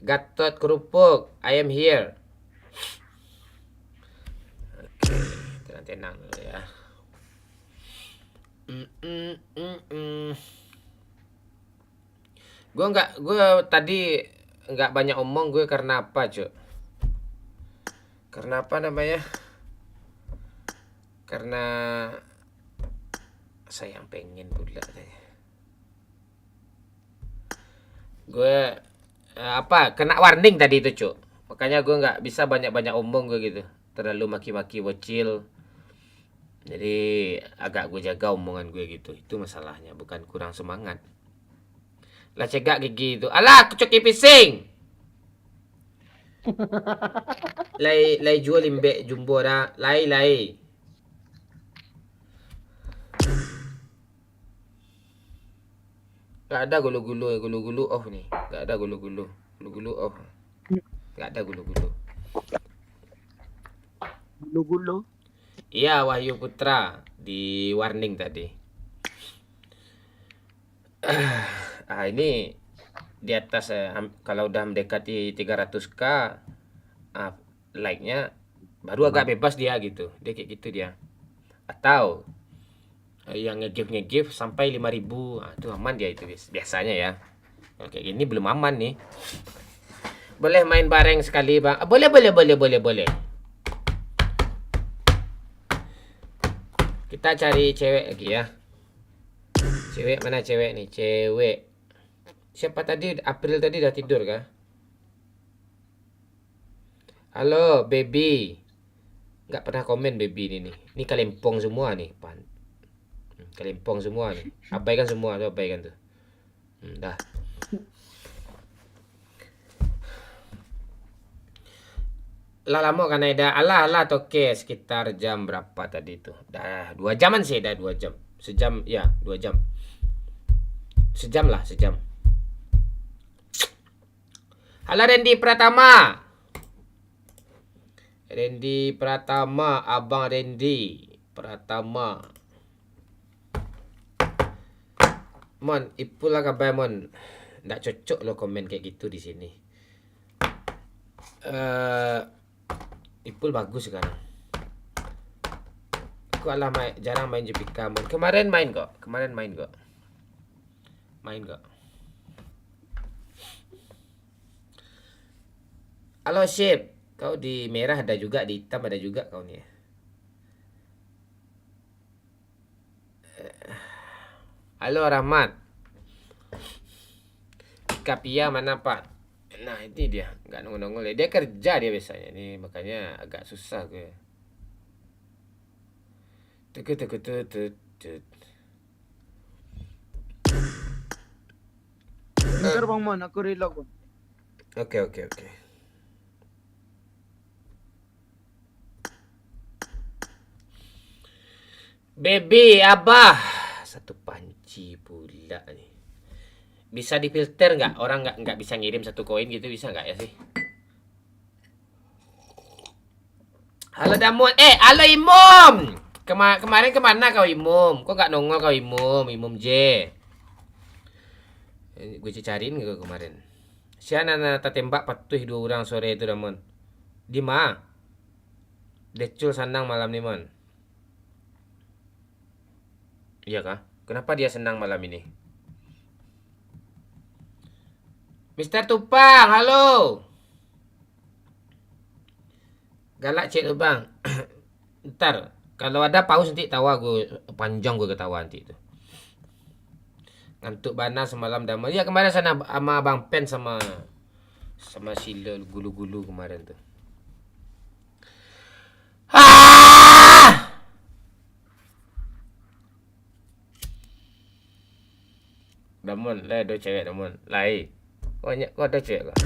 Gatot Kerupuk. I am here. Oke, tenang dulu ya. Gue tadi nggak banyak omong gue karena apa, Cuk? Karena apa namanya? Karena saya yang pengen pula tanya. Gue kena warning tadi itu, Cuk. Makanya gue nggak bisa banyak-banyak omong gue gitu. Terlalu maki-maki bocil. Jadi agak gue jaga omongan gue gitu. Itu masalahnya, bukan kurang semangat. Lah cegak gigi itu. Alah, kecoki pising. Lai jual limbek jumbo dah. Lai. Gak ada gulu-gulu off nih. Gak ada gulu-gulu off. Gak ada gulu-gulu. Gulu-gulu. Iya, Wahyu Putra di warning tadi. Ini di atas kalau udah mendekati 300k like-nya baru agak bebas dia gitu. Dia kayak gitu dia. Atau yang nge-give sampai 5.000. Itu aman dia itu biasanya ya. Kalau kayak gini belum aman nih. Boleh main bareng sekali, Bang. Boleh. Kita cari cewek lagi ya. Cewek mana cewek nih? Cewek. Siapa tadi? April tadi udah tidur kah? Halo, baby. Nggak pernah komen baby ini nih. Ini kalempong semua nih. Kalempong semua nih. Abaikan semua, abaikan tuh. Dah. Lah lama kan Aida. Alah toke sekitar jam berapa tadi tuh? Dah 2 jaman sih, dah 2 jam. Sejam ya, 2 jam. Sejam. Halo Randy Pratama, Abang Randy Pratama. Mon, ipulah kabar Mon. Nggak cocok lo komen kayak gitu di sini. Ipul bagus sekarang. Aku jarang main Jepika Mon. Kemarin main kok. Halo Ship, kau di merah ada juga, di hitam ada juga kau nih. Halo Rahmat. Kapia mana Pak? Nah ini dia, nggak nongol-nongol. Dia kerja dia biasanya nih, makanya agak susah gue. Bentar Bang Mon, aku reload Bang. Oke. Baby, Abah. Satu panci pula nih. Bisa difilter nggak? Orang nggak bisa ngirim 1 koin gitu, bisa nggak ya sih? Halo Damon. Halo Imum. Kemarin kemana kau Imum? Kok nggak nongol kau Imum J? Gue cariin nggak kemarin. Siapa nata tembak patuh 2 orang sore itu Damon. Di mana? Decul senang malam nih Mon. Iya kah? Kenapa dia senang malam ini? Mister Tupang, halo. Galak cek lu bang. Ntar kalau ada paus nanti tawa gue panjang, gue ketawa nanti itu. Ngantuk bana semalam damai. Ya kemarin sana sama Bang Pen sama Sila gulu-gulu kemarin tuh. Damon, lah ada cewek Damon. Lai. Banyak kau ada cewek kah?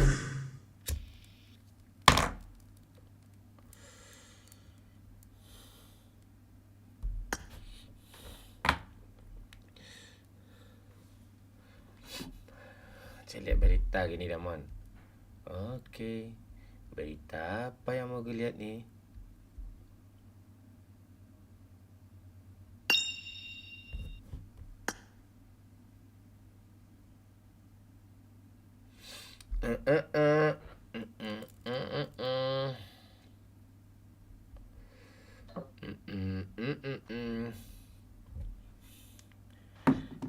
Saya lihat berita gini Damon. Oke. Berita apa yang mau gue lihat nih?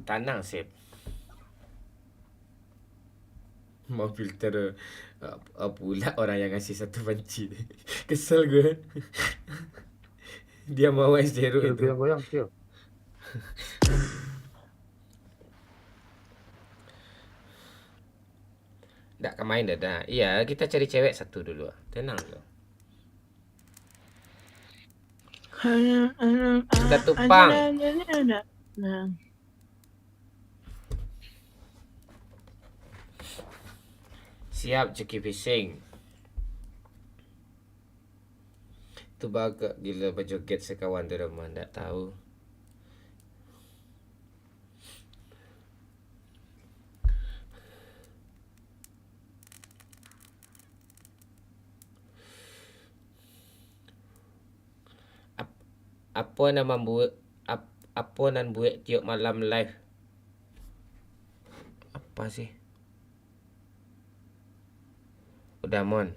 Tanang sip. Mau filter pula orang yang ngasih 1 panci. Kesel gue. Dia mau S0 itu. Goyang, Nggak kemain dah. Iya, kita cari cewek 1 dulu. Tenang loh. Kita tupang. Nah. Siap ceki fishing. Tu bagak gila berjoget sekawan tu rumah. Tak tahu. Apa nama buat apa nan buat tiap malam live? Apa sih? Udah mon.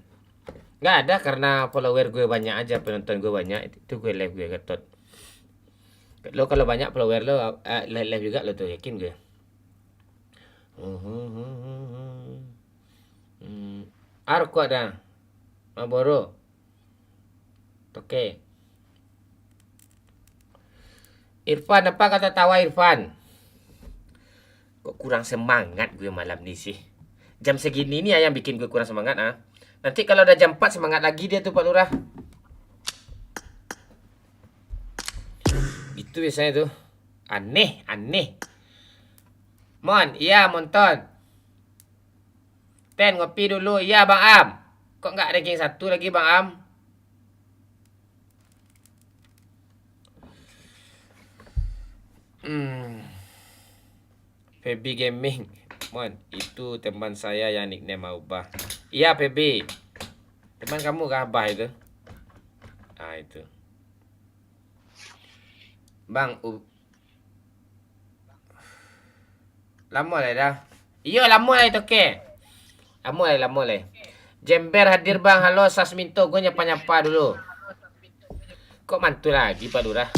Nggak ada karena follower gue banyak aja, penonton gue banyak, itu gue live gue ketot. Lo kalau banyak follower lo live juga lo tuh, yakin gue. Arko ada. Maboro. Oke. Irfan, apa kata tawa Irfan? Kok kurang semangat gue malam ni sih. Jam segini nih yang bikin gue kurang semangat ah. Nanti kalau udah jam 4 semangat lagi dia tuh Pak Lurah. Itu biasanya tuh. Aneh. Mon, iya Monton. Ten ngopi dulu. Iya Bang Am. Kok nggak ranking 1 lagi Bang Am? Feby Gaming. Mon, itu teman saya yang nickname Abah. Iya Feby. Teman kamu kah Abah itu? Ah itu. Bang lama lah dah. Iya lama lah itu ke. Lama lah. Jember hadir bang. Halo Sasminto. Gue nyapa dulu. Kok mantul lagi Pak Lurah?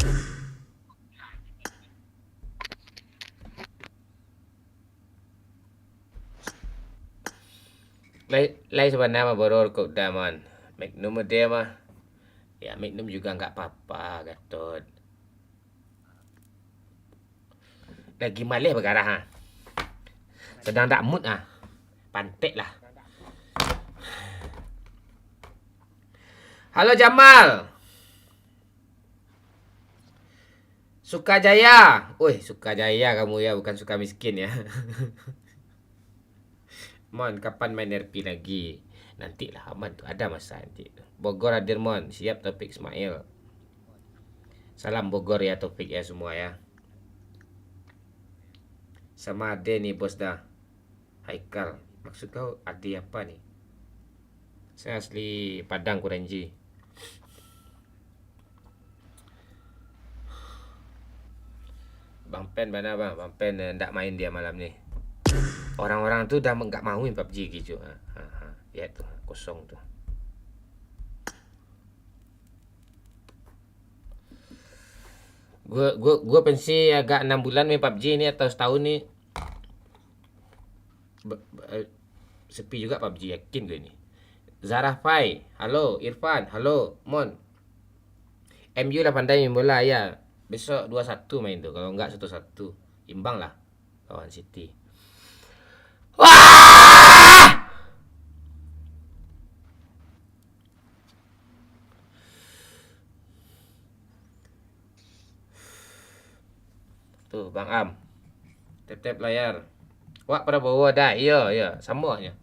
Lai sebenarnya mah boror kok daman. Magnum dia mah. Ya Magnum juga nggak apa-apa Gatot. Lagi malih bergarah ha. Sedang tak mood ah. Pantek lah. Halo Jamal. Sukajaya. Woi, Sukajaya kamu ya, bukan suka miskin ya. Mon, kapan main RP lagi? Nantilah aman tuh, ada masa nanti. Bogor hadir Mon, siap Topik Ismail. Salam Bogor ya Topik ya semua ya. Sama Ade nih bos dah. Haikal, maksud kau Ade apa nih? Saya asli Padang Kurenji. Bang Pen mana bang? Bang Pen ndak main dia malam nih. Orang-orang tuh udah nggak mauin PUBG gitu. Ya tuh kosong tuh. Gue pensi agak 6 bulan main PUBG ini atau setahun nih. Sepi juga PUBG, yakin gue nih. Zarah Pai, halo Irfan, halo Mon. MU lah pandai main bola ya. Besok 2-1 main tuh, kalau enggak 1-1. Imbang lah lawan City. Wah! Tuh Bang Am. Tap-tap layar. Wak pada bawah dah. Iya, samanya.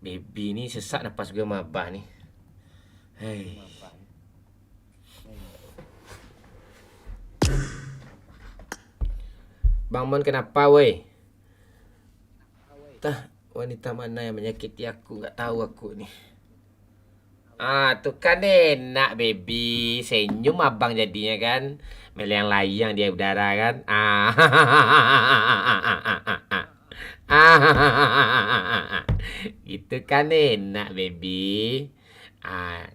Baby ni sesak nafas gue mabah ni. Hei. Bang Mon kenapa weh? Tah, wanita mana yang menyakiti aku, nggak tahu aku ni. Ah, tu kan enak baby. Senyum abang jadinya kan. Melayang-layang dia udara kan. Itu kan enak baby.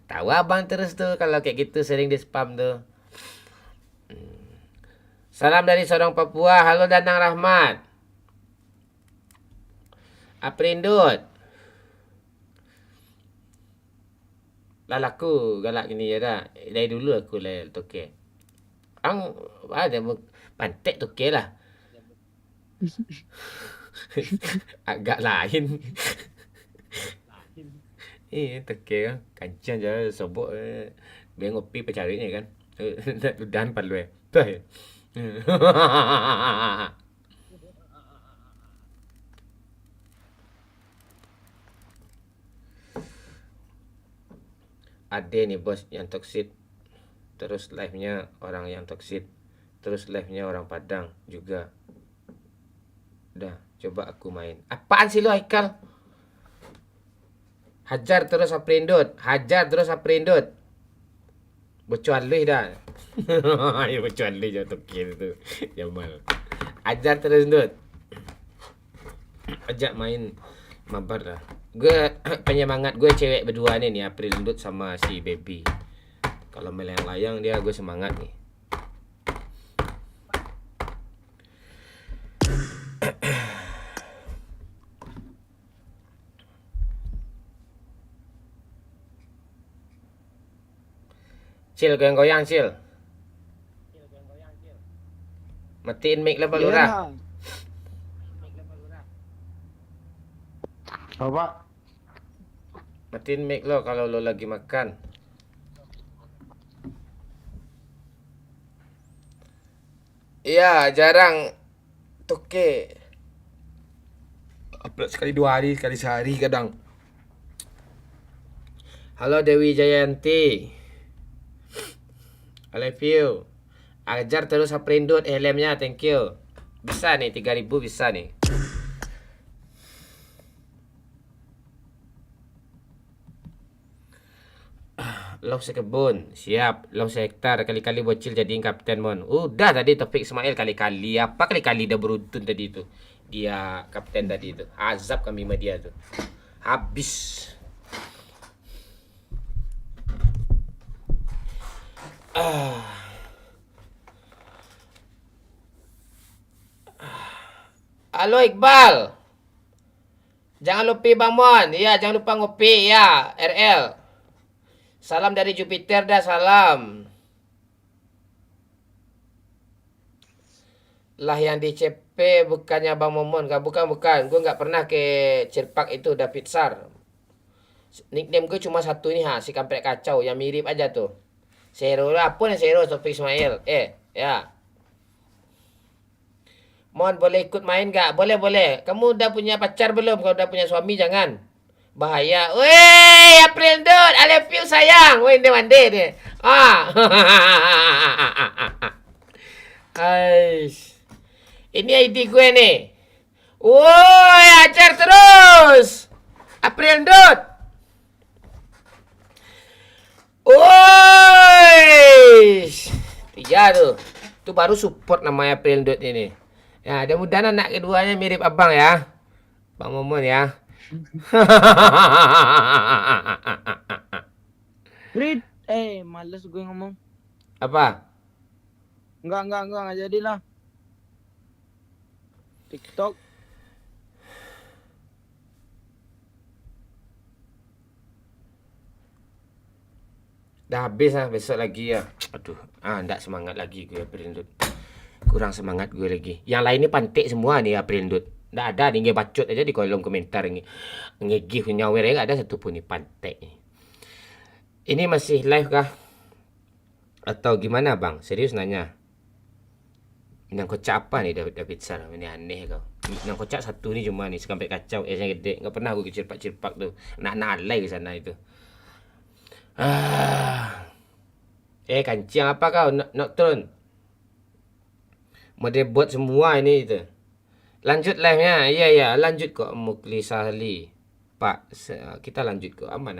Tahu abang terus tuh kalau kayak gitu sering di spam tuh. Salam dari Sorong Papua. Halo Danang Rahmat. Aprindut. Lalaku galak gini ya dah. Dari dulu aku lah toke. Ang ada pantek toke lah. Agak lain. Teke kan. Kancang je sobok. Biar ngopi pecarinya kan. Ludahan palu Tuh. Ada nih bos yang toksit. Terus live-nya orang yang toksit. Terus live-nya orang Padang juga. Udah, coba aku main. Apaan sih lo Haikal? Hajar terus aprindut. Hajar terus aprindut. Bocuan lu dah. Ya bocuan lu jatuh kiri tu. Jamal. Hajar terus dut. Ajak main mabar lah. Gue penyemangat gue cewek berdua nih April Dut sama si Baby. Kalau melayang-layang dia gue semangat nih. Cil goyang-goyang Cil. Matiin mic lah Lurah. Apa? Matiin mic lo kalau lo lagi makan. Iya, jarang toke. Upload sekali 2 hari, sekali sehari kadang. Halo Dewi Jayanti. I love you. Ajar terus aprindut helmnya, thank you. Bisa nih 3.000 bisa nih. Law sekebun, siap. Law sehektar, kali-kali bocil jadiin kapten mon. Udah tadi topik Ismail kali-kali. Apa kali-kali dah beruntun tadi itu. Dia kapten tadi itu. Azab kami sama dia tuh. Habis. Halo Iqbal. Jangan lupa Bang Mon. Ya, jangan lupa ngopi ya, RL. Salam dari Jupiter dah, salam. Lah yang di CP bukannya Bang Momon kah? Bukan. Gue nggak pernah ke Cirpak itu, David Sar. Nickname gue cuma satu ini si kampret kacau, yang mirip aja tuh. Zero lah, apa nih Zero, Topik Ismail. Ya. Mon boleh ikut main nggak? Boleh. Kamu udah punya pacar belum? Kalau udah punya suami jangan. Bahaya. Weh, April Dut, I love you sayang. Weh, dia mandi dia. Aish. Ini ID gue nih. Woi, ajar terus. April Dut. Woi. 3 tuh. Itu baru support namanya April Dut ini. Ya, mudah-mudahan anak keduanya mirip abang ya. Bang Momon ya. Rid, males gue ngomong. Apa? Enggak jadilah. TikTok. Dah habis lah, besok lagi ya. Aduh, enggak semangat lagi gue April Dut. Kurang semangat gue lagi. Yang lain ni pantik semua nih April Dut. Nggak ada nih, bacot aja di kolom komentar ngegih nyawer, nggak ada satu pun nih pantek. Ini masih live kah? Atau gimana bang? Serius nanya. Yang kocak apa nih David Sar? Ini aneh kau. Yang kocak satu nih cuma nih sampai kacau, yang gede. Nggak pernah gue cirpak-cirpak tuh. Nak alay ke sana itu. Kancing apa kau? Nocturne. Model bot semua ini itu. Lanjut live-nya. Iya, lanjut kok Mukli Sahli. Pak, kita lanjut kok. Aman.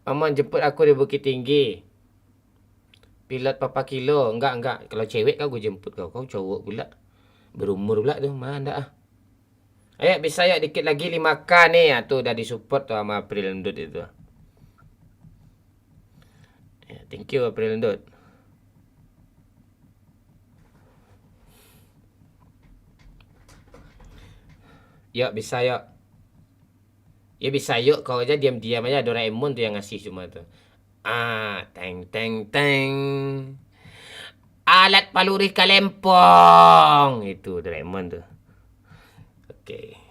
Aman jemput aku di Bukit Tinggi. Pilot Papa Kilo. Enggak. Kalau cewek kau gue jemput kau. Kau cowok pula. Berumur pula tuh. Mana dah. Ayo bisa ya dikit lagi 5k nih. Tuh udah disupport tuh sama April Dut itu. Thank you April Dut. Yuk bisa yuk. Ya bisa yuk. Kau aja diam-diam aja. Doraemon tuh yang ngasih cuma tuh. Teng. Alat paluri kalempong. Itu Doraemon tuh. Oke.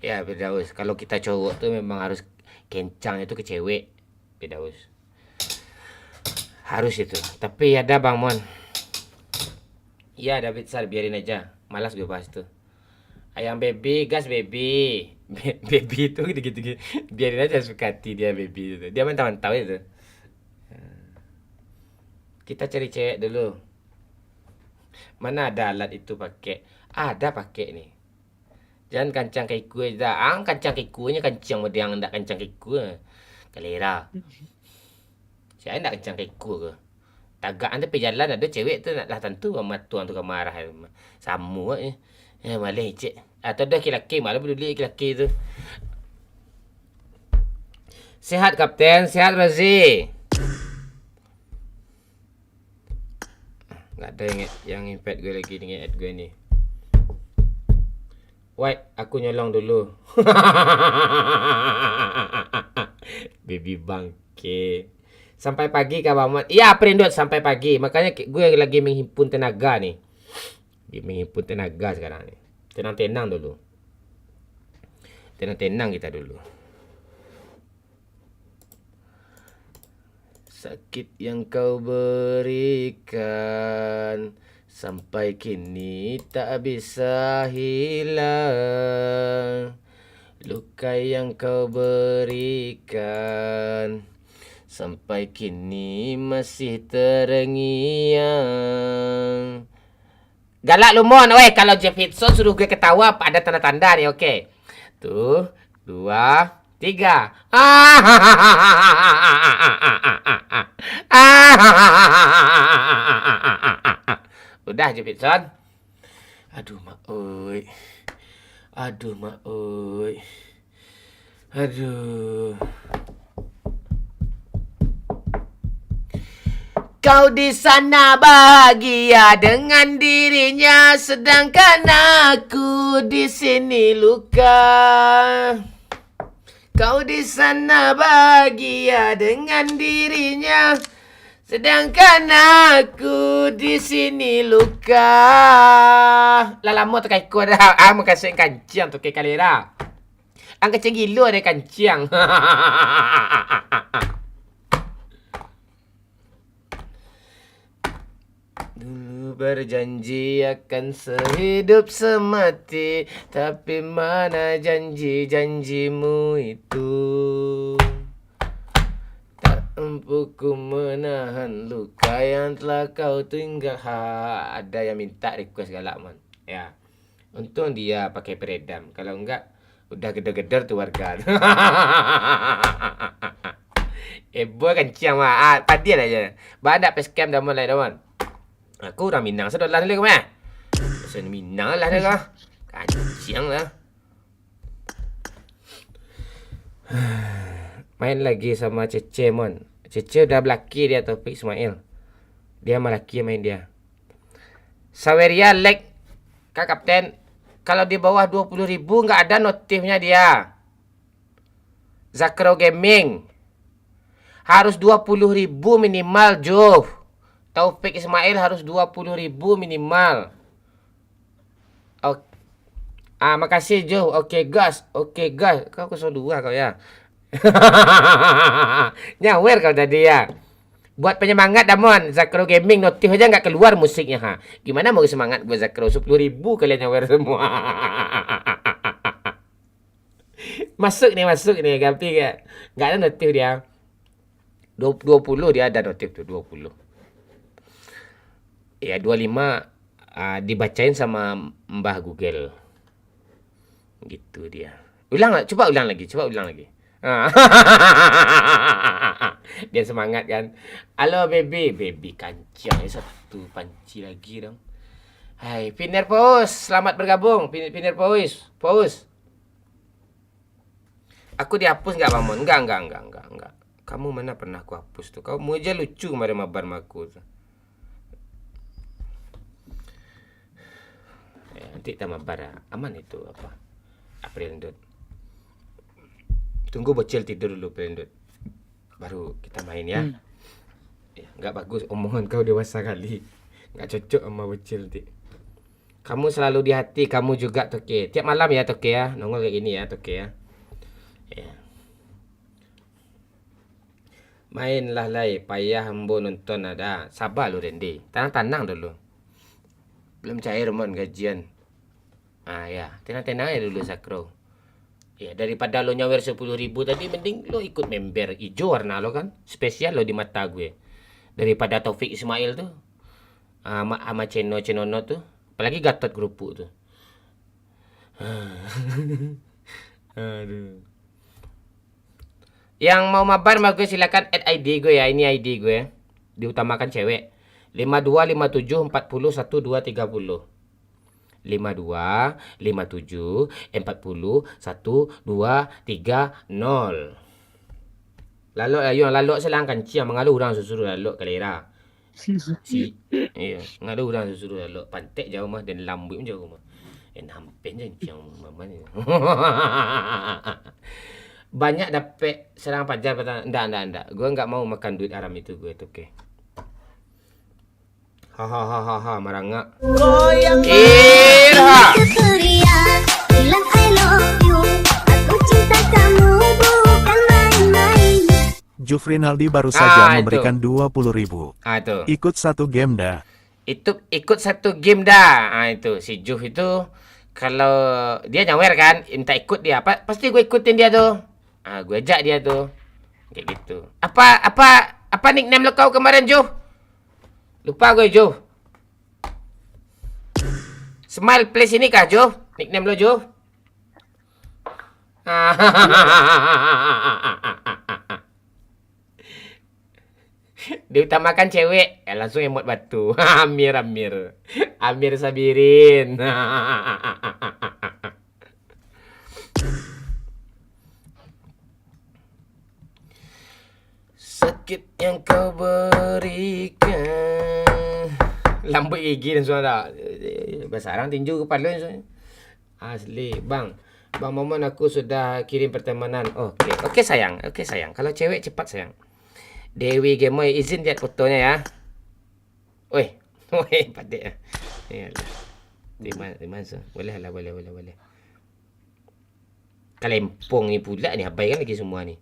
Ya, Firdaus. Kalau kita cowok tuh memang harus kencang itu ke cewek, Firdaus. Harus itu. Tapi ada Bang Mon. Iya, David Sar, biarin aja. Malas gue bahas tuh. Ayam baby, gas baby. Baby itu gitu-gitu. Biarin aja, suka hati dia baby itu. Dia mantap-mantap itu. Kita cari cewek dulu. Mana ada alat itu pakai? Ada pakai nih. Jangan kancang kayak gue dah. Kancang kayak gue kancang dia yang ndak kancang kayak gue. Kalera. Saya ndak kancang kayak gue ke. Tagak anda pergi jalan ada cewek tu nak lah tentu sama tuan tu marah. Sama malah cik. Atau dah laki-laki malah peduli laki-laki tu. Sehat Kapten, sehat Razi. Nggak ada yang invite gue lagi dengan ad gue ni. Wait, aku nyolong dulu. Baby bangke. Sampai pagi Kak Bang Mat. Iya, Prindot sampai pagi. Makanya gue lagi menghimpun tenaga nih. Menghimpun tenaga sekarang nih. Tenang-tenang dulu. Tenang-tenang kita dulu. Sakit yang kau berikan sampai kini tak bisa hilang. Luka yang kau berikan sampai kini masih terngiang. Galak lu Mon, weh kalau Jeff Hitson suruh gue ketawa ada tanda-tanda nih, oke. Tuh, 2, 3. Udah Jeff Hitson. Aduh mak oi. Aduh mak oi. Aduh. Kau di sana bahagia dengan dirinya, sedangkan aku di sini luka. Kau di sana bahagia dengan dirinya, sedangkan aku di sini luka. Lah lama tak ikut dah. Mau kasih kancing tu ke kalera. Ang kecing gilo ada kancing. Dulu berjanji akan sehidup semati, tapi mana janji-janjimu itu. Tak mampu ku menahan luka yang telah kau tinggal. Ada yang minta request galak man. Ya. Untung dia pakai peredam. Kalau enggak udah geder-geder tu warga. Boy kencang mah. Padian aja. Badak pe scam dah mulai dah man. Aku orang Minang sedot lah ni kau meh. Pasal Minang lah dia kah. Kancing lah. Main lagi sama Cece mon. Cece udah belaki dia Taufik Ismail. Dia malaki main dia. Saweria like Kak Kapten. Kalau di bawah 20.000 nggak ada notifnya dia. Zakro Gaming. Harus 20.000 minimal Joe. Taufik Ismail harus 20.000 minimal. Makasih Joe. Oke gas. Kau 02 kau ya. Nyawer kau tadi ya. Buat penyemangat Damon. Zakro Gaming notif aja nggak keluar musiknya ha. Gimana mau semangat buat Zakro? 10.000 kalian nyawer semua. Masuk nih Gapi ya. Nggak ada notif dia. 20 dia ada notif tuh 20. Ya 25 dibacain sama Mbah Google. Gitu dia. Coba ulang lagi. Dia semangat kan. Halo baby kancing satu panci lagi dong. Hai Piner Paus, selamat bergabung Piner Paus. Aku dihapus enggak Mamon? Enggak. Kamu mana pernah aku hapus tuh? Kamu aja lucu kemarin mabar maku tuh. Nanti kita mabar aman itu apa? April. Tunggu bocil tidur dulu April. Baru kita main ya. Ya, enggak bagus omongan kau dewasa kali. Enggak cocok sama bocil nanti. Kamu selalu di hati, kamu juga Toke. Tiap malam ya Toke ya, nongol kayak gini ya Toke ya. Ya. Mainlah lai, payah hembo nonton ada. Sabar lu Randy, tenang-tenang dulu. Belum cair mon gajian. Ya, tenang-tenang aja dulu Sakro. Ya, daripada lo nyawer 10.000 tadi, mending lo ikut member hijau warna lo kan. Spesial lo di mata gue. Daripada Taufik Ismail tuh. Sama Cenono tuh. Apalagi Gatot Kerupuk tuh. Aduh. Yang mau mabar mah gue silakan add ID gue ya. Ini ID gue. Diutamakan cewek. 52 57 40 12 30. 52 57 40 12 30. Lalu ayo lalu selang kancing mengalu orang susuruh lalu kalera. Iya, ngalu orang susuruh lalu pantek jauh mah dan lambu jauh mah. Nampen je yang mama ni. Banyak dapat serang pajar petang. Enggak. Gue enggak mau makan duit haram itu gue tu okey. Hahaha marangak. Goyang Irha. Bilang I love you. Aku cinta kamu bukan main-main. Jufrinaldi baru saja itu. memberikan 20.000. Itu. Ikut satu game dah. Itu ikut satu game dah. Itu si Juf itu kalau dia nyawer kan, minta ikut dia. Pasti gue ikutin dia tuh. Gue ajak dia tuh. Kayak gitu. Apa nickname lo kau kemarin, Juf? Lupa gue, Juf. Smile Place ini kah, Juf? Nickname lo, Juf? Diutamakan cewek, langsung emot batu. Amir Sabirin. Sakit yang kau berikan. Lambut gigi dan suara. Basarang tinju kepala ni. Asli, bang. Bang Momon aku sudah kirim pertemanan. Okey sayang. Kalau cewek cepat sayang. Dewi Gemoy izin lihat fotonya ya. Oi, padek. Yalah. Di mana? Boleh. Kalempong ni pula ni, abai kan lagi semua ni.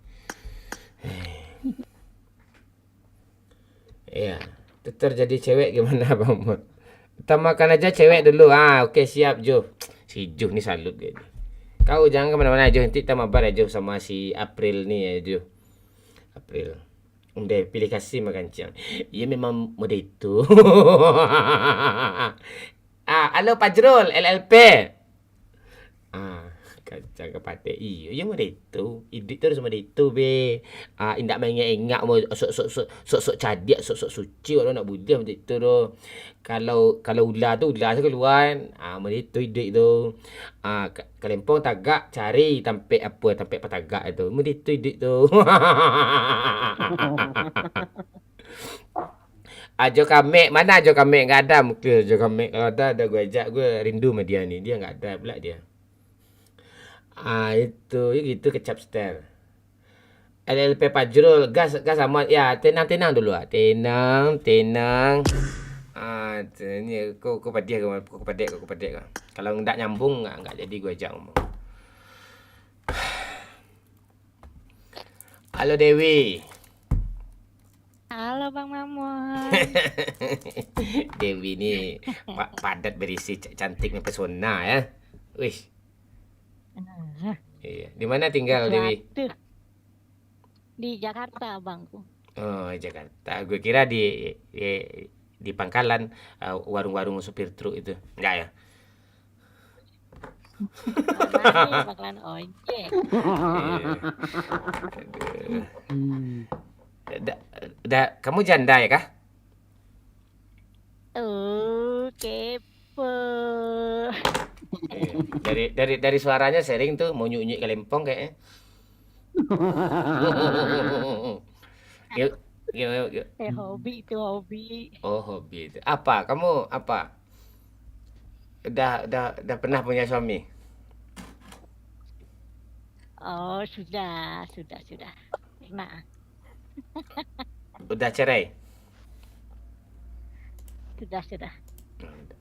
Ya, tutur jadi cewek gimana Bang Mon? Utamakan aja cewek dulu. Okey siap Jo. Si Jo ni salut dia ni. Kau jangan ke mana-mana Jo, nanti kita mabar aja sama si April ni ya Jo. April. Udah pilih kasih makan ciang. Ia memang mode itu. Halo Pajrul LLP. Kacang kepate. Iya mode itu. Hidup terus mode itu be. Indak mengingat mau sok cadik, sok suci orang nak budak macam itu tu. Kalau ular tu ular keluar. Mode itu hidup tu. Kalempong tagak cari tampek patagak itu. Mode itu hidup tu. Jo Kamek, mana Jo Kamek? Enggak ada muka Jo Kamek. Kalau ada gue ajak, gue rindu sama dia ni. Dia enggak ada pula dia. Itu gitu kecap style. LLP Pajrul gas amat. Ya, tenang dulu Tenang. Ni kau padek kau padek. Kalau enggak nyambung enggak jadi gue ajak ngomong. Halo Dewi. Halo Bang Mamon. Dewi ni padat berisi, cantik mempesona ya. Wih. Iya. Di mana tinggal Dewi? Di Jakarta, Bangku. Oh, Jakarta. Gue kira di pangkalan warung-warung supir truk itu. Enggak ya? Bakalan ojek. Kamu janda ya kah? Kepo. Dari suaranya sering tuh mau nyunyi kalempong kayaknya. Yuk. Hobi itu hobi. Oh, hobi itu. Apa? Kamu apa? Udah pernah punya suami? Oh, sudah. Pernah. Udah cerai? Sudah.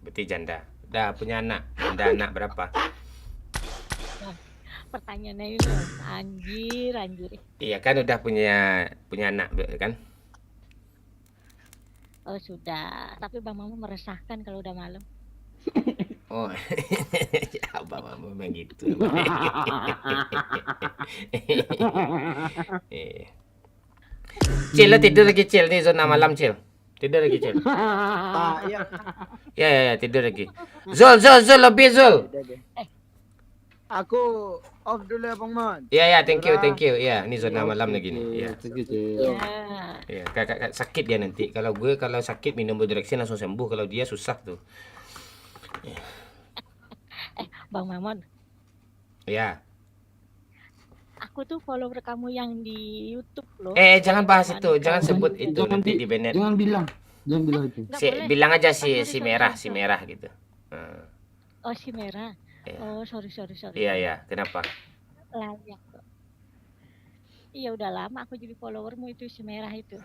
Berarti janda. Udah punya anak. Udah anak berapa? Pertanyaannya itu anjir. Iya kan udah punya anak kan? Oh sudah, tapi Bang Mama meresahkan kalau udah malam. Oh, abang mama memang gitu. Cil, tidur lagi Cil, nih zona malam Cil. Tidur lagi Cil. Ya, tidur lagi. Zul, lebih Zul. Aku off dulu ya Bang Mon. Ya, thank you. Ya, ini zona malam lagi nih. Ya. Ya. Kakak sakit dia nanti. Kalau sakit minum Bodrexin langsung sembuh. Kalau dia susah tuh. Bang Mamon. Ya. Aku tuh follower kamu yang di YouTube loh. Jangan bahas itu, jangan sebut itu nanti di banned. Jangan bilang itu. Bilang aja si merah gitu. Oh si merah. Ya. Oh sorry. Iya, kenapa? Layak kok. Iya udah lama aku jadi followermu itu si merah itu.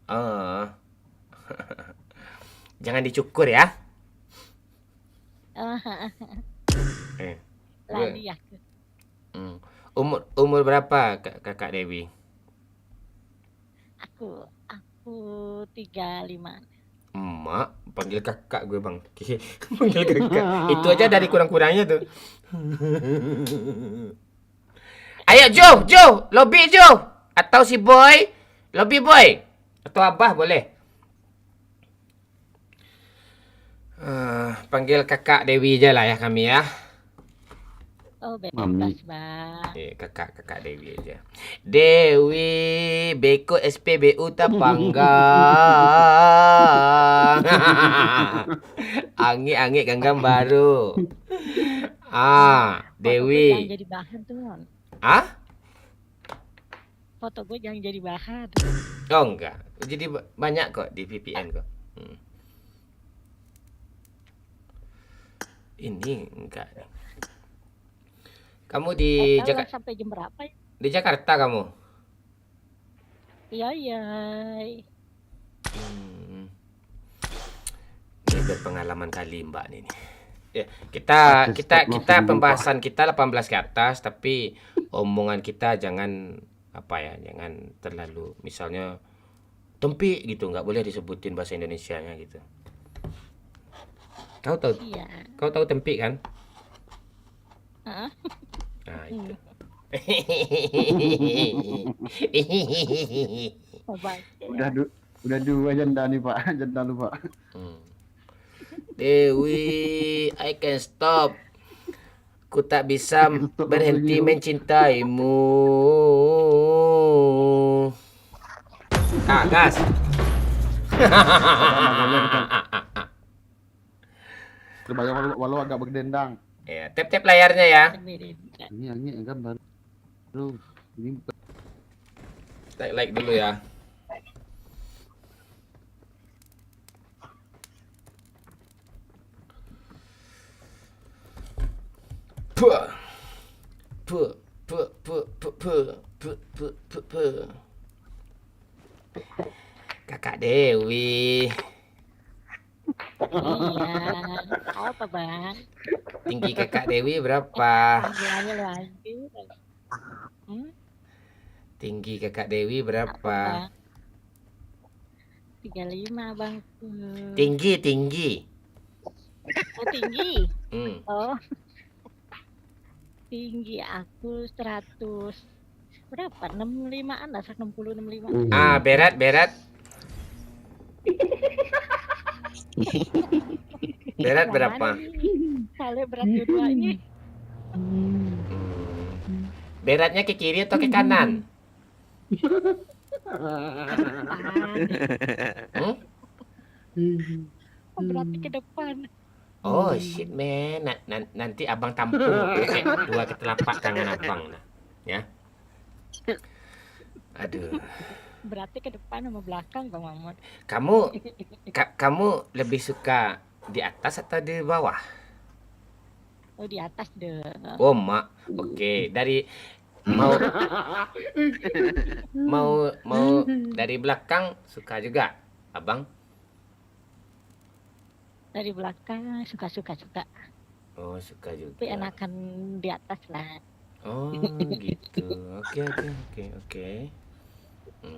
Oh. Jangan dicukur ya. Lali aku. Umur berapa kakak Dewi? Aku 35. Emak, panggil kakak gue bang. Panggil kakak. Itu aja dari kurang-kurangnya tuh. Ayo Jo, lobby Jo. Atau si Boy, lobby Boy. Atau Abah boleh. Panggil kakak Dewi aja lah ya kami ya. Oh bebas bang. Kakak Dewi aja. Dewi Beko SPBU Tapanggang. Anggi Ganggam baru. Dewi. Jangan jadi bahan tuh Mon. Foto gue jangan jadi bahan. Oh enggak. Jadi banyak kok di VPN kok. Ini enggak. Kamu di Jakarta sampai jam berapa ya? Di Jakarta kamu? Iya. Ini berpengalaman kali Mbak ini. Ya, kita pembahasan kita 18 ke atas, tapi omongan kita jangan jangan terlalu misalnya tempik gitu, nggak boleh disebutin bahasa Indonesianya gitu. Kau tahu tempik kan? Nah, itu. Udah dua janda nih Pak, janda lu Pak. Dewi, I can stop. Ku tak bisa berhenti mencintaimu. Gas. Terbayang walau agak berdendang. Ya, tap layarnya ya. Ini gambar. Lu ini like dulu ya. Kakak Dewi. Iya. Apa bang? Tinggi kakak Dewi berapa? Panggilannya lagi. Tinggi kakak Dewi berapa? 35 bang. Tinggi. Oh tinggi. Oh. Tinggi aku 100 berapa? 65-an lah, 160 65. Berat. Berat berapa? Kalau berat dua-duanya. Beratnya ke kiri atau ke kanan? Berarti ke depan. Oh shit man, nanti abang tampung dua ke telapak tangan abang nah, ya. Aduh. Berarti ke depan sama belakang Bang Mamon. Kamu lebih suka di atas atau di bawah? Oh di atas deh. Oh mak, oke. Dari mau dari belakang suka juga, abang? Dari belakang suka. Oh, suka juga. Tapi enakan di atas lah. Oh, gitu. Oke.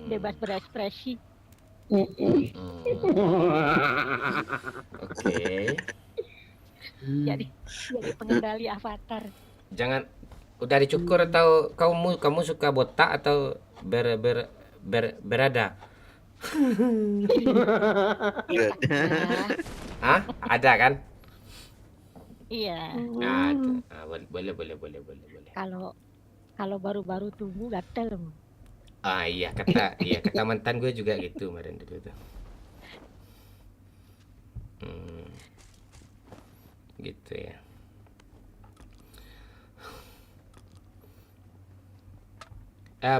Bebas berekspresi. Oke. Jadi pengendali avatar. Jangan udah dicukur atau kamu suka botak atau berada? Hah? Ada kan? Iya. Nah, boleh. Kalau baru-baru tumbuh gatel. Iya kata mantan gue juga gitu kemarin dulu tuh. Gitu ya.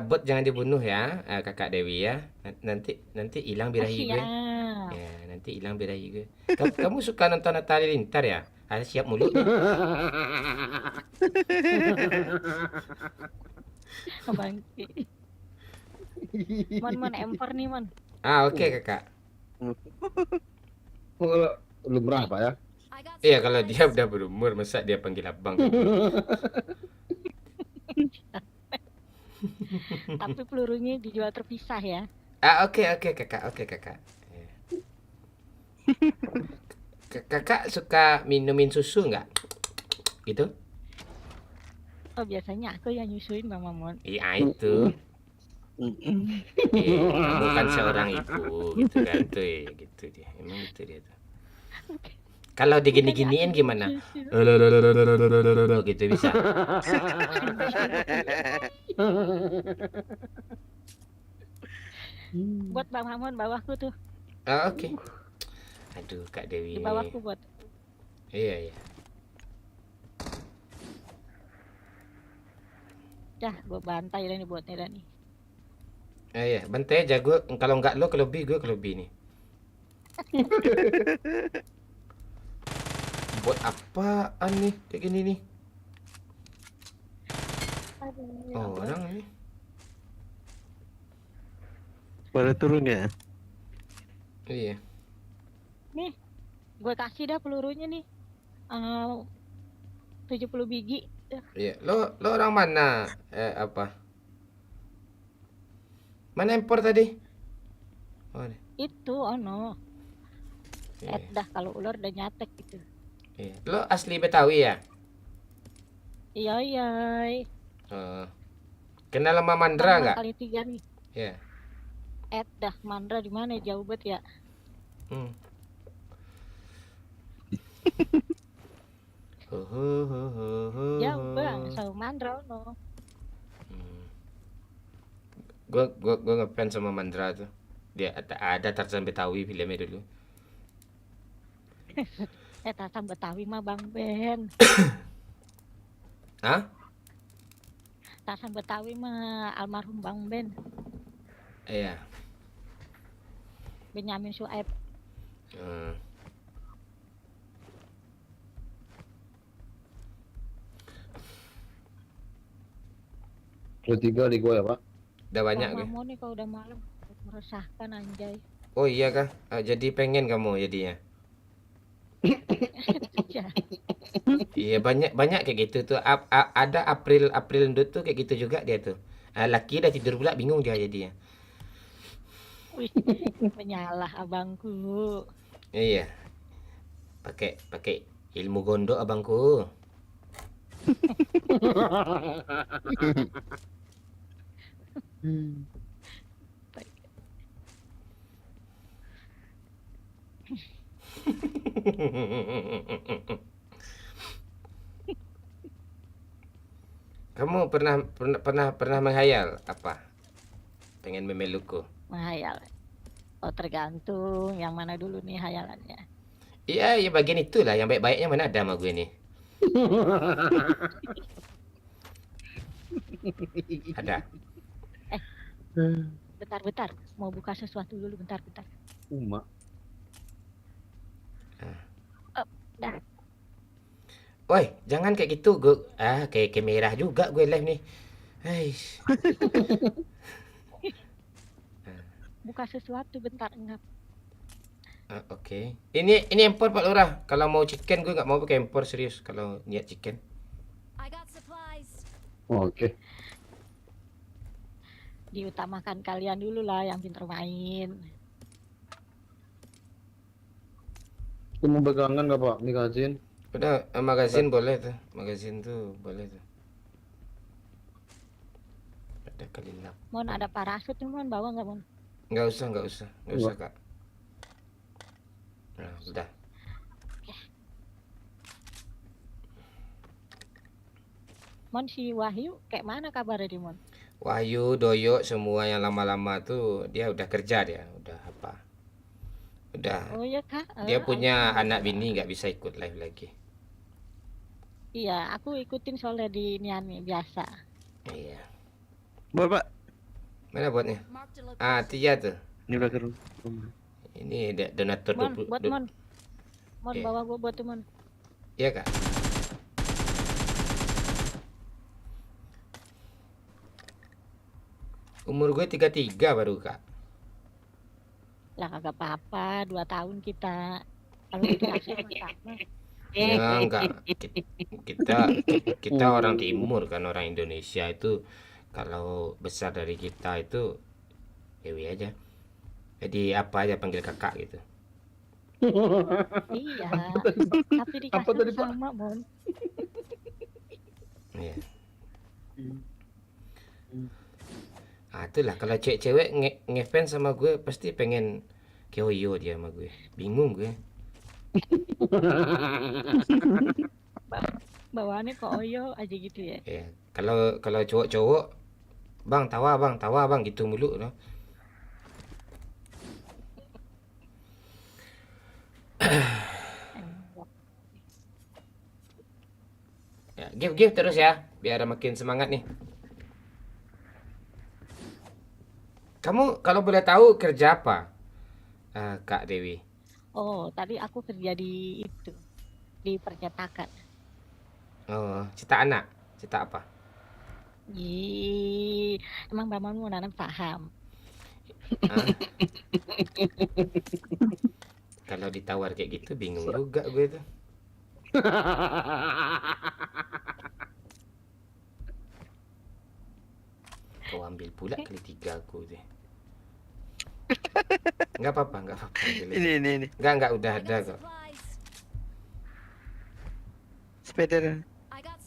Bot jangan dibunuh ya, Kakak Dewi ya. Nanti hilang birahi gue. Ya, nanti hilang birahi gue. Kamu suka nonton Natali Lintar ya? Siap mulut. Abang. Mon M4 nih, Mon. Oke, Kakak. Lumrah Pak ya. Iya, kalau dia udah berumur, masa dia panggil abang gitu. Tapi pelurunya dijual terpisah ya. Oke, Kakak. Ya. Kakak suka minumin susu nggak? Gitu? Oh, biasanya aku yang nyusuin Mama Mon. Iya, itu. Kamu kan seorang ibu gitu kan tuh ya, gitu dia. Emang gitu dia tuh. Kalau digini-giniin gimana? Gitu bisa. Buat Bang Mamon bawahku tuh. Oke. Aduh, Kak Dewi. Di bawahku buat. Iya. Dah, gua bantai dah nih buatnya dah nih. Iya, bantai aja gue. Kalau nggak lo kelebi, gue kelebi nih. Buat apaan nih kayak gini nih? Oh, orang ini. Pada turun ya? Iya. Nih, gue kasih dah pelurunya nih. 70 biji. Iya, lo orang mana? Apa? Mana impor tadi? Oh, nih. Itu ono. Dah kalau ular udah nyatek gitu. Iya. Lo asli Betawi ya? Iya. Kenal sama Mandra nggak? Kali 3 nih. Iya. Dah Mandra di mana jauh banget ya? Jauh bang, sama Mandra no. Gue ngefans sama Mandra tuh. Dia ada Tarzan Betawi filmnya dulu. Tarzan Betawi mah Bang Ben. Hah? Tarzan Betawi mah almarhum Bang Ben. Iya. Benyamin Suaib. Tiga di gua ya Pak. Udah banyak gue. Kamu nih kalau udah malam meresahkan anjay. Oh iya kah? Jadi pengen kamu jadinya? Iya banyak kayak gitu tuh. Ada April Ndut tuh kayak gitu juga dia tuh. Laki udah tidur pula bingung dia jadinya. Wih, menyalah abangku. Iya. Pakai ilmu gondok abangku. Kamu pernah menghayal apa? Pengen memelukku? Menghayal. Oh tergantung yang mana dulu nih hayalannya. Iya, ya bagian itulah yang baik-baiknya mana ada sama gue nih. Ada. Bentar. Mau buka sesuatu dulu bentar. Uma. Dah. Woi, jangan kayak gitu. Gue kayak merah juga gue live nih. Eish. Buka sesuatu bentar enggak. Oke. Ini impor Pak Lurah. Kalau mau chicken gue nggak mau pakai impor serius. Kalau niat chicken. I got supplies. Oke. Diutamakan kalian dulu lah yang pintar main. Kamu pegangan nggak Pak? Magazine? Udah, magazin boleh tuh. Magazin tuh boleh tuh. Ada kali lap. Mon ada parasut nih Mon, bawa nggak Mon? Nggak usah Kak. Nah, udah. Mon si Wahyu kayak mana kabarnya di Mon? Wahyu, Doyo, semua yang lama-lama tuh dia udah kerja dia, udah apa? Udah. Oh iya Kak. Dia punya anak bini nggak bisa ikut live lagi. Iya, aku ikutin soalnya di Niani biasa. Iya. Buat Pak. Mana buatnya? Ah, Tia tuh. Ini udah ke rumah. Ini donatur Mon, buat Mon. Mon Iya. bawa gua buat tuh Mon. Iya Kak. Umur gue 33 baru Kak. Lah kagak apa-apa, 2 tahun kita. Kalau dikasih sama. Ya enggak. Kita orang timur kan, orang Indonesia itu kalau besar dari kita itu Dewi aja. Jadi apa aja panggil kakak gitu. Iya. Tapi dikasih sama Mon. Iya. Ah, itulah kalau cewek-cewek ngefans sama gue pasti pengen keoyo dia sama gue. Bingung gue. Bawaannya kok oyo aja gitu ya. Ya, kalau cowok-cowok bang tawa bang gitu mulu loh. Ya, give terus ya biar makin semangat nih. Kamu kalau boleh tahu kerja apa, Kak Dewi? Oh, tadi aku kerja di itu, di percetakan. Oh, cita anak, cita apa? Emang Bang mau nanam saham. Kalau ditawar kayak gitu bingung juga gue tuh. Kau ambil pula kali 3 aku deh. Enggak apa-apa. Ini. Enggak udah ada kok. Spider.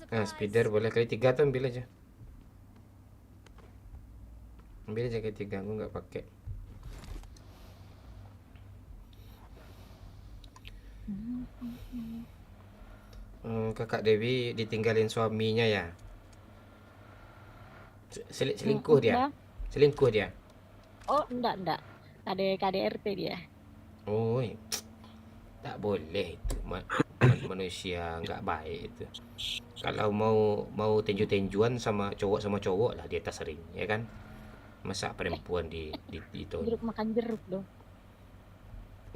Nah, speeder boleh kali 3 tuh ambil aja. Ambil aja kali 3, aku enggak pakai. Kakak Dewi ditinggalin suaminya ya? Selingkuh dia? Selingkuh dia? Oh, enggak. KDRT dia. Oh, tak boleh itu. Manusia nggak baik itu. Kalau mau tenju-tenjuan sama cowok lah di atas ring, ya kan? Masa perempuan di Jeruk makan jeruk dong.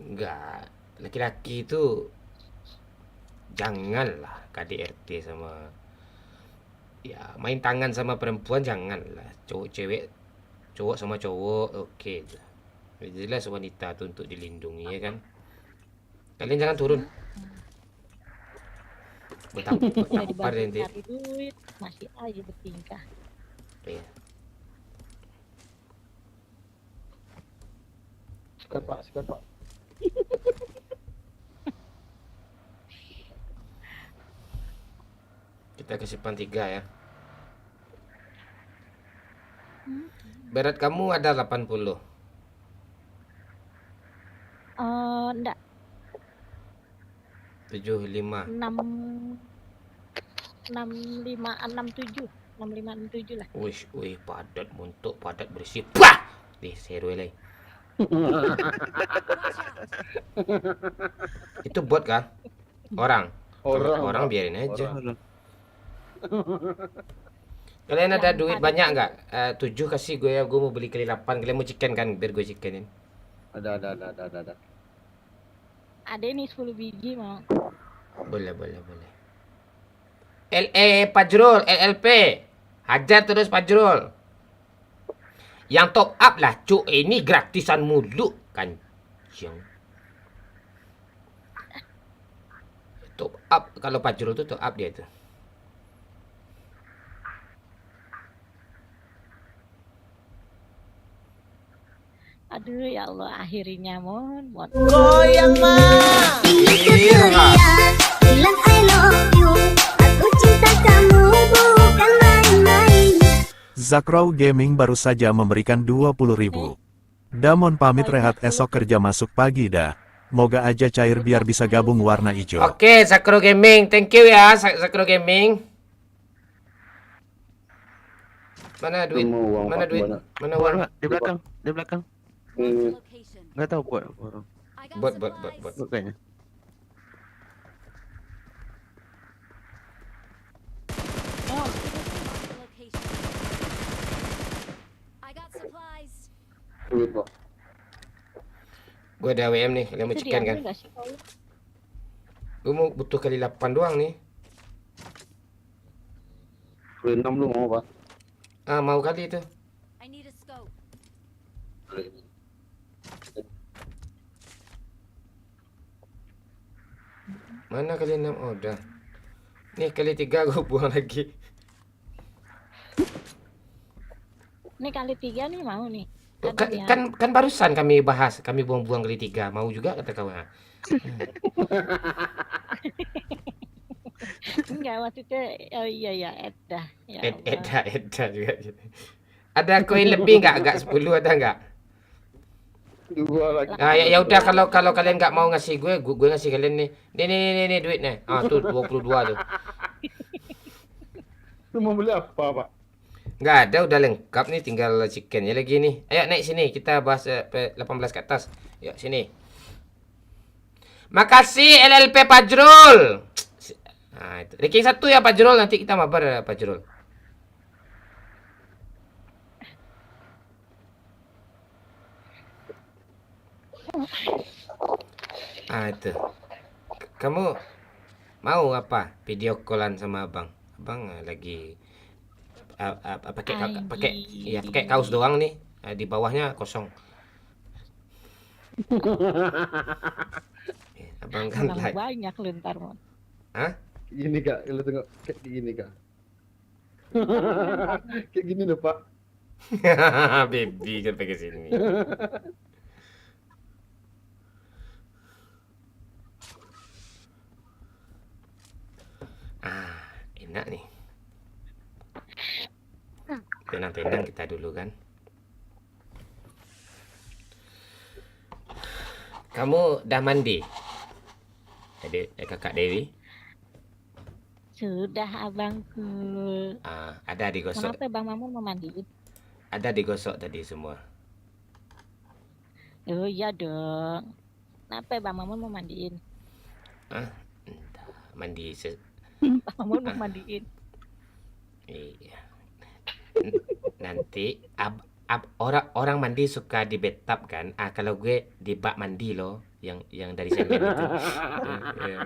Enggak. Laki-laki itu janganlah KDRT sama ya main tangan sama perempuan janganlah. Cowok sama cowok oke. Jelas wanita itu untuk dilindungi ya kan. Kalian jangan turun. Bertampar nanti. Cari duit masih aja bertingkah. Iya. Sikat Pak. Kita ke Sipan 3 ya. Berat kamu ada 80. Enggak. 75. 6567 lah. Wih, padat montok, padat bersih. Pah! Seru lagi. Itu bot kan? Orang. Orang biarin aja. Kalian ada duit banyak nggak? 7 kasih gue ya, gue mau beli kali 8. Kalian mau chicken kan? Biar gue chickenin. Ada. Ada nih 10 biji mau. Boleh. Pajrul, LLP. Hajar terus Pajrul. Yang top up lah, cuk. Ini gratisan mulu kan. up. Kalau Fajrul tuh top up dia tuh. Aduh ya Allah, akhirnya Mon. Goyang mah. Bilang I love you. Aku cinta kamu bukan main-main. Zakrow Gaming baru saja memberikan 20.000. Damon pamit rehat esok kerja masuk pagi dah. Moga aja cair biar bisa gabung warna hijau. Oke, Zakrow Gaming, thank you ya, Zakrow Gaming. Mana duit? Mana duit? Mana uang? Di belakang, di belakang. Nggak tahu buat orang. Buat. Buat kayaknya. I got supplies. Duit, Pak. Gue ada WM nih, kalian mau Itu chicken kan? diambil nggak sih, Paul? Gue mau butuh kali 8 doang nih. Kali 6 lu mau, Pak? Ah, mau kali itu. I need a scope. Mana kali 6? Oh, udah. Nih kali 3 gue buang lagi. Ini kali 3 nih mau nih. Kan barusan kami bahas, kami buang-buang kali 3. Mau juga kata kau. Enggak, maksudnya oh iya ya, Edah. Ya Eda juga. Ada koin lebih nggak? Agak 10 ada nggak? 2 lagi. Nah, ya udah kalau kalian nggak mau ngasih gue ngasih kalian nih. Nih duit nih. Ah, tuh 22 tuh. Lu mau beli apa, Pak? Nggak ada, udah lengkap nih, tinggal chickennya lagi nih. Ayo naik sini, kita bahas 18 ke atas. Yuk sini. Makasih LLP Fajrul. Nah, itu. Ranking 1 ya Fajrul, nanti kita mabar Fajrul. Ah, itu. Kamu mau apa? Video callan sama abang? Abang lagi pakai kaos doang nih. Di bawahnya kosong. Abang kan Terlalu banyak lu ntar, Mon. Hah? Gini, Kak. Lu tengok kayak gini, Kak. Kayak gini loh, Pak. Baby kan pakai sini. Ah, enak nih. Tenang-tenang kita dulu kan. Kamu udah mandi? Kakak Dewi? Sudah abangku. Ah, ada digosok. Kenapa Bang Mamun mau mandiin? Ada digosok tadi semua. Oh iya dong. Kenapa Bang Mamun mau mandiin? Ah, entah. Mandi Bang Mamun mau mandiin. Iya. Nanti orang mandi suka di bathtub kan? Ah, kalau gue di bak mandi loh, yang dari semen itu.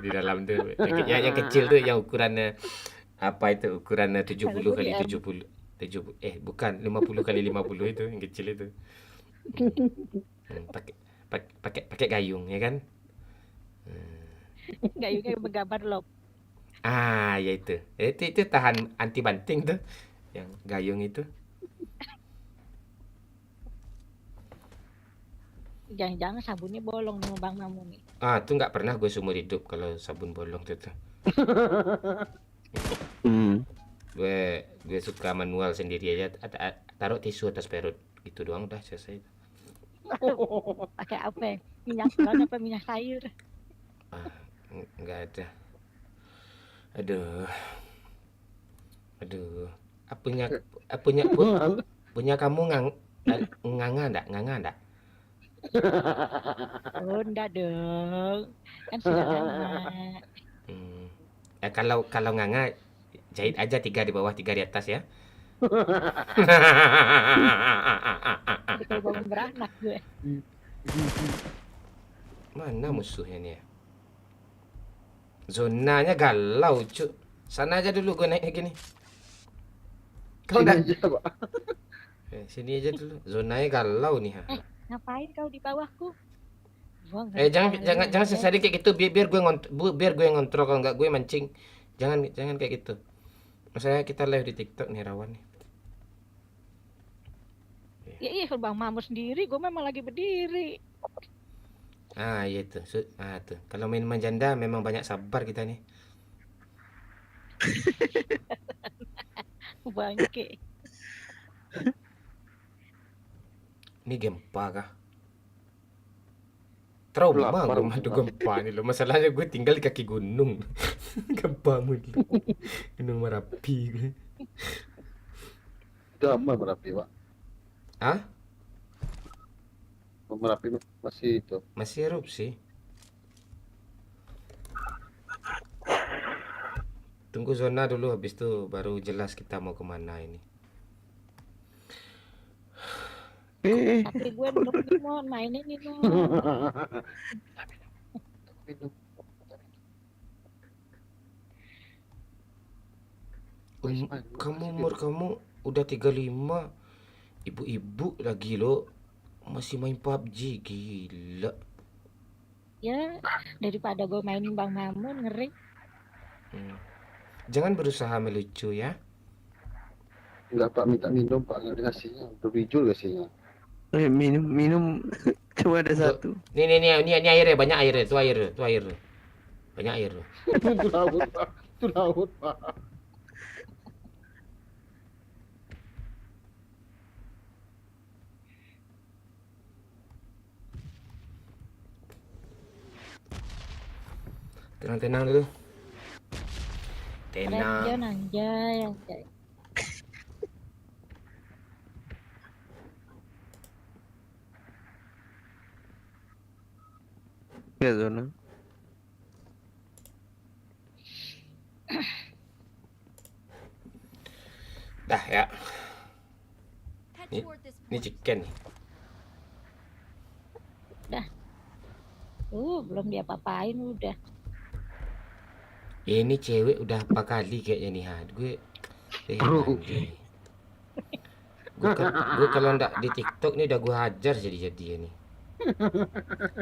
Di dalam tuh. Yang kecil tuh, yang ukurannya apa itu? Ukurannya 70 kali 70. Bukan 50 kali 50 itu, yang kecil itu. Pakai gayung ya kan? Gayungnya bergambar lob. Ah, ya itu. Itu tahan anti banting tuh. Yang gayung itu. Jangan-jangan sabunnya bolong nih Bang Mamun nih. Ah, itu nggak pernah gue seumur hidup kalau sabun bolong tuh. Gue suka manual sendiri aja. Taruh tisu atas perut gitu doang udah selesai. Pakai apa? Minyak telon apa minyak sayur? Ah, nggak ada. Aduh. Punya kamu nganga enggak? Oh, enggak dong. Kan sudah lama. Kalau nganga jahit aja 3 di bawah, 3 di atas ya. Kalau bangun beranak gue. Mana musuhnya nih ya? Zonanya galau, cuk. Sana aja dulu gue naik gini. Kau udah sini aja dulu. Zonanya galau nih. Ngapain kau di bawahku? Gua nggak Jangan tahu, sesering kayak gitu, biar gue yang ngontrol, kalau nggak gue mancing. Jangan kayak gitu. Maksudnya kita live di TikTok nih, rawan nih. Ya iya Bang Mamu sendiri, gue memang lagi berdiri. Ah iya tuh. Tuh. Kalau main janda memang banyak sabar kita nih. Bangke. Ini gempa kah? Trauma Lapar, gue madu gempa nih lo. Masalahnya gue tinggal di kaki gunung. Gempa mulu. Gunung Merapi gue. Udah apa Merapi, Pak? Hah? Merapi masih itu. Masih erupsi. Tunggu zona dulu, habis itu baru jelas kita mau kemana ini. Tapi gue belum mau mainin ini Mon. Umur kamu udah 35. Ibu-ibu lagi lo masih main PUBG, gila. Ya daripada gue mainin Bang Mamun ngeri. Jangan berusaha melucu ya. Enggak Pak, minta minum Pak, nggak dikasihnya. Berbijul kasihnya. Minum cuma ada satu. Nih airnya, banyak air, itu air. Banyak air. Itu laut Pak. Tenang dulu. Tenang. Jangan anjay. Ya zona. Dah ya. Ini chicken nih. Dah. Belum dia apa-apain udah. Ini cewek udah apa kali kayaknya nih, gue kalau ndak di TikTok nih udah gue hajar jadi nih.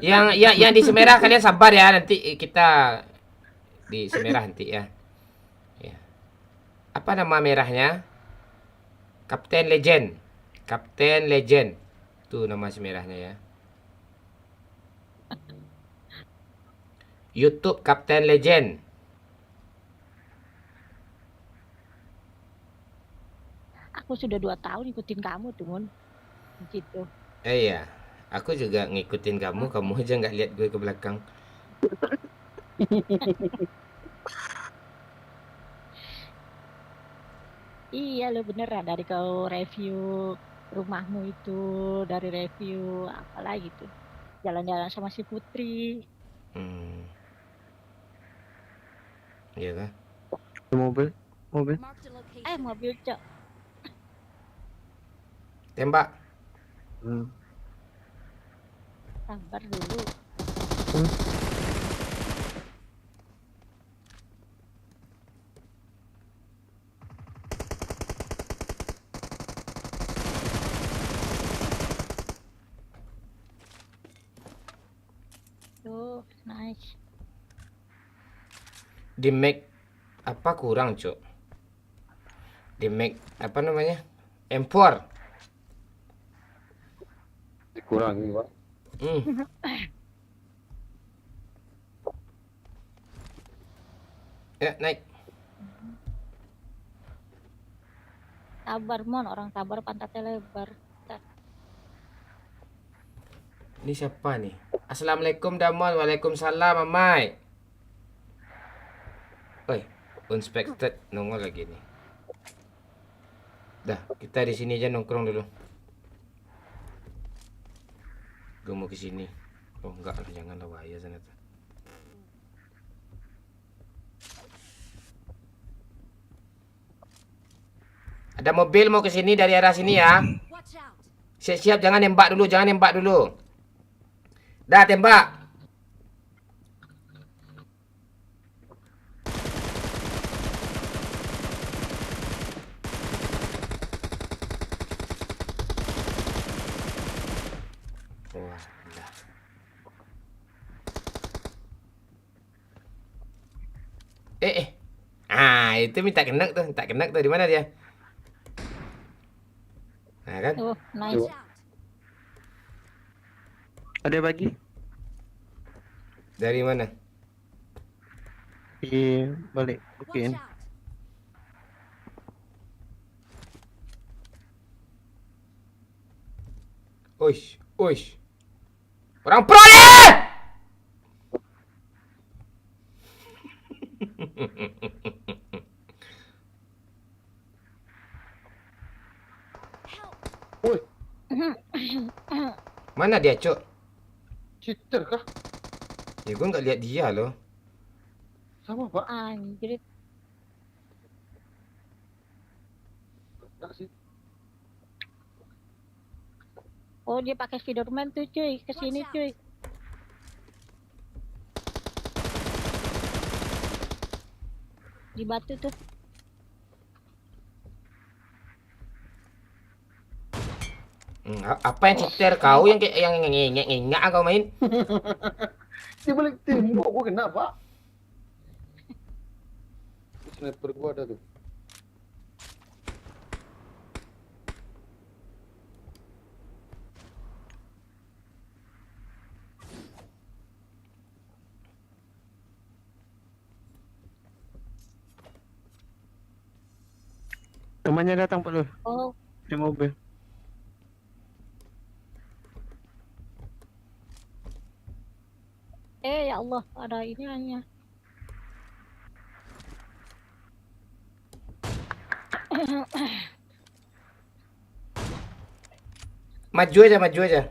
Yang di Semerah kalian sabar ya, nanti kita di Semerah nanti ya. Apa nama merahnya? Kapten Legend. Tuh nama Semerahnya ya. YouTube Kapten Legend. Aku sudah 2 tahun ikutin kamu tuh Mon. Gitu. Iya, aku juga ngikutin kamu aja nggak lihat gue ke belakang. Iya lo beneran, dari kau review rumahmu itu, dari review apalagi tuh, jalan-jalan sama si Putri. Iya kan? Mobil. Mobil Cok. Tembak. Sabar dulu. Tuh, nice. Di Mac apa kurang, Cok? Di Mac apa namanya? M4. Dikurangi, Pak. Ya, naik. Sabar Mon, orang sabar pantatnya lebar. Ini siapa nih? Assalamualaikum Damon, waalaikumsalam Mamai. Oi, unexpected nongol lagi nih. Dah, kita di sini aja nongkrong dulu. Gue mau ke sini. Oh enggak lah, janganlah, bahaya sana tuh. Ada mobil mau ke sini dari arah sini ya. Siap-siap, jangan nembak dulu, Dah, tembak. itu minta kenak tuh. Di mana dia? Nah kan? Oh, nice. Ada bagi? Dari mana? Di balik UPN. Uish. Orang pro nih! Woi, Mana dia, Cok? cheater kah? Ya gue nggak lihat dia loh. Sama Pak. Anjir. Tak sih. Oh, dia pakai Spiderman tuh, cuy. Kesini, cuy. Di batu tuh. Apa yang cheater kau yang kayak yang ngengek kau main? Di balik tembok gua kena, Pak. Sniper gua ada tuh. Temannya datang Pak Lur. Oh, Di mobil. ya Allah, ada ini hanya. Maju aja.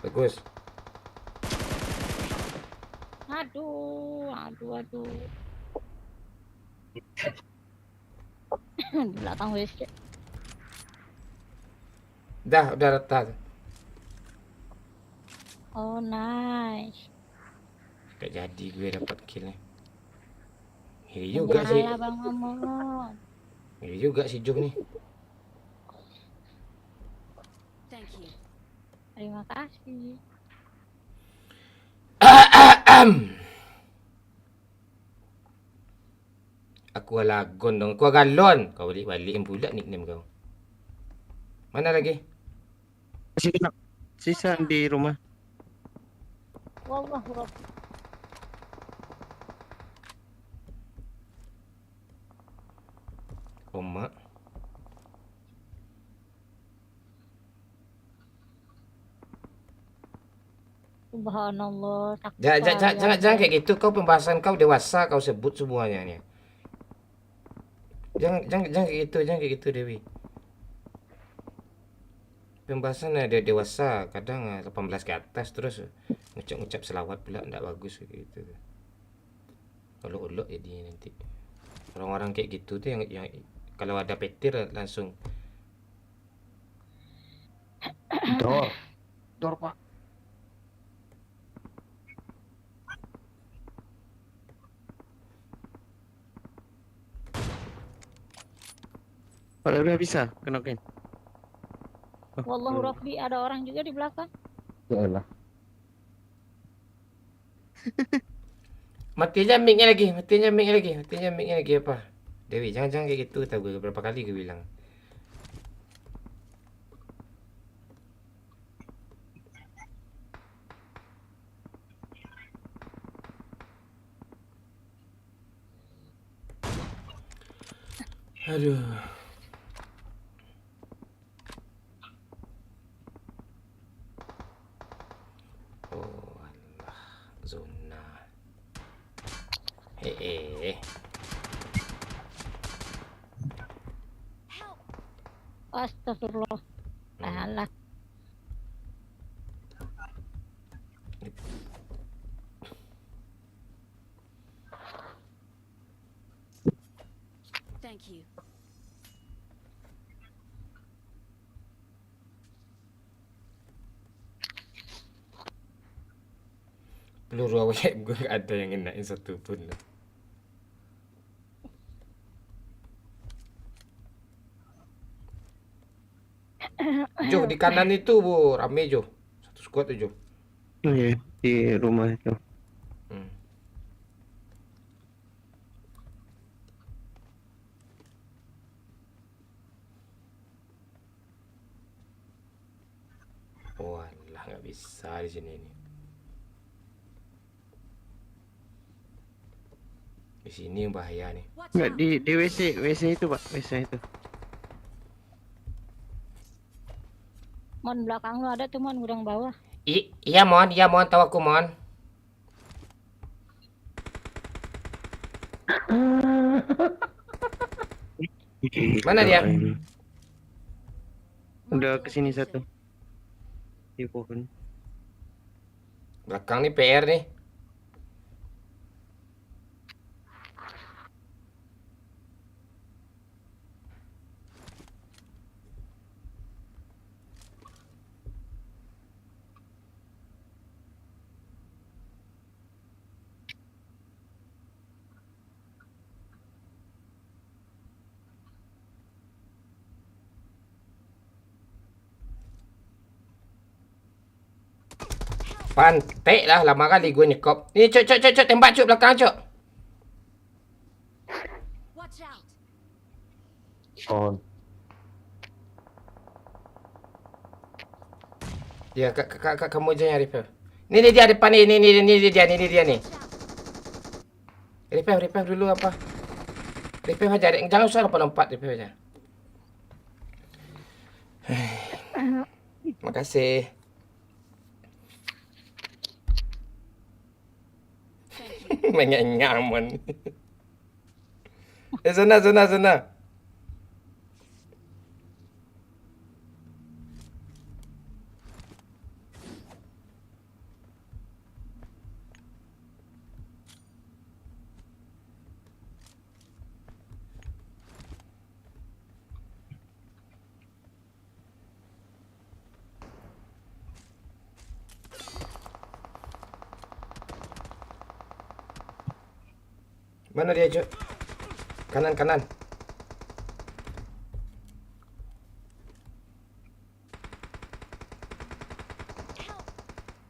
Bagus. Aduh. Di belakang WC. Udah rata. Oh, nice. Gak jadi gue dapat killnya. Ini juga sih. Nyala, Bang Amon. Ini juga si Jum nih. Thank you. Terima kasih. Aku lagon dong. Aku galon. Kau balik pula nickname kau. Mana lagi? Masih kena. Sisa di rumah. Wallahu Rabb. Oma. Subhanallah. Jangan kayak gitu. Kau pembahasan kau dewasa kau sebut semuanya nih. Jangan kayak gitu Dewi. Pembahasan ada dewasa, kadang 18 ke atas terus ngucap selawat pula enggak bagus gitu. Kalau ulok jadi nanti. Orang-orang kayak gitu tuh yang kalau ada petir langsung Dor Pak. Kalau udah bisa kenokin. Wallahu Rabbi, ada orang juga di belakang. Ya elah. Matinya mic-nya lagi apa? Dewi, jangan kayak gitu, tahu gue berapa kali gue bilang. Aduh. Oh, Allah, zona. Astagfirullah. Alah. Thank you. Peluru awet gue nggak ada yang ngenain satu pun. Jo di kanan itu bu, rame Jo. Satu squad tuh Jo. Oh iya, di rumah itu. Walah nggak bisa di sini ini. Di sini yang bahaya nih. Enggak di WC itu Pak, WC itu. Mon, belakang lu ada tuh Mon, gudang bawah. Iya Mon, tahu aku Mon. Mana dia? Udah kesini satu. Di pohon. Belakang nih PR nih. Pantek lah, lama kali gue nyekop. Ini cok, tembak cok belakang cok. On. Ya, kamu aja yang repair. Ini dia depan nih, ini dia nih. Repair dulu apa? Repair aja, jangan usah lompat, repair aja. Makasih. Banyak nyaman. Zona. Mana dia, Cuk? Kanan.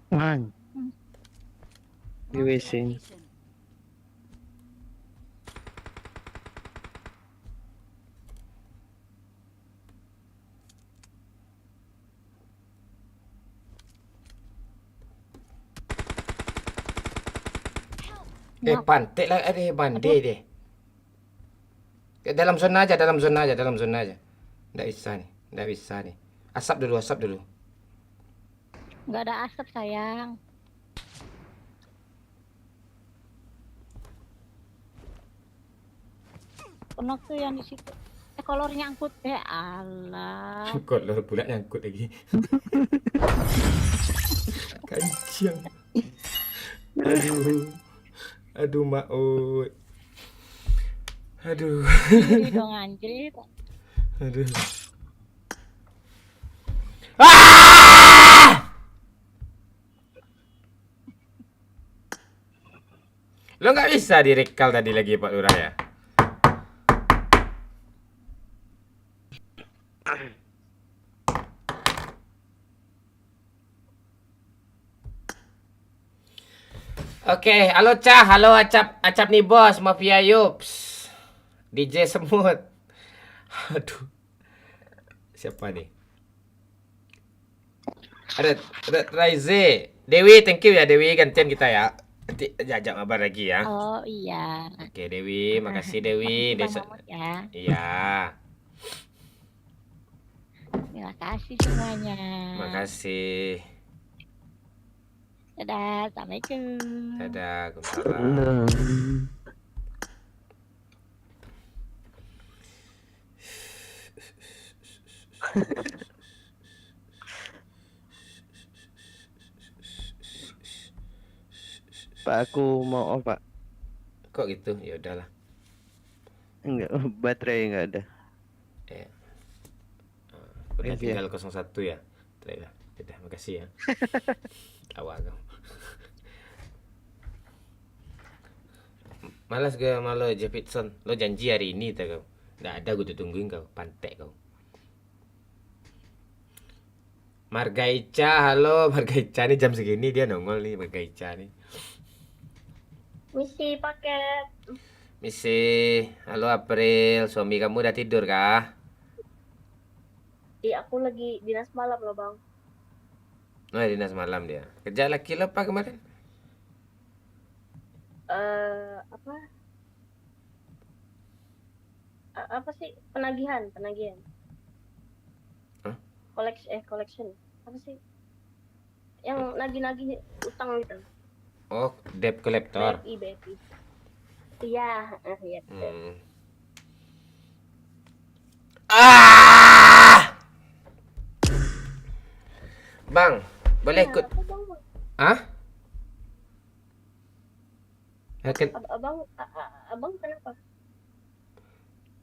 Man. Di WC. Pantek lah, ada bandai deh. Dalam zona aja. Nggak bisa nih. Asap dulu. Nggak ada asap sayang. Penok tuh yang di situ. Kolor nyangkut. Allah. Kolor pula nyangkut lagi. Kancing. Aduh Maut. Aduh. Ini dong anjir. Aduh. Lo nggak bisa direkal tadi lagi Pak Lurah ya? Oke, halo Cah, halo Acap nih bos, Mafia Yups, DJ Semut. Aduh, siapa nih? Ada Raize, Dewi, thank you ya Dewi, gantian kita ya. Nanti ajak ngabar lagi ya. Oh iya. Oke Dewi, makasih Dewi. Ya. Iya. Terima kasih semuanya. Makasih. Dadah, assalamualaikum. Dadah, Waalaikumsalam. Pak, aku mau Pak. Kok gitu? Ya udahlah. Enggak, baterai enggak ada. Ya. Udah tinggal 01 ya. Udah, makasih ya. Awal kamu. Malas gue sama lo, Jefferson. Lo janji hari ini tak kau. Nggak ada, gue tuh tungguin kau. Pantek kau. Marga Ica, halo. Marga Ica nih jam segini dia nongol nih, Marga Ica nih. Misi paket. Misi, halo April. Suami kamu udah tidur kah? Iya, aku lagi dinas malam loh, Bang. Oh, dinas malam dia. Kerja laki lo apa kemarin? Apa? Apa sih? Penagihan. Hah? Collection. Apa sih? Yang nagih-nagih utang gitu. Oh, debt collector. BFI. Iya, iya. Bang, boleh ikut? Hah? Abang kenapa?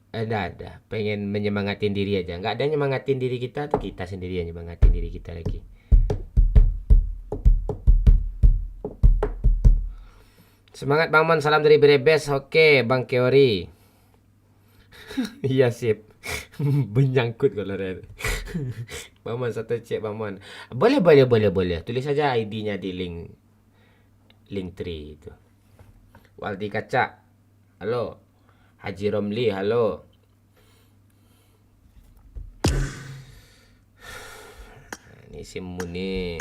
Ada. Pengen menyemangatin diri aja. Nggak ada nyemangatin diri kita, tuh kita sendiri yang nyemangatin diri kita lagi. Semangat Bang Mon, salam dari Brebes. Oke, Bang Keori. Iya sip. Menyangkut kalau ada. Bang Mon satu cek Bang Mon. Boleh. Tulis saja ID-nya di link tree itu. Waldi Kaca. Halo. Haji Romli, halo. Ini si Muni.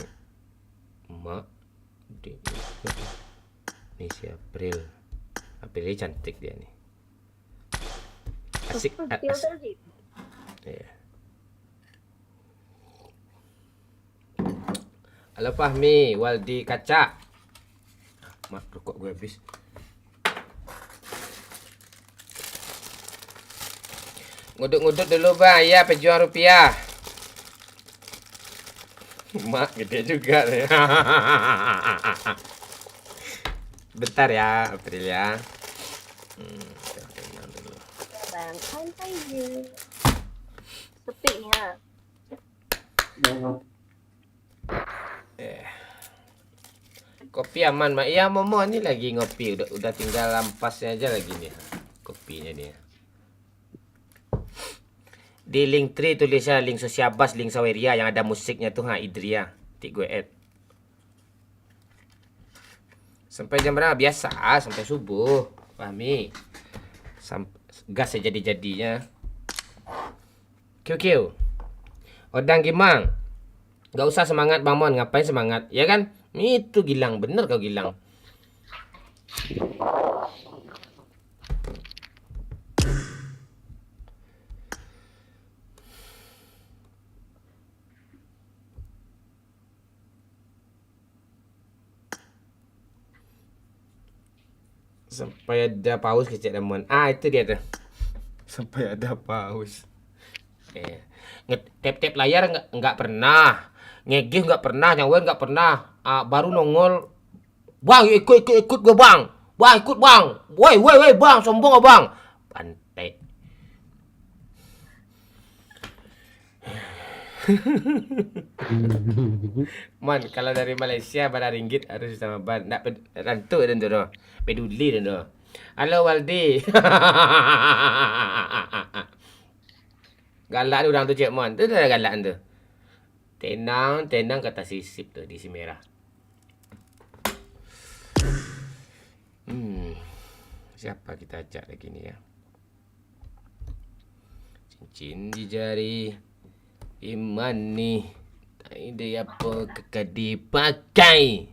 Mak. Ini si April. April cantik dia nih. Asik. Iya. Halo Fahmi, Waldi Kaca. Mak, rokok gue habis. Ngudut-ngudut dulu bang, ya pejuang rupiah. Mak gede juga nih. Bentar ya, April ya. Bang, santai aja. Sepi nih ha. Kopi aman mak. Iya Momo ini lagi ngopi. Udah tinggal lampasnya aja lagi nih. Kopinya nih. Di link tree tulisnya link Sosiabas, link Saweria yang ada musiknya tuh Idria. Tik gue add. Sampai jam berapa? Biasa, sampai subuh. Pahami. Gas jadi-jadinya. QQ. Odang Gimang. Gak usah semangat Bang Mon, ngapain semangat? Ya kan? Itu Gilang, bener kau Gilang. Sampai ada paus kecil Damon. Itu dia tuh. Sampai ada paus. Tap-tap layar nggak pernah. Ngegih nggak pernah, nyawer nggak pernah. Baru nongol. Bang, ikut gue bang. Bang, ikut bang. Woi bang, sombong bang. Pantai. Man, kalau dari Malaysia pada ringgit harus sama ban. Nak rantu dan dono. Peduli dan dono. Halo Waldi. Galak tu orang tu Cik Mon. Tu dah galak tu. Tenang kata sisip tu di si merah. Siapa kita ajak lagi ni ya? Cincin di jari. Iman nih. Dia apa kekal dipakai.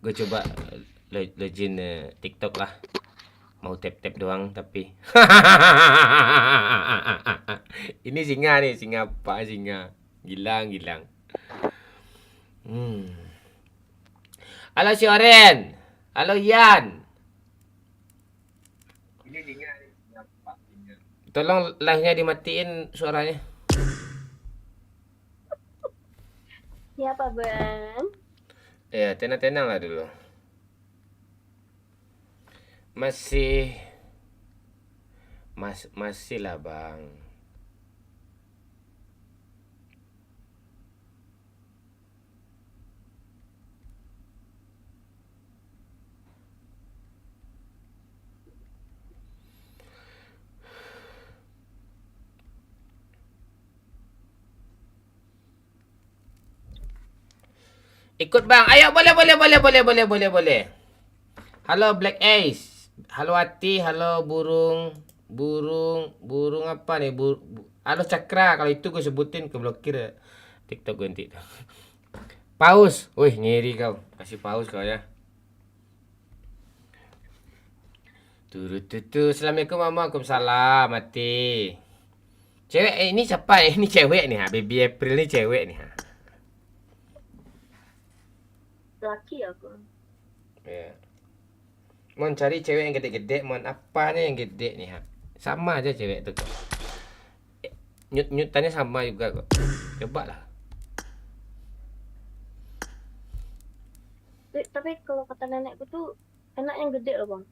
Gue coba login TikTok lah. Mau tap-tap doang tapi. Ini singa nih, singa apa singa? Gilang. Halo si Oren. Halo Yan. Ini singa nih, singa apa singa? Tolong live-nya dimatiin suaranya. Siapa bang? Ya, tenang lah dulu. Masih lah bang. Ikut bang. Ayo boleh. Halo Black Ace. Halo Hati. Halo burung apa nih? Halo Cakra. Kalau itu gue sebutin ke blokir TikTok gue nanti. Paus. Wih ngiri kau. Kasih paus kau ya. Assalamualaikum mama. Waalaikumsalam Hati. Cewek ini siapa? Ini cewek nih ha. Baby April ini cewek nih ha. Laki aku. Ya. Mon cari cewek yang gede-gede, mon apanya yang gede nih ha. Sama aja cewek itu kok. Nyutannya sama juga kok. Coba lah. Tapi kalau kata nenekku tuh enak yang gede loh bang.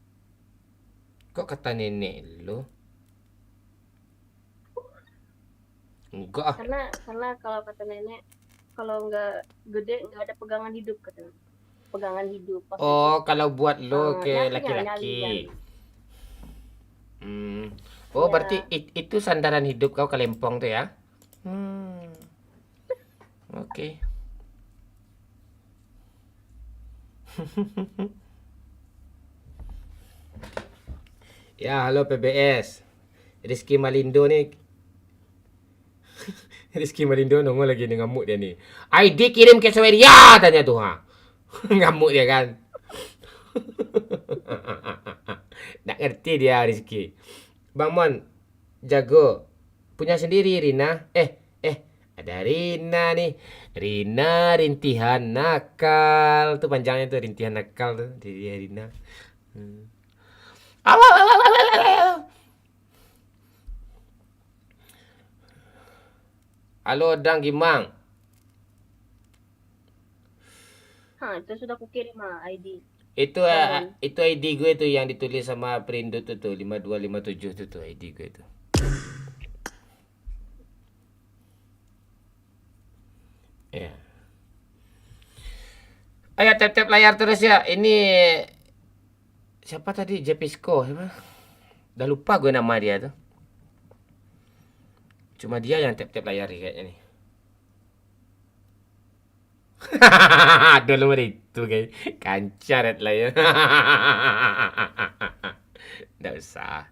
Kok kata nenek lo? Enggak ah. Karena kalau kata nenek kalau nggak gede nggak ada pegangan hidup katanya. Pegangan hidup. Oh kalau buat lo ke laki-laki. Oh berarti itu sandaran hidup kau ke Lempong tuh ya? Oke. Ya halo PBS. Rizky Malindo nih. Rizky Malindo nongol lagi nih ngamuk dia nih. ID kirim ke Sweria tanya tuh ha. Ngamuk dia kan. Nggak ngerti dia Rizky. Bang Mon jago punya sendiri Rina. Ada Rina nih. Rina rintihan nakal tuh panjangnya tuh rintihan nakal tuh dia Rina. Halo Dang Gimang. Itu sudah kukirim ID. Itu ID gue tuh yang ditulis sama Perindo tuh 5257 tuh ID gue tuh. Ya. Ayo tap-tap layar terus ya. Ini siapa tadi? Jepisco siapa? Udah lupa gue nama dia tuh. Cuma dia yang tap-tap layar kayaknya nih. Aduh lu itu kayak kancar lah ya. Nggak usah.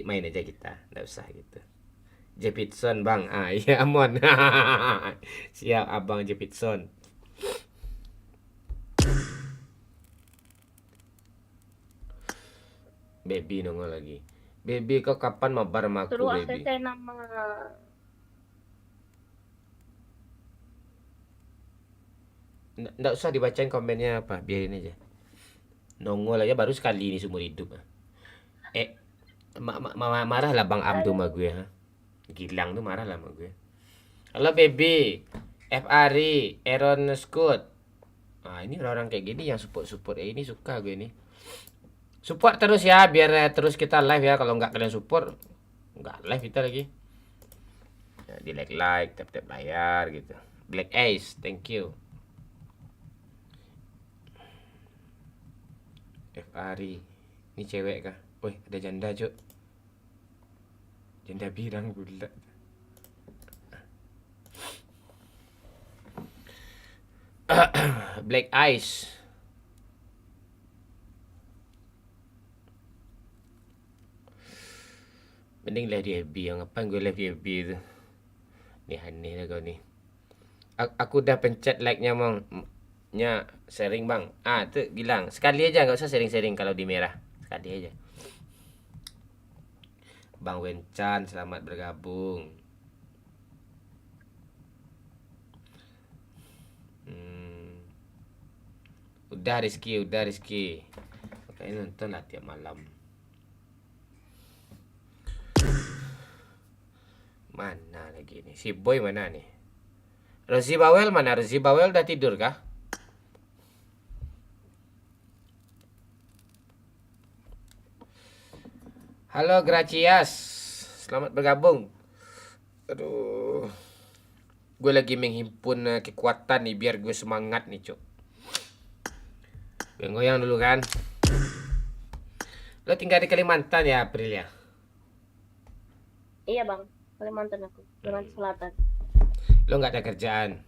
Main aja kita. Nggak usah gitu. Jepitson bang. Iya Mon. Siap abang Jepitson. Baby nongol lagi. Baby kau kapan mabar sama aku Suruh baby? ACC nama. Nggak usah dibacain komennya apa, biarin aja. Nongol aja baru sekali ini seumur hidup. Marah lah Bang Abdu sama gue ha. Gilang tuh marah lah sama gue. Halo baby, Ari, Aaron Scott. Ini orang-orang kayak gini yang support ini suka gue nih. Support terus ya biar terus kita live ya. Kalau nggak kalian support nggak live kita lagi. Ya, di like, tap layar gitu. Black Ace, thank you. Ari, ini cewek kah? Woi, ada janda cuk. Janda birang gula. Black Ice. Mending live di FB. Yang ngapain gue live di FB tu? Ni aneh lah kau ni. Aku dah pencet like-nya Mang. Nya sharing bang. Tu Gilang. Sekali aja, nggak usah sharing-sharing kalau di merah. Sekali aja. Bang Wencan, selamat bergabung. Udah Rizky. Makanya nonton lah tiap malam. Mana lagi nih? Si Boy mana nih? Rozi Bawel mana? Rozi Bawel udah tidur kah? Halo Gracias, selamat bergabung. Aduh, gue lagi menghimpun kekuatan nih biar gue semangat nih cuk. Gue goyang dulu kan. Lo tinggal di Kalimantan ya April ya? Iya bang, Kalimantan aku, Kalimantan Selatan. Lo nggak ada kerjaan?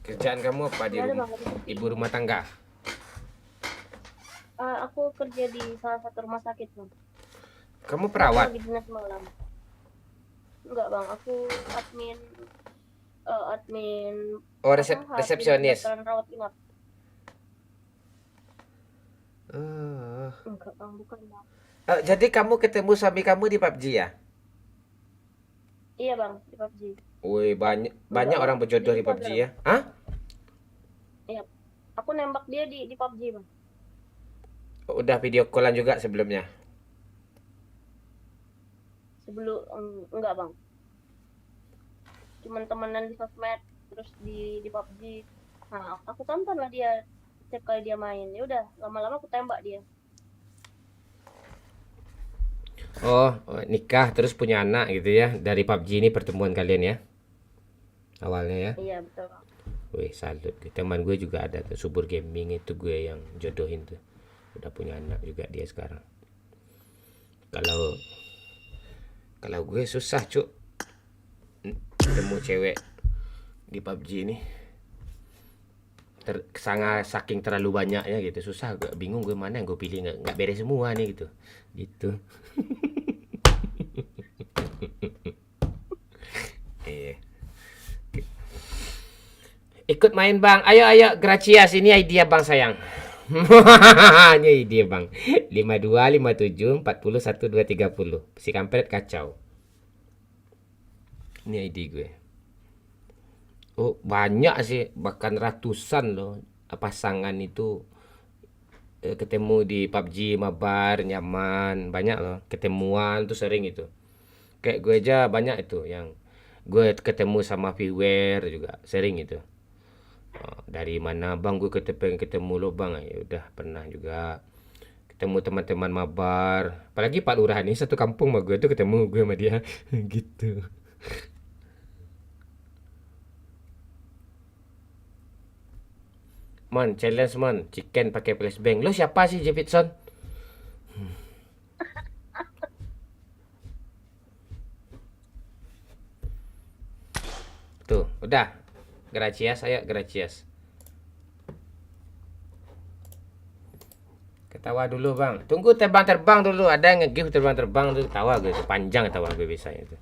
Kerjaan kamu apa di Nggak ada rumah? bang. Ibu rumah tangga. Aku kerja di salah satu rumah sakit bang. Kamu Aku perawat? lagi dinas malam. Enggak bang, aku admin Oh, apa, di resepsionis. kedokteran rawat inap. Oh. Enggak bang, bukan bang. Jadi kamu ketemu suami kamu di PUBG ya? Iya bang, di PUBG. Wih, banyak orang berjodoh di PUBG ya? Hah? Iya, aku nembak dia di PUBG bang. Udah video callan juga sebelumnya? Sebelum enggak bang. Cuman temenan di sosmed, terus di PUBG. Nah, aku tonton lah dia setiap kali dia main. Ya udah, lama-lama aku tembak dia. Oh, nikah terus punya anak gitu ya. Dari PUBG ini pertemuan kalian ya? Awalnya ya? Iya, betul bang. Wih, salut. Teman gue juga ada tuh, Subur Gaming itu gue yang jodohin tuh. Udah punya anak juga dia sekarang. Kalau gue susah, Cuk. Ketemu cewek di PUBG ini. Saking terlalu banyaknya gitu, susah, bingung gue mana yang gue pilih, nggak beres semua nih gitu. Iya. Ikut main bang, ayo Gracias, ini idea bang sayang. Ini idea bang. 52 57 40 1230. Si kampret kacau. Ini ide gue. Oh, banyak sih, bahkan ratusan loh pasangan itu ketemu di PUBG, mabar, nyaman, banyak loh. Ketemuan tuh sering itu. Kayak gue aja banyak itu yang gue ketemu sama viewer juga sering itu. Dari mana bang, gue pengen ketemu lo bang, ya udah pernah juga ketemu teman-teman mabar, apalagi Pak Lurah ini satu kampung sama gue tuh, ketemu gue sama dia gitu. Mon, challenge mon, chicken pakai flashbang. Lo siapa sih, Jefferson? Tuh, udah. Gracias, ayo Gracias. Ketawa dulu bang. Tunggu terbang-terbang dulu. Ada yang nge-give terbang-terbang tuh. Tawa gue itu. Panjang tawa gue biasanya itu.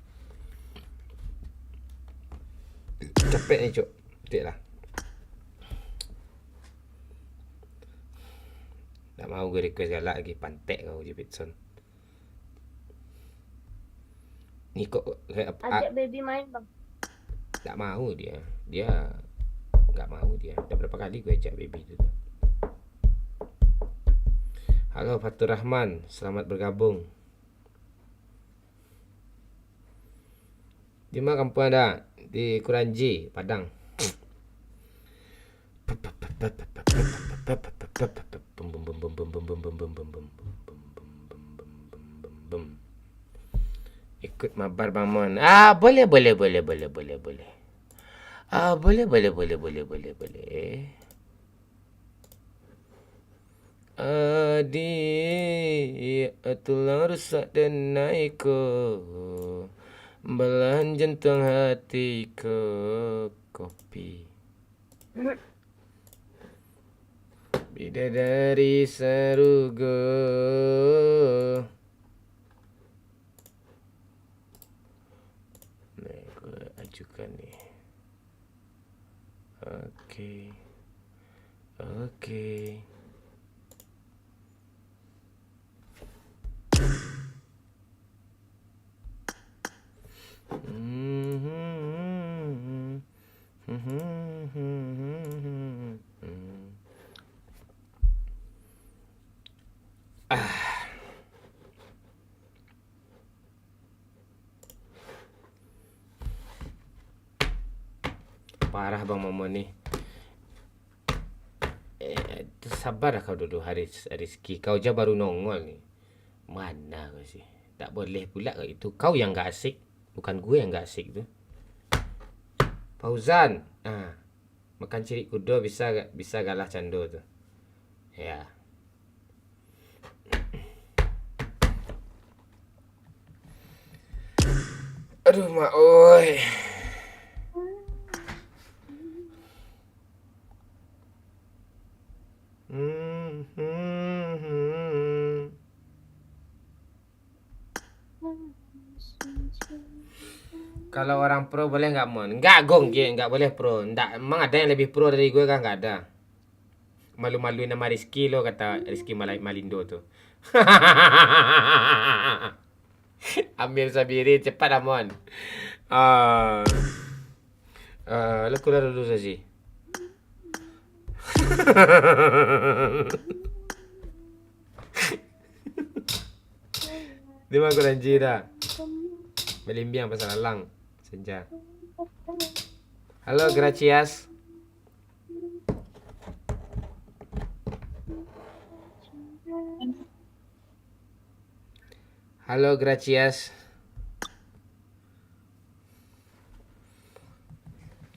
Capek nih cuk. Tidak lah. Tak mau gue request galak lagi. Pantek kau Jefferson. Ni kok Ajak baby main bang. tak mau dia nggak mau dia. Udah berapa kali gue ajak baby itu. Halo Fatur Rahman, selamat bergabung. Di mana kampung Anda? Di Kuranji, Padang. Ikut mabar Bang Mon. Boleh. Boleh. Tulang rusak dan naikku, belahan jantung hatiku, kopi. Bidadari sarugo. Nih, gue ajukan nih. Oke. Parah Bang Momon nih. Sabar kau dulu Rizky. Kau aja baru nongol nih. Mana kau sih? Tak boleh pula kau itu. Kau yang gak asik, bukan gue yang gak asik tuh. Fauzan. Makan cirik kudo bisa galah cando tuh. Ya. Aduh mak oi. Kalau orang pro boleh nggak Mon? Nggak Gong, nggak boleh pro. Nggak, emang ada yang lebih pro dari gue kan? Nggak ada. Malu-maluin nama Rizky lo, kata Rizky Malindo tuh. Amir Sabiri, cepat Amon. Lo keluar dulu sih. Dia mah kurang jira. Melimbiang pasal alang senja. Halo Gracias. Halo Gracias.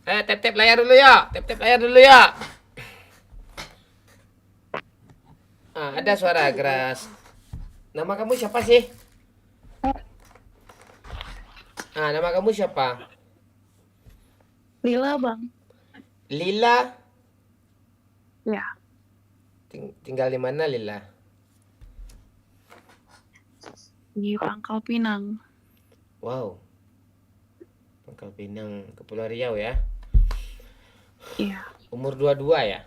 Tap-tap layar dulu ya. Tap-tap layar dulu ya. Ada suara Gras. Nama kamu siapa sih? Nama kamu siapa? Lila, Bang. Lila? Ya. Tinggal di mana Lila? Di Pangkal Pinang. Wow. Pangkal Pinang, Kepulauan Riau ya? Iya. Umur 22 ya?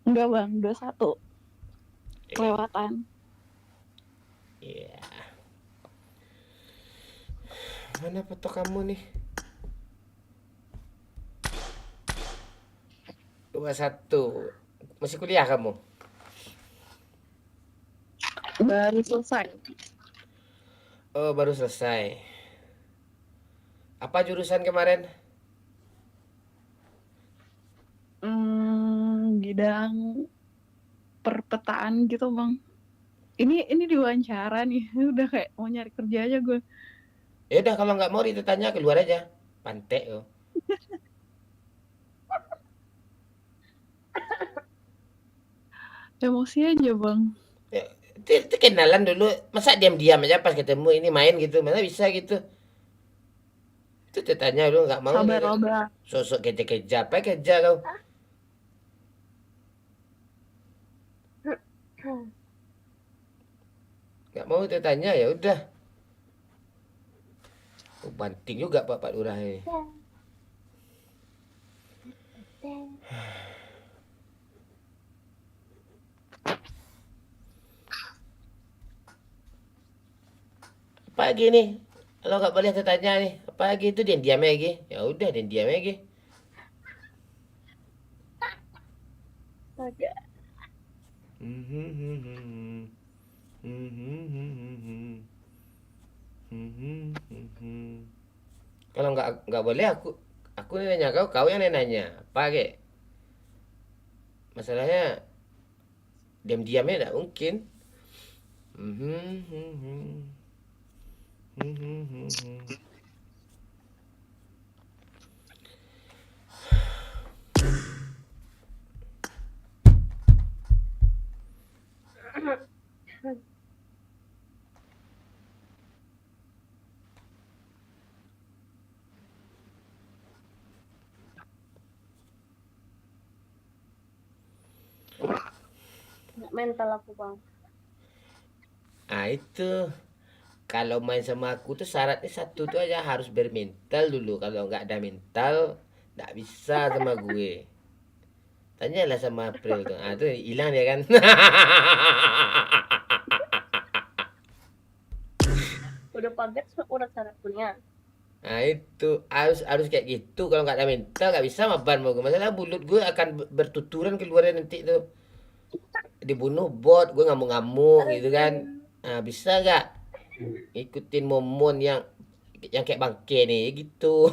Enggak, Bang. 21. Kelewatan. Iya. Mana foto kamu nih? 21. Masih kuliah kamu? Baru selesai. Oh, baru selesai. Apa jurusan kemarin? Bidang perpetaan gitu, Bang. Ini diwawancara nih. Udah kayak mau nyari kerja aja gue. Ya udah, kalau nggak mau ditanya keluar aja. Pantek lo. Emosi aja, Bang. Itu kenalan dulu. Masa diam-diam aja pas ketemu ini main gitu? Mana bisa gitu? Itu ditanya lu nggak mau. Sabar, Bang. Sosok keja-keja. Apa keja kau? Nggak mau ditanya ya udah. Banting juga Pak Lurah ini. Apa lagi nih? Kalau nggak boleh tanya nih, apa lagi itu dia diam lagi? Ya udah, dia diam lagi. Agak. Kalau nggak boleh aku nanya kau yang nanya apa kek? Masalahnya diam-diamnya nggak mungkin. Nggak mental aku, Bang. Itu kalau main sama aku tuh syaratnya satu tuh aja, harus bermental dulu. Kalau nggak ada mental nggak bisa sama gue. Tanyalah sama April tuh. Tuh hilang dia kan. Udah pagar udah syarat punya. Itu harus kayak gitu. Kalau nggak ada mental nggak bisa maban mau gue. Masalah mulut gue akan bertuturan keluarnya nanti tuh. Dibunuh bot, gue ngamuk-ngamuk gitu kan. Bisa nggak ikutin momon yang kayak bangke nih gitu.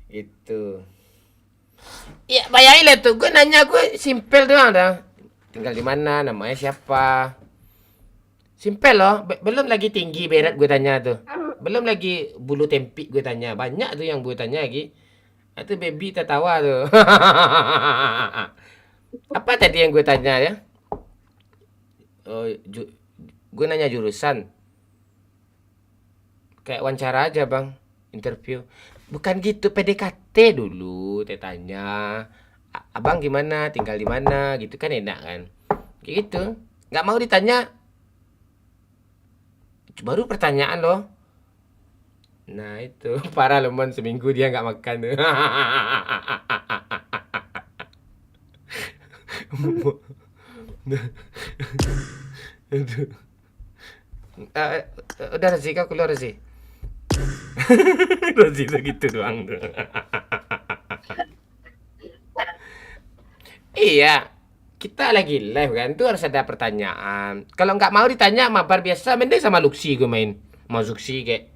Itu. Ya bayangin lah tuh, gue nanya, gue simpel doang dah. Tinggal di mana, namanya siapa. Simpel loh, belum lagi tinggi berat gue tanya tuh. Belum lagi bulu tempik gue tanya. Banyak tuh yang gue tanya lagi. Itu baby tertawa tuh. Apa tadi yang gue tanya ya? Gue nanya jurusan. Kayak wawancara aja bang, interview. Bukan gitu, PDKT dulu, tanya. Abang gimana, tinggal di mana, gitu kan enak kan? Kayak gitu. nggak mau ditanya. Baru pertanyaan loh. Nah itu parah loh Mon, seminggu dia nggak makan tuh. Aduh. Udah Rezi, kau keluar Rezi. Rezi segitu doang tuh. Iya, kita lagi live kan, tuh harus ada pertanyaan. Kalau nggak mau ditanya mabar biasa, mending sama Luxi gue main. Mau Luxi kayak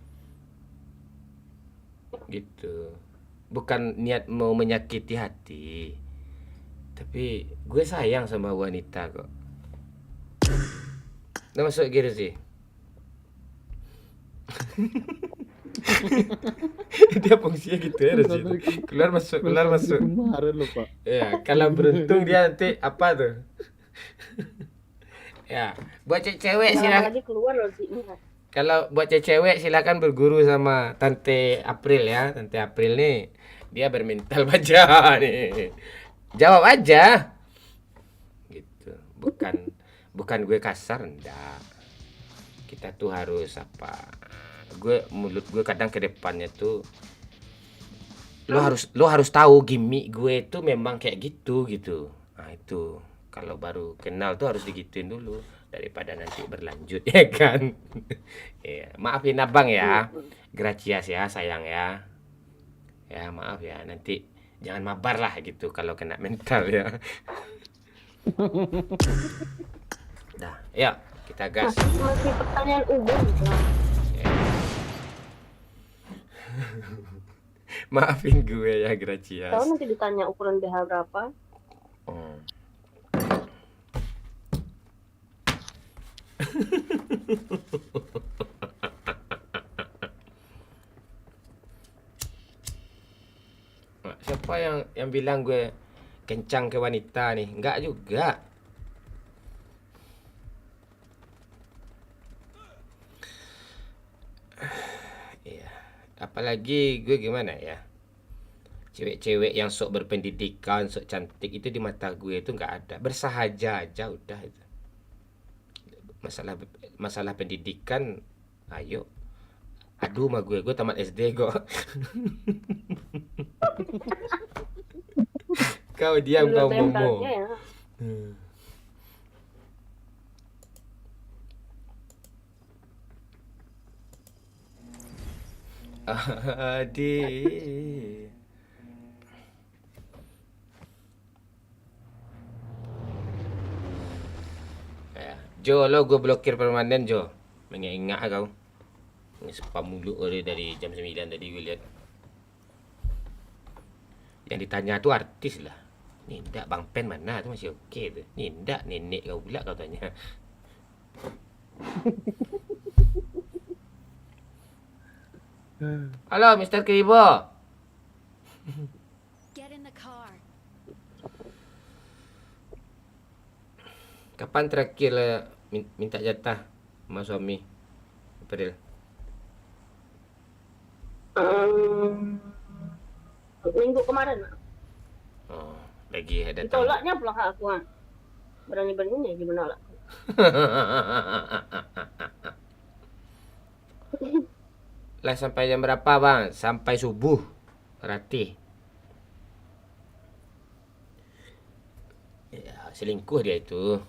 gitu. Bukan niat mau menyakiti hati, tapi gue sayang sama wanita kok. Udah masuk gitu sih. Dia fungsinya gitu ya Rezi. Keluar masuk, keluar masuk. Kemarin loh Pak. Ya, kalau beruntung dia nanti apa tuh? Ya, buat cewek silakan. lagi keluar loh sih. Kalau buat cewek silakan berguru sama Tante April ya. Tante April nih, dia bermental baja nih. Jawab aja. Gitu. Bukan gue kasar, enggak. Kita tuh harus apa? Mulut gue kadang ke depannya tuh lo harus tahu gimmick gue itu memang kayak gitu. Nah itu kalau baru kenal tuh harus digituin dulu daripada nanti berlanjut ya kan. Ya, maafin abang ya, Gracias ya sayang ya. Ya maaf ya, nanti jangan mabar lah gitu kalau kena mental ya. Dah, yuk kita gas. Masih pertanyaan umum gitu. Maafin gue ya Gracias. Tahu nanti ditanya ukuran BH berapa? Siapa yang bilang gue kencang ke wanita nih? Enggak juga. Iya. Apalagi gue gimana ya? Cewek-cewek yang sok berpendidikan, sok cantik itu di mata gue itu nggak ada. Bersahaja aja udah itu. Masalah pendidikan, ayo. Aduh mah gue tamat SD kok. Kau diam kau momo. Ya. Adik. Jo, lo gue blokir permanen Jo. Mengingat kau. Spam mulu dari jam 9 tadi gue lihat. Yang ditanya tuh artis lah. Nindak Bang Pen mana tuh masih oke tuh. Nindak nenek kau pula kau tanya. Halo Mr. Kribo. Get in the car. Kapan terakhir minta jatah sama suami? April. Minggu kemarin. Oh, lagi ada ditolaknya pulang aku. Berani-beraninya gimana lah. Lah sampai jam berapa bang? Sampai subuh. Berarti. Ya, selingkuh dia itu.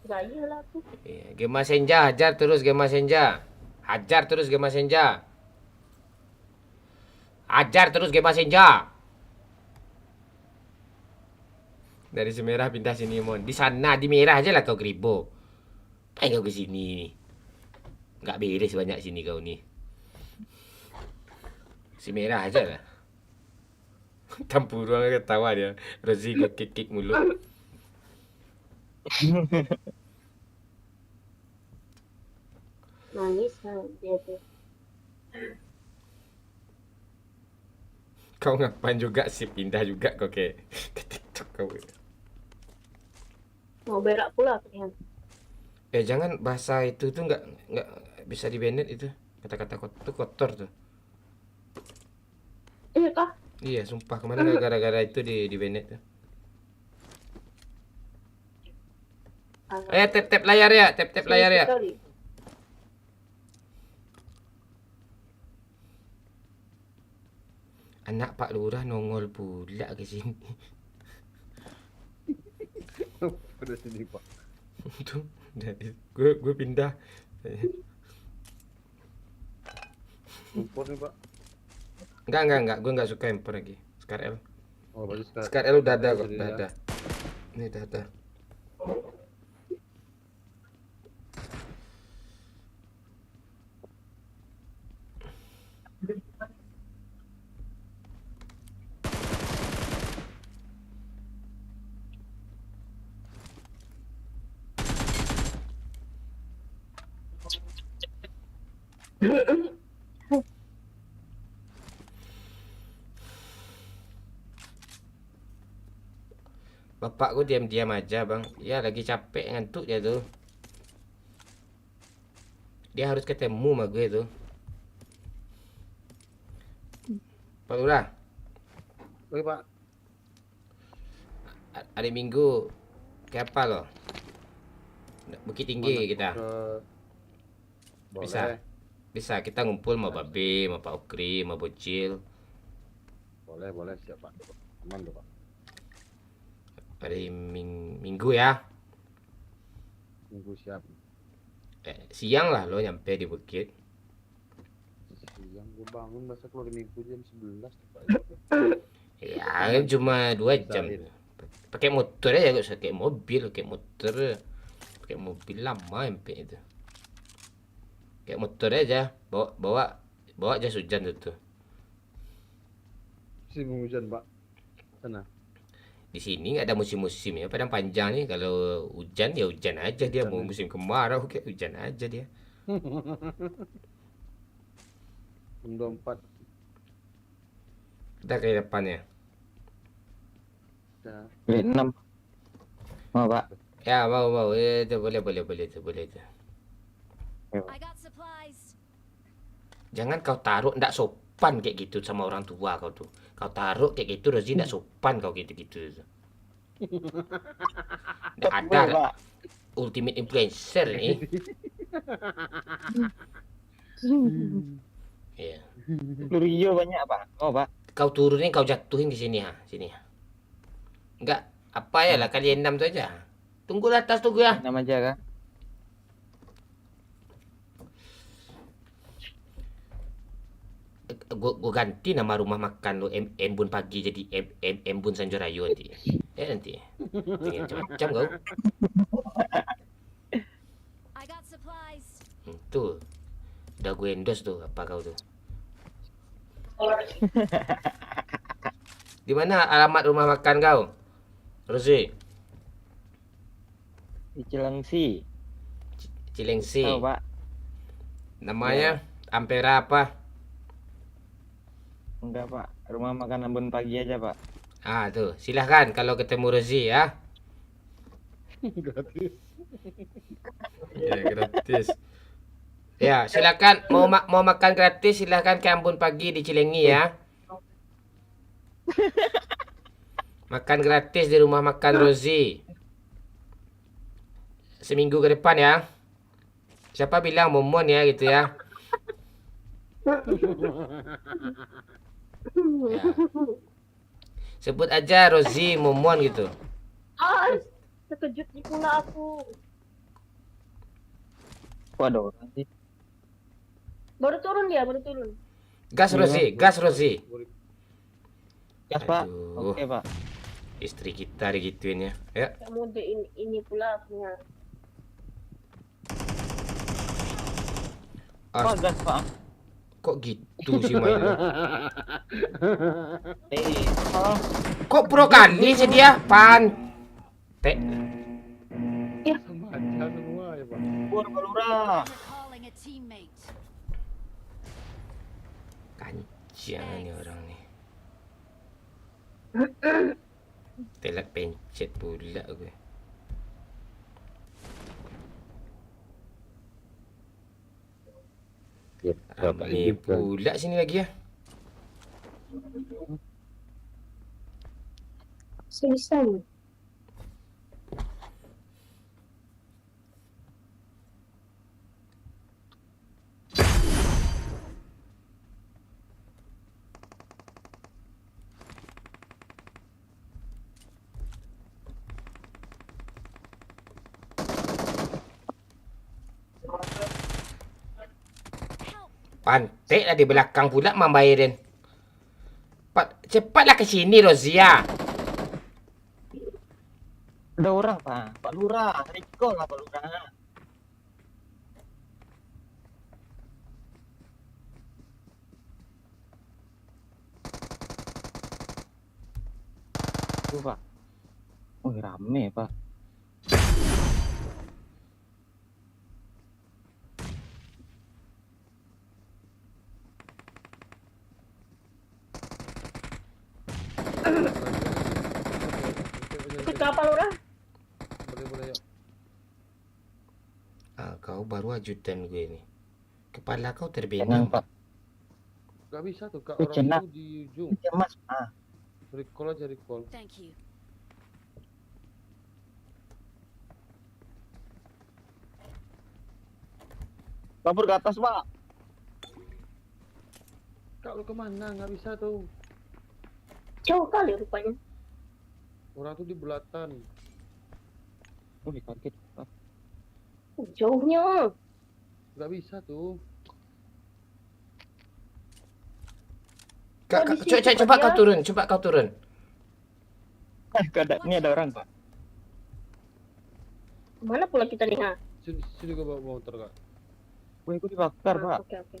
Gaya lah aku. Iya, Gema Senja, hajar terus Gema Senja. Hajar terus Gema Senja. Hajar terus Gema Senja. Dari Semerah pindah sini Mon. Di sana di Merah aja lah kau Kribo. Ayo kau ke sini. Nggak beres banyak sini kau nih. Si Merah aja lah. Tampurang ketawa dia. Rozi gue kick mulut. Nangis dia tuh. Kau ngapain juga sih pindah juga kau ke TikTok kau. Mau berak pula kayaknya. Jangan bahasa itu tuh nggak bisa di-banned itu. Kata-kata kotor tuh. Iya kah? Iya, sumpah kemarin gara-gara itu di banned tuh. Tap layar ya, tap layar ya. Sorry. Anak Pak Lurah nongol pula ke sini. Pada sini Pak. Tuh, jadi gue pindah. Impor nih Pak. Enggak, gue enggak suka impor lagi. Scar L. Oh, berarti Scar L udah ada kok, Jadi udah ya. ada. Ini udah ada. Bapak gue diam-diam aja bang. Ya lagi capek ngantuk dia tuh. Dia harus ketemu sama gue tuh. Pak Lurah, Oke Pak. hari Minggu ke apa lo? Bukit Tinggi kita. Bisa. Boleh. Bisa kita ngumpul sama Babe, sama Pak Okri, sama Bocil. Boleh siap Pak. Aman tuh Pak. Hari Minggu ya. Minggu siap. Siang lah lo nyampe di bukit. Siang gue bangun masa keluar Minggu jam 11 tuh Pak. Ya cuma 2 jam. Pakai motor aja, gak usah pakai mobil, pakai mobil lama nyampe itu. Kayak motor aja, bawa jas hujan itu. Musim hujan Pak. Sana. Di sini nggak ada musim-musim ya, Padang Panjang nih kalau hujan ya hujan aja dia, mau musim kemarau kayak hujan aja dia. 24. Kita ke depannya. Dah. 6. Mau Pak. Ya mau itu boleh itu. I got supplies. Jangan kau taruh, ndak sopan kayak gitu sama orang tua kau tuh. Kau taruh kayak gitu Rozi, ndak sopan kau gitu. Ndak ada lah. Ultimate influencer nih. Iya. Peluru hijau banyak Pak. Oh Pak. Kau turunin, kau jatuhin di sini ya, sini ya. Enggak, apa ya lah kali 6 tuh aja. Tunggu di atas tunggu ya. 6 aja kan. Gue ganti nama rumah makan lo Embun Pagi jadi Embun Sanjorayo nanti. Nanti. Macam-macam kau. I got supplies. Tuh. Udah gue endorse tuh apa kau tuh. Di mana alamat rumah makan kau? Rozi. Di Cilengsi. Cilengsi. Tahu Pak. Namanya Ampera apa? Enggak Pak. Rumah makan Embun Pagi aja Pak. Ah tuh, silahkan kalau ketemu Rozi ya. Gratis. Ya, gratis. Ya, silakan mau makan gratis silakan ke Ambon Pagi di Cilenyi ya. Makan gratis di rumah makan Rozi. Seminggu ke depan ya. Siapa bilang Momon ya gitu ya. Ya. Sebut aja Rozi Momon gitu. Terkejut di pula aku. Waduh, nanti. Baru turun dia, baru turun. Gas Rozi, gas Rozi. Gas Pak. Aduh. Oke Pak. Istri kita digituin ya. Ya. Kamu ini pula punya. Oh, gas Pak. Kok gitu sih mainnya? Oh. Kok pro kali sih dia? Pantek. Sama aja semua ya Pak. Pur Balura. Calling a teammate. Kancian nih orang nih. Telat pencet pula gue. Ramai pula sini lagi ya. Selesai. Pantai lah di belakang pula membayarin. Cepatlah ke sini Rozia. Ada orang Pak Lurah, recall lah Pak Lurah. Tuh Pak. Oh rame Pak. Ikut kapal Lurah. Boleh yuk. Kau baru ajudan gue ini. Kepala kau Tenang terbenam. Pak. Gak bisa tuh kak, Itu orang jenak. itu di ujung. Mas. Recall aja recall. Thank you. Kabur ke atas Pak. Kak lu kemana? Gak bisa tuh. Jauh kali rupanya. Orang tuh di belatan. Oh dikaget Pak. Jauhnya. Gak bisa tuh. Coba kau turun, coba kau turun. Ini ada orang Pak. Mana pula kita nih ha? Sini gue bawa motor kak. Gue ikut dibakar Pak. Oke oke.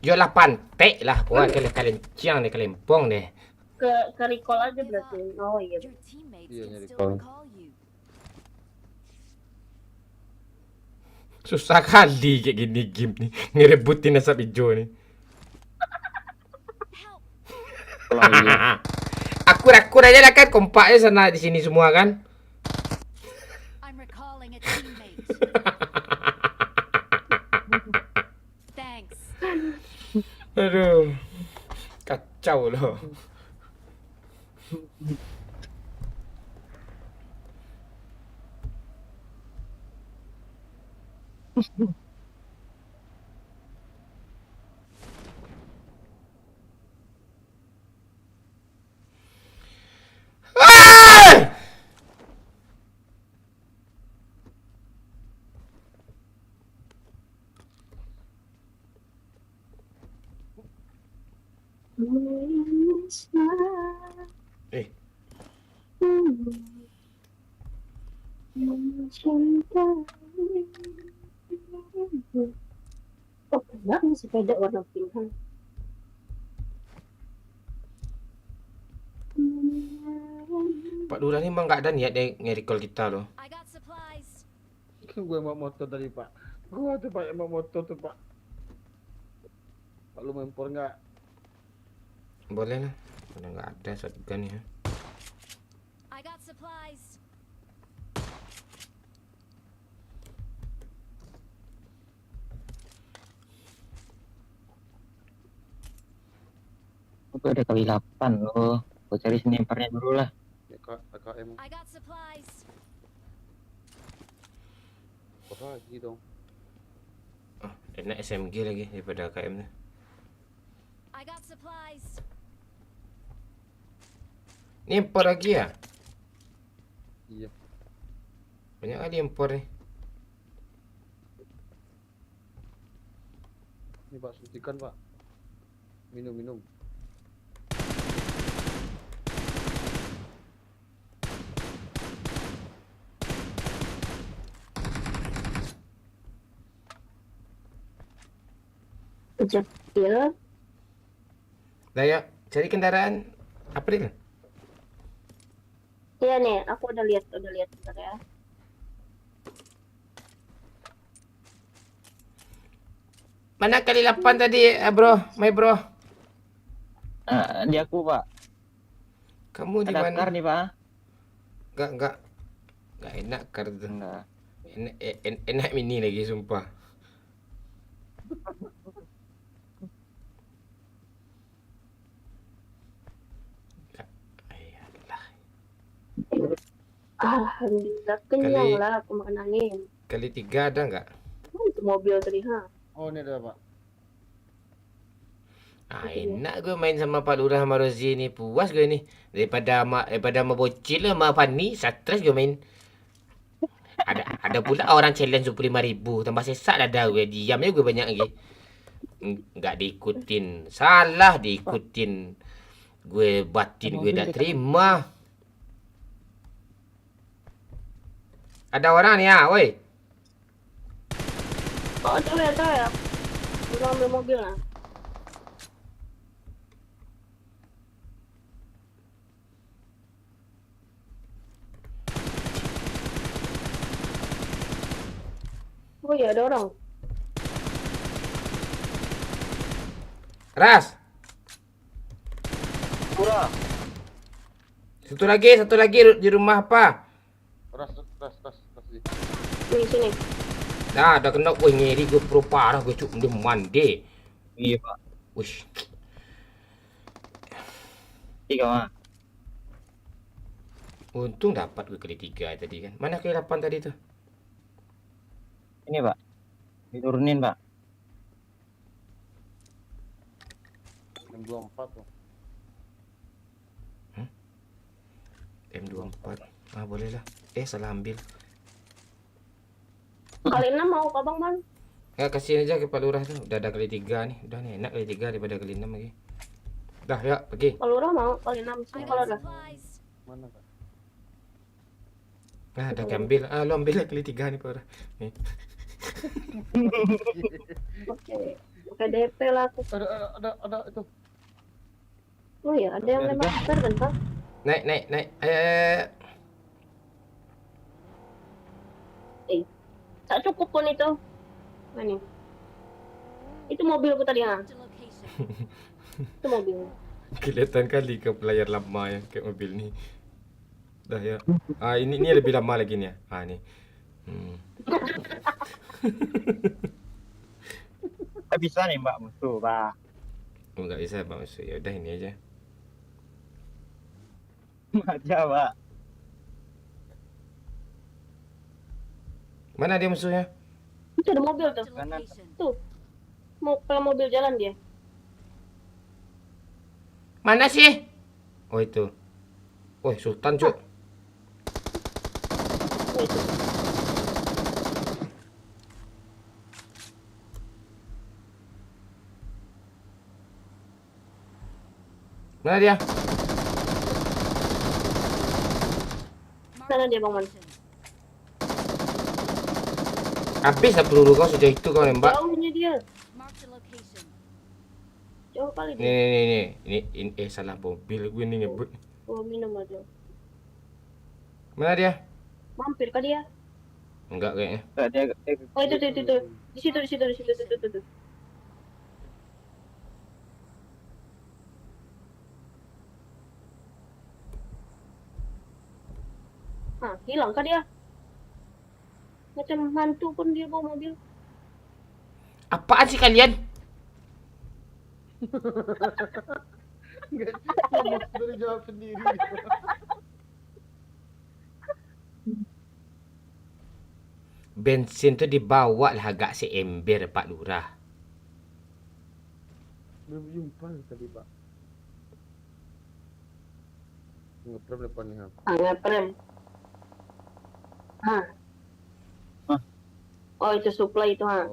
Yolah pantai lah. Wah kalian ciang nih kelempong deh. Ke recall aja berarti. Oh iya. Iya nyari recall. Susah kali kayak gini game nih. Ngerebutin asap hijau nih. Akur aja lah kan, kompaknya sana di sini semua kan. I'm recalling a teammate. Thanks. Aduh. Kacau loh. Eh, Oh benar nih sepeda warna pink. Pak Lurah ni memang gak ada niat dia nge-recall kita loh. I got supplies. Kan gue mau motor tadi pak. Gue tuh pak yang mau motor tuh pak. Pak lu mempor nggak? Boleh lah. Udah gak ada shotgun ya. I got supplies. Gue ada kali 8 loh. Gue cari snipernya dulu lah. Ya kak, AKM. I got supplies. Apa lagi dong? Enak SMG lagi daripada AKM nih. I got supplies. Ni impor lagi ya? Iya. Banyak kali impor nih. Ini pak suntikan pak. Minum. Kejap ya. Dah yuk, cari kendaraan April. Iya nih, aku udah lihat bentar ya. Mana kali 8 tadi, bro, my bro? Di aku Pak. Kamu di Ada mana? kar nih Pak. Gak enak kar tuh. Enak mini lagi sumpah. Alhamdulillah kenyang lah aku makan angin. Kali 3 ada nggak? Itu mobil tadi ha. Oh ini ada pak. Enak gue main sama Pak Lurah sama Rozi ni. Puas gue ni. Daripada sama bocil sama Fanny, stres gue main. Ada pula orang challenge 25.000 tambah sesak dah gue diam ya gue banyak lagi. Enggak diikutin. Salah diikutin. Gue batin gue dah terima. Ada orang nih ya, woi. Oh, ada ya. Udah ambil mobil lah. Oh iya, ada orang. Ras. Kurang. Satu lagi di rumah apa? Ras. Sini. Nah, dah kena gue ngeri gue pro parah gue cuk dia mandi. Iya pak. Wish. 3 mah. Untung dapat gue kali 3 tadi kan. Mana kali 8 tadi tuh? Ini pak. Diturunin pak. M24 tuh. M24. Ah boleh lah. Salah ambil. Kali 6 mau ke Bang Man? Ya kasih aja ke Pak Lurah tuh. Udah ada kali 3 nih. Udah nih enak kali 3 daripada kali 6 lagi. Dah ya pergi. Kalau orang mau kali 6 sih kalau ada. Mana Kak? Nah, dah ambil. Lo ambil lah kali 3 nih Pak Lurah. Nih. Oke DP lah aku. Ada itu. Oh iya, ada yang lempar besar kan, Pak? Naik. Tak cukup pun itu. Mana? Itu mobilku tadi ha. Itu mobil. Kelihatan kali ke pelayar lama yang kayak mobil ni. Dah ya. Ini lebih lama lagi ni ya. Ni. Tak bisa nih mbak musuh pak. Enggak bisa Pak Musuh. Ya udah ini aja. Aja pak. Mana dia musuhnya? Itu ada mobil tuh. Tuh. Mau ke mobil jalan dia. Mana sih? Oh itu. Woi Sultan cuk. Mana dia? Sana dia Bang Man. Habis lah peluru kau sejauh itu kau nembak. Jauhnya dia. Jauh kali dia. Ini salah mobil gue ni ngebut. Oh minum aja. Mana dia? Mampir kah dia? Enggak kayaknya. Oh itu. Di situ. Hilang kah dia? Macam hantu pun dia bawa mobil. Apaan sih kalian? Enggak dari jawab sendiri. Bensin tu dibawa lah agak seember Pak Lurah. Belum jumpa tadi Pak. Ngeprem depan ni. Ngeprem. Oh itu supply itu ha.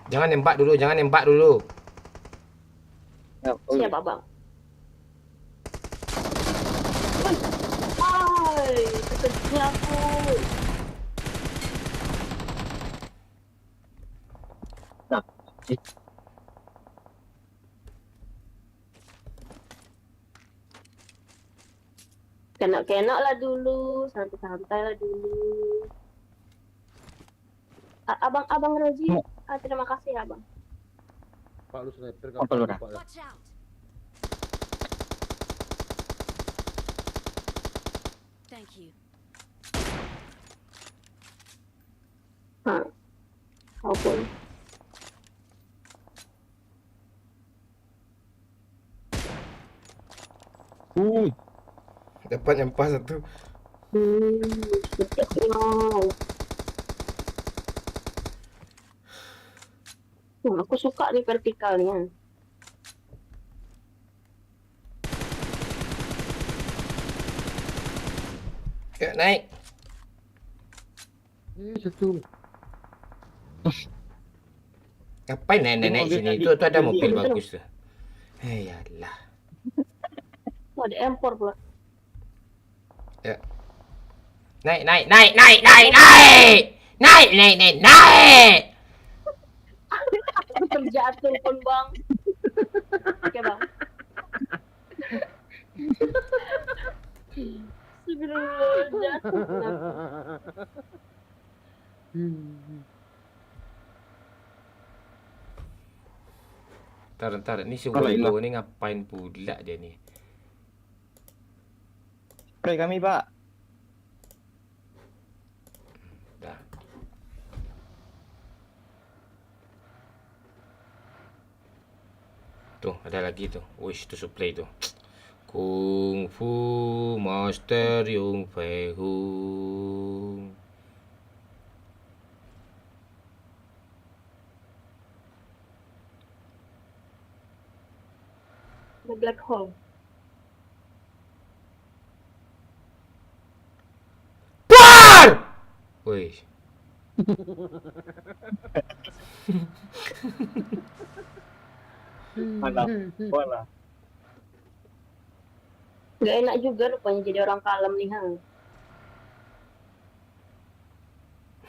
Jangan nembak dulu. Siap abang. Hai, kecil aku. Kenak-kenak lah dulu, santai-santai lah dulu. Abang Roji, terima kasih abang. Pak lu sniper Apa lu dah? Thank you. Apapun. Dapat nyampas satu. Aku suka nih vertikalnya. naik. Satu. Ngapain nenek sini? Itu ada mobil bagus tuh. Yalah. Oh, ada M4 pula. Ya. Naik. Terjatuh pun bang. Oke bang. Ntar, ini si Wilo ini ngapain pula dia nih? Spray kami, Pak. Dah. Tuh, ada lagi tuh. Wish to supply tuh. Kung Fu Master Yung Fei Hung. The Black Hole. Puar! Wih. Bola. Gak enak juga rupanya jadi orang kalem nih, Hang.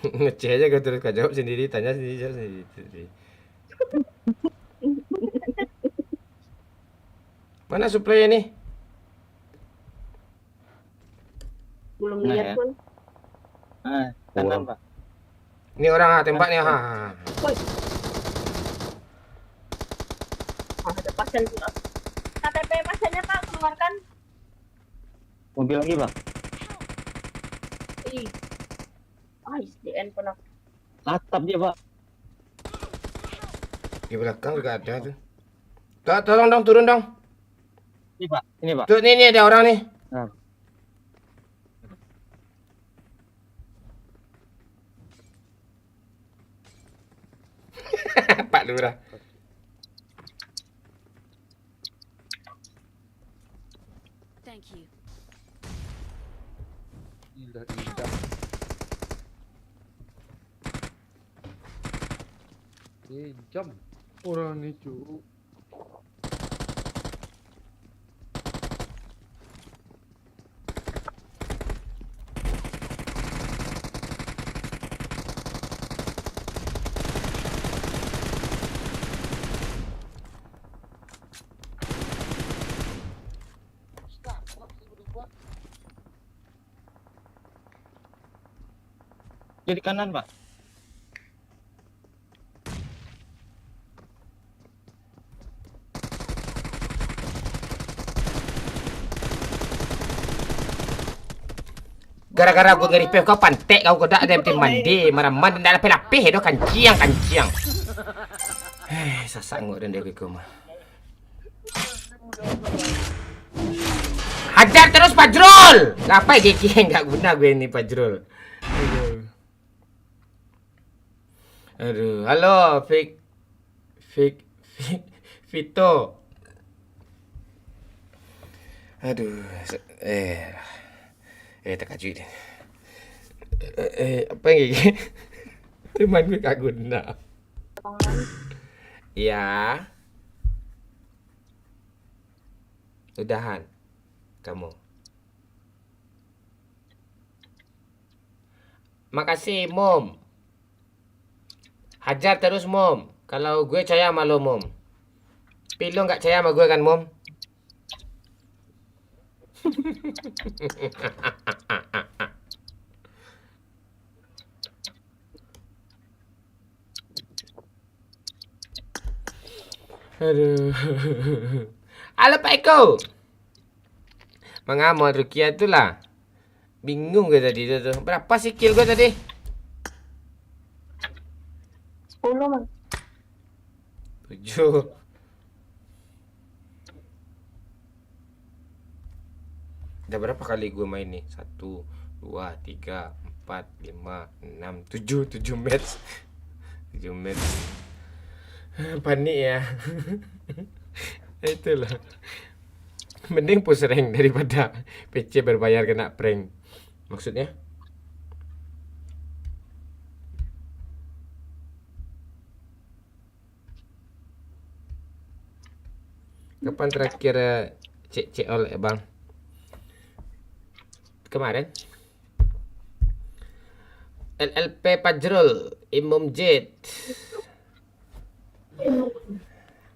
Ngeceh aja gak terus jawab sendiri, tanya sendiri, jawab sendiri. Mana supply nih? Belum Nah, lihat ya. pun. Kanan, Pak. Ini orang tembak nih, Woi. Ada pasien pula. KTP pasiennya Pak, keluarkan. Mobil lagi, Pak. Ih. SDN pun aku. Atap dia, Pak. Di belakang juga ada tuh. Tolong dong, turun dong. Ini, Pak. Ini, Pak. Tuh, ini ada orang nih. Nah. Pak Lurah. Thank you. Indah. Jam orang ni cu. Jadi kanan, Pak. Gara-gara gue nge-repair kau pantek kau godak ada tim mandi marah-marah dan lapih-lapih itu kanciang. Sasak ngok dan dia ke mah. Hajar terus Fajrul. Ngapain geki enggak guna gue ini Fajrul. Aduh, halo Vito. Aduh, terkejut deh. Apa yang gini? Teman gue gak guna. Ya. Udahan. Kamu. Makasih, Mom. Hajar terus, Mom. Kalau gue percaya sama lo, Mom. Pilo nggak percaya sama gue kan, Mom? Aduh. Halo Pak Eko. Mengamon Rukia itulah. Bingung gue tadi tuh. Berapa sih kill gue tadi? 10 man. 7. Udah berapa kali gue main nih? 1, 2, 3, 4, 5, 6, 7 match. 7 match. Panik ya. Itulah. Mending push rank daripada PC berbayar kena prank. Maksudnya? Kapan terakhir cek oleh bang? Kemarin. LLP Pajrul, Imam Jet.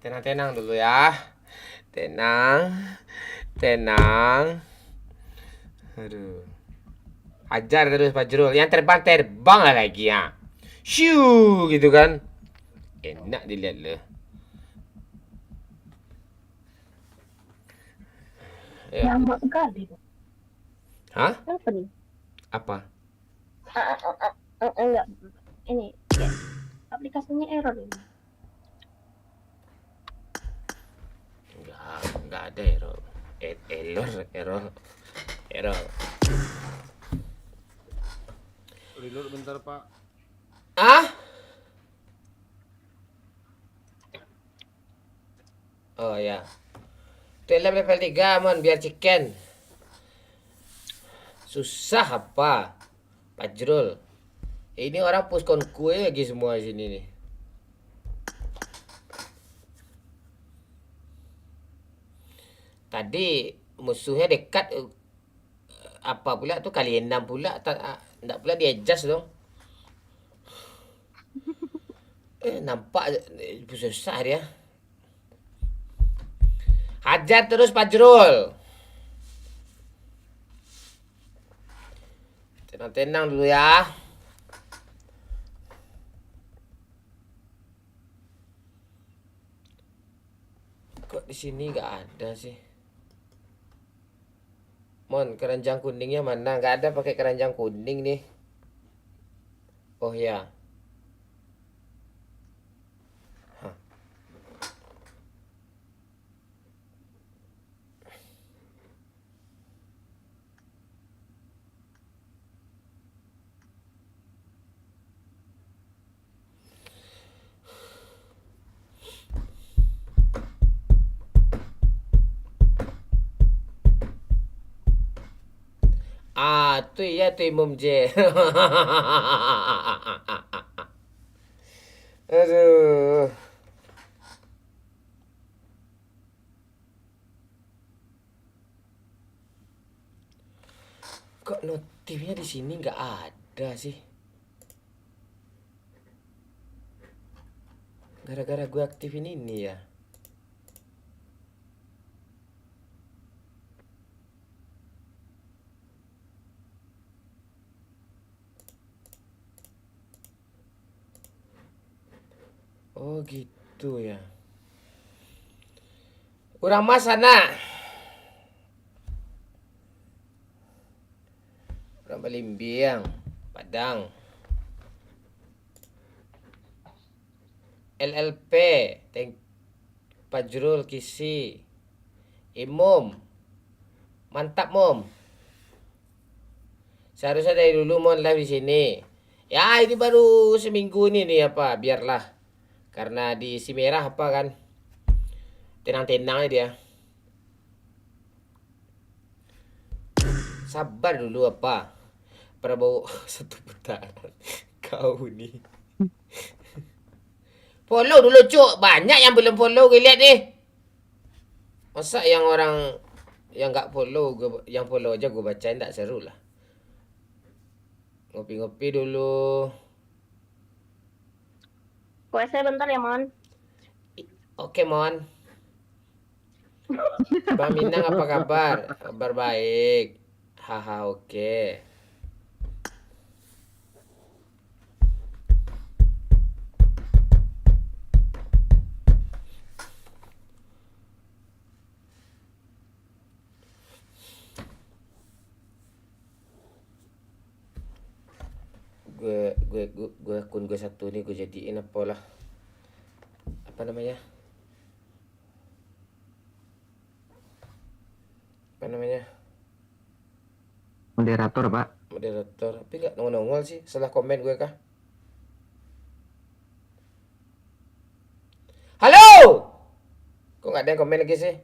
Tenang-tenang dulu ya. Tenang. Aduh. Ajar terus Pajrul. Yang terbang lah lagi ya. Shoo gitu kan. Enak dilihat loh. Ya. Lama kali. Hah? Apa nih? Apa? Enggak. Ini ya, aplikasinya error ini. Enggak ada error. Error. Reload bentar, Pak. Ah? Oh ya. Film level 3 mon biar chicken. Susah apa? Pajrul. Ini orang push kue lagi semua sini nih. Tadi musuhnya dekat apa pula tuh kali 6 pula enggak pula dia adjust dong. Nampak susah dia. Hajar terus Pajrul. Tenang dulu ya. Kok di sini nggak ada sih? Mon, keranjang kuningnya mana? Nggak ada pakai keranjang kuning nih. Oh ya. Tuh ya tuh Imam J. Aduh. Kok notifnya di sini nggak ada sih? Gara-gara gue aktifin ini ya. Oh gitu ya. Kurang mas sana. Kurang Balimbiang, Padang. LLP, Pajrul Kisi, Imum. Mantap Mom. Seharusnya dari dulu mau live di sini. Ya ini baru seminggu nih apa, biarlah. Karena di isi merah apa kan. Tenang-tenang dia. Sabar dulu apa. Prabowo satu putaran. Kau nih. Follow dulu cuk. Banyak yang belum follow gue lihat nih. Masa yang orang yang nggak follow yang follow aja gue bacain tak seru lah. Ngopi-ngopi dulu. Kue saya bentar ya, Mon. Oke, Mon. Bang Minang apa kabar? Kabar baik. Haha, oke. Gue akun gue satu nih gue jadiin apa lah, apa namanya, Moderator, Pak. moderator, tapi nggak nongol sih setelah komen gue kah. Halo, kok nggak ada yang komen lagi sih?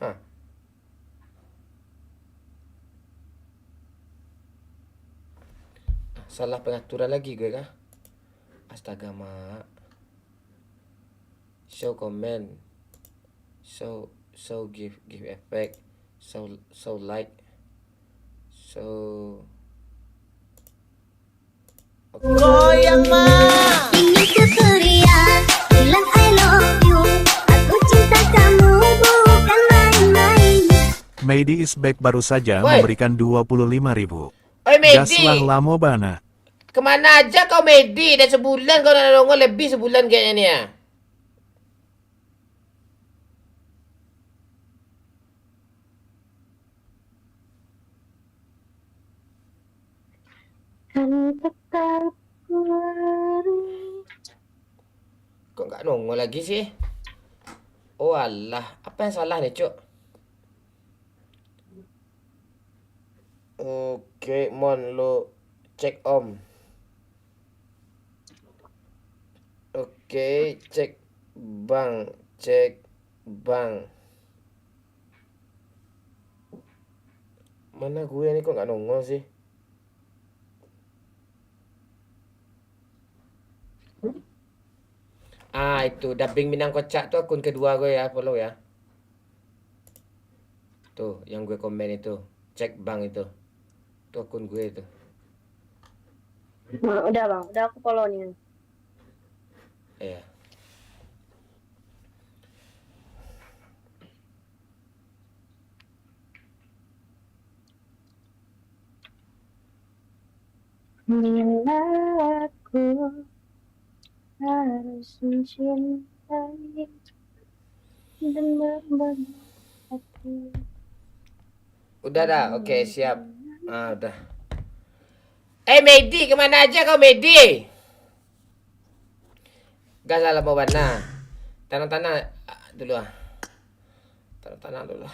Hah? Salah pengaturan lagi gue kah? Astaga mak. Show comment. So give effect. So like. So Goyang mah. Ini Tuturia bilang I love you. Aku cinta kamu bukan main-main. Medi is back baru saja Woi. memberikan 25.000. Oi Medi, Gaslah lamo bana. kemana aja kau Medi? Dah sebulan kau nak nongol, lebih sebulan kayaknya nih ya. Kan tetap Kok nggak nongol lagi sih? Oh alah, apa yang salah nih cuk? Oke, Mon lo cek om. Oke, cek bang. Mana gue nih kok nggak nongol sih? Itu dubbing Minang Kocak tuh akun kedua gue ya, follow ya. Tuh, yang gue komen itu, cek bang itu. Tuh akun gue itu. Udah bang, udah aku follow nih. Iya. Bila aku harus mencintai dan membantu hati. Udah dah, oke siap. Udah. Medi, kemana aja kau Medi? Gas lah mau mana? Tanah dulu ah. Tanah dulu.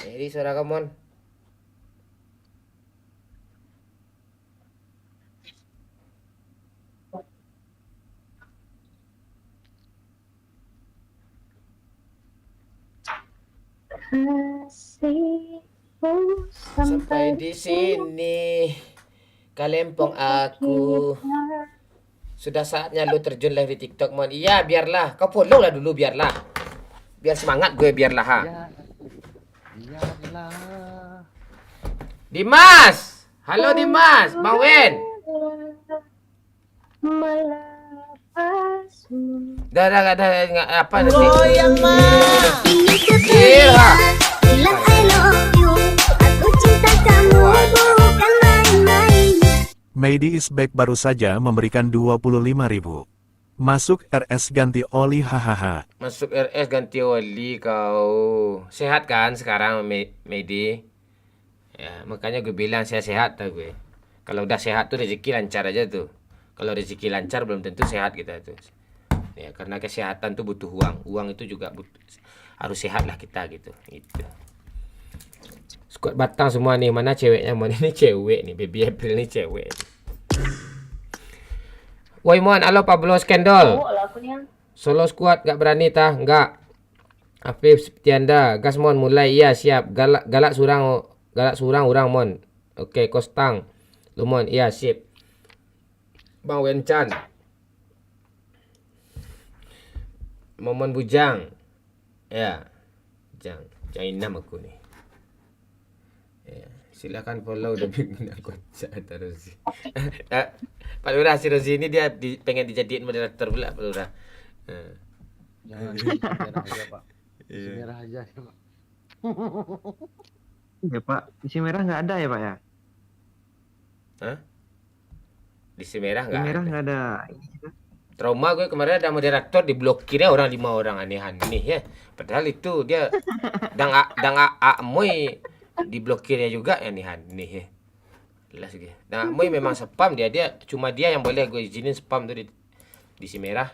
Medi suara kamu on. Sampai di sini kalempong aku. Sudah saatnya lu terjun live di TikTok, Mon. Iya, biarlah. Kau follow lah dulu, biarlah. Biar semangat gue, biarlah ha. Biarlah. Dimas. Halo Dimas, Bang Wen. Dah apa nanti? Goyang mah. Ini Tuturia bilang I love you. Aku cinta kamu bukan main-main. Medi is back baru saja memberikan 25.000. Masuk RS ganti oli hahaha. Masuk RS ganti oli kau. Sehat kan sekarang Medi? Ya, makanya gue bilang saya sehat tau gue. Kalau udah sehat tuh rezeki lancar aja tuh. Kalau rezeki lancar belum tentu sehat kita tuh. Ya, karena kesehatan tuh butuh uang. Uang itu juga harus sehat lah kita gitu. Gitu. Squad batang semua nih. Mana ceweknya? Mana ini cewek nih. Baby April nih cewek. Woi Mon, halo Pablo Skendol. Solo squad gak berani tah? Enggak. Afif Septianda, gas Mon mulai. Iya siap. Galak surang orang Mon. Oke, Kostang. Lumon, iya sip. Bang Wenchan. Momon Bujang. Ya. Jang Inam aku nih. Ya, silakan follow Dubbing Minang Kocak terus. Pak Lurah, si Rozi ini dia pengen dijadiin moderator pula Pak Lurah. Jangan merah aja Pak. Isi merah aja ya Pak. Ya Pak, isi merah nggak ada ya Pak ya? Hah? Di si merah Isi merah nggak ada. nggak ada. Trauma gue kemarin ada moderator diblokirnya orang 5 orang aneh-aneh ya. Padahal itu dia dang Amoy diblokirnya juga aneh-aneh ya. Jelas gitu. Dang Amoy memang spam dia cuma dia yang boleh gue izinin spam tuh di si merah.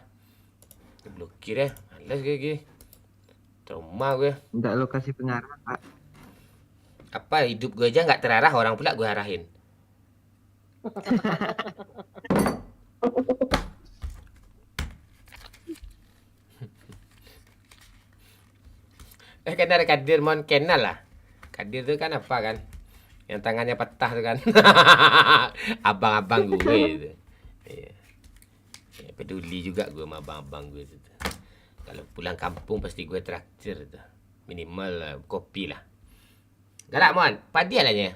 Diblokir ya. Jelas gitu. Trauma gue. Nggak lo kasih pengarah Pak. Apa hidup gue aja nggak terarah orang pula gue arahin. Kan ada Kadir Mon kenal lah. Kadir itu kan apa kan? Yang tangannya patah tuh kan. Abang-abang gue itu. Iya. Ya, peduli juga gue sama abang-abang gue itu. Kalau pulang kampung pasti gue traktir tuh. Minimal kopi lah. Galak Mon, padialannya.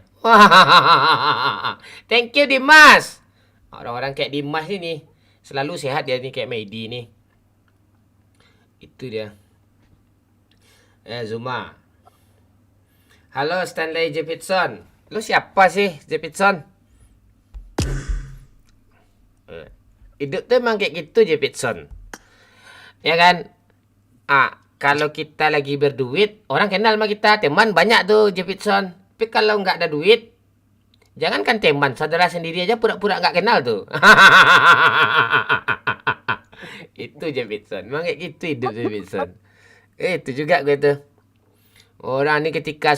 Thank you Dimas. Orang-orang kayak Dimas ini selalu sehat dia nih, kayak Medi nih. Itu dia. Zuma. Halo Stanley Jepitson. Lu siapa sih Jepitson? Hidup tuh emang kayak gitu Jepitson. Ya kan? Kalau kita lagi berduit, orang kenal sama kita, teman banyak tuh Jepitson. Tapi kalau nggak ada duit, jangankan teman, saudara sendiri aja pura-pura nggak kenal tuh. Itu Jepitson. Emang kayak gitu hidup Jepitson. Itu juga gue tuh. Orang ini ketika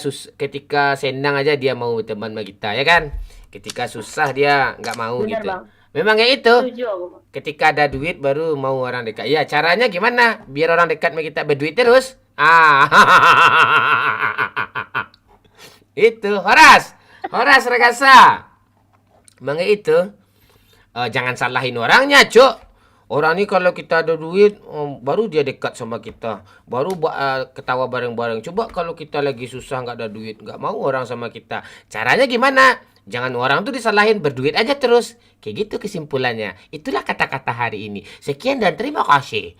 senang aja dia mau teman sama kita, ya kan? Ketika susah dia nggak mau. Bener, gitu. Bang. Memang kayak itu. Setuju aku. Ketika ada duit baru mau orang dekat. Ya caranya gimana? Biar orang dekat sama kita berduit terus. Itu Horas Ragasa. Memang kayak itu. Jangan salahin orangnya, Cuk. Orang ini kalau kita ada duit, baru dia dekat sama kita. Baru ketawa bareng-bareng. Coba kalau kita lagi susah, nggak ada duit, nggak mau orang sama kita. Caranya gimana? Jangan orang tuh disalahin, berduit aja terus. Kayak gitu kesimpulannya. Itulah kata-kata hari ini. Sekian dan terima kasih.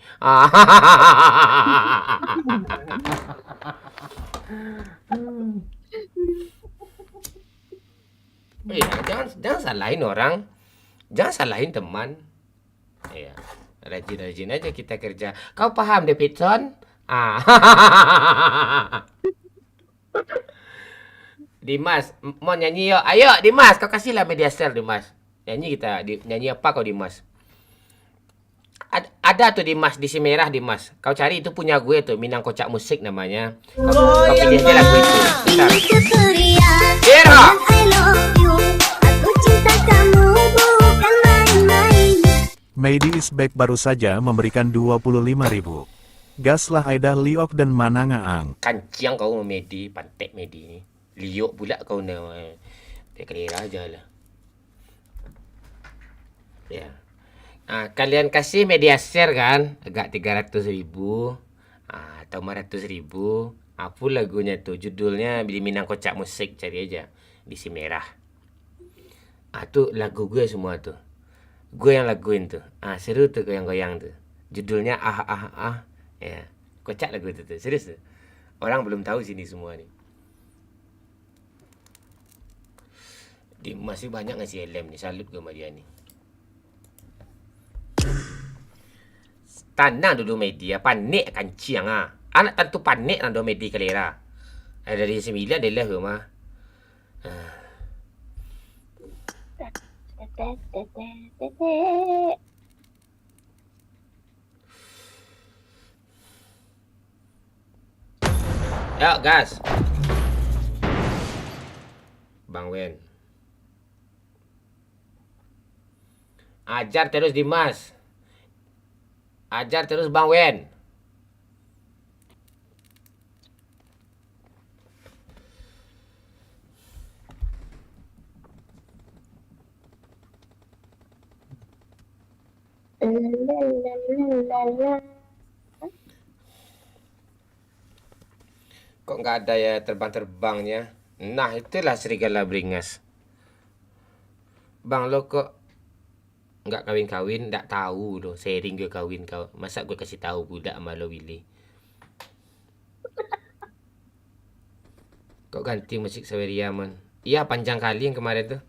Jangan salahin orang. Jangan salahin teman. Iya, rajin-rajin aja kita kerja. Kau paham, Davidson? Dimas, mau nyanyi yuk. Ayo, Dimas, kau kasihlah media share, Dimas. Nyanyi kita, nyanyi apa kau, Dimas? Ada tuh Dimas di si merah, Dimas. Kau cari itu punya gue tuh, Minang Kocak Musik namanya. Kau pilih aja lagu itu. Bentar. Medi is back baru saja memberikan 25.000. Gaslah Aidah Liok dan Mananga Ang. Kanciang kau Medi, pantek Medi ni. Liok pula kau nama. Kelera aja lah. Ya. Kalian kasih media share kan? Agak 300.000 atau 500.000. Apa lagunya tuh? Judulnya Bili Minang Kocak Musik, cari aja di si merah. Tuh lagu gue semua tuh. Gue yang laguin tuh. Seru tuh goyang-goyang tuh. Judulnya Ya. Kocak lagu itu tuh. Serius tuh. Orang belum tahu sini semua nih. Dia masih banyak ngasih helm nih. Salut gue sama dia nih. Tanah dulu media. Panik kanciang Anak tentu panik nando media kelera. Dari 9 adalah ke mah. Yuk gas. Bang Wen. Ajar terus Dimas. Ajar terus Bang Wen. Kok nggak ada ya terbang-terbangnya? Nah, itulah serigala beringas. Bang, lo kok nggak kawin-kawin? Nggak tahu loh. Sharing gue kawin kau. Masa gue kasih tahu budak sama lo Willy? Kok ganti musik Saweria, man? Iya, panjang kali yang kemarin tuh.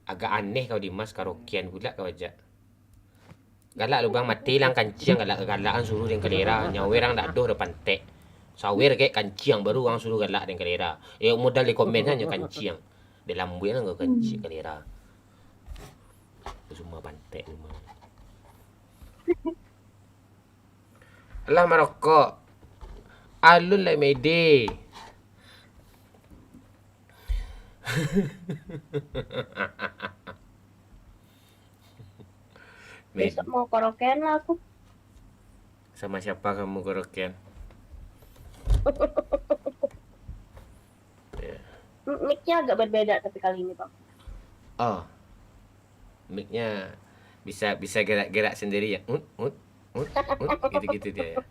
Agak aneh kau Dimas, karaokean pula kau ajak. Galak lu bang, mati lang kanciang galak-galakan suruh dengan kelera. Nyawer orang tak doh depan tek. Sawer kayak kanciang baru orang suruh galak dengan kelera. Modal di komen hanya kanciang. Di lambu yang enggak kanciang kelera. Semua pantek semua. Alah merokok. Alun lah mede. Besok mau karaokean lah aku. Sama siapa kamu karaokean? Mic-nya agak berbeda tapi kali ini, Bang. Oh, mic-nya bisa gerak-gerak sendiri ya. Gitu-gitu dia ya.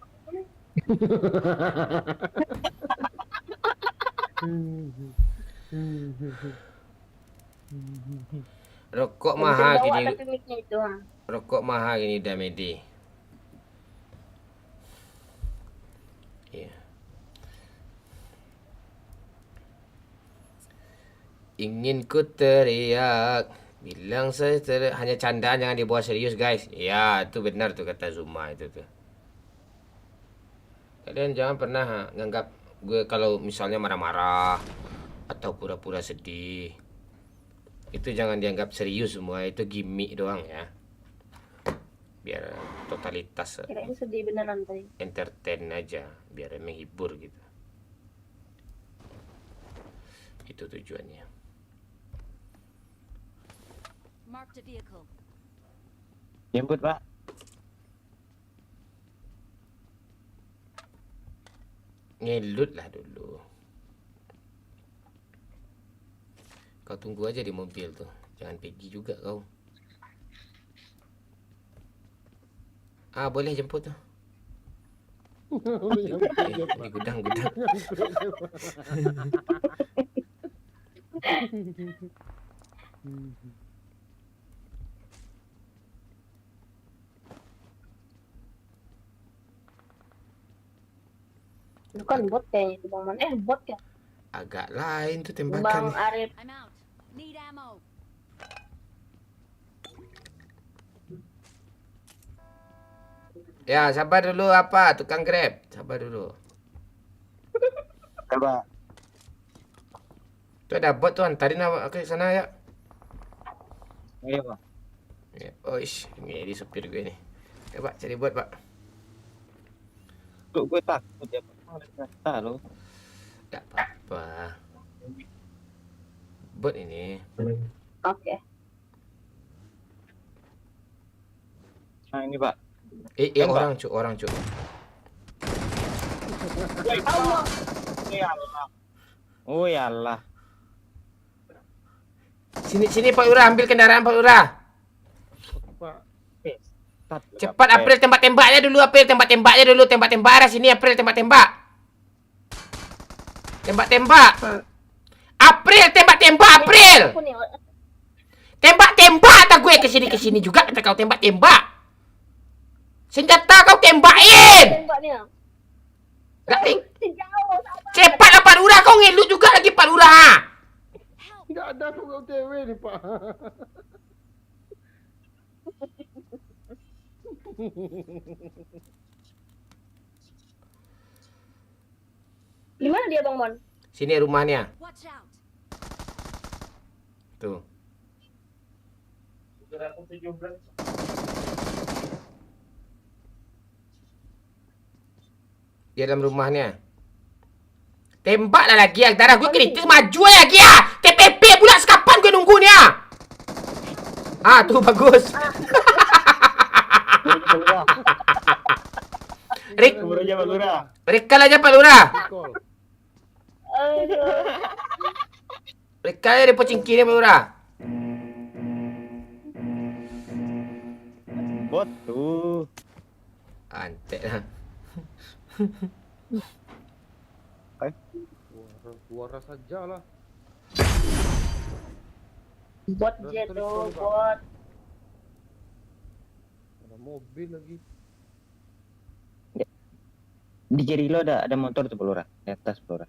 Rokok mahal gini. Rokok mahal gini udah Medi. Iya. Ingin ku teriak, bilang saya hanya candaan, jangan dibawa serius guys. Ya, itu benar tuh kata Zuma itu tuh. Kalian jangan pernah nganggap gue kalau misalnya marah-marah atau pura-pura sedih. Itu jangan dianggap serius semua, itu gimmick doang ya. Biar totalitas Kirain sedih beneran tadi. entertain aja, biar menghibur gitu. Itu tujuannya. Mark the vehicle. Jemput, Pak. Ngelut lah dulu. Kau tunggu aja di mobil tuh. Jangan pergi juga kau. Ah, boleh jemput tuh. Di gudang-gudang. Bukan bot kayaknya itu Bang Man. Bot ya? Agak lain tuh tembakan. Bang Arif. I'm out. Need ammo. Ya, sabar dulu apa? Tukang Grab. Sabar dulu. Coba. Tuh ada bot tuh, antarin aku ke sana ya. Iya, Pak. Ya. Oh, ini supir gue nih. Ya, Pak, cari bot, Pak. Tuh gue takut ya, Pak. Tahu lo. Gak apa-apa. Bot ini. Oke. Nah, ini, Pak. Orang, Cuk. Oh ya Allah. Sini Pak Lurah, ambil kendaraan Pak Lurah. Cepat April tembak-tembaknya dulu, tembak-tembak arah sini April tembak-tembak. Tembak-tembak. April tembak-tembak April. Tembak-tembak tak gue ke sini juga kata kau tembak-tembak. Senjata kau tembakin. Cepat lah Pak Lurah, kau ngelut juga lagi Pak Lurah. Enggak ada kok OTW nih, Pak. Di mana dia Bang Mon? Sini rumahnya. Watch out. Tuh. Dia dalam rumahnya. Tembaklah lagi ya, darah gue kritis, maju lagi ya. TPP pula sekapan gue nunggu nih ya. Ah, tuh bagus. Recall aja Pak Lurah. Recall aja depo cingkirnya Pak Lurah. Bot tuh. Antek lah. Suara saja lah. Bot jet tuh, bot. Ada mobil lagi. Di kiri lo ada motor tuh, Pelura. Di atas, Pelura.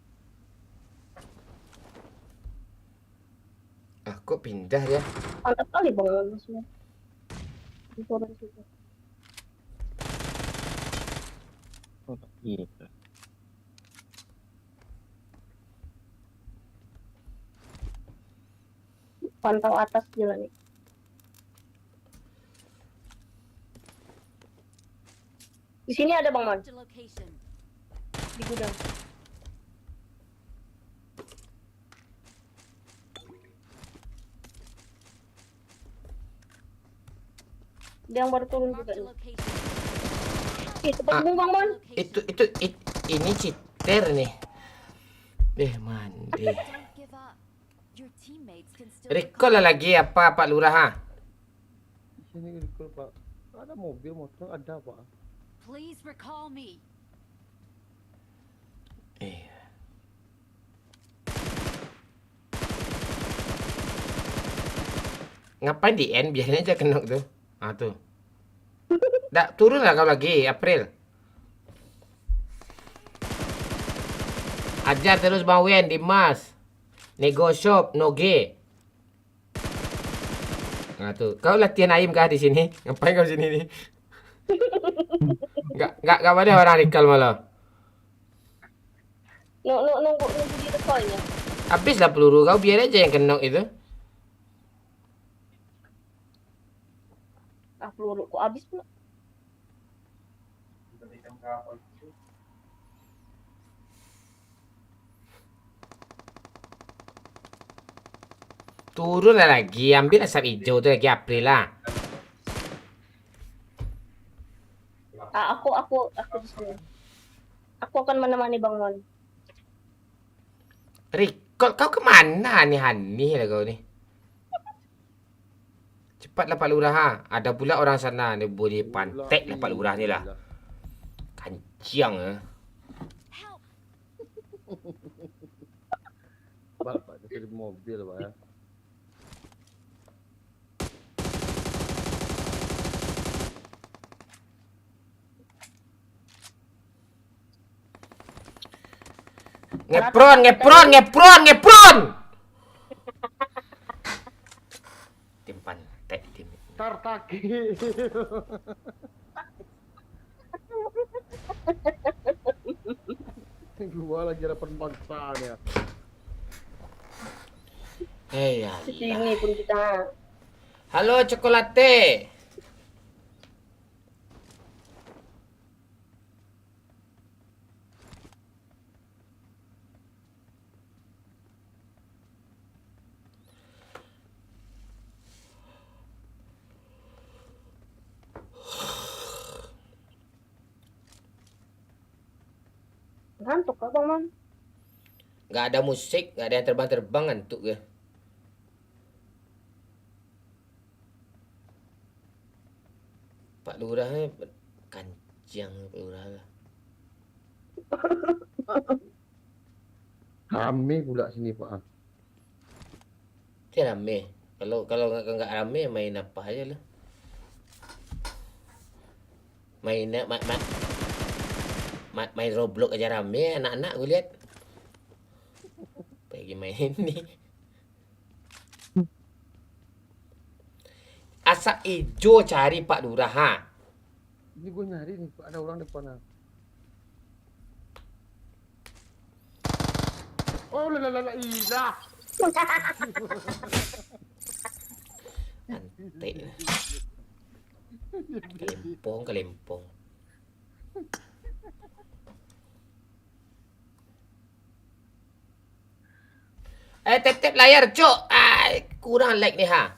Ah, kok pindah ya? Mantap kali Bang semua. Di situ. Oh, gitu. Pantau atas jalan nih. Di sini ada Bang Mon. Di gudang. Dia yang baru turun juga nih. Cepet Bang Mon. Itu ini cheater nih. Mandi. Recall lah lagi apa Pak Lurah ha? Sini recall Pak. Ada mobil motor ada Pak. Please recall me. Ngapain di end? Biarin aja kena tuh. Ah tuh. Dah turun lah kau lagi April. Ajar terus Bang Wen, Dimas. Nego shop, noge. Nah tuh, kau latihan aim kah di sini? Ngapain kau sini nih? Enggak ada orang recall malah. Nunggu di recallnya. Habis lah peluru kau, biar aja yang kena itu. Peluru kok habis pula. Turun lah lagi, ambil asap hijau tuh lagi April lah. Aku di sini. Aku akan menemani Bang Mon. Recall kau kemana nih Hani lah kau nih? Cepatlah Pak Lurah ha. Ada pula orang sana ni boleh pantek lah Pak Lurah ni lah. Kanciang ah. Pak di mobil Pak ya. Ngepron. Tim pantek tim. Tartaki. Gua lagi ada pembangsaan ya. Ya. Sini pun kita. Halo Cokolate. Ngantuk kah Bang Mon? Gak ada musik, gak ada yang terbang-terbang ngantuk ke. Pak Lurah kanciang Pak Lurah lah. Rame pula sini Pak. Dia rame. Kalau nggak rame main apa aja lah. Main Roblox aja rame anak-anak gue lihat. Pergi main nih. Asap hijau cari Pak Lurah ha. Ini gue nyari nih Pak, ada orang depan. Oh ilah. Antek. Kelempong. Tap layar, cok. Kurang like nih ha.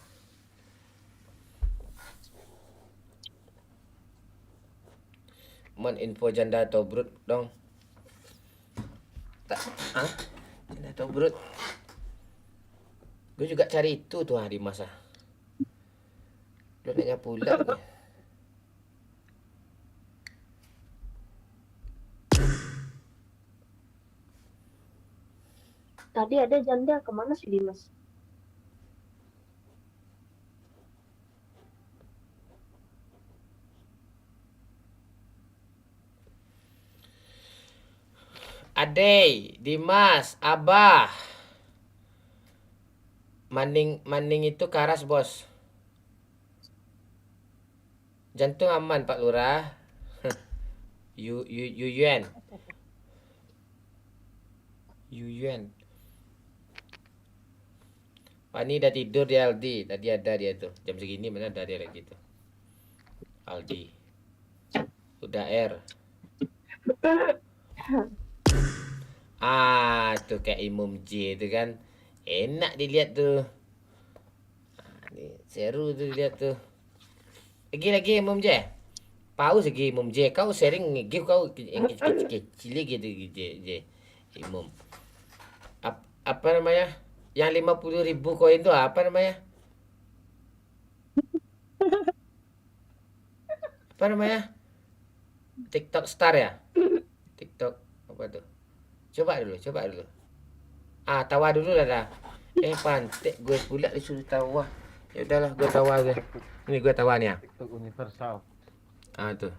Mon info janda Tobrut dong. Janda Tobrut. Gue juga cari itu tuh hari masa. Belum nak pula. Tadi ada janda, kemana sih Dimas? Adey, Dimas, Abah. Maning itu karas bos. Jantung aman Pak Lurah. Yuan. Pak ini udah tidur di Aldi. Tadi ada dia tuh. Jam segini mana ada dia lagi tuh. Aldi. Udah R. Tuh kayak Imam J itu kan. Enak dilihat tuh. Ini seru tuh dilihat tuh. Lagi Mom J. Paus lagi Mom J. Kau sharing give kau yang kecil gitu J. Mom. Apa namanya? Yang 50.000 koin itu apa namanya? Apa namanya? TikTok Star ya? TikTok apa tuh? Coba dulu. Tawa dulu lah dah. Pantek gue pula disuruh tawa. Ya udahlah, gue tawa gue. Ini gue tawa nih ya. TikTok universal. Tuh.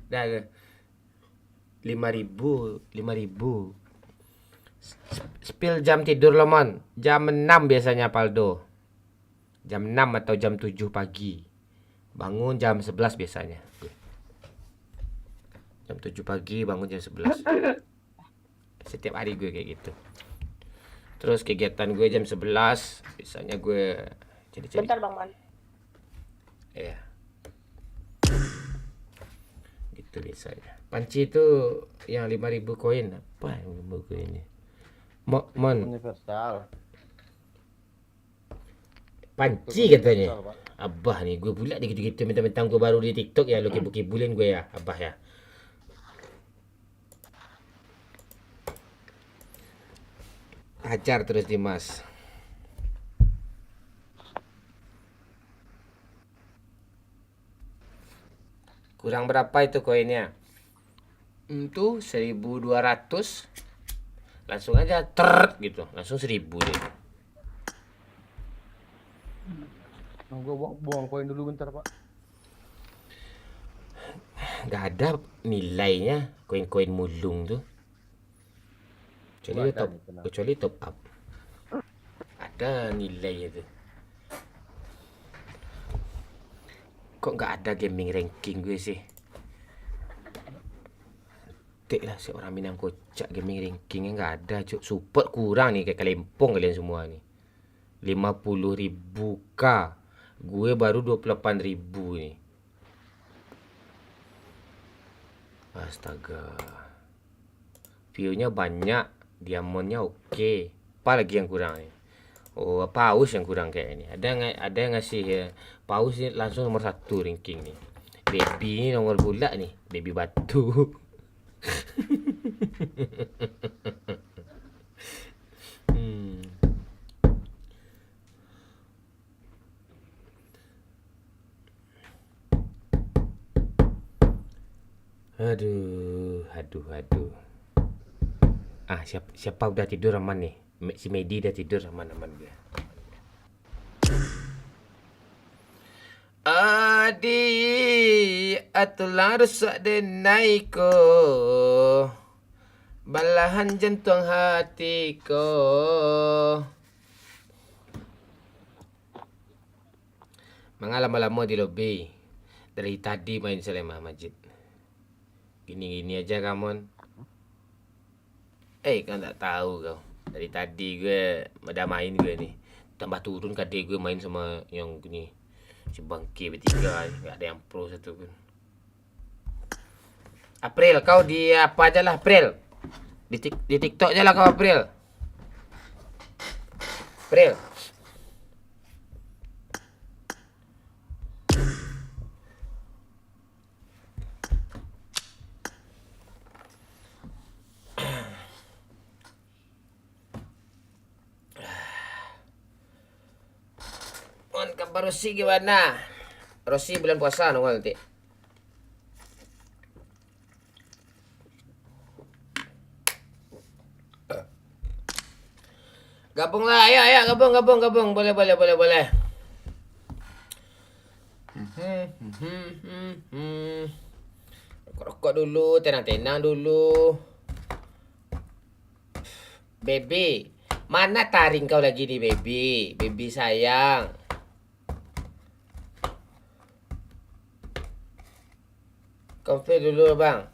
Dah gue. 5.000. Spill jam tidur lo, Mon. Jam 6 biasanya Paldo. Jam 6 atau jam 7 pagi. Bangun jam 11 biasanya. Jam 7 pagi bangun jam 11. Setiap hari gue kayak gitu. Terus kegiatan gue jam 11 biasanya gue cari-cari. Bentar Bang Man. Iya. Gitu biasanya. Panci itu yang 5.000 koin. Apa yang 5.000 koin ini? Mon. Universal. Panci katanya. Abah nih, gue pula gitu-gitu mentang-mentang gue baru di TikTok ya, lo kibulin gue ya, Abah ya. Hajar terus Dimas. Kurang berapa itu koinnya? Itu 1.200. Langsung aja gitu, langsung 1.000 deh. Gue buang koin dulu bentar, Pak. Gak ada nilainya koin-koin mulung tuh. Kecuali top up. Ada nilai itu. Kok gak ada gaming ranking gue sih? Tik lah seorang Minang kocak gaming rankingnya gak ada, cuk. Support kurang nih, kayak kelempong kalian semua nih. 50.000k. Gue baru 28.000 nih. Astaga. View-nya banyak, diamondnya oke. Apa lagi yang kurang nih? Oh, paus yang kurang kayak ini. Ada yang ngasih ya. Paus ini langsung nomor 1 ranking nih. Baby ini nomor pula nih, baby batu. Aduh. Siapa udah tidur aman nih? Si Medi udah tidur aman dia. Adi atulah rusak denaiku, balahan jantung hatiku. Lama-lama di lobi. Dari tadi main Salemah Majid. Gini-gini aja kamu. Kan tak tahu kau. Dari tadi gue udah main gue nih. Tambah turun KD gue main sama yang gini. Si bangke bertiga, gak ada yang pro satu pun. April, kau di apa aja lah April. Di TikTok aja lah kau April. Kabar Rosi gimana? Rosi bulan puasa nongol nanti. Gabung lah, ayo gabung. Boleh. Rokok dulu, tenang dulu. Baby, mana taring kau lagi nih baby? Baby sayang. Konfir dulu bang.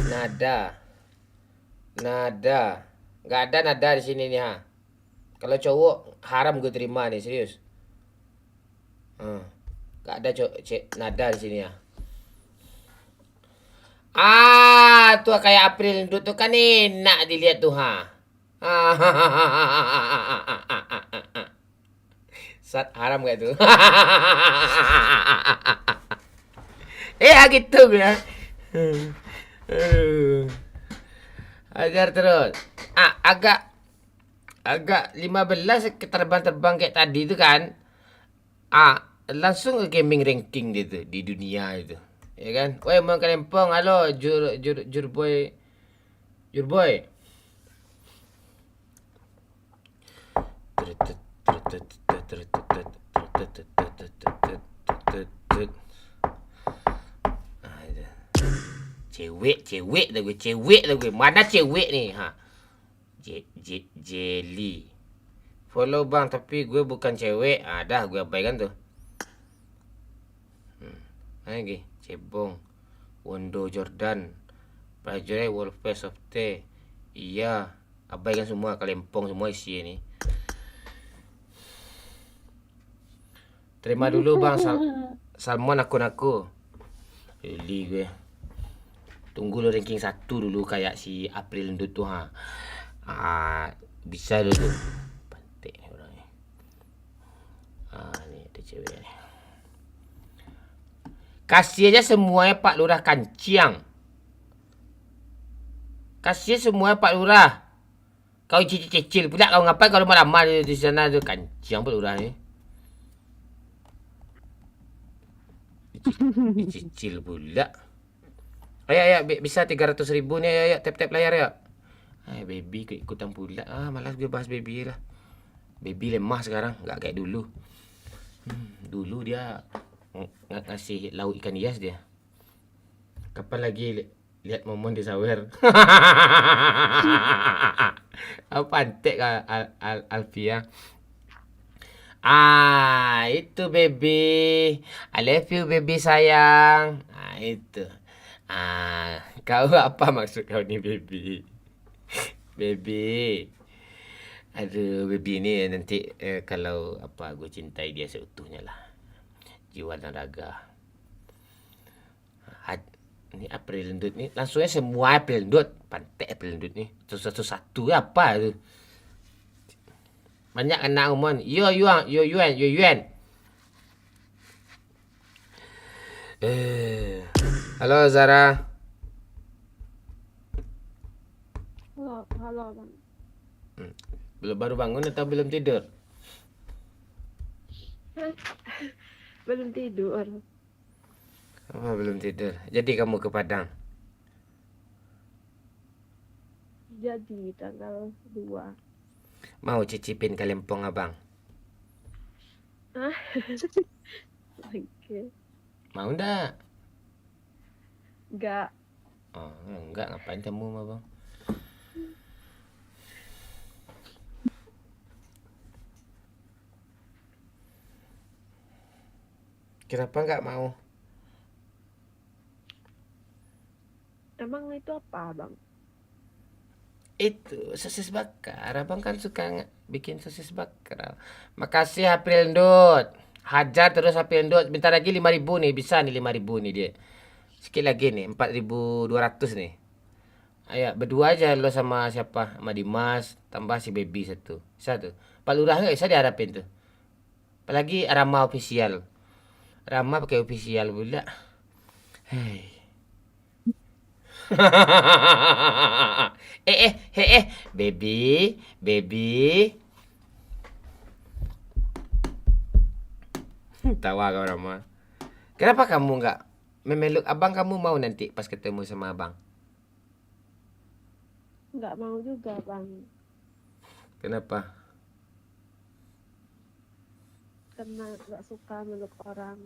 Nada. Gak ada nada di sini nih ha. Kalau cowok haram gue terima nih serius. Gak ada nada di sini ya. Tuh kayak April tuh kan enak dilihat tuh ha. Sat haram gak itu? Gitu ya. Ajar terus. Agak 15 terbang-terbang kayak tadi itu kan. Langsung ke gaming ranking dia tuh di dunia itu. Ya kan? Woi, mau Kalempong, halo jur boy. Jur boy. Cewek dah gue. Mana cewek nih? Jelly. Follow bang, tapi gue bukan cewek. Dah gue abaikan tuh. Lagi Cebong, Wondo Jordan, Prajurit Wolfpace of T. Iya, abaikan semua, Kalempong semua isi ini. Terima dulu bang Salmon akun aku. Really gue. Tunggu lo ranking 1 dulu kayak si April Endut tuh bisa dulu. Pantek nih orangnya. Nih ada cewek nih. Kasih aja semuanya Pak Lurah Kanciang. Kasih semuanya Pak Lurah. Kau cicil pula kau ngapain kalau malam di sana tuh Kanciang Pak Lurah ni. Cicil pula. Ayo, bisa 300.000 nih, ayo, tap layar ya. Baby ikutan pula. Malas gue bahas baby lah. Baby lemah sekarang, nggak kayak dulu. Dulu dia ngasih lauk ikan hias dia. Kapan lagi lihat momon di sawer? Pantek Alfia. Itu baby. I love you baby sayang. Itu. Kau apa maksud kau ni baby? Baby. Aduh, baby ni nanti kalau apa gue cintai dia seutuhnya lah. Jiwa dan raga. Ni April Endut ni langsungnya semua April Endut. Pantek April Endut ni. Satu-satu apa tu? Banyak anak umon. Yo Yuan. Halo Zara. Halo bang. Belum baru bangun atau belum tidur? Belum tidur. Belum tidur. Jadi kamu ke Padang? Jadi tanggal 2. Mau cicipin Kalempong abang? Oke. Mau ndak? Enggak. Enggak, ngapain kamu sama bang? Kenapa enggak mau? Emang itu apa bang? Itu sosis bakar. Abang kan suka bikin sosis bakar. Makasih April Endut. Hajar terus April Endut. Bentar lagi 5.000 nih. Bisa nih 5.000 nih dia. Sikit lagi nih 4.200 nih. Ayo berdua aja lo sama siapa? Sama Dimas. Tambah si baby satu. Bisa tuh. Pak Lurah nggak bisa diharapin tuh. Apalagi Rama official. Rama pakai official pula. Hei. Baby. Tawa kau Rama. Kenapa kamu nggak memeluk abang? Kamu mau nanti pas ketemu sama abang? Nggak mau juga bang. Kenapa? Karena nggak suka meluk orang.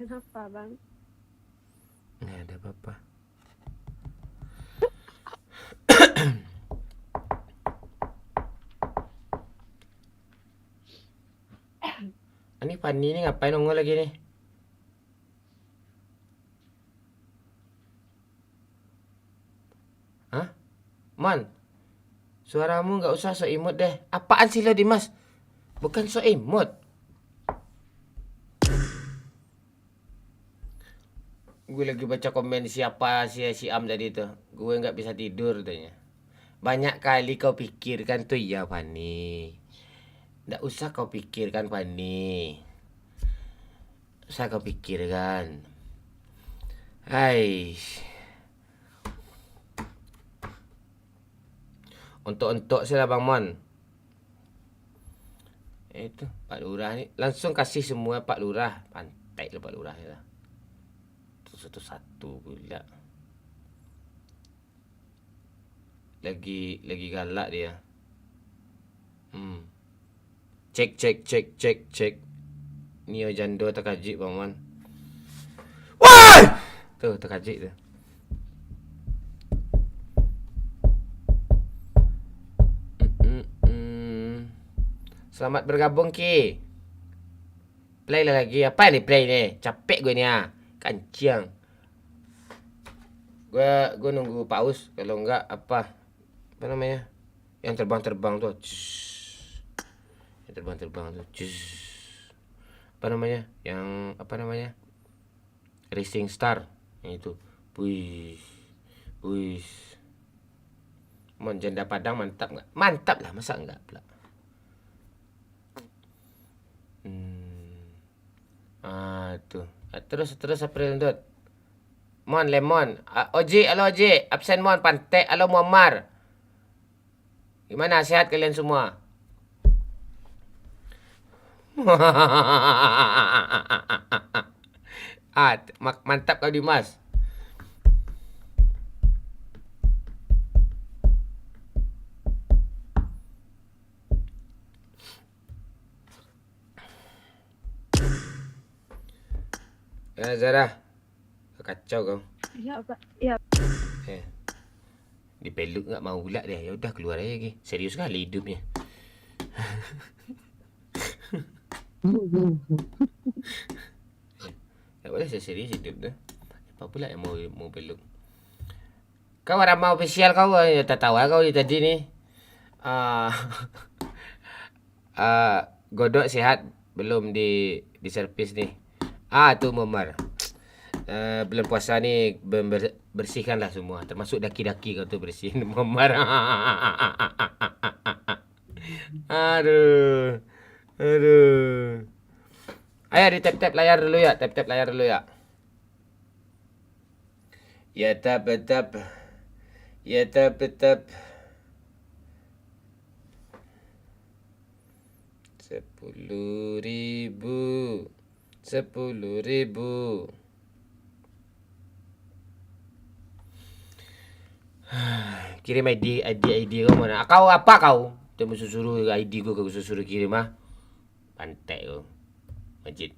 Kenapa bang? Nggak ada apa-apa. Ini Fanny ini ngapain nongol lagi nih? Mon, suaramu nggak usah so imut deh. Apaan sih lo Dimas? Bukan so imut. Gue lagi baca komen siapa si Am tadi tuh. Gue nggak bisa tidur katanya. Banyak kali kau pikirkan tuh ya Fani. Nggak usah kau pikirkan Fani. Usah kau pikirkan. Hai. Untuk sih lah Bang Mon. Itu Pak Lurah nih. Langsung kasih semua Pak Lurah. Pantai lo Pak Lurah ya. Satu-satu pula. Lagi galak dia. Cek. Nio Jando terkajik Bang Man. Wah! Tuh terkajik tu. Selamat bergabung Ki. Play lah lagi. Apa ni play ni? Capek gue ni ah. Kanciang. Gue nunggu paus. Kalau enggak apa namanya? Yang terbang-terbang tuh. Yang terbang-terbang tuh. Apa namanya? Yang apa namanya? Racing Star. Yang itu. Wih. Mon janda Padang mantap enggak? Mantap lah, masa enggak pula. Tuh. Terus April Dot. Mon Lemon. Oji, halo Oji. Absen Mon Pantek, halo Muammar. Gimana sehat kalian semua? Mantap kau Dimas. Zara. Kacau kau. Ya, Pak. Ya. Dipeluk enggak mau pula dia. Ya udah keluar aja lagi. Serius kali hidupnya. Ya boleh saya serius hidup tu. Apa pula yang mau peluk. Kau Rama official kau ya tertawa kau tadi ni. Godok sehat belum di servis ni. Tu Muammar. Bulan puasa ni bersihkanlah semua, termasuk daki-daki kau tu bersihin Muammar. Aduh. Ayo di tap layar dulu ya, tap layar dulu ya. Ya tap. Ya tap. 10.000. Kirim ID kau mana? Kau apa kau? Temu suruh ID kau suruh kirim ah. Pantai kau. Majid.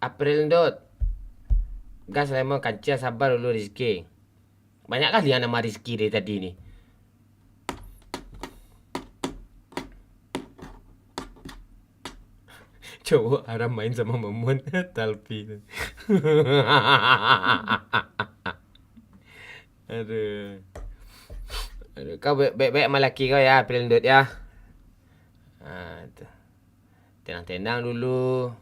April Dot. Gas lemon kancah sabar dulu Rizky. Banyak kali yang nama Rizky dari tadi ni. Cowok haram main sama Mamun Talpi tu. Aduh. Kau baik-baik sama laki kau ya, April Dot ya. Tenang-tenang dulu.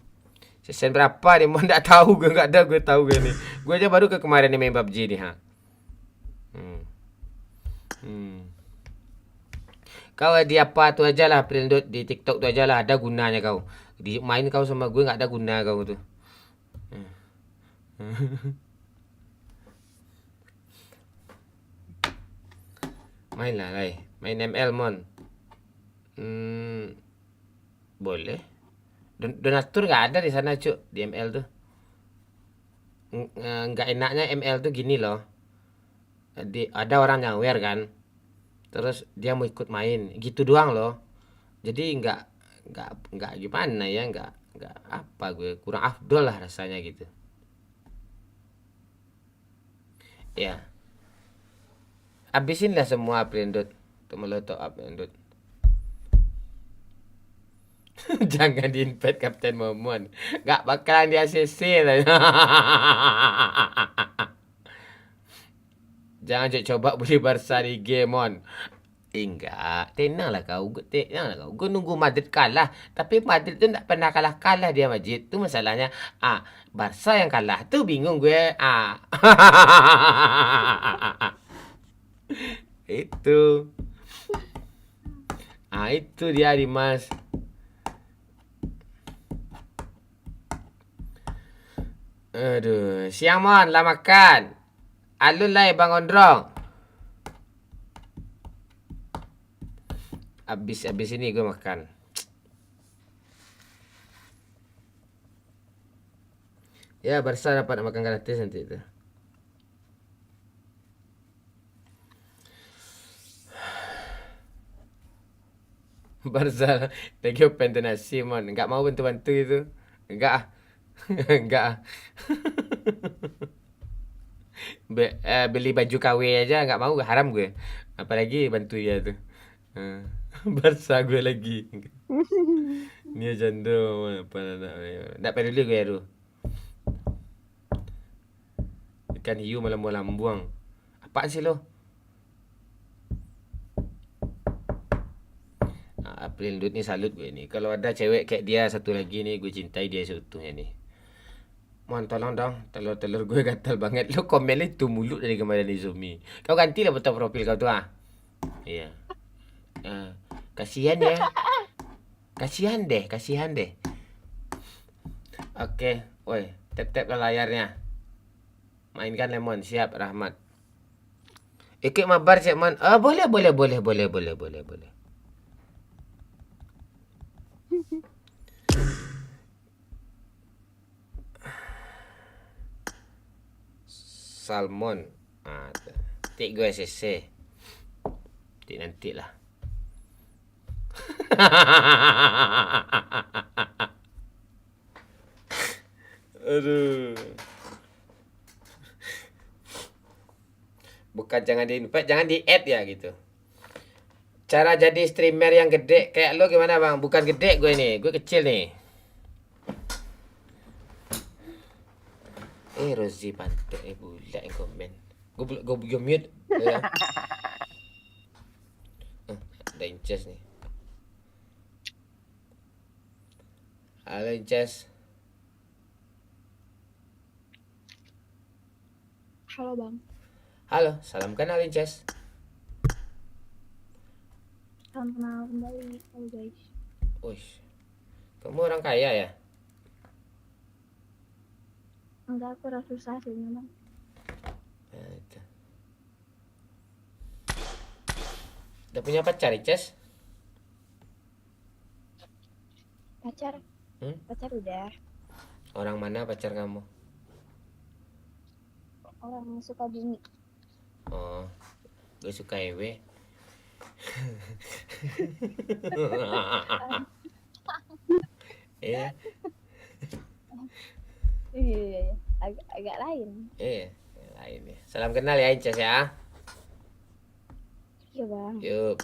Sesen berapa ni? Mau tak tahu gue, enggak ada gue tahu gue ni. Gue aja baru ke kemarin ni main PUBG ni ha. Kau di apa tu aja lah, April Dot, di TikTok tu aja lah, ada gunanya kau. Di main kau sama gue enggak ada guna kau tu. Mainlah lai. Main ML Mon. Boleh. Donatur enggak ada di sana cuk, di ML tu. Enggak enaknya ML tu gini loh. Ada orang nyawer kan. Terus dia mau ikut main. Gitu doang loh. Jadi enggak gimana ya, enggak apa gue kurang afdol lah rasanya gitu. Ya. Habisinlah semua Aprindut. Untuk melotop Aprindut. Jangan di-invite Kapten Momon. Enggak bakalan di ACC lah. Jangan coba beli Barca di Gemon. Enggak, tenanglah kau. Gue nunggu Madrid kalah. Tapi Madrid tuh nggak pernah kalah dia Majid. Itu masalahnya. Barca yang kalah tuh bingung gue. Itu. Itu dia Dimas. Aduh, siang Mon, lah makan. Alun lah Bang Ondrong. Abis ini gue makan. Ya, Barca dapat makan gratis nanti itu. Barca lagi open donasi Mon. Enggak mau bantu-bantu itu. Enggak. Enggak. Beli baju KW aja enggak mau, haram gue. Apalagi bantu ya tuh. Barca gue lagi. Ini jando apa nak peduli gue ya ikan hiu malam buang. Apaan sih lo? April Dut nih salut gue nih. Kalau ada cewek kayak dia satu lagi nih, gue cintai dia seutuhnya nih. Mohon tolong dong, telur gue gatal banget. Lo komen itu mulu dari kemarin di Zumi. Kau gantilah foto profil kau tuh Iya. Kasihan ya. Kasihan deh. Oke, woi, tap ke layarnya. Mainkan Lemon, siap Rahmat. Ikut mabar Cik Man. Boleh. Salmon. Tik gue SSC. Tik nanti lah. Aduh. Bukan jangan di-invite, jangan di-add ya gitu. Cara jadi streamer yang gede kayak lo gimana Bang? Bukan gede gue nih, gue kecil nih. Rozi pantek bulat yang komen. Gue mute. Ya. Ada Inces nih. Halo Inces. Halo Bang. Halo, salam kenal Inces. Salam kenal kembali. Halo guys. Uish. Kamu orang kaya ya? Enggak, aku rasa susah sih memang. Itu. Udah punya pacar Inces? Pacar? Pacar udah. Orang mana pacar kamu? Orang suka bumi. Oh, gue suka Ewe. Iya. Iya. Agak lain. Iya, lain ya. Salam kenal ya Inces ya. Iya Bang. Yup.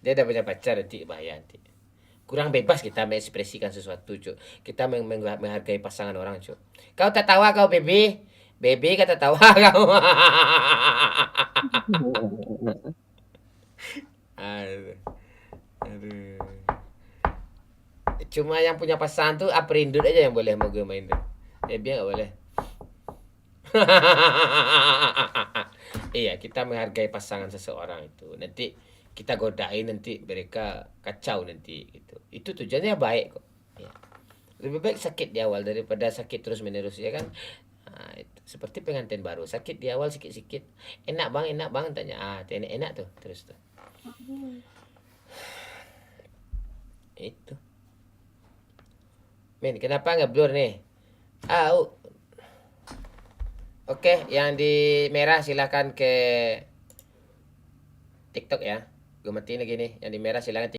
Dia udah punya pacar nanti bahaya nanti. Kurang bebas kita mengekspresikan sesuatu, Cuk. Kita menghargai pasangan orang, Cuk. Kau tak tawa kau, Baby? Baby kata tawa kau. Aduh. Cuma yang punya pasangan tuh Aprindut aja yang boleh mau gue main tuh. Baby nggak boleh. Iya, kita menghargai pasangan seseorang itu. Nanti kita godain nanti mereka kacau nanti gitu. Itu tujuannya baik kok. Ya. Lebih baik sakit di awal daripada sakit terus menerus ya kan. Nah, itu. Seperti pengantin baru, sakit di awal sikit-sikit. Enak bang tanya. Enak tuh terus tuh. Itu. Men, kenapa nge-blur nih? Oke, yang di merah silahkan ke TikTok ya. Gue matiin lagi nih. Yang di merah silahkan